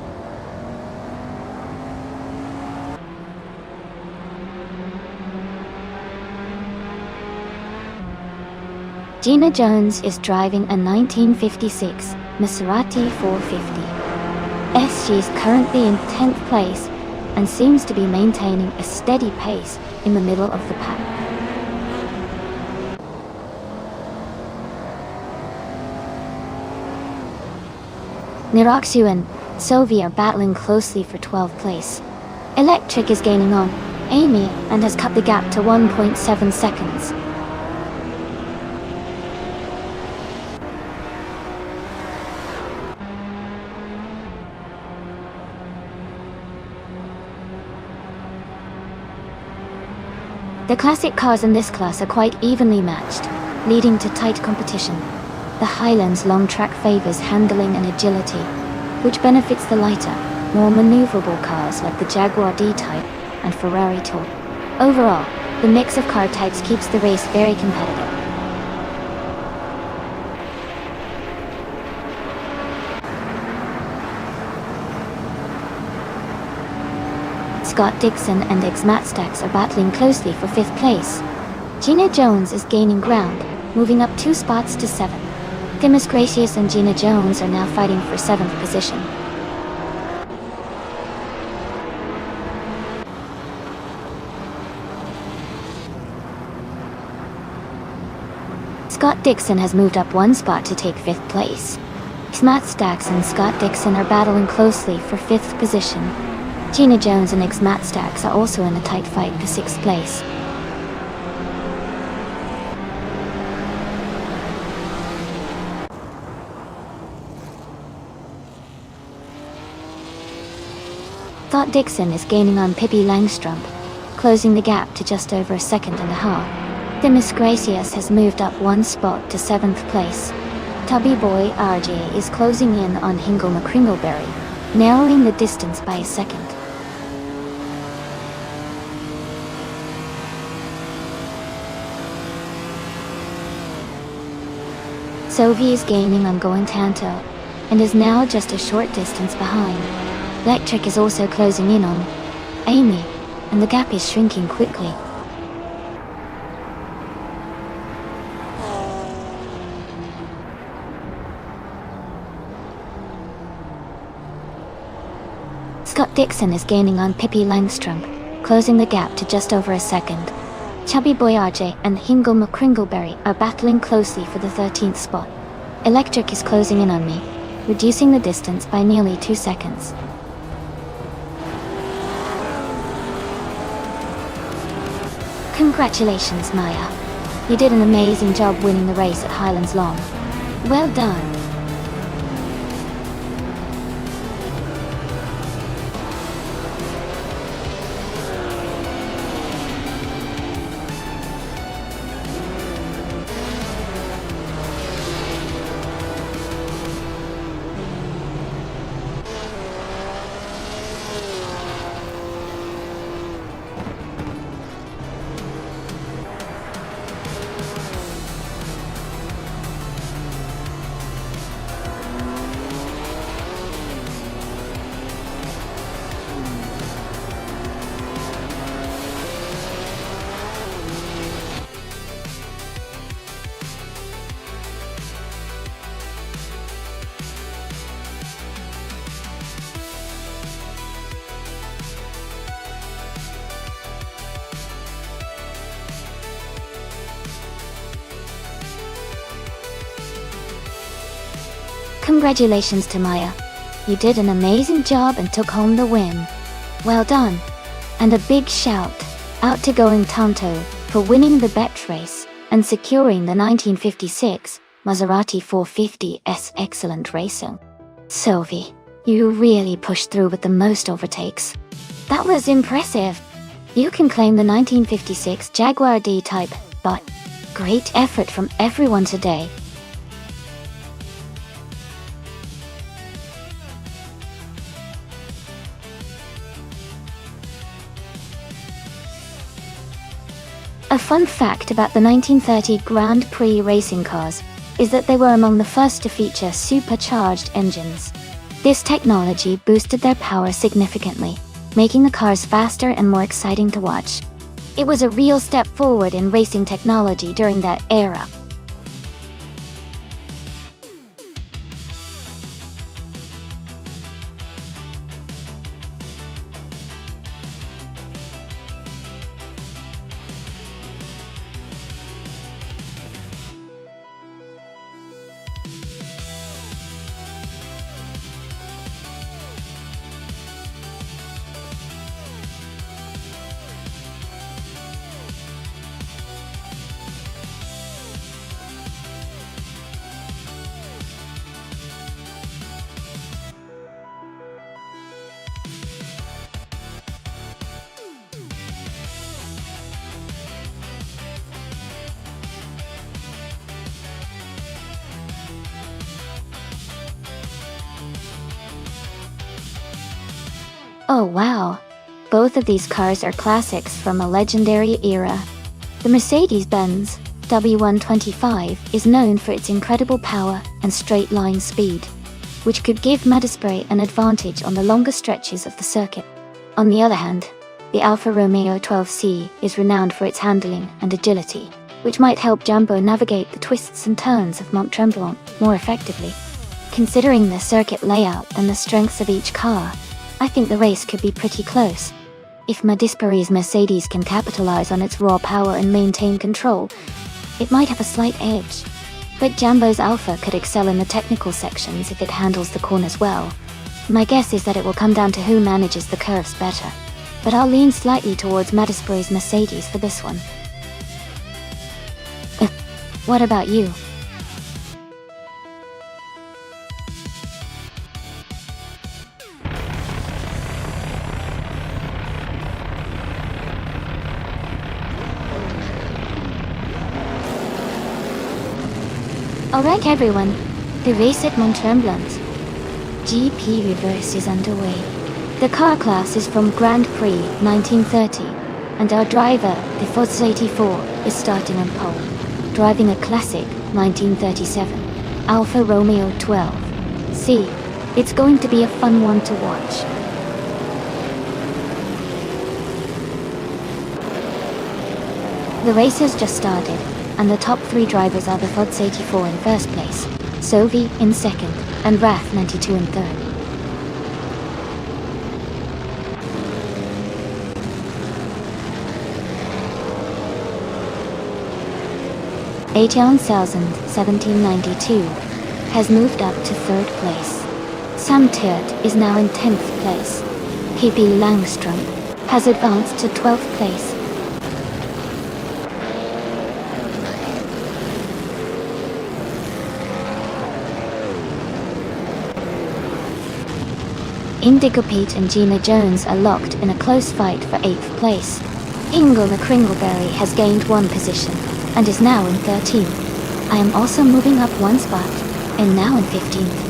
A: Gina Jones is driving a 1956 Maserati 450. She is currently in 10th place and seems to be maintaining a steady pace in the middle of the pack. Niroxu and Sovi are battling closely for 12th place. Electric is gaining on Amy and has cut the gap to 1.7 seconds. The classic cars in this class are quite evenly matched, leading to tight competition. The Highland's long track favors handling and agility, which benefits the lighter, more maneuverable cars like the Jaguar D-Type and Ferrari Tour. Overall, the mix of car types keeps the race very competitive. Scott Dixon and Matt Stacks are battling closely for 5th place. Gina Jones is gaining ground, moving up 2 spots to 7th. Demis Gracious and Gina Jones are now fighting for 7th position. Scott Dixon has moved up 1 spot to take 5th place. Matt Stacks and Scott Dixon are battling closely for 5th position. Gina Jones and Matt Stacks are also in a tight fight for 6th place. Scott Dixon is gaining on Pippi Langstrumpf, closing the gap to just over a second and a half. The Miss Gracious has moved up one spot to 7th place. Tubby Boy RJ is closing in on Hingle McCringleberry, narrowing the distance by a second. Sophie is gaining on Going Tanto, and is now just a short distance behind. Electric is also closing in on Amy, and the gap is shrinking quickly. Scott Dixon is gaining on Pippi Langstrumpf, closing the gap to just over a second. Chubby Boy RJ and Hingle McCringleberry are battling closely for the 13th spot. Electric is closing in on me, reducing the distance by nearly 2 seconds. Congratulations, Maya. You did an amazing job winning the race at Highlands Long. Well done. Congratulations to Maya. You did an amazing job and took home the win. Well done. And a big shout out to Going Tanto for winning the bet race and securing the 1956 Maserati 450S excellent racing. Sophie, you really pushed through with the most overtakes. That was impressive. You can claim the 1956 Jaguar D-Type, but great effort from everyone today. A fun fact about the 1930 Grand Prix racing cars is that they were among the first to feature supercharged engines. This technology boosted their power significantly, making the cars faster and more exciting to watch. It was a real step forward in racing technology during that era. Oh wow! Both of these cars are classics from a legendary era. The Mercedes-Benz W125 is known for its incredible power and straight-line speed, which could give Medispray an advantage on the longer stretches of the circuit. On the other hand, the Alfa Romeo 12C is renowned for its handling and agility, which might help Jumbo navigate the twists and turns of Mont Tremblant more effectively. Considering the circuit layout and the strengths of each car, I think the race could be pretty close. If Medispré's Mercedes can capitalize on its raw power and maintain control, it might have a slight edge. But Jumbo's Alfa could excel in the technical sections if it handles the corners well. My guess is that it will come down to who manages the curves better, but I'll lean slightly towards Medispré's Mercedes for this one. What about you? Alright everyone, the race at Mont-Tremblant GP Reverse is underway. The car class is from Grand Prix 1930, and our driver, the Ford 84, is starting on pole, driving a classic 1937 Alfa Romeo 12. See, it's going to be a fun one to watch. The race has just started, and the top three drivers are the Ford 84 in first place, Sovi in second, and RAF 92 in third. Etienne Salzand, 1792, has moved up to third place. Sam Turt is now in 10th place. Pippi Langstrom has advanced to 12th place. Indigo Pete and Gina Jones are locked in a close fight for 8th place. Ingle McCringleberry has gained one position and is now in 13th. I am also moving up one spot and now in 15th.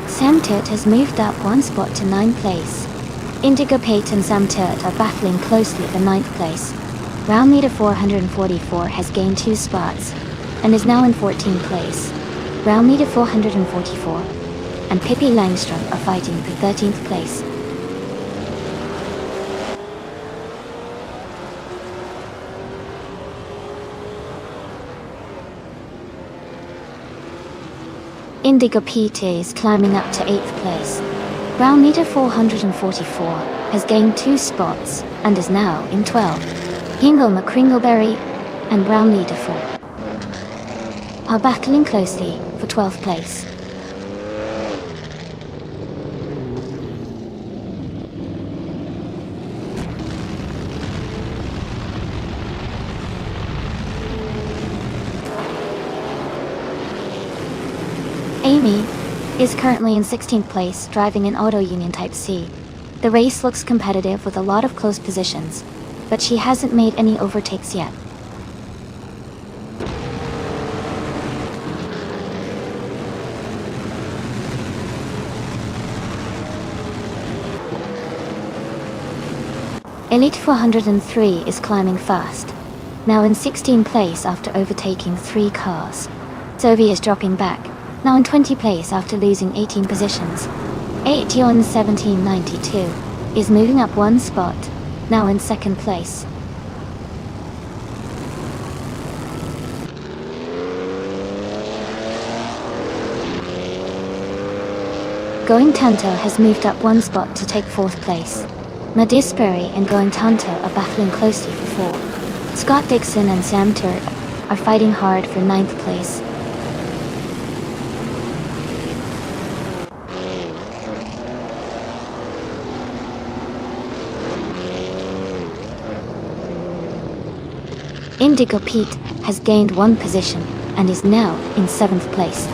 A: Sam Turt has moved up one spot to 9th place. Indigo Pate and Sam Turt are battling closely for 9th place. Round leader 444 has gained 2 spots and is now in 14th place. Round leader 444 and Pippi Langstrom are fighting for 13th place. Indigo Pete is climbing up to 8th place. Round leader 444 has gained 2 spots and is now in 12th. Ingle McCringleberry and round leader 4 are battling closely for 12th place. Amy is currently in 16th place, driving an Auto Union Type C. The race looks competitive with a lot of close positions, but she hasn't made any overtakes yet. Elite 403 is climbing fast, now in 16th place after overtaking 3 cars. Sovi is dropping back, now in 20th place after losing 18 positions. Etienne 1792 is moving up one spot, now in 2nd place. Going Tanto has moved up one spot to take 4th place. Madisbury and Going Tanto are battling closely for 4. Scott Dixon and Sam Turt are fighting hard for 9th place. Indigo Pete has gained 1 position and is now in 7th place.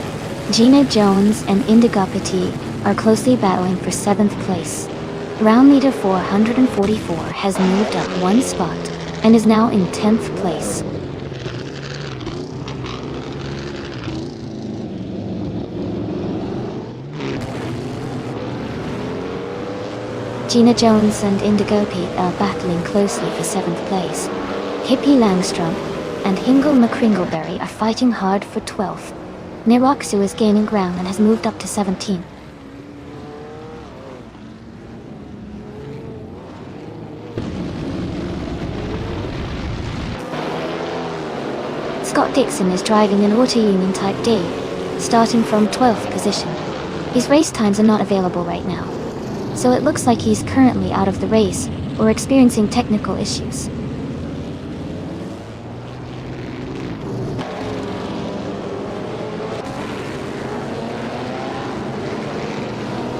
A: Gina Jones and Indigo Pete are closely battling for 7th place. Round leader 444 has moved up 1 spot and is now in 10th place. Gina Jones and Indigo Pete are battling closely for 7th place. Pippi Langstrom and Ingle McCringleberry are fighting hard for 12th. Niroxu is gaining ground and has moved up to 17. Scott Dixon is driving an Auto Union Type D, starting from 12th position. His race times are not available right now, so it looks like he's currently out of the race or experiencing technical issues.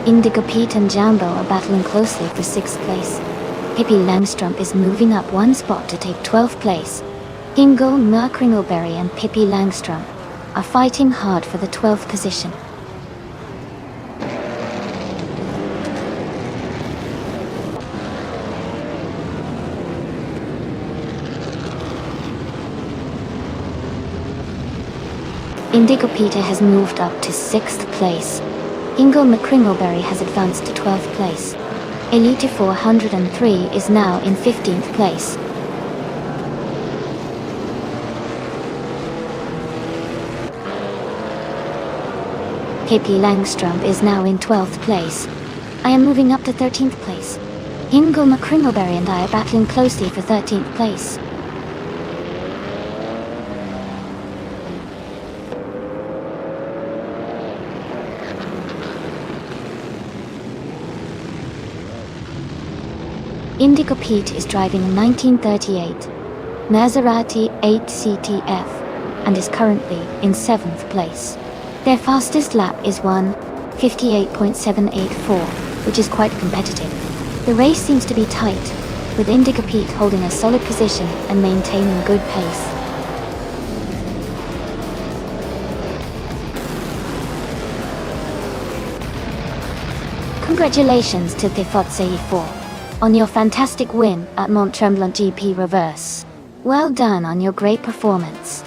A: Indigo Pete and Jambo are battling closely for 6th place. Pippi Langstrom is moving up 1 spot to take 12th place. Ingle McCringleberry and Pippi Langstrom are fighting hard for the 12th position. Indigo Peter has moved up to 6th place. Ingo McCringleberry has advanced to 12th place. Elite 403 is now in 15th place. KP Langstrom is now in 12th place. I am moving up to 13th place. Ingo McCringleberry and I are battling closely for 13th place. Indigo Pete is driving a 1938 Maserati 8 CTF and is currently in 7th place. Their fastest lap is 1:58.784, which is quite competitive. The race seems to be tight, with Indigo Pete holding a solid position and maintaining good pace. Congratulations to Tifotse4 on your fantastic win at Mont Tremblant GP Reverse. Well done on your great performance.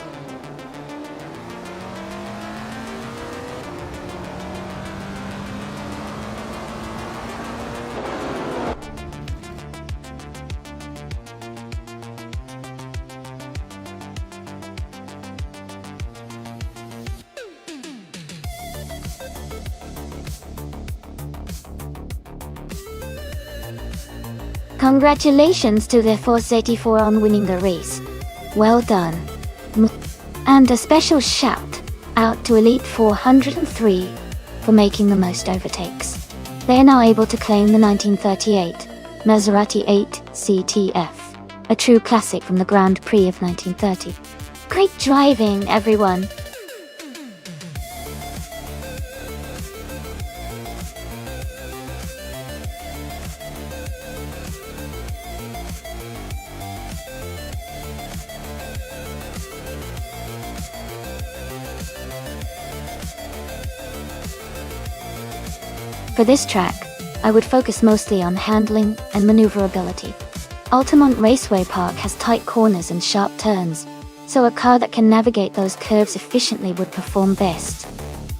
A: Congratulations to the Force 84 on winning the race. Well done. And a special shout out to Elite 403 for making the most overtakes. They are now able to claim the 1938 Maserati 8 CTF, a true classic from the Grand Prix of 1930. Great driving, everyone! For this track, I would focus mostly on handling and maneuverability. Altamont Raceway Park has tight corners and sharp turns, so a car that can navigate those curves efficiently would perform best.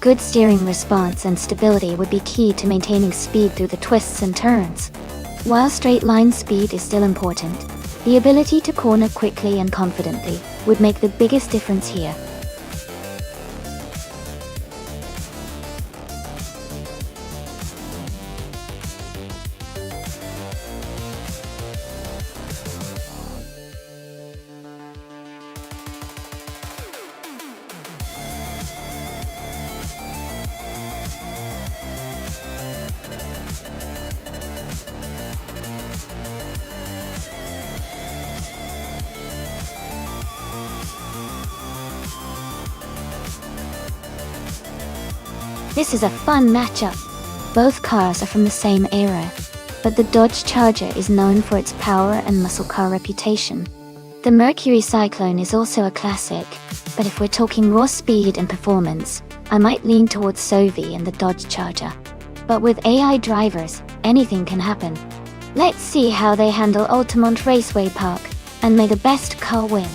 A: Good steering response and stability would be key to maintaining speed through the twists and turns. While straight line speed is still important, the ability to corner quickly and confidently would make the biggest difference here. This is a fun matchup. Both cars are from the same era, but the Dodge Charger is known for its power and muscle car reputation. The Mercury Cyclone is also a classic, but if we're talking raw speed and performance, I might lean towards Sovi and the Dodge Charger. But with AI drivers, anything can happen. Let's see how they handle Altamont Raceway Park, and may the best car win.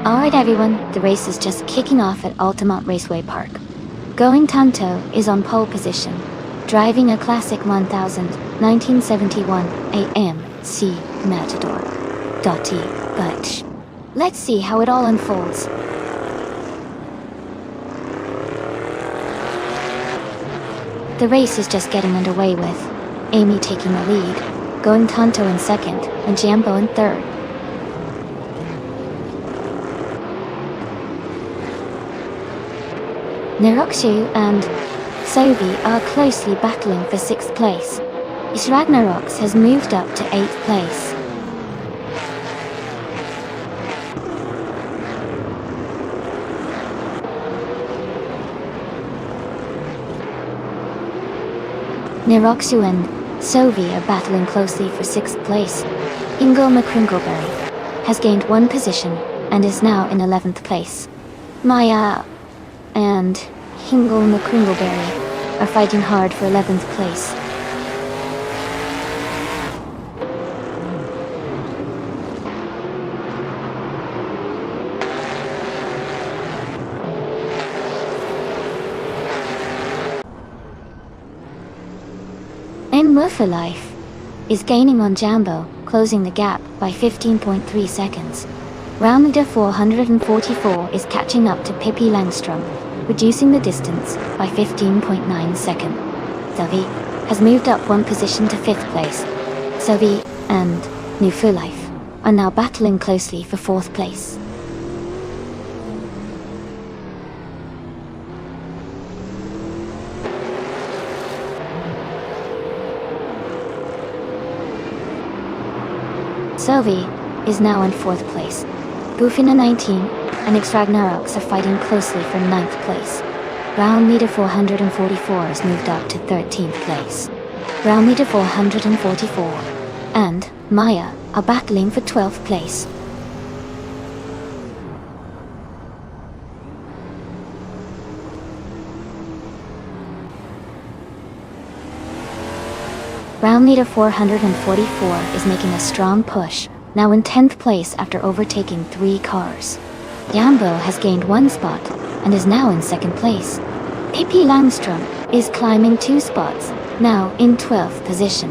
A: Alright everyone, the race is just kicking off at Altamont Raceway Park. Going Tanto is on pole position, driving a classic 1971 AMC Matador. But let's see how it all unfolds. The race is just getting underway with Amy taking the lead, going Tonto in second, and Jambo in third. Neroxu and Sovi are closely battling for 6th place. Isragnarox has moved up to 8th place. Neroxu and Sovi are battling closely for 6th place. Ingle McCringleberry has gained 1 position and is now in 11th place. Maya and Hingle McCringleberry are fighting hard for 11th place. In Life is gaining on Jambo, closing the gap by 15.3 seconds. Round leader 444 is catching up to Pippi Langstrom, reducing the distance by 15.9 seconds. Sovi has moved up 1 position to 5th place. Sovi and Life are now battling closely for 4th place. Sovi is now in 4th place. Bufina 19 and Xragnarox are fighting closely for 9th place. Round leader 444 has moved up to 13th place. Round leader 444 and Maya are battling for 12th place. Round leader 444 is making a strong push, now in 10th place after overtaking 3 cars. Jambo has gained 1 spot and is now in 2nd place. Pippi Langstrom is climbing 2 spots, now in 12th position.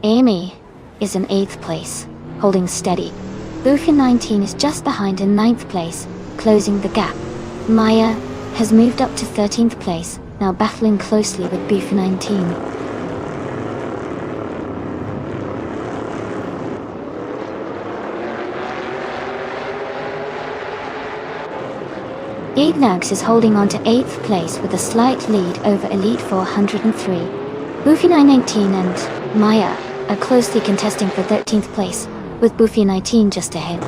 A: Amy is in 8th place, holding steady. Bufin 19 is just behind in 9th place, closing the gap. Maya has moved up to 13th place, now battling closely with Bufin 19. Ignax is holding on to 8th place with a slight lead over Elite 403. Bufin 19 and Maya are closely contesting for 13th place, with Bufin 19 just ahead.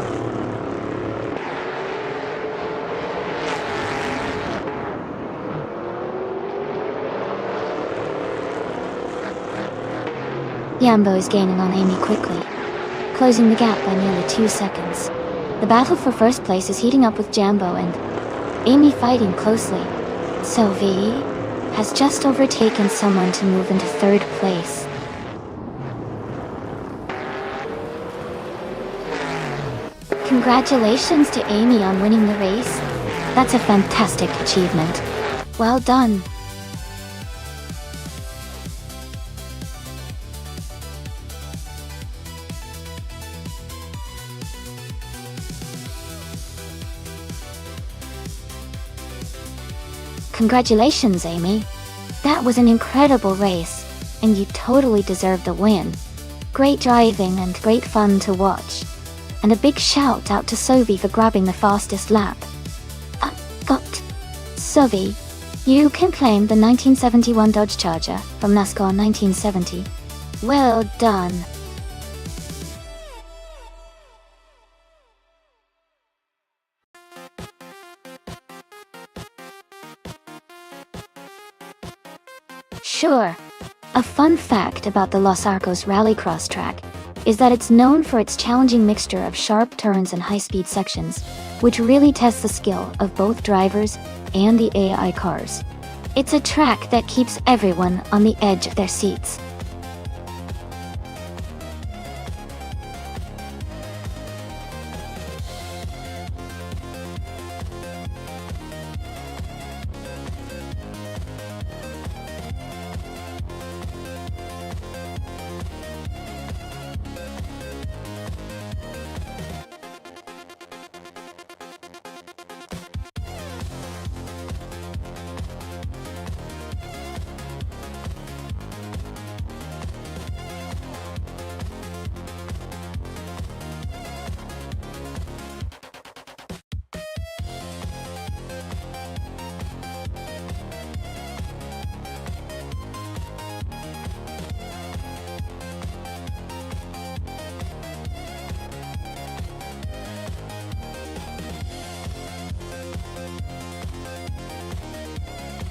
A: Jambo is gaining on Amy quickly, closing the gap by nearly 2 seconds. The battle for 1st place is heating up with Jambo and Amy fighting closely. Sovi has just overtaken someone to move into 3rd place. Congratulations to Amy on winning the race. That's a fantastic achievement. Well done. Congratulations, Amy. That was an incredible race, and you totally deserved the win. Great driving and great fun to watch. And a big shout out to Sovi for grabbing the fastest lap. Sovi, you can claim the 1971 Dodge Charger from NASCAR 1970. Well done. Sure. A fun fact about the Los Arcos Rallycross track is that it's known for its challenging mixture of sharp turns and high-speed sections, which really tests the skill of both drivers and the AI cars. It's a track that keeps everyone on the edge of their seats.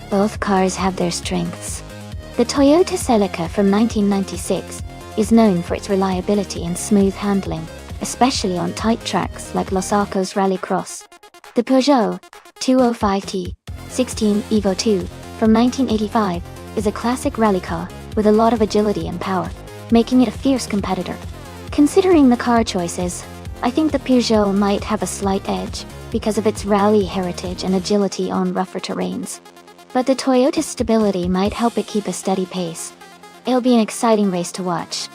A: Both cars have their strengths. The Toyota Celica from 1996 is known for its reliability and smooth handling, especially on tight tracks like Los Arcos Rallycross. The Peugeot 205T 16 Evo 2 from 1985 is a classic rally car with a lot of agility and power, making it a fierce competitor. Considering the car choices, I think the Peugeot might have a slight edge because of its rally heritage and agility on rougher terrains. But the Toyota's stability might help it keep a steady pace. It'll be an exciting race to watch.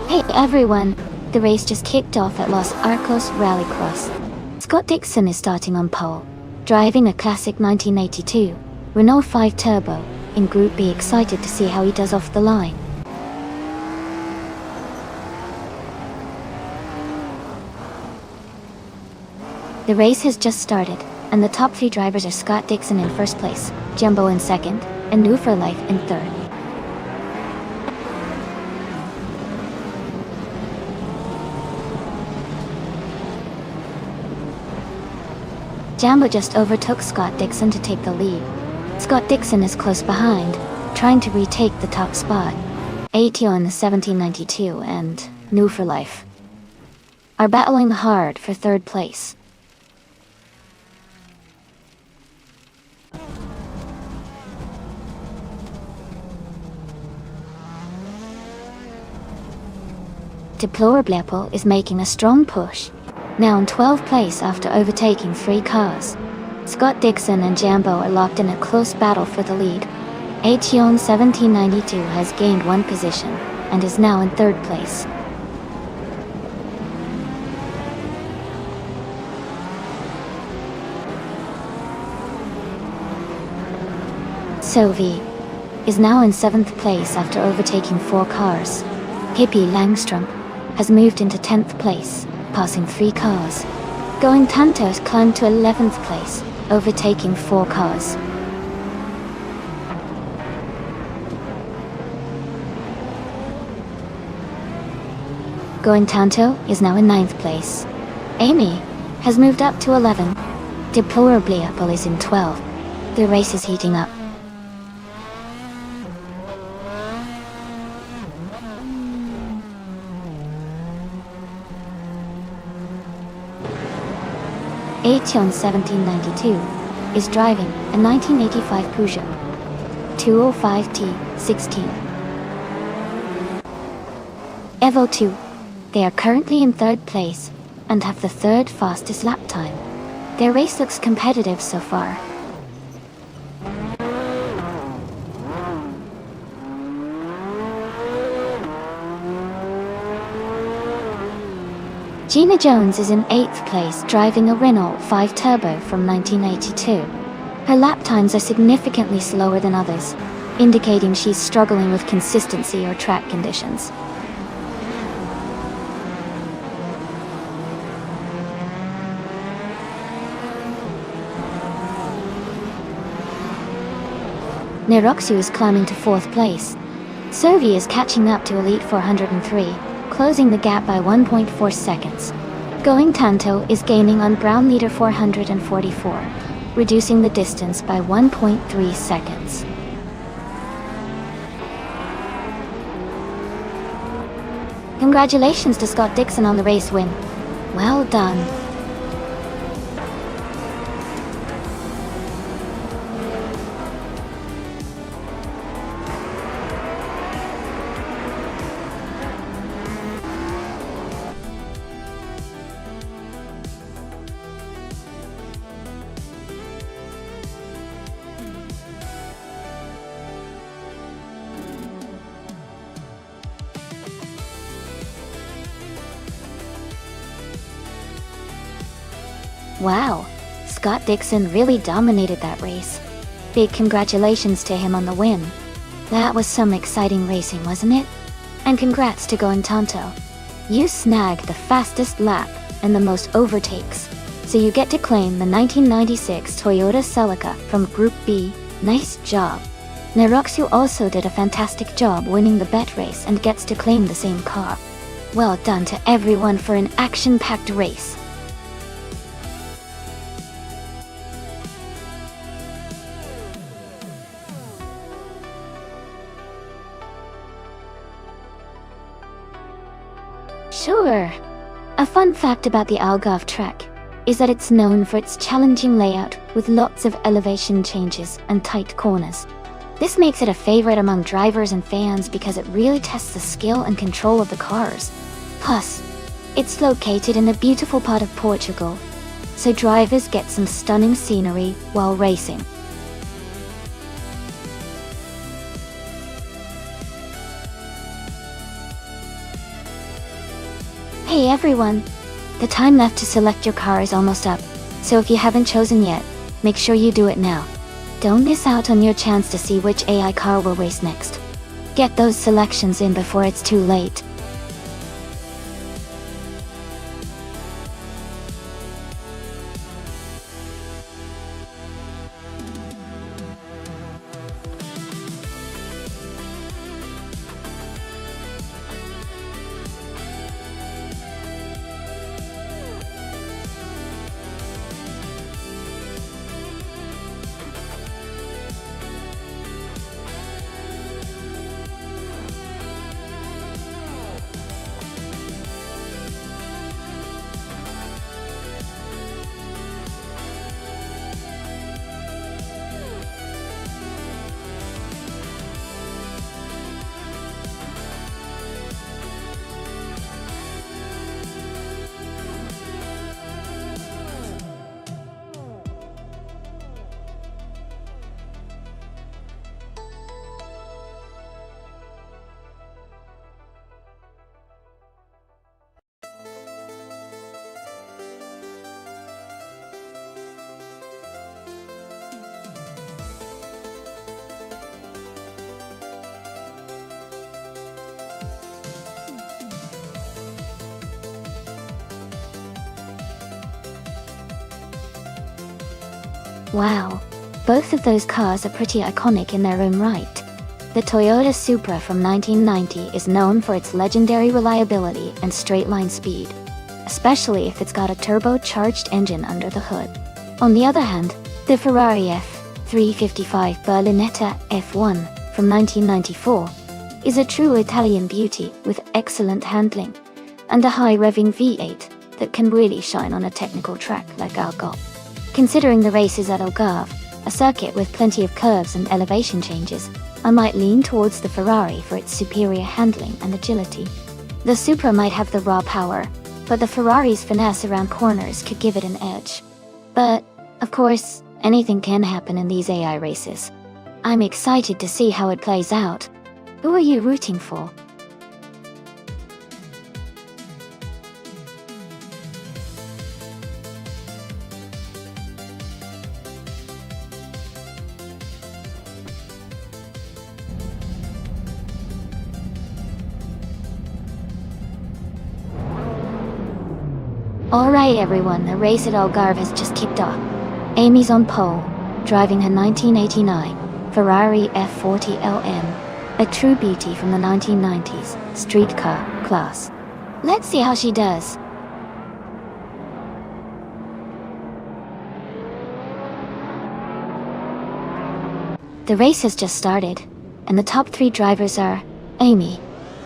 A: Hey everyone, the race just kicked off at Los Arcos Rallycross. Scott Dixon is starting on pole, driving a classic 1982 Renault 5 Turbo in Group B. Excited to see how he does off the line. The race has just started, and the top 3 drivers are Scott Dixon in first place, Jumbo in second, and New for Life in third. Jumbo just overtook Scott Dixon to take the lead. Scott Dixon is close behind, trying to retake the top spot. ATO in the 1792 and New for Life are battling hard for third place. Deplorable is making a strong push, now in 12th place after overtaking 3 cars. Scott Dixon and Jumbo are locked in a close battle for the lead. Ation 1792 has gained 1 position and is now in 3rd place. Sovi is now in 7th place after overtaking 4 cars. Hippie Langstrom has moved into 10th place, passing 3 cars. Going Tanto has climbed to 11th place, overtaking 4 cars. Going Tanto is now in 9th place. Amy has moved up to 11. Deplorable is in 12. The race is heating up. Ation 1792 is driving a 1985 Peugeot 205T 16 Evo 2. They are currently in 3rd place and have the 3rd fastest lap time. Their race looks competitive so far. Gina Jones is in 8th place driving a Renault 5 Turbo from 1982. Her lap times are significantly slower than others, indicating she's struggling with consistency or track conditions. Neroxu is climbing to 4th place. Sovi is catching up to Elite 403. Closing the gap by 1.4 seconds. Going Tanto is gaining on Brown Leader 444, reducing the distance by 1.3 seconds. Congratulations to Scott Dixon on the race win. Well done. Wow, Scott Dixon really dominated that race. Big congratulations to him on the win. That was some exciting racing, wasn't it? And congrats to Going Tonto. You snagged the fastest lap and the most overtakes, so you get to claim the 1996 Toyota Celica from Group B. Nice job. Neroxu also did a fantastic job winning the bet race and gets to claim the same car. Well done to everyone for an action-packed race. Sure. A fun fact about the Algarve track is that it's known for its challenging layout with lots of elevation changes and tight corners. This makes it a favorite among drivers and fans because it really tests the skill and control of the cars. Plus, it's located in a beautiful part of Portugal, so drivers get some stunning scenery while racing. Hey everyone! The time left to select your car is almost up, so if you haven't chosen yet, make sure you do it now. Don't miss out on your chance to see which AI car will race next. Get those selections in before it's too late. Wow, both of those cars are pretty iconic in their own right. The Toyota Supra from 1990 is known for its legendary reliability and straight-line speed, especially if it's got a turbocharged engine under the hood. On the other hand, the Ferrari F355 Berlinetta F1 from 1994 is a true Italian beauty with excellent handling and a high-revving V8 that can really shine on a technical track like Algarve. Considering the race is at Algarve, a circuit with plenty of curves and elevation changes, I might lean towards the Ferrari for its superior handling and agility. The Supra might have the raw power, but the Ferrari's finesse around corners could give it an edge. But, of course, anything can happen in these AI races. I'm excited to see how it plays out. Who are you rooting for? Alright everyone, the race at Algarve has just kicked off. Amy's on pole, driving her 1989 Ferrari F40 LM, a true beauty from the 1990s street car class. Let's see how she does. The race has just started, and the top three drivers are Amy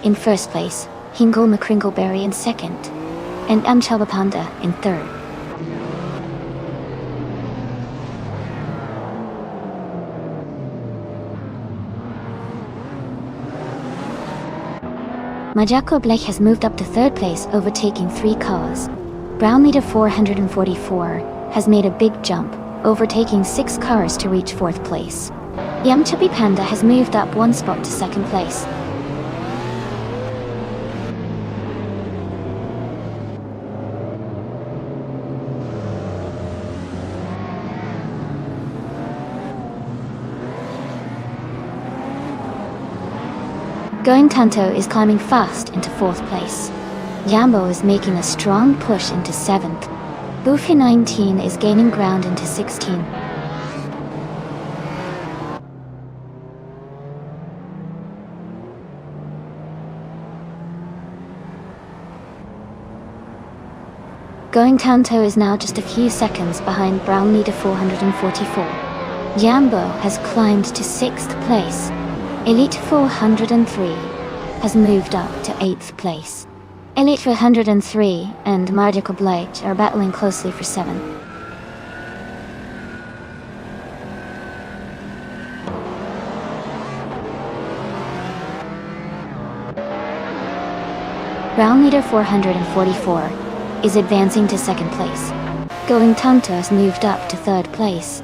A: in first place, Hingle McCringleberry in second, and Panda in third. Majako Blech has moved up to third place, overtaking three cars. Brown leader 444 has made a big jump, overtaking six cars to reach fourth place. Chubby Panda has moved up one spot to second place. Going Tanto is climbing fast into 4th place. Jambo is making a strong push into 7th. Buffy 19 is gaining ground into 16. Going Tanto is now just a few seconds behind Brown Leader 444. Jambo has climbed to 6th place. Elite 403 has moved up to 8th place. Elite 403 and Magical Blade are battling closely for 7th. Brown Leader 444 is advancing to 2nd place. Going Tanto has moved up to 3rd place.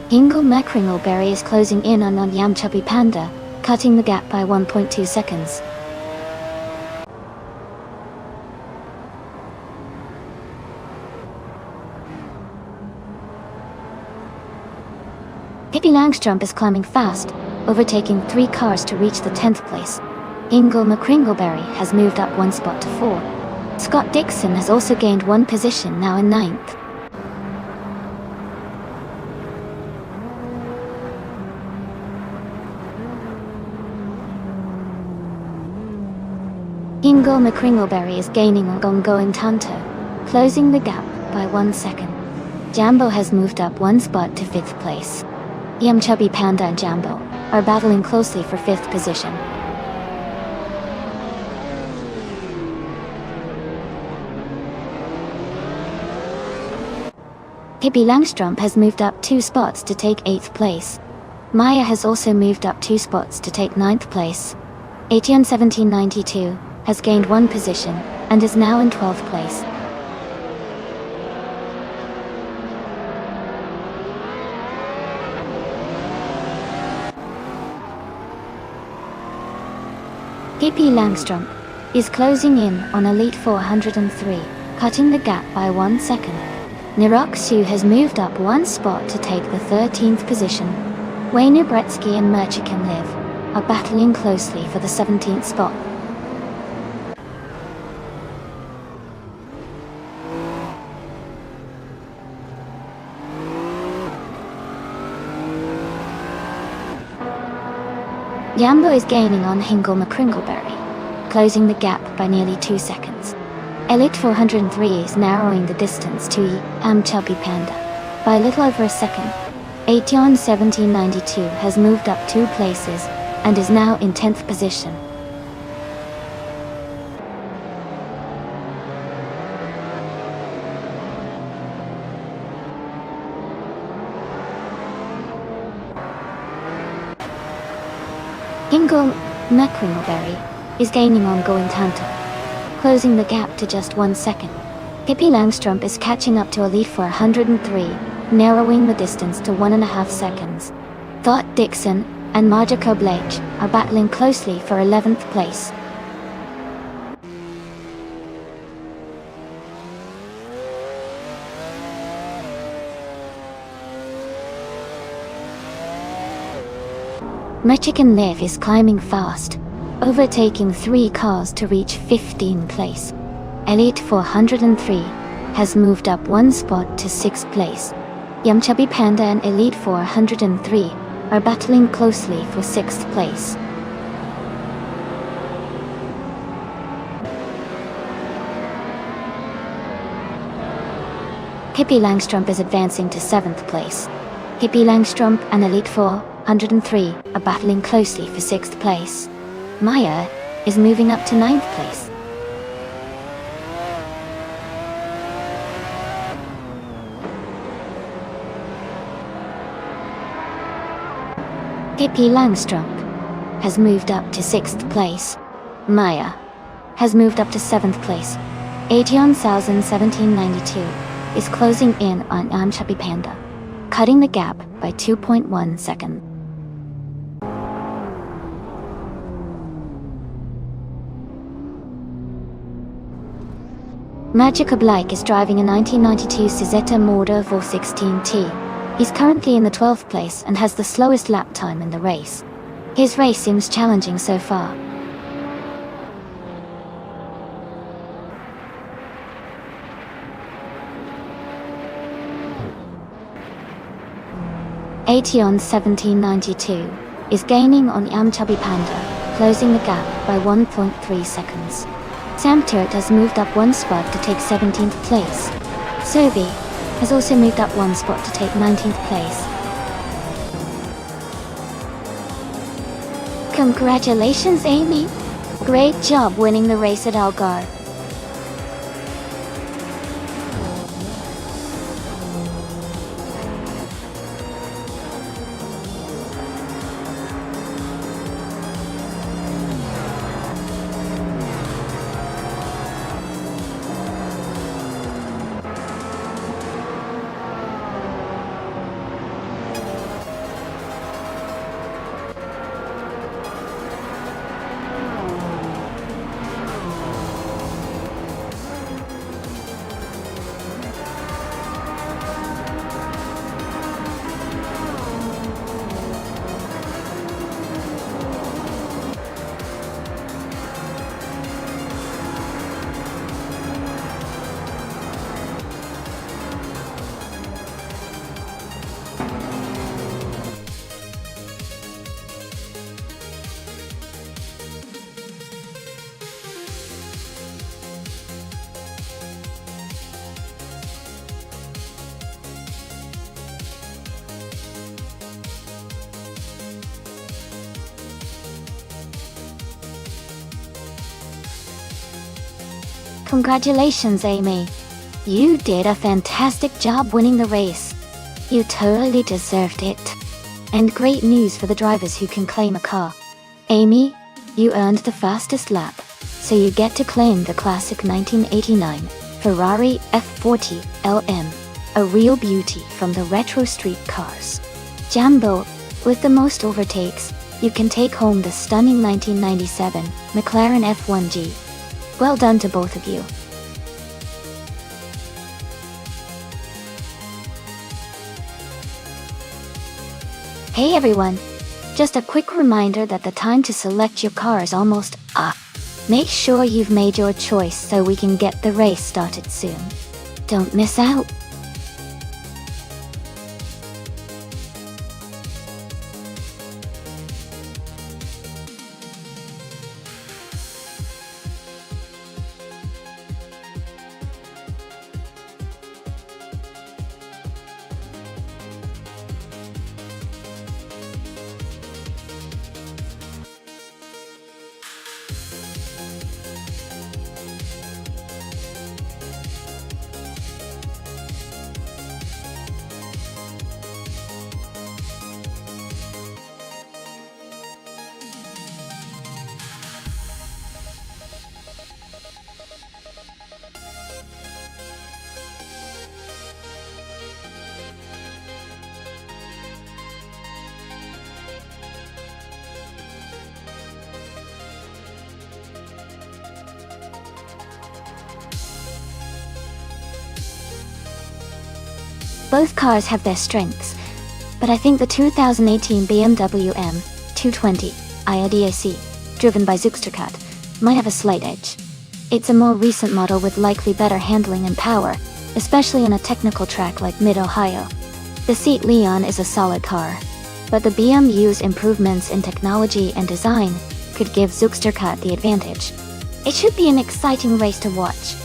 A: Hingle Macringleberry is closing in on Yam Chubby Panda, cutting the gap by 1.2 seconds. Pippi Langstrump is climbing fast, overtaking 3 cars to reach the 10th place. Hingle Macringleberry has moved up 1 spot to 4. Scott Dixon has also gained 1 position, now in 9th. Hingle Macringleberry is gaining on Going Tanto, closing the gap by 1 second. Jambo has moved up 1 spot to 5th place. Yum Chubby Panda and Jambo are battling closely for 5th position. Pippi Langstrump has moved up 2 spots to take 8th place. Maya has also moved up 2 spots to take 9th place. Aetion 1792 has gained 1 position and is now in 12th place. Pippi Langstrump is closing in on Elite 403, cutting the gap by 1 second. Niroxu has moved up 1 spot to take the 13th position. Wayne Bretsky and Merchican Liv are battling closely for the 17th spot. Jambo is gaining on Hingle Macringleberry, closing the gap by nearly 2 seconds. Elite 403 is narrowing the distance to Yam Chubby Panda by a little over a second. Aetion 1792 has moved up 2 places and is now in 10th position. Hingle Macringleberry is gaining on Going Tanto, closing the gap to just 1 second. Pippi Langstrump is catching up to Elite 403, narrowing the distance to 1.5 seconds. Thought Dixon and Magico Blake are battling closely for 11th place. Mexican Liv is climbing fast, overtaking 3 cars to reach 15th place. Elite 403 has moved up 1 spot to 6th place. Yum Chubby Panda and Elite 403 are battling closely for 6th place. Pippi Langstrump is advancing to 7th place. Pippi Langstrump and Elite 403 are battling closely for 6th place. Maya is moving up to 9th place. Pippi Langstrump has moved up to 6th place. Maya has moved up to 7th place. Aetion 1792 is closing in on Yam Chubby Panda, cutting the gap by 2.1 seconds. Magica Blake is driving a 1992 Cizeta Mortar 416T. He's currently in the 12th place and has the slowest lap time in the race. His race seems challenging so far. Aetion 1792 is gaining on Yamchubby Panda, closing the gap by 1.3 seconds. Samturt has moved up one spot to take 17th place. Sobi has also moved up one spot to take 19th place. Congratulations, Amy! Great job winning the race at Algar. Congratulations, Amy. You did a fantastic job winning the race. You totally deserved it. And great news for the drivers who can claim a car. Amy, you earned the fastest lap, so you get to claim the classic 1989 Ferrari F40 LM, a real beauty from the retro street cars. Jambo, with the most overtakes, you can take home the stunning 1997 McLaren F1G. Well done to both of you. Hey everyone! Just a quick reminder that the time to select your car is almost up. Make sure you've made your choice so we can get the race started soon. Don't miss out! Both cars have their strengths, but I think the 2018 BMW M220 iDAC, driven by Zugstercat, might have a slight edge. It's a more recent model with likely better handling and power, especially on a technical track like Mid-Ohio. The Seat Leon is a solid car, but the BMW's improvements in technology and design could give Zugstercat the advantage. It should be an exciting race to watch.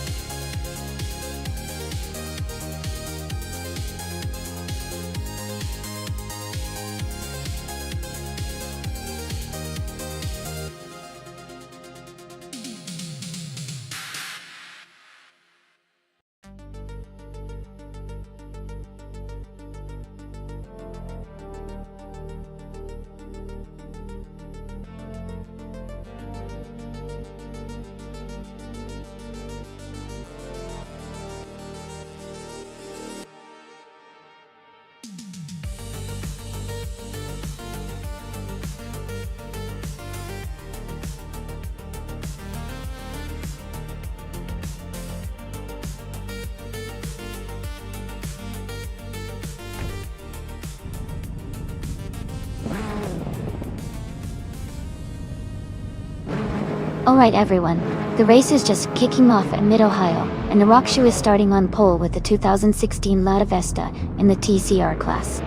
A: Alright everyone, the race is just kicking off at Mid-Ohio, and the Rockshoe is starting on pole with the 2016 Lada Vesta in the TCR class.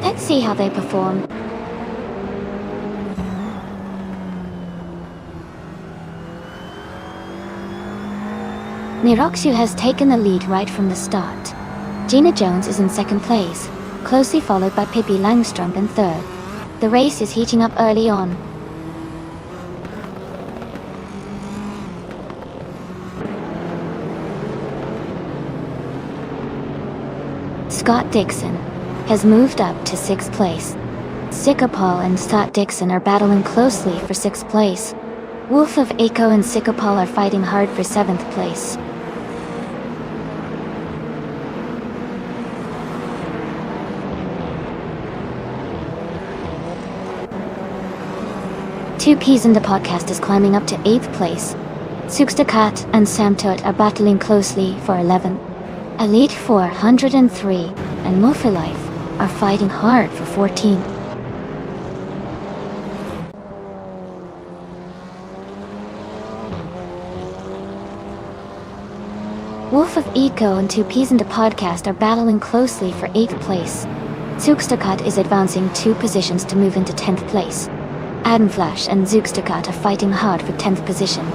A: Let's see how they perform. Niroxu has taken the lead right from the start. Gina Jones is in second place, closely followed by Pippi Langstrump in third. The race is heating up early on. Scott Dixon has moved up to 6th place. Sikapal and Scott Dixon are battling closely for 6th place. Wolf of Echo and Sikapal are fighting hard for 7th place. Two Peas in the Podcast is climbing up to 8th place. Sukstakat and Samtut are battling closely for 11th. Elite 403 and Mo for Life are fighting hard for 14th. Wolf of Eco and Two Peas in the Podcast are battling closely for 8th place. Zugstakat is advancing 2 positions to move into 10th place. Adenflash and Zugstakat are fighting hard for 10th position.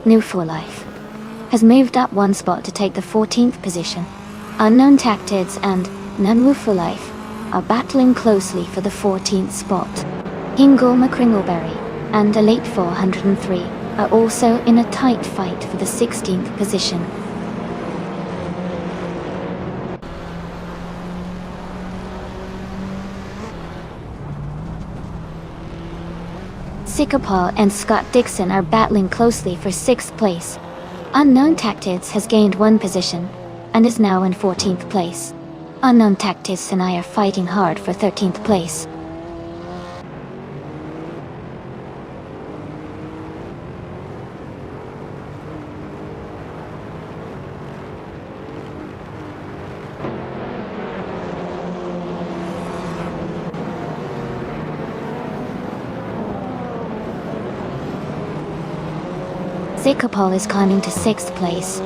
A: New for Life has moved up 1 spot to take the 14th position. Unknown Tactics and Nanwu for Life are battling closely for the 14th spot. Hingle McCringleberry and Elite 403 are also in a tight fight for the 16th position. Sikapal and Scott Dixon are battling closely for 6th place. Unknown Tactics has gained 1 position and is now in 14th place. Unknown Tactics and I are fighting hard for 13th place. Sikapal is climbing to 6th place.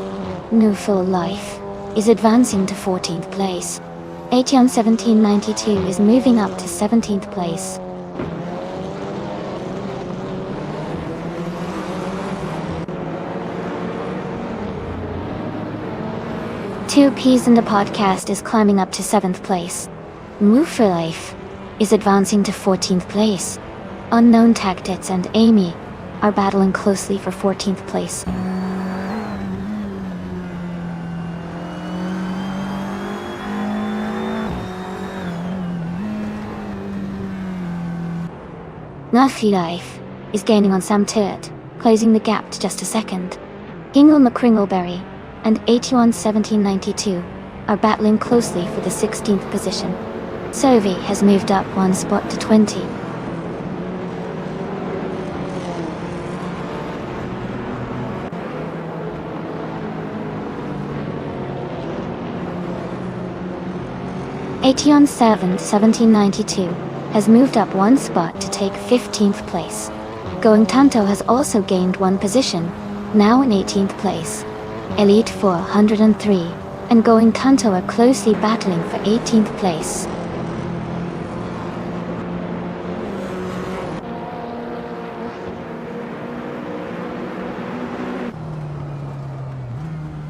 A: New Full Life is advancing to 14th place. Aetion 1792 is moving up to 17th place. Two Peas in the Podcast is climbing up to 7th place. Move for Life is advancing to 14th place. Unknown Tactics and Amy are battling closely for 14th place. Nuffy Life is gaining on Sam Turt, closing the gap to just a second. Hingle McCringleberry and Aetion 1792 are battling closely for the 16th position. Sovi has moved up 1 spot to 20. Aetion 1792 has moved up 1 spot to take 15th place. Going Tanto has also gained 1 position, now in 18th place. Elite 403 and Going Tanto are closely battling for 18th place.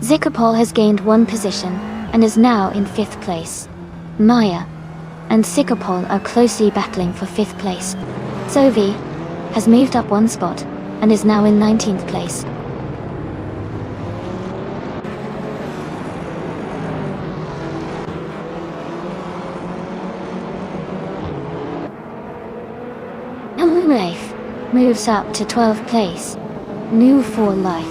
A: Zikapol has gained 1 position and is now in 5th place. Maya and Sikapol are closely battling for 5th place. Sovi has moved up 1 spot and is now in 19th place. Life moves up to 12th place. New for Life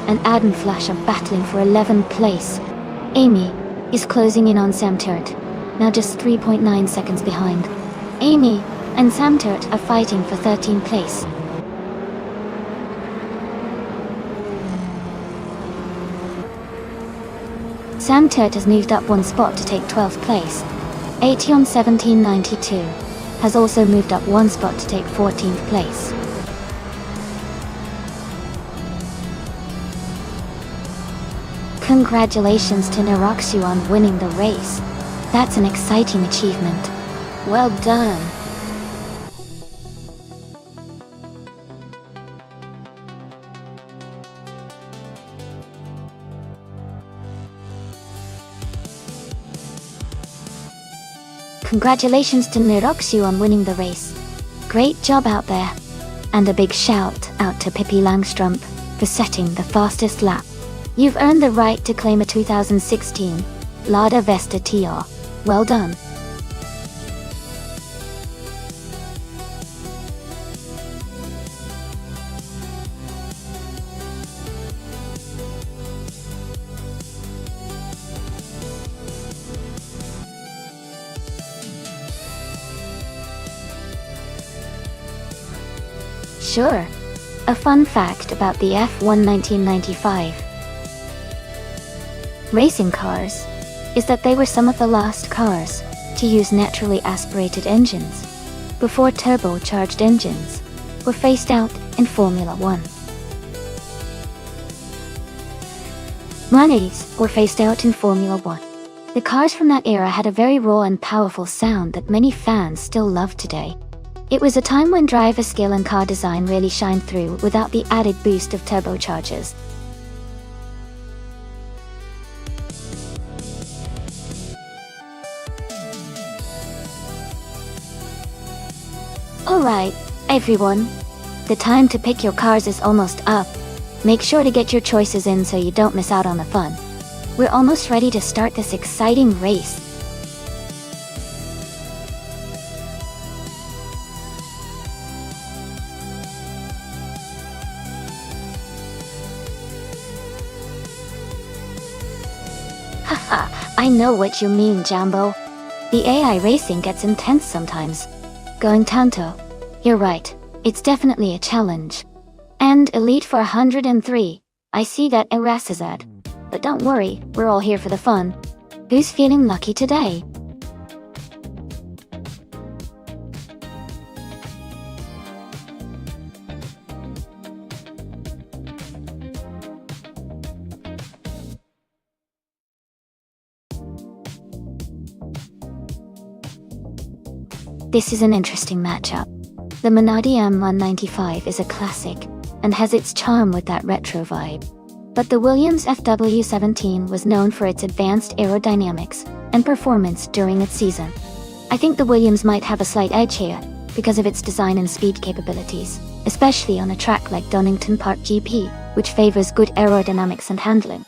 A: and Adenflash are battling for 11th place. Amy is closing in on Samturt, now just 3.9 seconds behind. Amy and Samturt are fighting for 13th place. Samturt has moved up 1 spot to take 12th place. Aetion 1792 has also moved up one spot to take 14th place. Congratulations to Neroxu on winning the race. That's an exciting achievement. Well done. Congratulations to Neroxu on winning the race. Great job out there. And a big shout out to Pippi Langstrumpf for setting the fastest lap. You've earned the right to claim a 2016 Lada Vesta TR. Well done. Sure. A fun fact about the F1 1995 racing cars is that they were some of the last cars to use naturally aspirated engines before turbocharged engines were phased out in Formula 1. Manuals were phased out in Formula 1. The cars from that era had a very raw and powerful sound that many fans still love today. It was a time when driver skill and car design really shined through without the added boost of turbochargers. Alright, everyone. The time to pick your cars is almost up. Make sure to get your choices in so you don't miss out on the fun. We're almost ready to start this exciting race. Haha, I know what you mean, Jambo. The AI racing gets intense sometimes. Going Tanto. You're right, it's definitely a challenge. And Elite for 103. I see that Erasazad. But don't worry, we're all here for the fun. Who's feeling lucky today? This is an interesting matchup. The Minardi M195 is a classic, and has its charm with that retro vibe. But the Williams FW17 was known for its advanced aerodynamics and performance during its season. I think the Williams might have a slight edge here, because of its design and speed capabilities, especially on a track like Donington Park GP, which favors good aerodynamics and handling.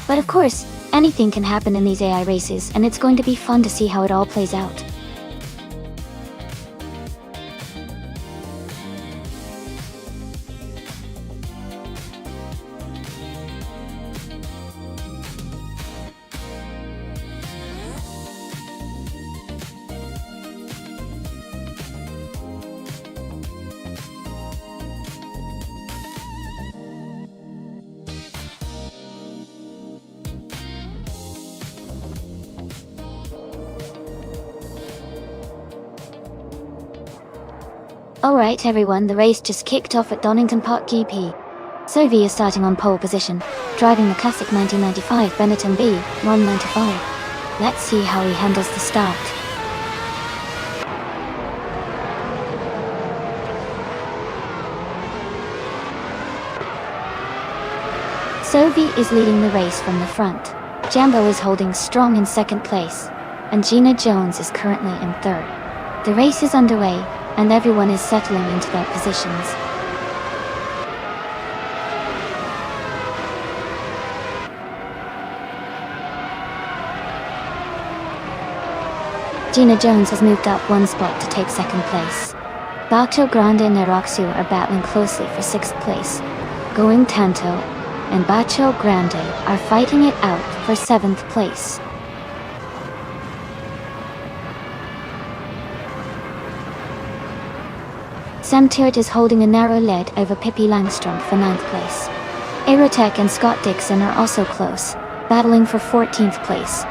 A: But of course, anything can happen in these AI races, and it's going to be fun to see how it all plays out. Alright everyone, the race just kicked off at Donington Park GP. Sophie is starting on pole position, driving the classic 1995 Benetton B195. Let's see how he handles the start. Sophie is leading the race from the front. Jambo is holding strong in second place, and Gina Jones is currently in third. The race is underway, and everyone is settling into their positions. Gina Jones has moved up one spot to take second place. Bacho Grande and Neroxu are battling closely for sixth place. Going Tanto and Bacho Grande are fighting it out for seventh place. Samtirt is holding a narrow lead over Pippi Langstrumpf for 9th place. Aerotech and Scott Dixon are also close, battling for 14th place.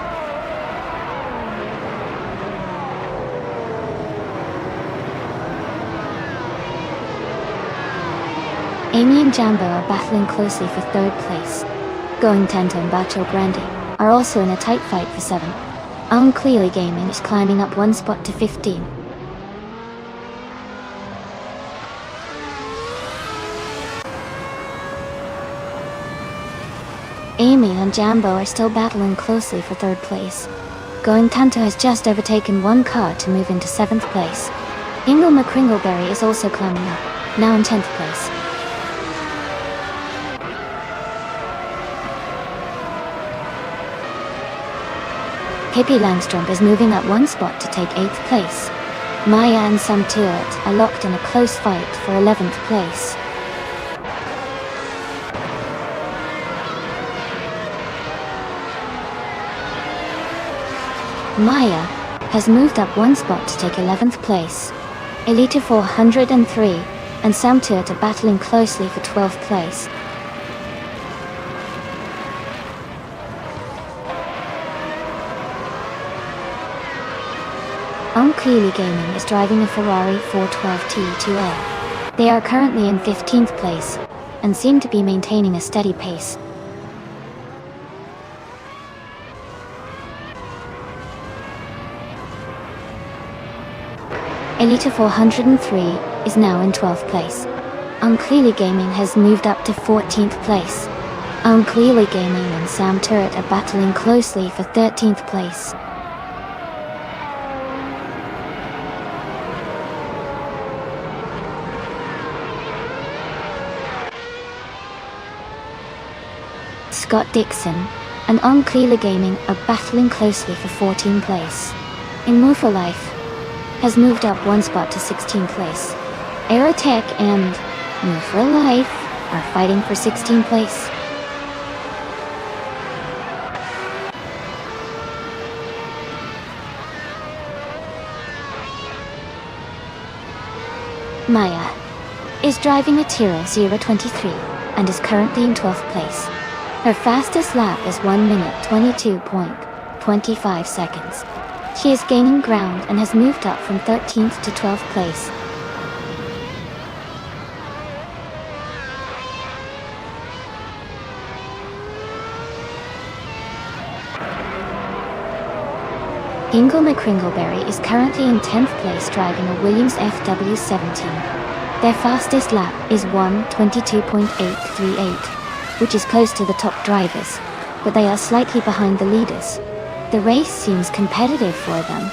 A: Amy and Jambo are battling closely for 3rd place. Going Tento and Bacho Grande are also in a tight fight for 7th. Clearly Gaming is climbing up 1 spot to 15. Amy and Jambo are still battling closely for 3rd place. Going Tanto has just overtaken 1 car to move into 7th place. Ingle McCringleberry is also climbing up, now in 10th place. Hippie Langstrom is moving up 1 spot to take 8th place. Maya and Sam Tuert are locked in a close fight for 11th place. Maya has moved up 1 spot to take 11th place. Elite 403 and Sam Tuert are battling closely for 12th place. Clearly Gaming is driving a Ferrari 412 T2A. They are currently in 15th place and seem to be maintaining a steady pace. Elite 403 is now in 12th place. Clearly Gaming has moved up to 14th place. Clearly Gaming and Sam Tuert are battling closely for 13th place. Scott Dixon and Clearly Gaming are battling closely for 14th place. In Move for Life has moved up 1 spot to 16th place. Aerotech and Move for Life are fighting for 16th place. Maya is driving a Tiro 023 and is currently in 12th place. Her fastest lap is 1 minute 22.25 seconds. She is gaining ground and has moved up from 13th to 12th place. Ingle McCringleberry is currently in 10th place driving a Williams FW17. Their fastest lap is 1:22.838. Which is close to the top drivers, but they are slightly behind the leaders. The race seems competitive for them.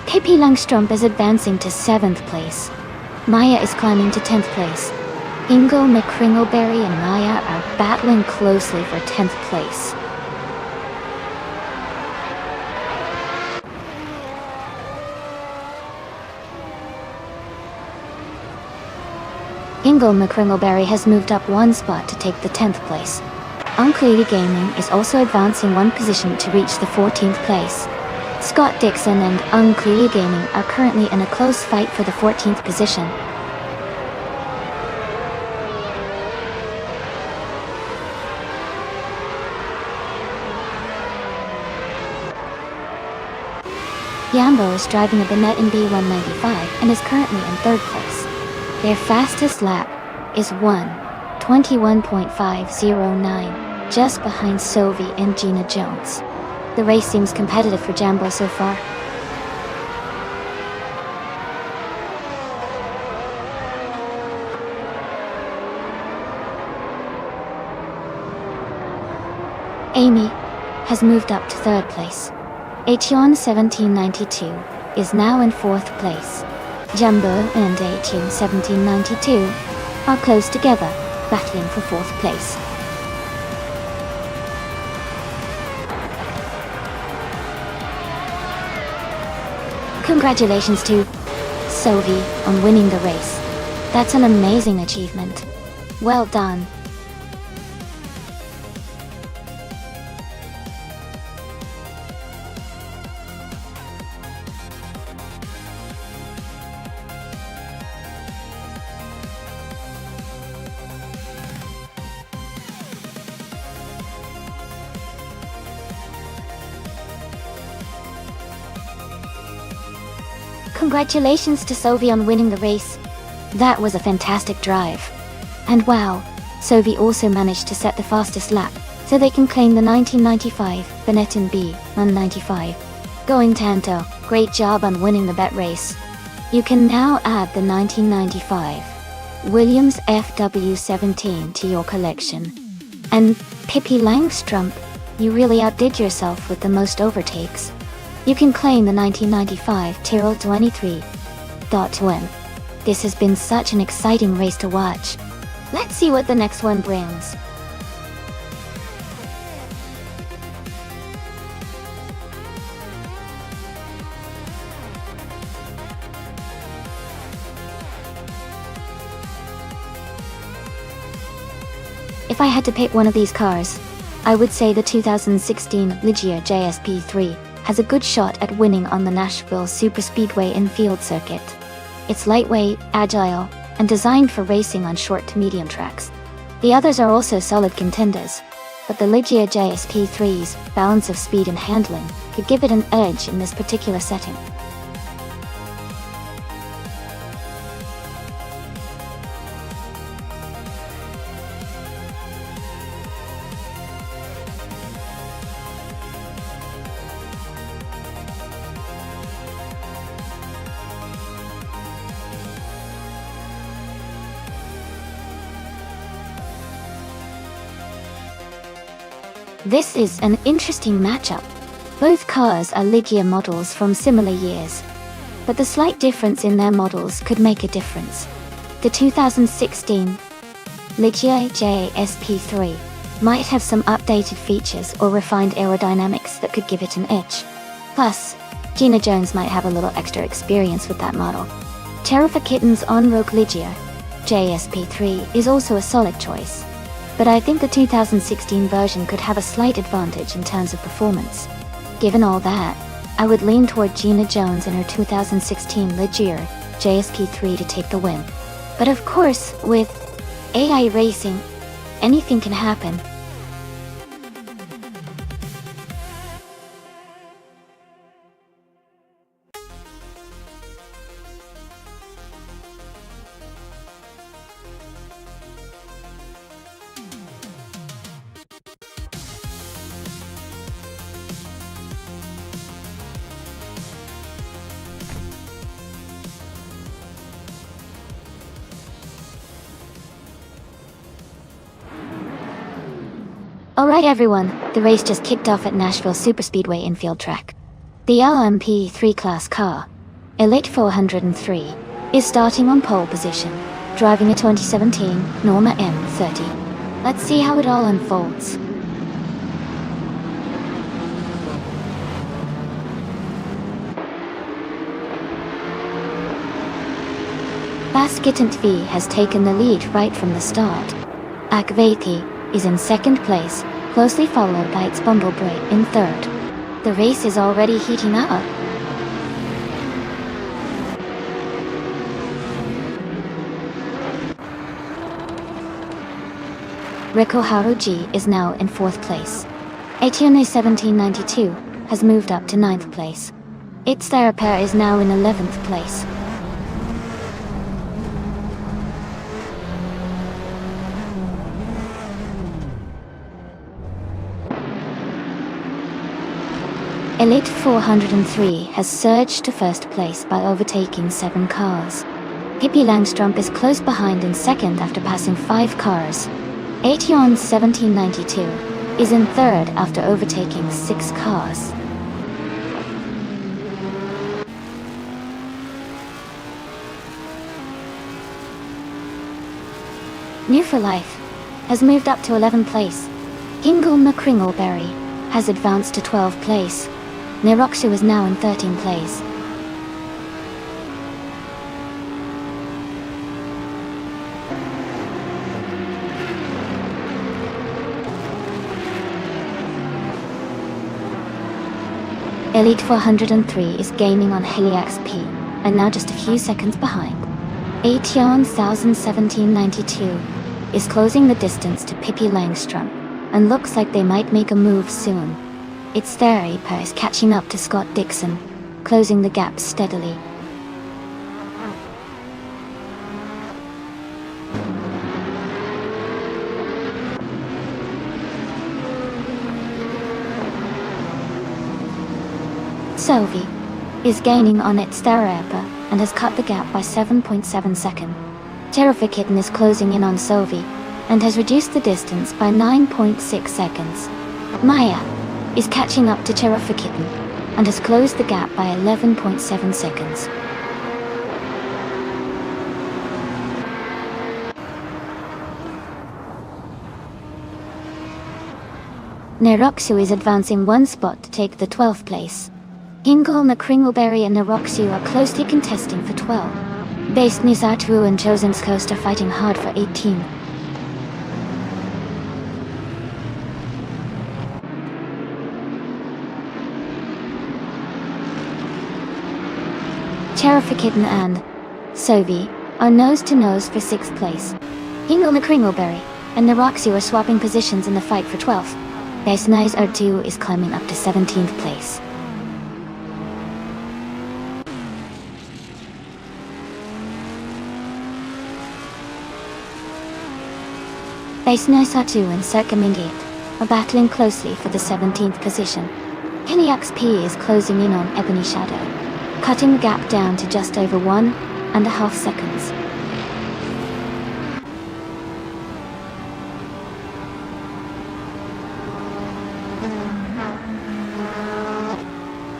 A: KP Langstrom is advancing to 7th place. Maya is climbing to 10th place. Ingle McCringleberry and Maya are battling closely for 10th place. Ingle McCringleberry has moved up 1 spot to take the 10th place. Clearly Gaming is also advancing 1 position to reach the 14th place. Scott Dixon and Clearly Gaming are currently in a close fight for the 14th position. Yambo is driving a Benetton B195 and is currently in 3rd place. Their fastest lap is 1:21.509, just behind Sophie and Gina Jones. The race seems competitive for Jambo so far. Amy has moved up to 3rd place. Acheon 1792 is now in 4th place. Jambo and Acheon 1792 are close together, battling for 4th place. Congratulations to Sophie on winning the race. That's an amazing achievement. Well done. congratulations to Sophie on winning the race. That was a fantastic drive. And wow, Sophie also managed to set the fastest lap, so they can claim the 1995 Benetton B195. Going Tanto, great job on winning the bet race. You can now add the 1995 Williams FW17 to your collection. And Pippi Langstrumpf, you really outdid yourself with the most overtakes. You can claim the 1995 Tyrrell 23.2M. This has been such an exciting race to watch. Let's see what the next one brings. If I had to pick one of these cars, I would say the 2016 Ligia JSP3 has a good shot at winning on the Nashville Superspeedway infield circuit. It's lightweight, agile, and designed for racing on short to medium tracks. The others are also solid contenders, but the Ligia JSP3's balance of speed and handling could give it an edge in this particular setting. This is an interesting matchup. Both cars are Ligia models from similar years, but the slight difference in their models could make a difference. The 2016 Ligia JSP3 might have some updated features or refined aerodynamics that could give it an edge. Plus, Gina Jones might have a little extra experience with that model. Terrific Kitten's on-road Ligia JSP3 is also a solid choice, but I think the 2016 version could have a slight advantage in terms of performance. Given all that, I would lean toward Gina Jones and her 2016 Ligia JSP3 to take the win. But of course, with AI racing, anything can happen. Alright everyone, the race just kicked off at Nashville Superspeedway infield track. The LMP3 class car, Elite 403, is starting on pole position, driving a 2017 Norma M30. Let's see how it all unfolds. Baskitant has taken the lead right from the start. Akvati is in second place, closely followed by its Bumblebee in third. The race is already heating up. Riko Haruji is now in fourth place. Etienne 1792 has moved up to ninth place. Its Therapair is now in 11th place. Elite 403 has surged to first place by overtaking 7 cars. Pippi Langstrumpf is close behind in second after passing 5 cars. Etienne 1792 is in third after overtaking 6 cars. New for Life has moved up to 11th place. Hingle McCringleberry has advanced to 12th place. Neroxu is now in 13th place. Elite 403 is gaining on Heliax P, and now just a few seconds behind. Etienne 1792 is closing the distance to Pippi Langstrumpf, and looks like they might make a move soon. Its Therapair is catching up to Scott Dixon, closing the gap steadily. Sophie is gaining on its Theraper and has cut the gap by 7.7 seconds. Terrific Kitten is closing in on Sophie and has reduced the distance by 9.6 seconds. Maya is catching up to Terrific Kitten and has closed the gap by 11.7 seconds. Neroxu is advancing one spot to take the 12th place. Ingolna Kringleberry and Neroxu are closely contesting for 12. Base Nizatu and Chosen's Coast are fighting hard for 18. Terrific Kitten and Sophie are nose-to-nose for 6th place. Ingolna Kringleberry and Neroxu are swapping positions in the fight for 12th. Base Nizatu is climbing up to 17th place. Base Nizatu and Circumingate are battling closely for the 17th position. Kenny XP is closing in on Ebony Shadow, cutting the gap down to just over 1.5 seconds.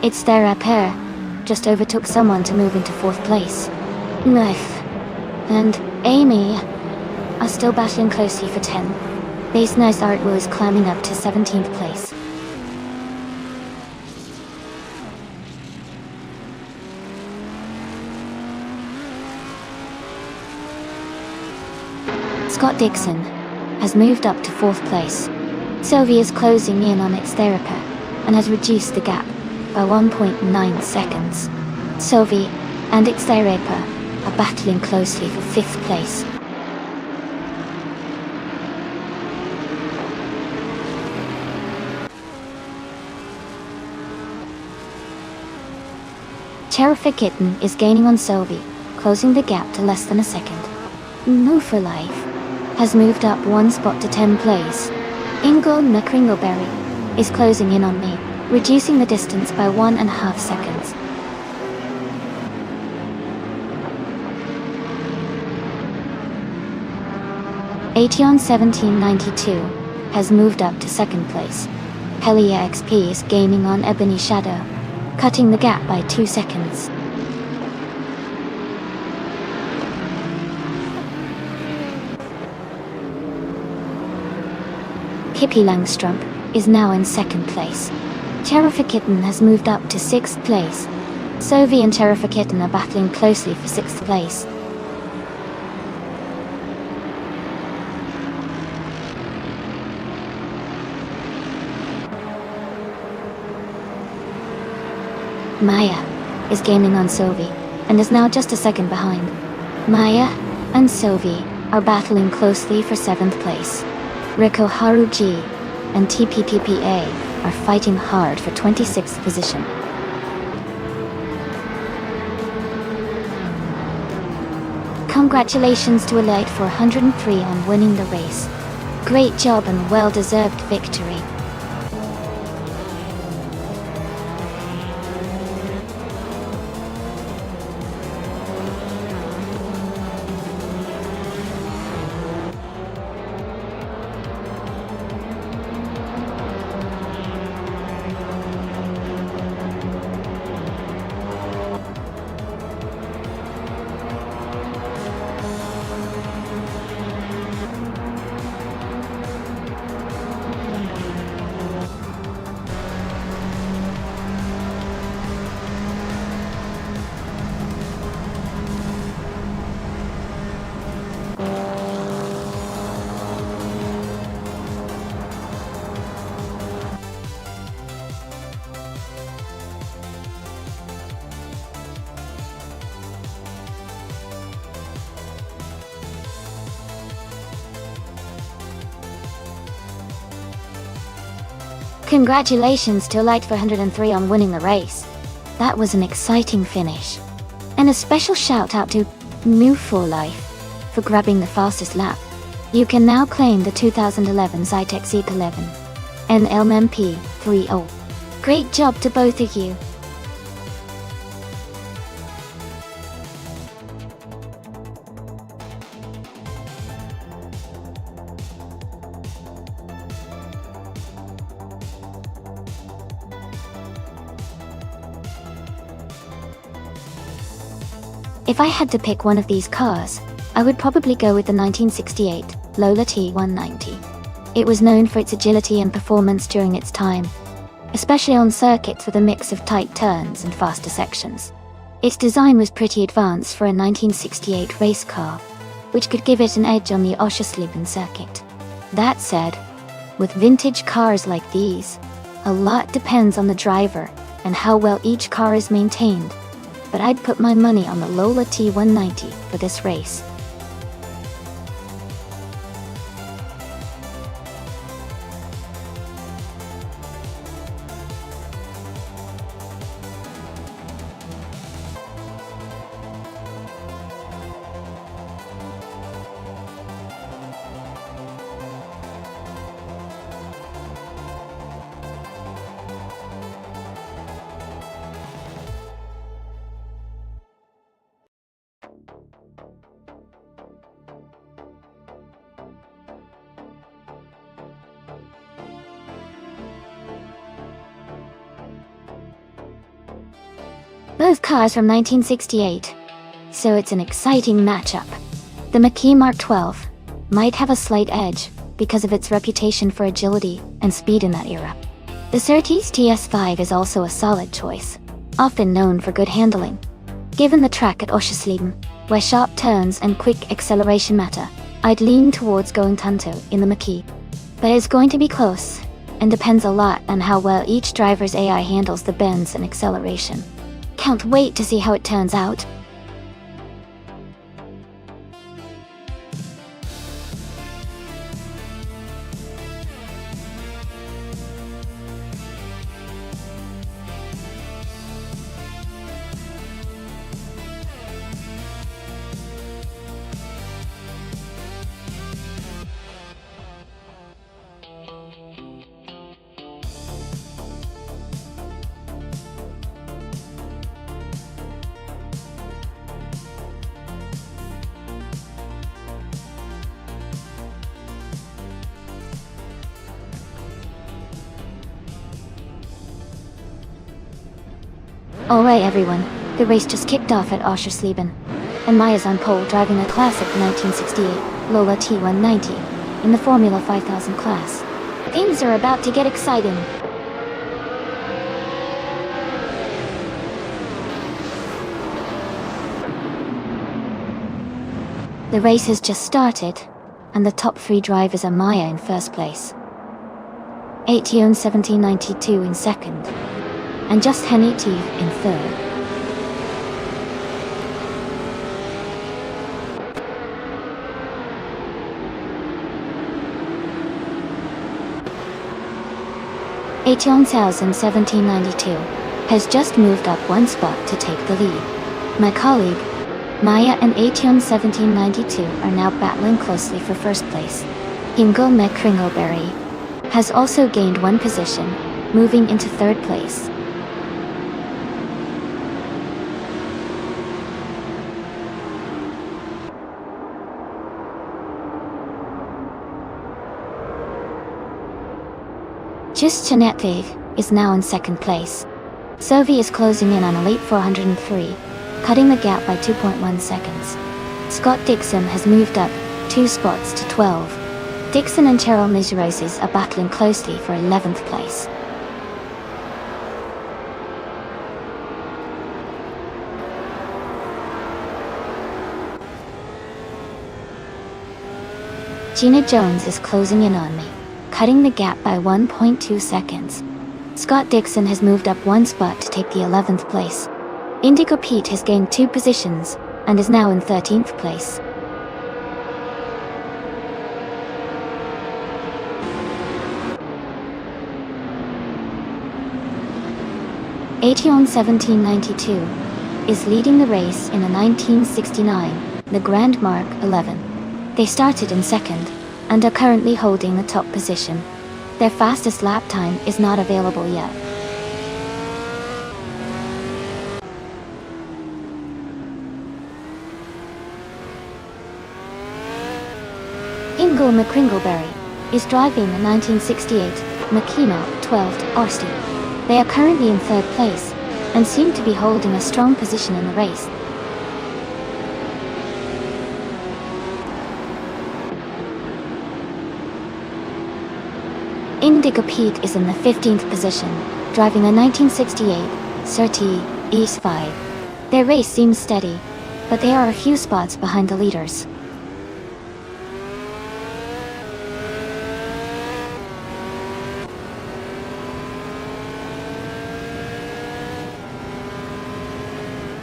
A: It's their pair just overtook someone to move into 4th place. Knife and Amy are still battling closely for 10. Base Nice Artwo is climbing up to 17th place. Scott Dixon has moved up to 4th place. Sylvie is closing in on its Theraper and has reduced the gap by 1.9 seconds. Sylvie and its Theraper are battling closely for 5th place. Terrific Kitten is gaining on Sylvie, closing the gap to less than a second. Move for Life has moved up one spot to 10th place. Ingolna Kringleberry is closing in on me, reducing the distance by 1.5 seconds. Aetion 1792 has moved up to 2nd place. Helia XP is gaining on Ebony Shadow, cutting the gap by 2 seconds. Kippy Langstrump is now in 2nd place. Terrific Kitten has moved up to 6th place. Sophie and Terrific Kitten are battling closely for 6th place. Maya is gaining on Sophie and is now just a second behind. Maya and Sophie are battling closely for 7th place. Riko Haruji and TPPPA are fighting hard for 26th position. Congratulations to Elite 403 on winning the race. Great job and well-deserved victory. Congratulations to Elite 403 on winning the race. That was an exciting finish. And a special shout out to Move for Life for grabbing the fastest lap. You can now claim the 2011 Zytec Z11 and LMP 30. Great job to both of you. If I had to pick one of these cars, I would probably go with the 1968 Lola T190. It was known for its agility and performance during its time, especially on circuits with a mix of tight turns and faster sections. Its design was pretty advanced for a 1968 race car, which could give it an edge on the Oschersleben circuit. That said, with vintage cars like these, a lot depends on the driver and how well each car is maintained, but I'd put my money on the Lola T190 for this race. Both cars from 1968, so it's an exciting matchup. The Mackie Mark 12 might have a slight edge because of its reputation for agility and speed in that era. The Surtees TS5 is also a solid choice, often known for good handling. Given the track at Oschersleben, where sharp turns and quick acceleration matter, I'd lean towards going Tanto in the Mackie. But it's going to be close, and depends a lot on how well each driver's AI handles the bends and acceleration. Can't wait to see how it turns out. Alright everyone, the race just kicked off at Oschersleben, and Maya's on pole driving a classic 1968 Lola T190 in the Formula 5000 class. Things are about to get exciting. The race has just started, and the top three drivers are Maya in first place, Ation 1792 in second, and Just Henity in third. Ation 1792 has just moved up one spot to take the lead. My colleague, Maya and Ation 1792 are now battling closely for first place. Ingo Kringleberry has also gained one position, moving into third place. Just Janette is now in second place. Sophie is closing in on a late 403, cutting the gap by 2.1 seconds. Scott Dixon has moved up 2 spots to 12. Dixon and Cheryl Nizaroses are battling closely for 11th place. Gina Jones is closing in on me, cutting the gap by 1.2 seconds. Scott Dixon has moved up 1 spot to take the 11th place. Indigo Pete has gained 2 positions and is now in 13th place. Ation 1792 is leading the race in a 1969, the Grand Mark 11. They started in second and are currently holding the top position. Their fastest lap time is not available yet. Ingo McCringleberry is driving the 1968 Makina 12 to Austin. They are currently in third place and seem to be holding a strong position in the race. Indigo Pete is in the 15th position, driving a 1968 Surtees East 5. Their race seems steady, but they are a few spots behind the leaders.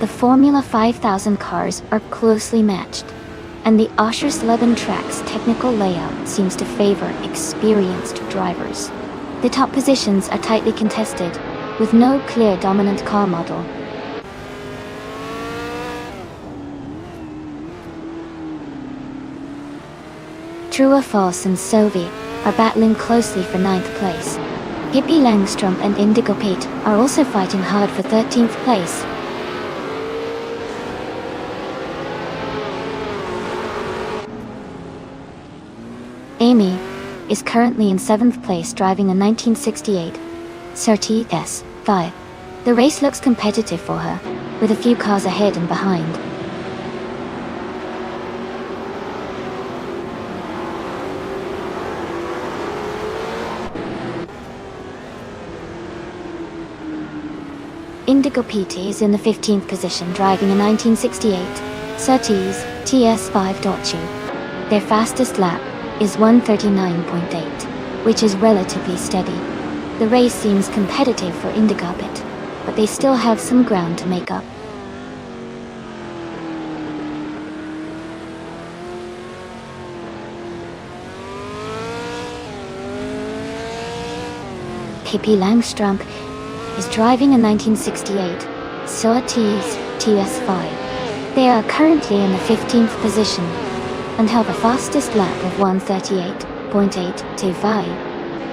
A: The Formula 5000 cars are closely matched, and the Oschersleben track's technical layout seems to favor experienced drivers. The top positions are tightly contested, with no clear dominant car model. True or False and Sovi are battling closely for 9th place. Hippie Langstrom and Indigo Pete are also fighting hard for 13th place. Amy is currently in 7th place, driving a 1968 Surtees S5. The race looks competitive for her, with a few cars ahead and behind. Indigo Pete is in the 15th position, driving a 1968 Surtees TS5.2. Their fastest lap is 1:39.8, which is relatively steady. The race seems competitive for Indigo Pete, but they still have some ground to make up. Pippi Langstrom is driving a 1968 Surtees TS5. They are currently in the 15th position and have a fastest lap of 1:38.825.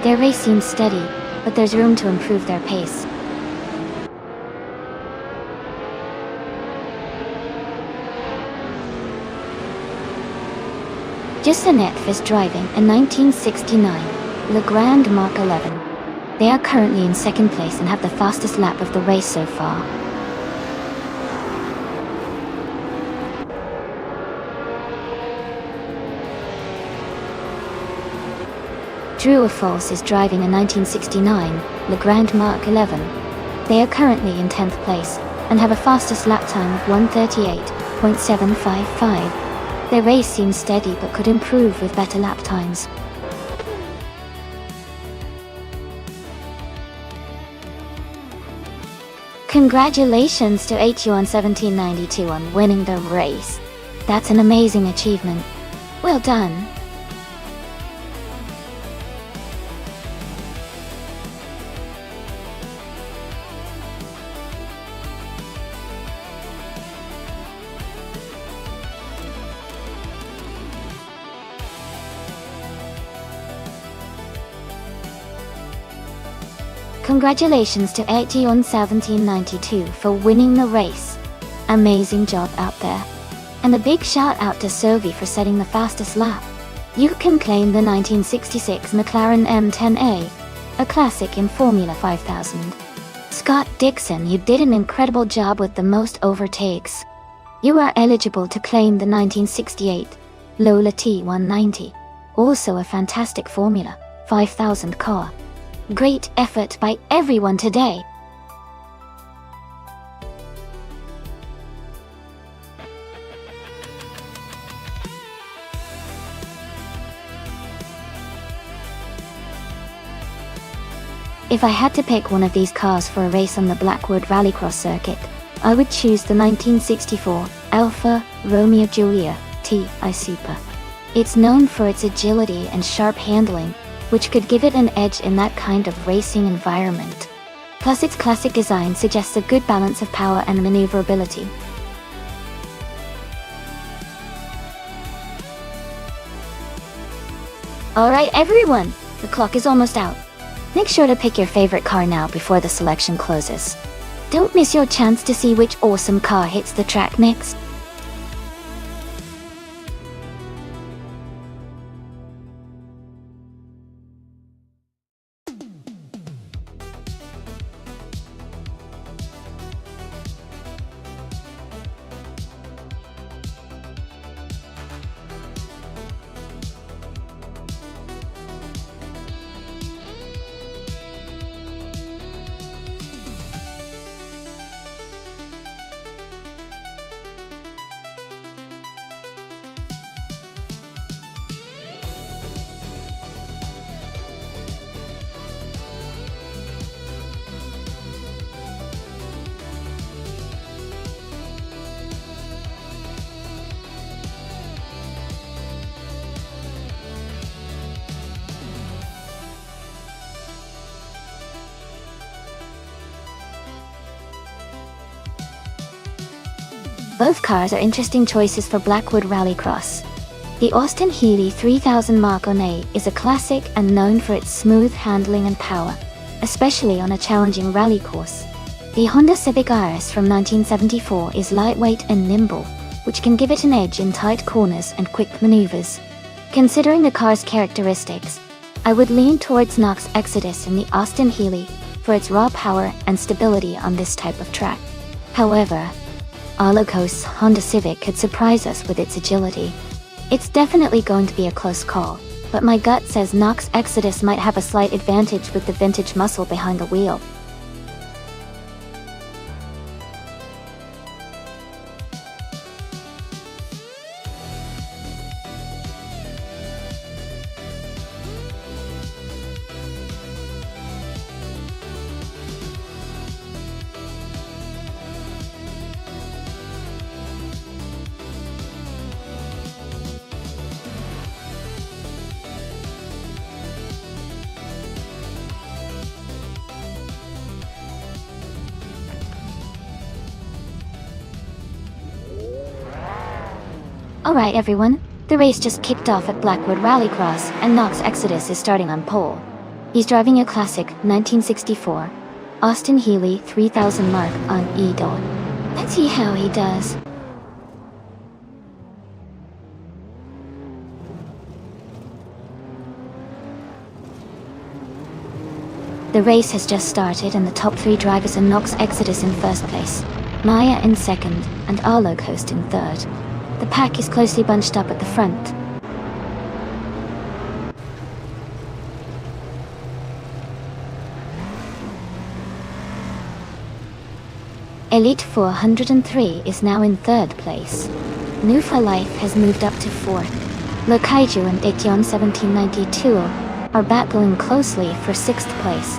A: Their race seems steady, but there's room to improve their pace. Jussinette is driving a 1969 Le Grand Mark 11. They are currently in 2nd place and have the fastest lap of the race so far. True or False is driving a 1969 Le Grand Mark 11. They are currently in 10th place and have a fastest lap time of 1:38.755. Their race seems steady but could improve with better lap times. Congratulations to HU1792 on winning the race. That's an amazing achievement. Well done. Congratulations to HU1792 for winning the race. Amazing job out there. And a big shout out to Sovi for setting the fastest lap. You can claim the 1966 McLaren M10A, a classic in Formula 5000. Scott Dixon, you did an incredible job with the most overtakes. You are eligible to claim the 1968 Lola T190, also a fantastic Formula 5000 car. Great effort by everyone today. If I had to pick one of these cars for a race on the Blackwood Rallycross circuit, I would choose the 1964 Alfa Romeo Giulia TI Super. It's known for its agility and sharp handling, which could give it an edge in that kind of racing environment. Plus, its classic design suggests a good balance of power and maneuverability. Alright everyone, the clock is almost out. Make sure to pick your favorite car now before the selection closes. Don't miss your chance to see which awesome car hits the track next. Both cars are interesting choices for Blackwood Rallycross. The Austin Healey 3000 Mark I is a classic and known for its smooth handling and power, especially on a challenging rally course. The Honda Civic RS from 1974 is lightweight and nimble, which can give it an edge in tight corners and quick maneuvers. Considering the car's characteristics, I would lean towards Knox Exodus in the Austin Healey for its raw power and stability on this type of track. However, Arloco's Honda Civic could surprise us with its agility. It's definitely going to be a close call, but my gut says Knox Exodus might have a slight advantage with the vintage muscle behind the wheel. Alright everyone, the race just kicked off at Blackwood Rallycross and Knox Exodus is starting on pole. He's driving a classic 1964 Austin Healey 3000 Mark on E-Door. Let's see how he does. The race has just started and the top three drivers are Knox Exodus in first place, Maya in second, and Arlo Coast in third. The pack is closely bunched up at the front. Elite 403 is now in third place. New for Life has moved up to fourth. Lokaiju and Etion 1792 are battling closely for sixth place.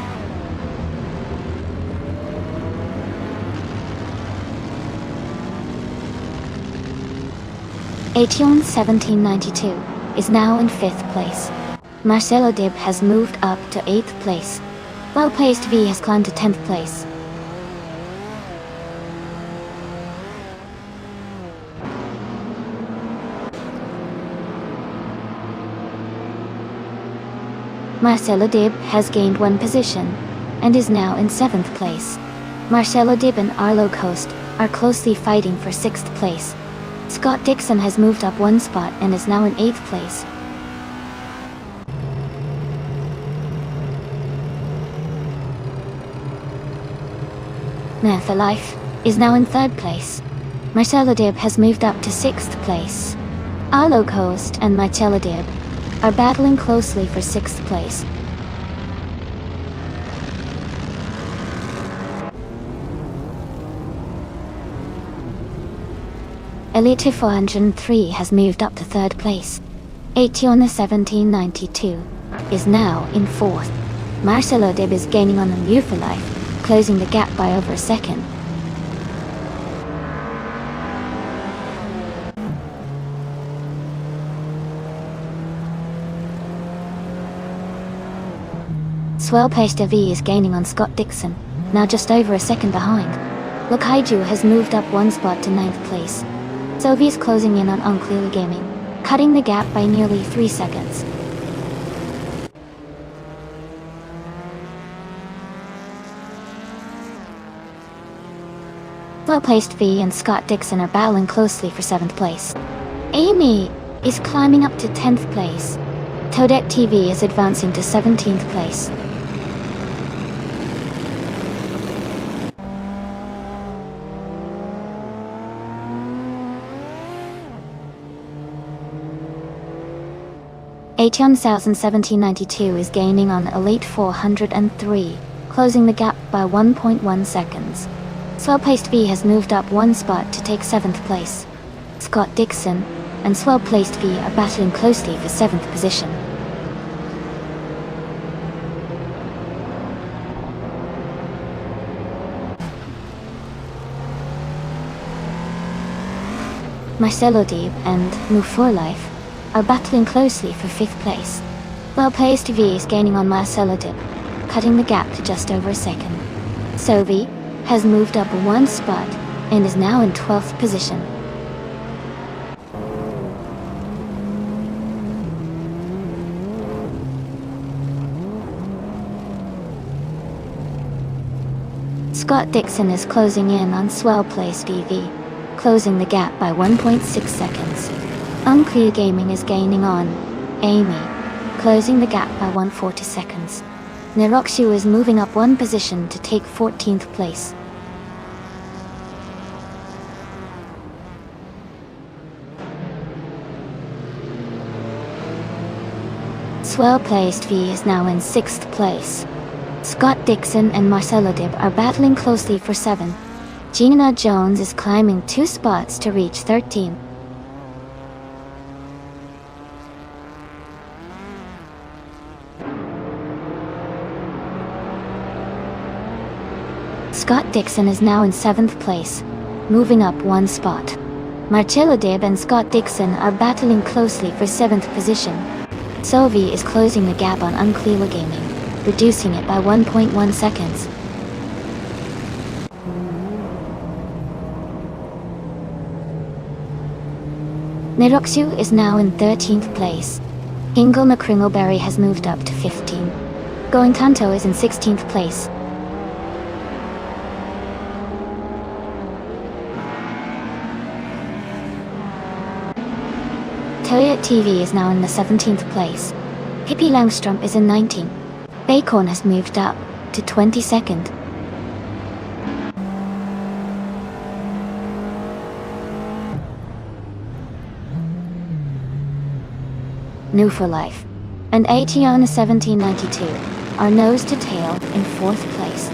A: Etion 1792 is now in fifth place. Marcelo Dib has moved up to eighth place. Well-placed V has climbed to 10th place. Marcelo Dib has gained one position and is now in 7th place. Marcelo Dib and Arlo Coast are closely fighting for 6th place. Scott Dixon has moved up one spot and is now in 8th place. Man for Life is now in 3rd place. Marcelo Dib has moved up to 6th place. Arlo Coast and Marcelo Dib are battling closely for 6th place. Elite 403 has moved up to 3rd place. Etion 1792 is now in 4th. Marcelo Dib is gaining on the New for Life, closing the gap by over a second. Swell-paced V is gaining on Scott Dixon, now just over a second behind. Lokaiju has moved up one spot to 9th place. Sovi is closing in on Unclearly Gaming, cutting the gap by nearly 3 seconds. Well-placed V and Scott Dixon are battling closely for 7th place. Amy is climbing up to 10th place. Toadette TV is advancing to 17th place. Etion 1792 is gaining on Elite 403, closing the gap by 1.1 seconds. Swell-paced V has moved up one spot to take 7th place. Scott Dixon and Swell-placed V are battling closely for 7th position. Marcelo Dib and Move for Life are battling closely for 5th place. Well-placed V is gaining on Marcelo Dib, cutting the gap to just over a second. Sovi has moved up one spot and is now in 12th position. Scott Dixon is closing in on well-placed VV, closing the gap by 1.6 seconds. Unclear Gaming is gaining on Amy, closing the gap by 140 seconds. Neroxu is moving up one position to take 14th place. Well-placed V is now in 6th place. Scott Dixon and Marcelo Dib are battling closely for 7. Gina Jones is climbing 2 spots to reach 13. Scott Dixon is now in 7th place, moving up 1 spot. Marcelo Dib and Scott Dixon are battling closely for 7th position. Sovi is closing the gap on Unclear Gaming, reducing it by 1.1 seconds. Neroxu is now in 13th place. Ingle McCringleberry has moved up to 15. Going Tanto is in 16th place. Toyota TV is now in the 17th place. Hippie Langstrom is in 19th. Bacon has moved up to 22nd. New for Life and Aetion 1792 are nose to tail in 4th place.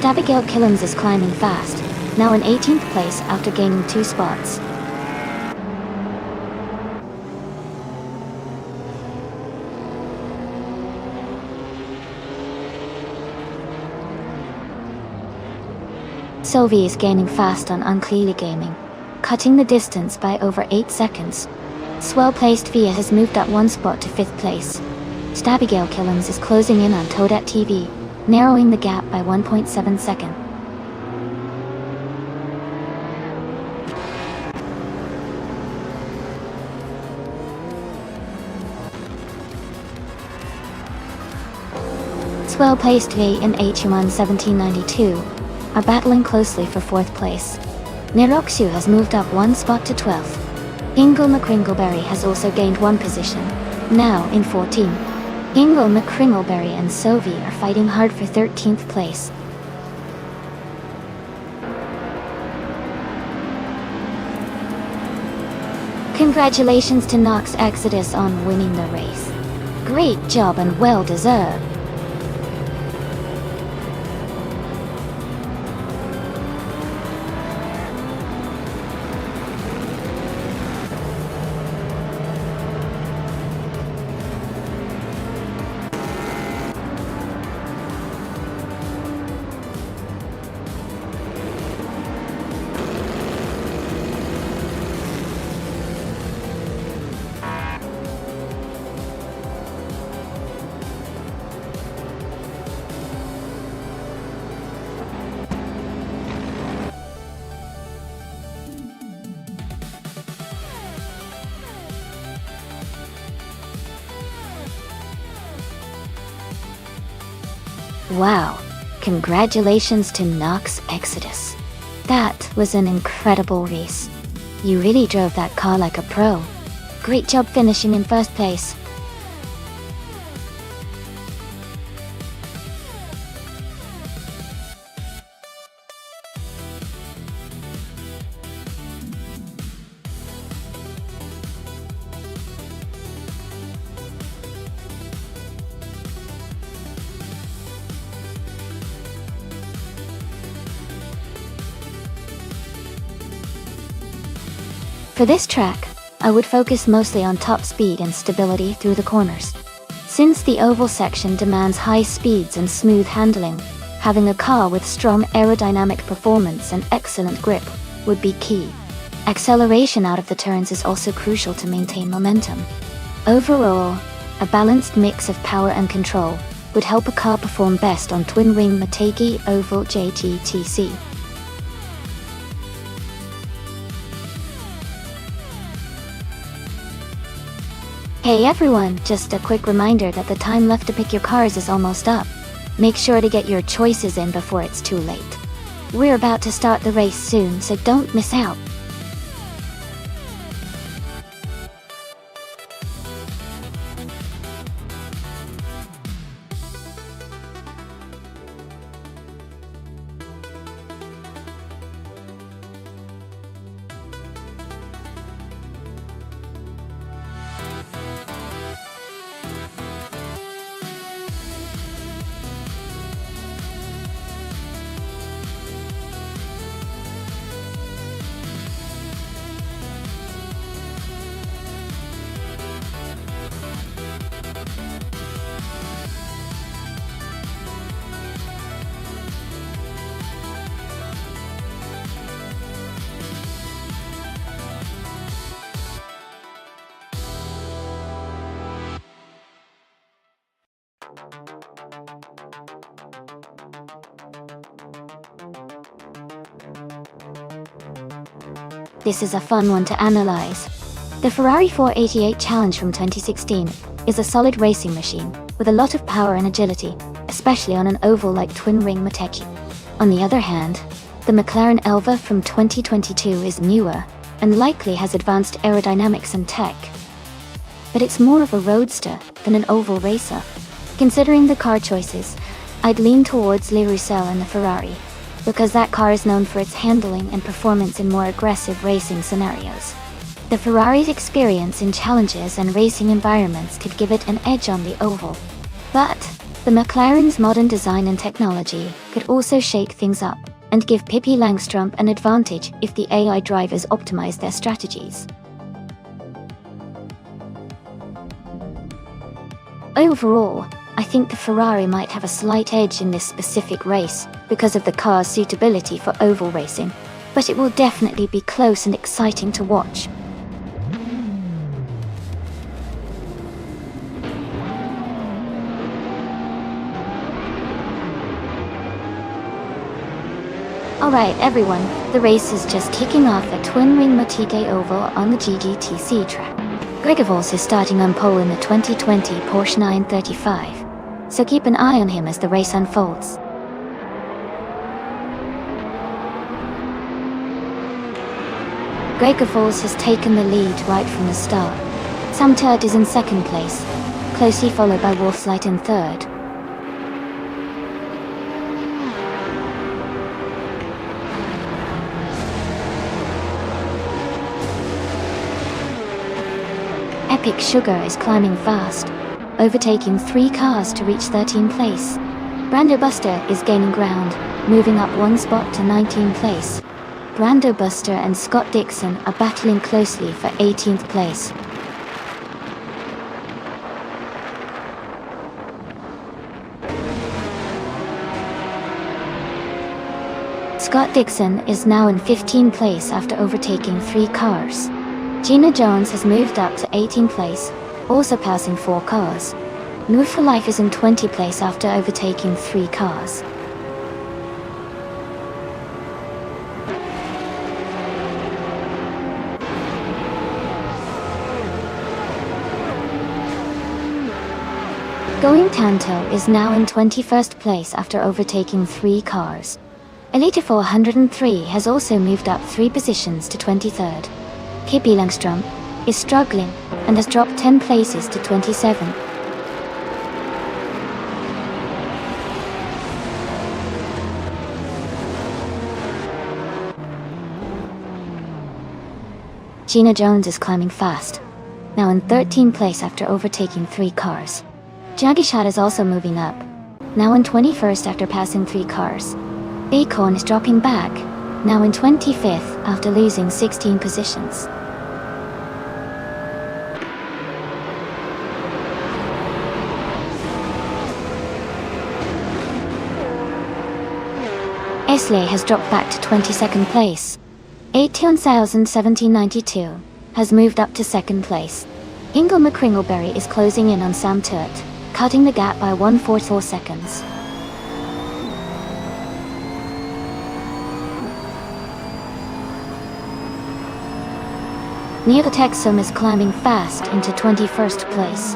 A: Abigail Killens is climbing fast, now in 18th place after gaining 2 spots. Sovi is gaining fast on Unclear Gaming, cutting the distance by over 8 seconds. Swell-placed Via has moved up 1 spot to 5th place. Abigail Killens is closing in on Toadette TV, narrowing the gap by 1.7 seconds. Swell-placed V and H1 1792 are battling closely for 4th place. Neroxu has moved up 1 spot to 12th. Ingle McCringleberry has also gained 1 position, now in 14. Ingle McCringleberry and Sovi are fighting hard for 13th place. Congratulations to Nox Exodus on winning the race. Great job and well deserved. Wow, congratulations to Nox Exodus. That was an incredible race. You really drove that car like a pro. Great job finishing in 1st place. For this track, I would focus mostly on top speed and stability through the corners. Since the oval section demands high speeds and smooth handling, having a car with strong aerodynamic performance and excellent grip would be key. Acceleration out of the turns is also crucial to maintain momentum. Overall, a balanced mix of power and control would help a car perform best on twin-wing Motegi Oval JGTC. Hey everyone, just a quick reminder that the time left to pick your cars is almost up. Make sure to get your choices in before it's too late. We're about to start the race soon, so don't miss out. This is a fun one to analyze. The Ferrari 488 Challenge from 2016 is a solid racing machine with a lot of power and agility, especially on an oval like twin-ring Motegi. On the other hand, the McLaren Elva from 2022 is newer and likely has advanced aerodynamics and tech. But it's more of a roadster than an oval racer. Considering the car choices, I'd lean towards Le Roussel and the Ferrari, because that car is known for its handling and performance in more aggressive racing scenarios. The Ferrari's experience in challenges and racing environments could give it an edge on the oval. But the McLaren's modern design and technology could also shake things up and give Pippi Langstrup an advantage if the AI drivers optimize their strategies. Overall, I think the Ferrari might have a slight edge in this specific race because of the car's suitability for oval racing, but it will definitely be close and exciting to watch. Alright everyone, the race is just kicking off at twin-ring Motegi Oval on the GGTC track. Gregor is starting on pole in the 2020 Porsche 935, so keep an eye on him as the race unfolds. Gregor has taken the lead right from the start. Sam Turt is in second place, closely followed by Wolfslight in third. Epic Sugar is climbing fast, overtaking 3 cars to reach 13th place. Brando Buster is gaining ground, moving up 1 spot to 19th place. Brando Buster and Scott Dixon are battling closely for 18th place. Scott Dixon is now in 15th place after overtaking 3 cars. Gina Jones has moved up to 18th place, also passing 4 cars. Move for Life is in 20th place after overtaking 3 cars. Going Tanto is now in 21st place after overtaking 3 cars. Elite 403 has also moved up 3 positions to 23rd. Pippi Langstrup is struggling and has dropped 10 places to 27. Gina Jones is climbing fast, now in 13th place after overtaking 3 cars. Jagishat is also moving up, now in 21st after passing 3 cars. Acorn is dropping back, now in 25th after losing 16 positions. Esley has dropped back to 22nd place. 18,1792 has moved up to 2nd place. Ingle McCringleberry is closing in on Sam Turt, cutting the gap by 1/4 seconds. Neo Texum is climbing fast into 21st place.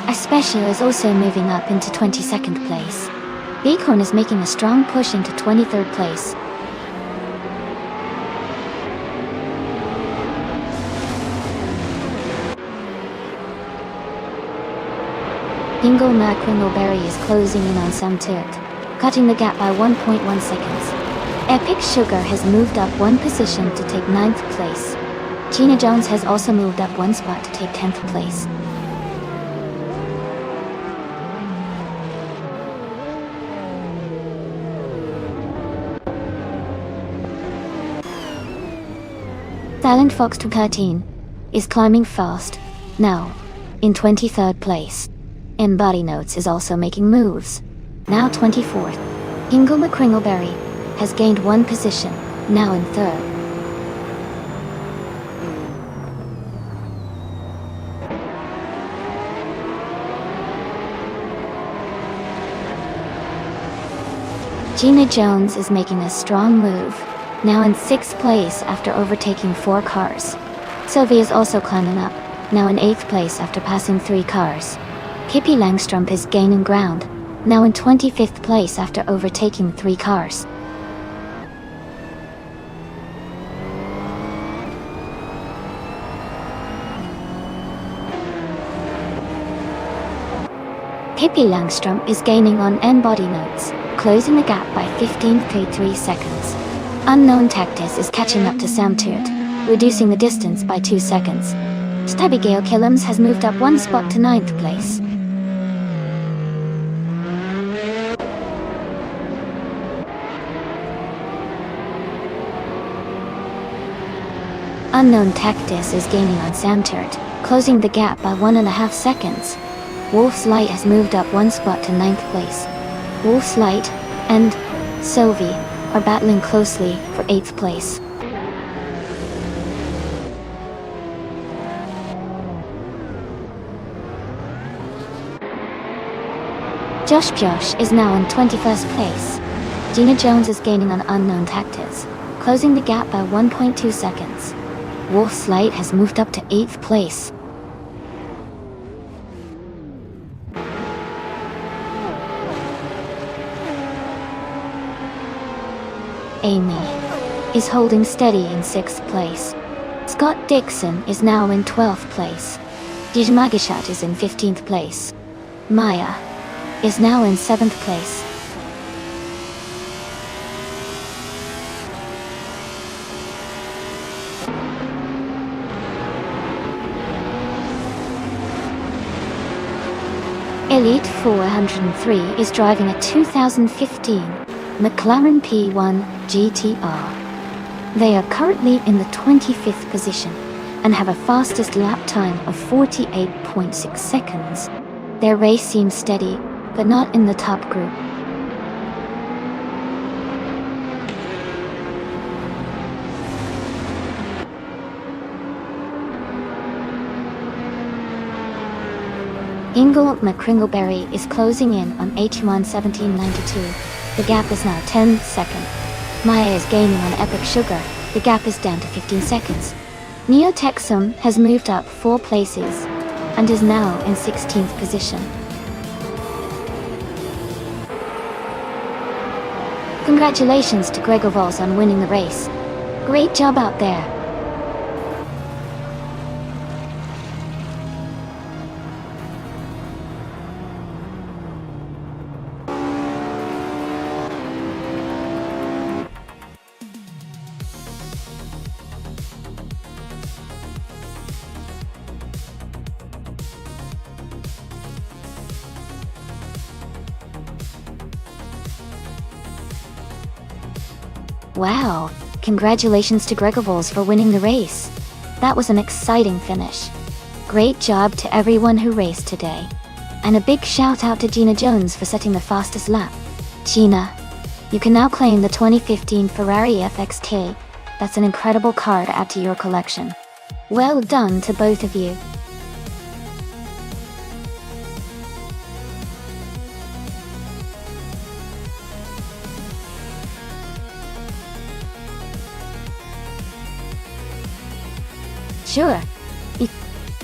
A: Especial is also moving up into 22nd place. Bighorn is making a strong push into 23rd place. Ingle McQuingleberry is closing in on Samtut, cutting the gap by 1.1 seconds. Epic Sugar has moved up one position to take 9th place. Gina Jones has also moved up one spot to take 10th place. Silent Fox 213 is climbing fast, now in 23rd place. Embody Notes is also making moves, now 24th. Ingle McQuingleberry has gained one position, now in 3rd. Gina Jones is making a strong move, now in 6th place after overtaking 4 cars. Sylvie is also climbing up, now in 8th place after passing 3 cars. Kippy Langstrup is gaining ground, now in 25th place after overtaking 3 cars. Kippy Langstrup is gaining on Embody Notes, closing the gap by 15.33 seconds. Unknown Tactus is catching up to Samtut, reducing the distance by 2 seconds. Stabigale Killams has moved up one spot to 9th place. Unknown Tactus is gaining on Samtut, closing the gap by 1.5 seconds. Wolf's Light has moved up one spot to 9th place. Wolf's Light and Sylvie are battling closely for 8th place. Josh is now in 21st place. Gina Jones is gaining on Unknown Tactus, closing the gap by 1.2 seconds. Wolf's Light has moved up to 8th place. Amy is holding steady in 6th place. Scott Dixon is now in 12th place. Dijmagishat is in 15th place. Maya is now in 7th place. Elite 403 is driving a 2015 McLaren P1 GTR. They are currently in the 25th position and have a fastest lap time of 48.6 seconds. Their race seems steady, but not in the top group. Ingle McQuingleberry is closing in on H1 1792. The gap is now 10 seconds. Maya is gaining on Epic Sugar. The gap is down to 15 seconds. Neo Texum has moved up 4 places and is now in 16th position. Congratulations to Gregor Vols on winning the race. Great job out there. Wow, congratulations to Gregor Vols for winning the race. That was an exciting finish. Great job to everyone who raced today. And a big shout out to Gina Jones for setting the fastest lap. Gina, you can now claim the 2015 Ferrari FXT. That's an incredible car to add to your collection. Well done to both of you. sure.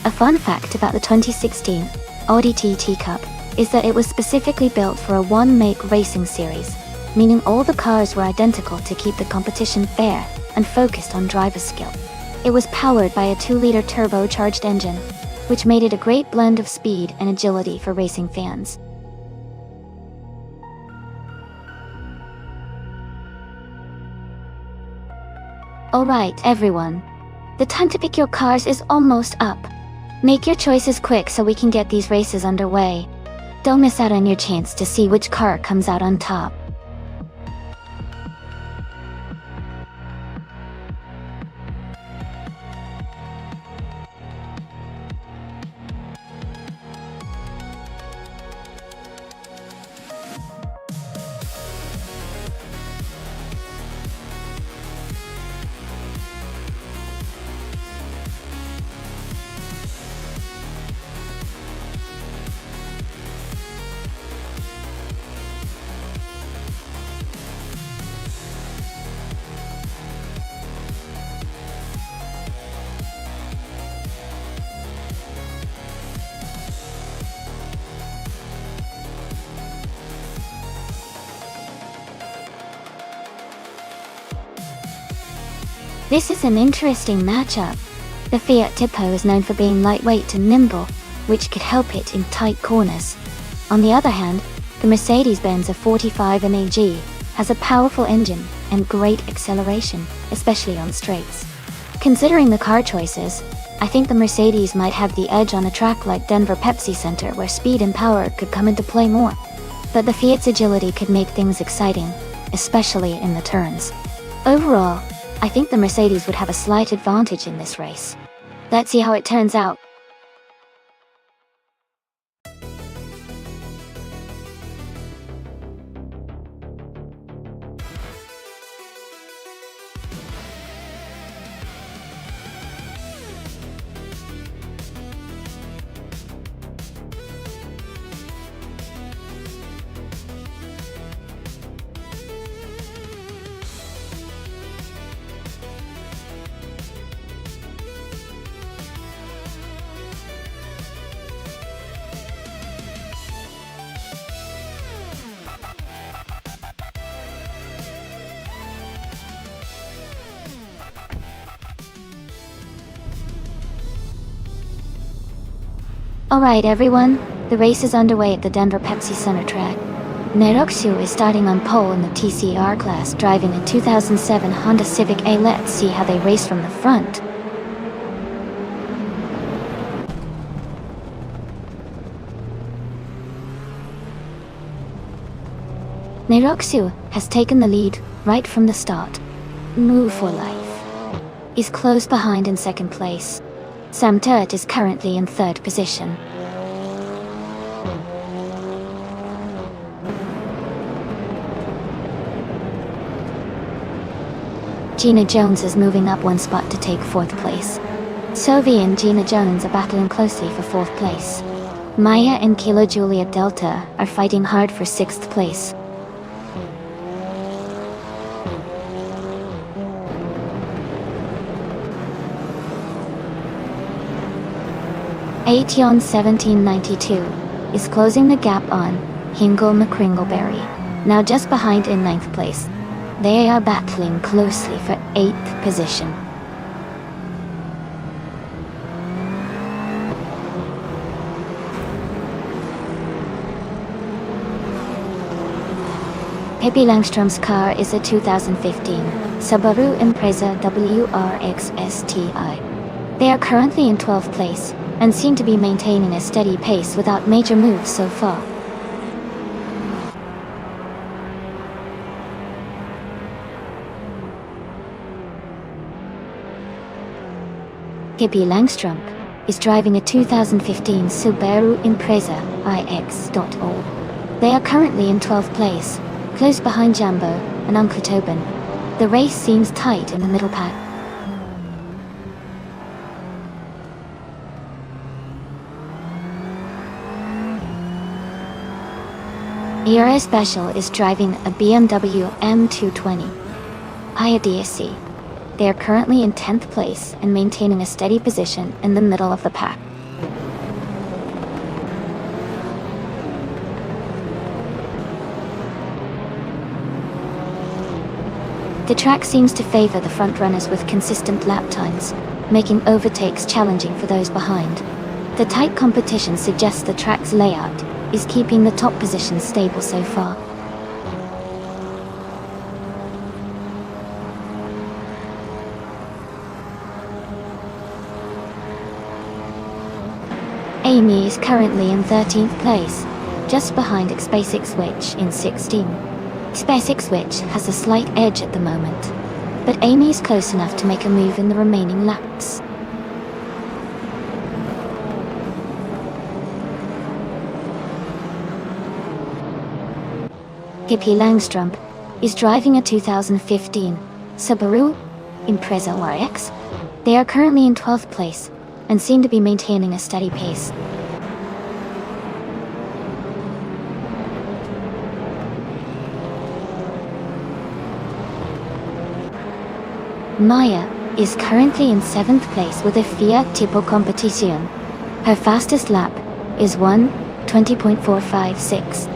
A: A fun fact about the 2016 Audi TT Cup is that it was specifically built for a one-make racing series, meaning all the cars were identical to keep the competition fair and focused on driver skill. It was powered by a 2-liter turbocharged engine, which made it a great blend of speed and agility for racing fans. Alright everyone, the time to pick your cars is almost up. Make your choices quick so we can get these races underway. Don't miss out on your chance to see which car comes out on top. This is an interesting matchup. The Fiat Tipo is known for being lightweight and nimble, which could help it in tight corners. On the other hand, the Mercedes-Benz A45 MAG has a powerful engine and great acceleration, especially on straights. Considering the car choices, I think the Mercedes might have the edge on a track like Denver Pepsi Center where speed and power could come into play more. But the Fiat's agility could make things exciting, especially in the turns. Overall, I think the Mercedes would have a slight advantage in this race. Let's see how it turns out. Alright everyone, the race is underway at the Denver Pepsi Center track. Neroxiu is starting on pole in the TCR class, driving a 2007 Honda Civic A. Let's see how they race from the front. Neroxiu has taken the lead right from the start. Move for life is close behind in second place. Sam Turret is currently in third position. Gina Jones is moving up one spot to take fourth place. Sophie and Gina Jones are battling closely for fourth place. Maya and Kilo Juliet Delta are fighting hard for sixth place. Aetion 1792 is closing the gap on Hingle McCringleberry, now just behind in ninth place. They are battling closely for 8th position. Pippi Langstrom's car is a 2015 Subaru Impreza WRX STI. They are currently in 12th place and seem to be maintaining a steady pace without major moves so far. Pippi Langstrom is driving a 2015 Subaru Impreza iX.0. They are currently in 12th place, close behind Jambo and Uncle Tobin. The race seems tight in the middle pack. ERA Special is driving a BMW M220 iDSC. They are currently in 10th place and maintaining a steady position in the middle of the pack. The track seems to favor the front runners with consistent lap times, making overtakes challenging for those behind. The tight competition suggests the track's layout is keeping the top position stable so far. Amy is currently in 13th place, just behind Spacek Switch in 16. Spacek Switch has a slight edge at the moment, but Amy is close enough to make a move in the remaining laps. Pippi Langstrup is driving a 2015 Subaru Impreza YX. They are currently in 12th place and seem to be maintaining a steady pace. Maya is currently in 7th place with a Fiat Tipo Competizione. Her fastest lap is 1:20.456.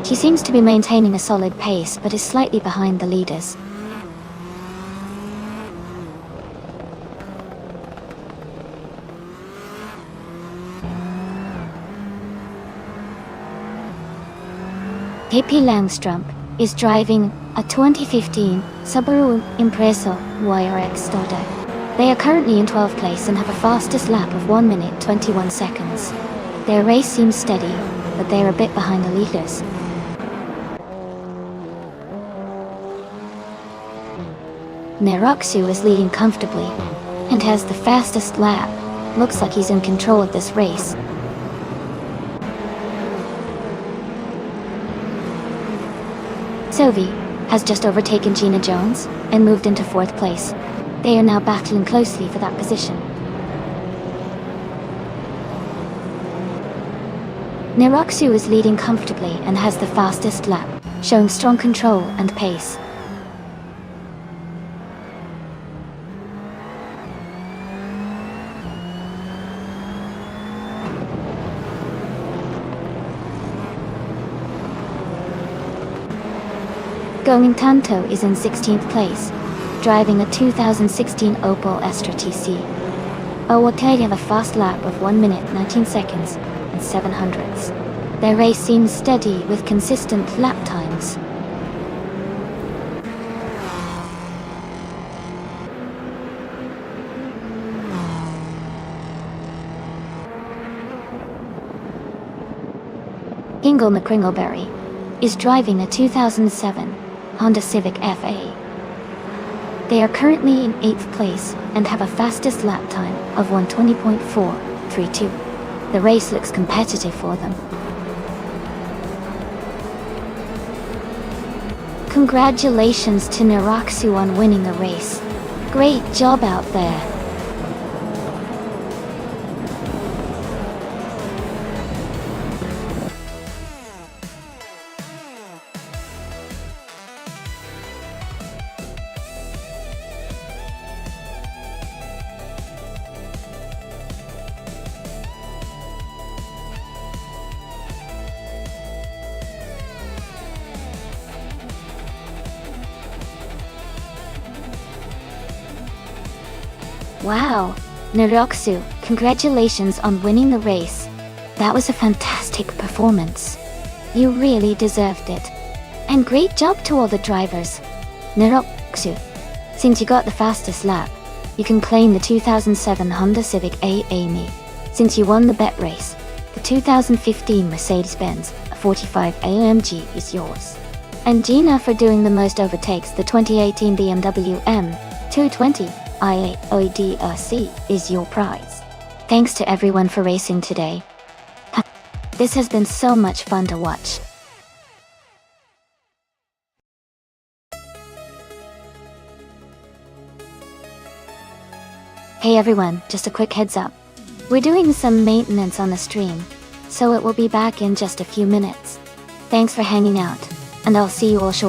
A: She seems to be maintaining a solid pace but is slightly behind the leaders. Pippi Langstrup is driving a 2015 Subaru Impreza YRX Stoda. They are currently in 12th place and have a fastest lap of 1 minute 21 seconds. Their race seems steady, but they are a bit behind the leaders. Neroxu is leading comfortably and has the fastest lap. Looks like he's in control of this race. Sophie has just overtaken Gina Jones and moved into 4th place. They are now battling closely for that position. Neroxu is leading comfortably and has the fastest lap, showing strong control and pace. Going Tanto is in 16th place, driving a 2016 Opel Astra TC. Owatari have a fast lap of 1 minute 19 seconds and 7/100ths. Their race seems steady with consistent lap times. Ingle McCringleberry is driving a 2007 Honda Civic FA. They are currently in 8th place and have a fastest lap time of 1:20.432. The race looks competitive for them. Congratulations to Neroxu on winning the race. Great job out there. Wow, Neroxu, congratulations on winning the race. That was a fantastic performance. You really deserved it. And great job to all the drivers. Neroxu, since you got the fastest lap, you can claim the 2007 Honda Civic A Amy. Since you won the bet race, the 2015 Mercedes-Benz 45 AMG is yours. And Gina for doing the most overtakes, the 2018 BMW M220 IAODRC is your prize. Thanks to everyone for racing today. This has been so much fun to watch. Hey everyone, just a quick heads up. We're doing some maintenance on the stream, so it will be back in just a few minutes. Thanks for hanging out, and I'll see you all shortly.